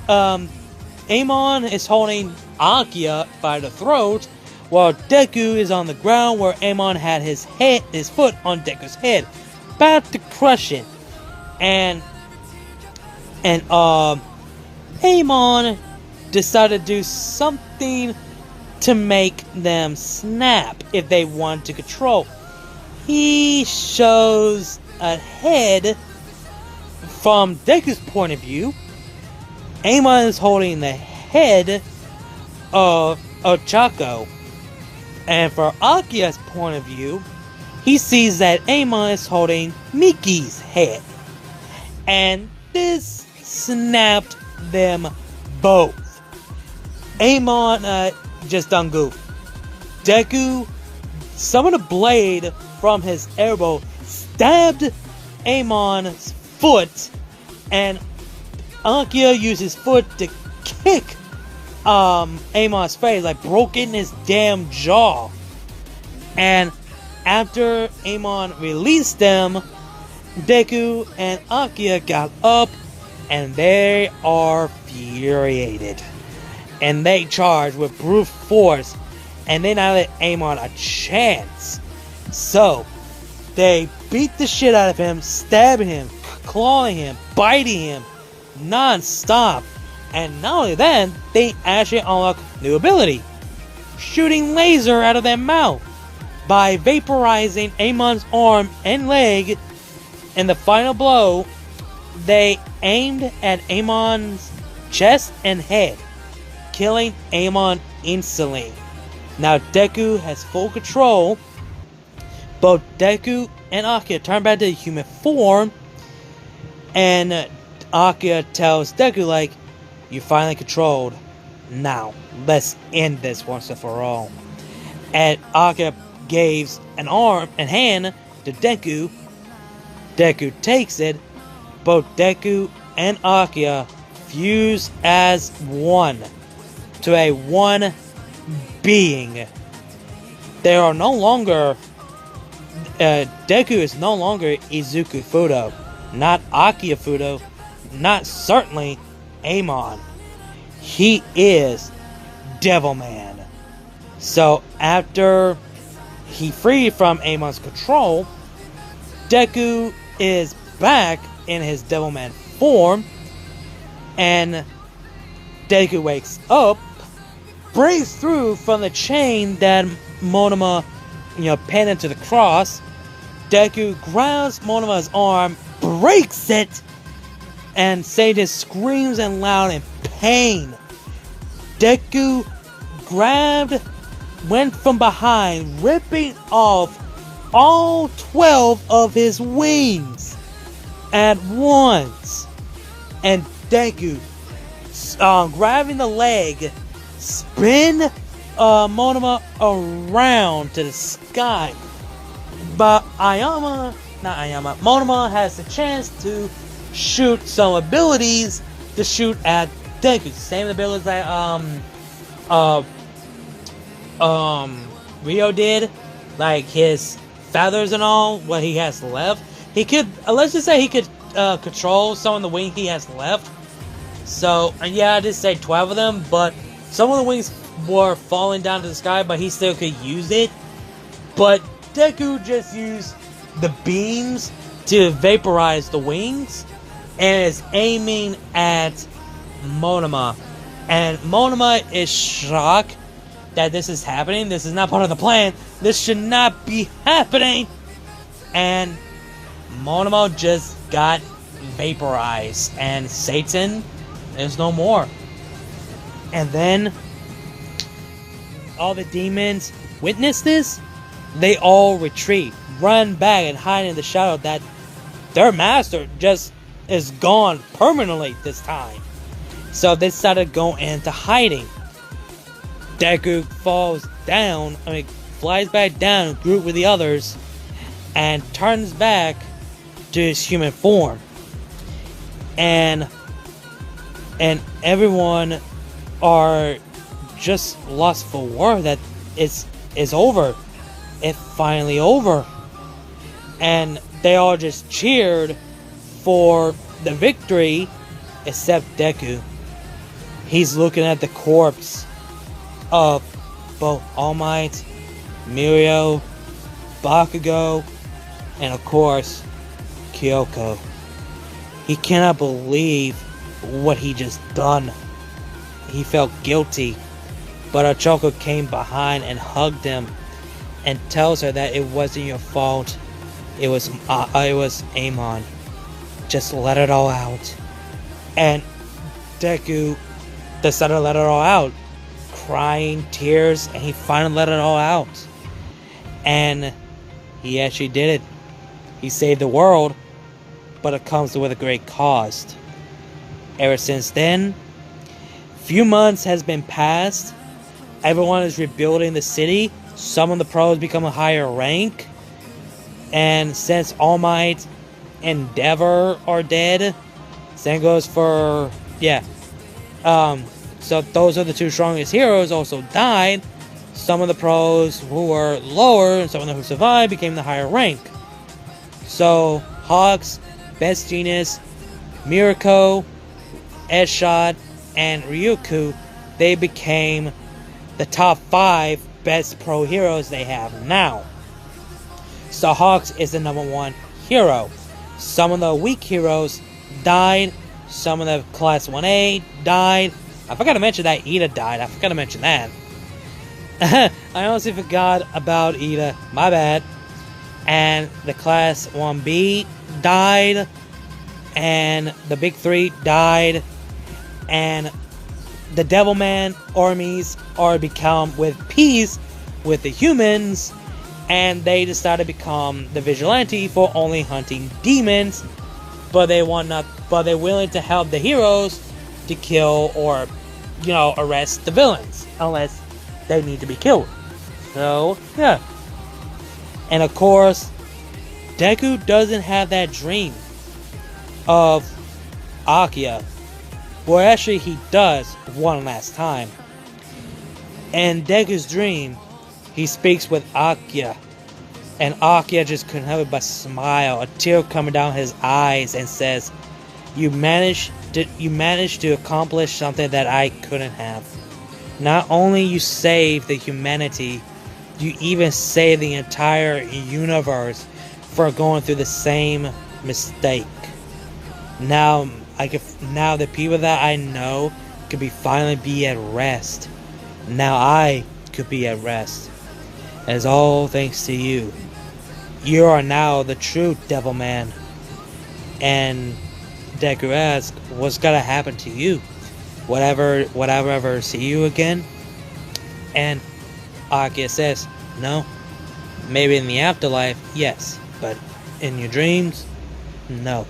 A: Amon is holding Akia by the throat, while Deku is on the ground where Amon had his foot on Deku's head, about to crush it. And Amon decided to do something to make them snap if they want to control. He shows a head from Deku's point of view. Amon is holding the head of Ochako. And for Akia's point of view, he sees that Amon is holding Miki's head. And this snapped them both. Amon just done goof. Deku some of the blade from his elbow stabbed Amon's foot, and Akia used his foot to kick Amon's face, like broke in his damn jaw. And after Amon released them, Deku and Akia got up, and they are furiated. And they charge with brute force, and they not let Amon a chance. So, they beat the shit out of him, stabbing him, clawing him, biting him, non-stop. And not only that, they actually unlock new ability, shooting laser out of their mouth by vaporizing Amon's arm and leg. In the final blow, they aimed at Amon's chest and head, killing Amon instantly. Now Deku has full control. Both Deku and Akia turn back to human form, and Akia tells Deku, like, you finally controlled. Now, let's end this once and for all. And Akia gives an arm and hand to Deku. Deku takes it. Both Deku and Akia fuse as one to a one being. They are no longer Deku is no longer Izuku Fudo, not Akia Fudo, not certainly Amon. He is Devilman. So after he freed from Amon's control, Deku is back in his Devilman form, and Deku wakes up, breaks through from the chain that Monoma, pinned into the cross. Deku grabs Monoma's arm, breaks it, and Satan screams and loud in pain. Deku went from behind, ripping off all 12 of his wings at once. And Deku, grabbing the leg, spin Monoma around to the sky. But Monoma has the chance to shoot some abilities to shoot at Deku. Same abilities that Rio did, like his feathers and all, what he has left. He could, let's just say he could control some of the wings he has left. So, yeah, I did say 12 of them, but some of the wings were falling down to the sky, but he still could use it. But Deku just used the beams to vaporize the wings, and is aiming at Monoma. And Monoma is shocked that this is happening. This is not part of the plan. This should not be happening. And Monoma just got vaporized, and Satan is no more. And then all the demons witness this. They all retreat, run back, and hide in the shadow that their master just is gone permanently this time. So they started going into hiding. Deku flies back down, group with the others, and turns back to his human form. And everyone are just lost for word that it's over. It's finally over. And they all just cheered for the victory, except Deku. He's looking at the corpse of both All Might, Mirio, Bakugo, and of course, Kyoko. He cannot believe what he just done. He felt guilty, but Ochako came behind and hugged him and tells her that it wasn't your fault. It was Amon. Just let it all out. And Deku decided to let it all out, crying, tears, and he finally let it all out. And he actually did it. He saved the world, but it comes with a great cost. Ever since then, few months has been passed, everyone is rebuilding the city. Some of the pros become a higher rank. And since All Might and Endeavor are dead, same goes for, yeah. So those are the two strongest heroes also died. Some of the pros who were lower and some of them who survived became the higher rank. So Hawks, Best Genius, Mirako, Edshot, and Ryuku, they became the top 5 best pro heroes they have now. So Hawks is the #1 hero. Some of the weak heroes died. Some of the Class 1A died. I forgot to mention that Ida died. I forgot to mention that. I honestly forgot about Ida. My bad. And the Class 1B died. And the Big 3 died. And the Devilman armies are become with peace with the humans. And they decided to become the vigilante for only hunting demons. But they're willing to help the heroes to kill or, arrest the villains. Unless they need to be killed. So, yeah. And of course, Deku doesn't have that dream of Akia. Well, actually he does one last time. In Deku's dream, he speaks with Akia. And Akia just couldn't help it but smile, a tear coming down his eyes, and says, You managed to accomplish something that I couldn't have. Not only you saved the humanity, you even saved the entire universe for going through the same mistake. Now the people that I know could finally be at rest. Now I could be at rest. As all thanks to you. You are now the true Devilman. And Deku asks, what's gonna happen to you? Would I ever see you again? And Akia says, no. Maybe in the afterlife, yes. But in your dreams, no.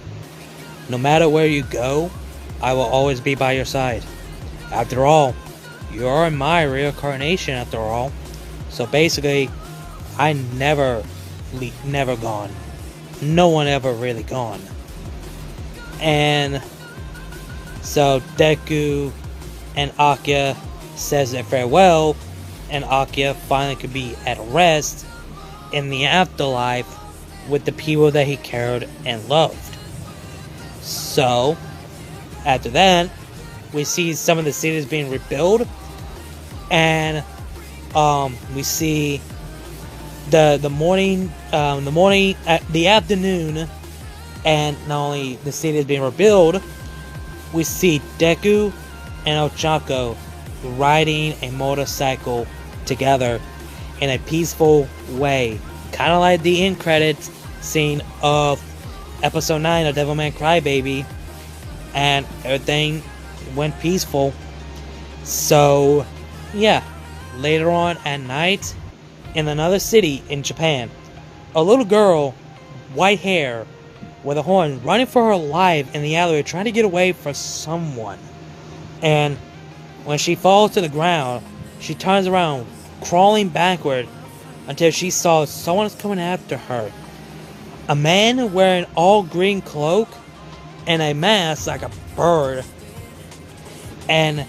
A: No matter where you go, I will always be by your side. After all, you are my reincarnation after all. So basically, I never gone. No one ever really gone. And so Deku and Akia says their farewell, and Akia finally could be at rest in the afterlife with the people that he cared and loved. So after that, we see some of the cities being rebuilt, and we see the afternoon, and not only the city is being rebuilt, we see Deku and Ochako riding a motorcycle together in a peaceful way, kind of like the end credits scene of episode 9 of Devilman Crybaby, and everything went peaceful. So yeah, later on at night, in another city in Japan, a little girl, white hair, with a horn, running for her life in the alleyway, trying to get away from someone. And when she falls to the ground, she turns around, crawling backward, until she saw someone coming after her. A man wearing all green cloak and a mask like a bird. And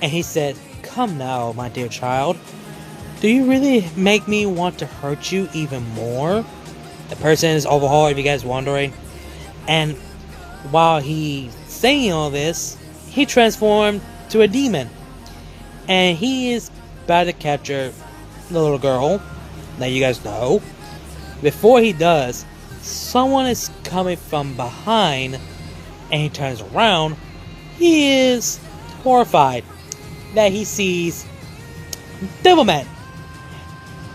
A: he said, come now, my dear child. Do you really make me want to hurt you even more? The person is overhauled, if you guys wondering. And while he's saying all this, he transformed to a demon. And he is about to capture the little girl that you guys know. Before he does, someone is coming from behind, and he turns around. He is horrified that he sees Devilman.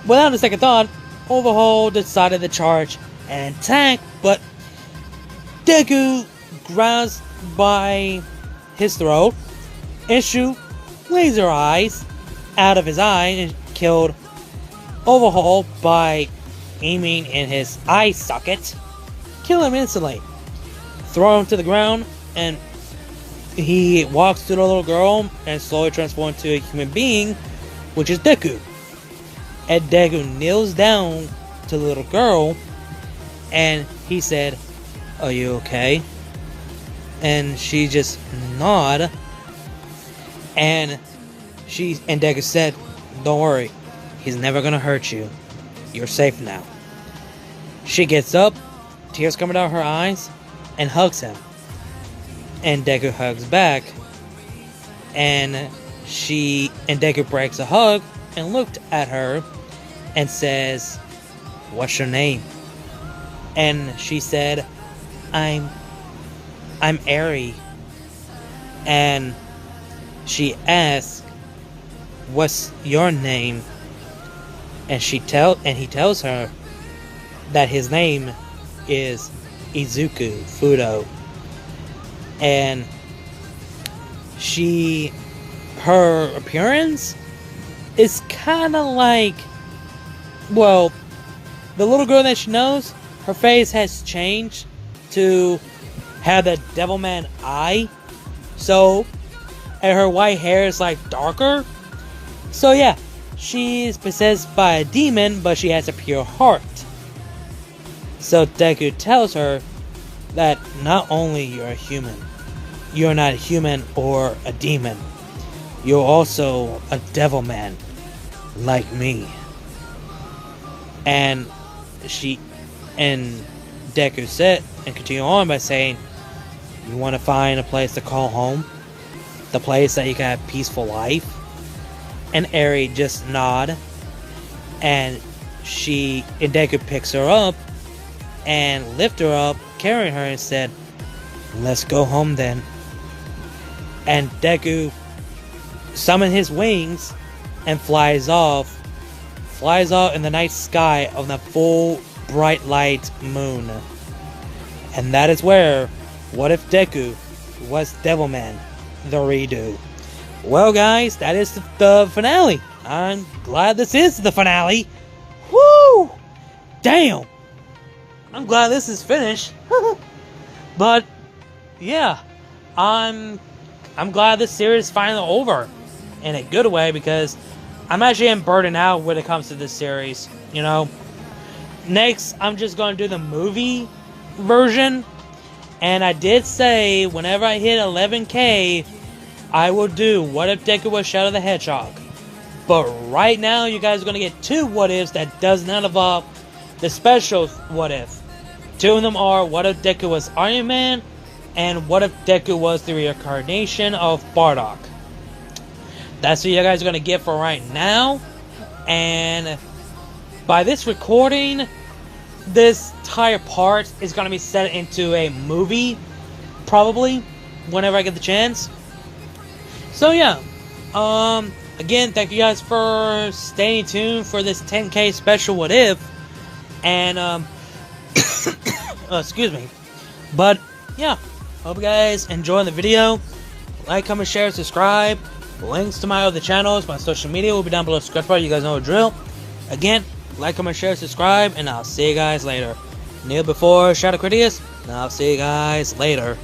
A: Without a second thought, Overhaul decided to charge and attack, but Deku grabs by his throat and shoot laser eyes out of his eye and killed Overhaul by aiming in his eye socket. Kill him instantly. Throw him to the ground, and he walks to the little girl and slowly transforms into a human being which is Deku. And Deku kneels down to the little girl, and he said, "Are you okay?" And she just nodded, and Deku said, "Don't worry, he's never gonna hurt you. You're safe now." She gets up, tears coming out her eyes, and hugs him. And Deku hugs back, and Deku breaks a hug and looked at her and says, "What's your name?" And she said, I'm Eri." And she asked, "What's your name?" And he tells her that his name is Izuku Fudo. And her appearance is kind of like, well, the little girl that she knows, her face has changed to have the Devilman eye. So, and her white hair is like darker. So yeah, she's possessed by a demon, but she has a pure heart. So Deku tells her that not only you're a human, you're not a human or a demon, you're also a Devilman, like me. And Deku said, and continue on by saying, "You want to find a place to call home? The place that you can have a peaceful life?" And Eri just nod, and Deku picks her up and lift her up, carrying her, and said, "Let's go home then." And Deku summoned his wings and flies off in the night sky of the full bright light moon. And that is where What If Deku was Devilman, the redo. Well guys, that is the finale. I'm glad this is the finale. Woo! Damn! I'm glad this is finished. But yeah, I'm glad this series is finally over in a good way, because I'm actually getting burdened out when it comes to this series, you know. Next, I'm just going to do the movie version, and I did say whenever I hit 11K, I will do What If Deku was Shadow the Hedgehog. But right now, you guys are going to get 2 what ifs that does not involve the special what if. 2 of them are What If Deku was Iron Man, and What If Deku was the reincarnation of Bardock. That's what you guys are going to get for right now. And by this recording, this entire part is going to be set into a movie, probably, whenever I get the chance. So yeah, again, thank you guys for staying tuned for this 10K special What If. And, excuse me. But, yeah, hope you guys enjoyed the video. Like, comment, share, subscribe. Links to my other channels, my social media will be down below the description bar. You guys know the drill. Again, like, comment, share, subscribe, and I'll see you guys later. Kneel before Shadow Critias, and I'll see you guys later.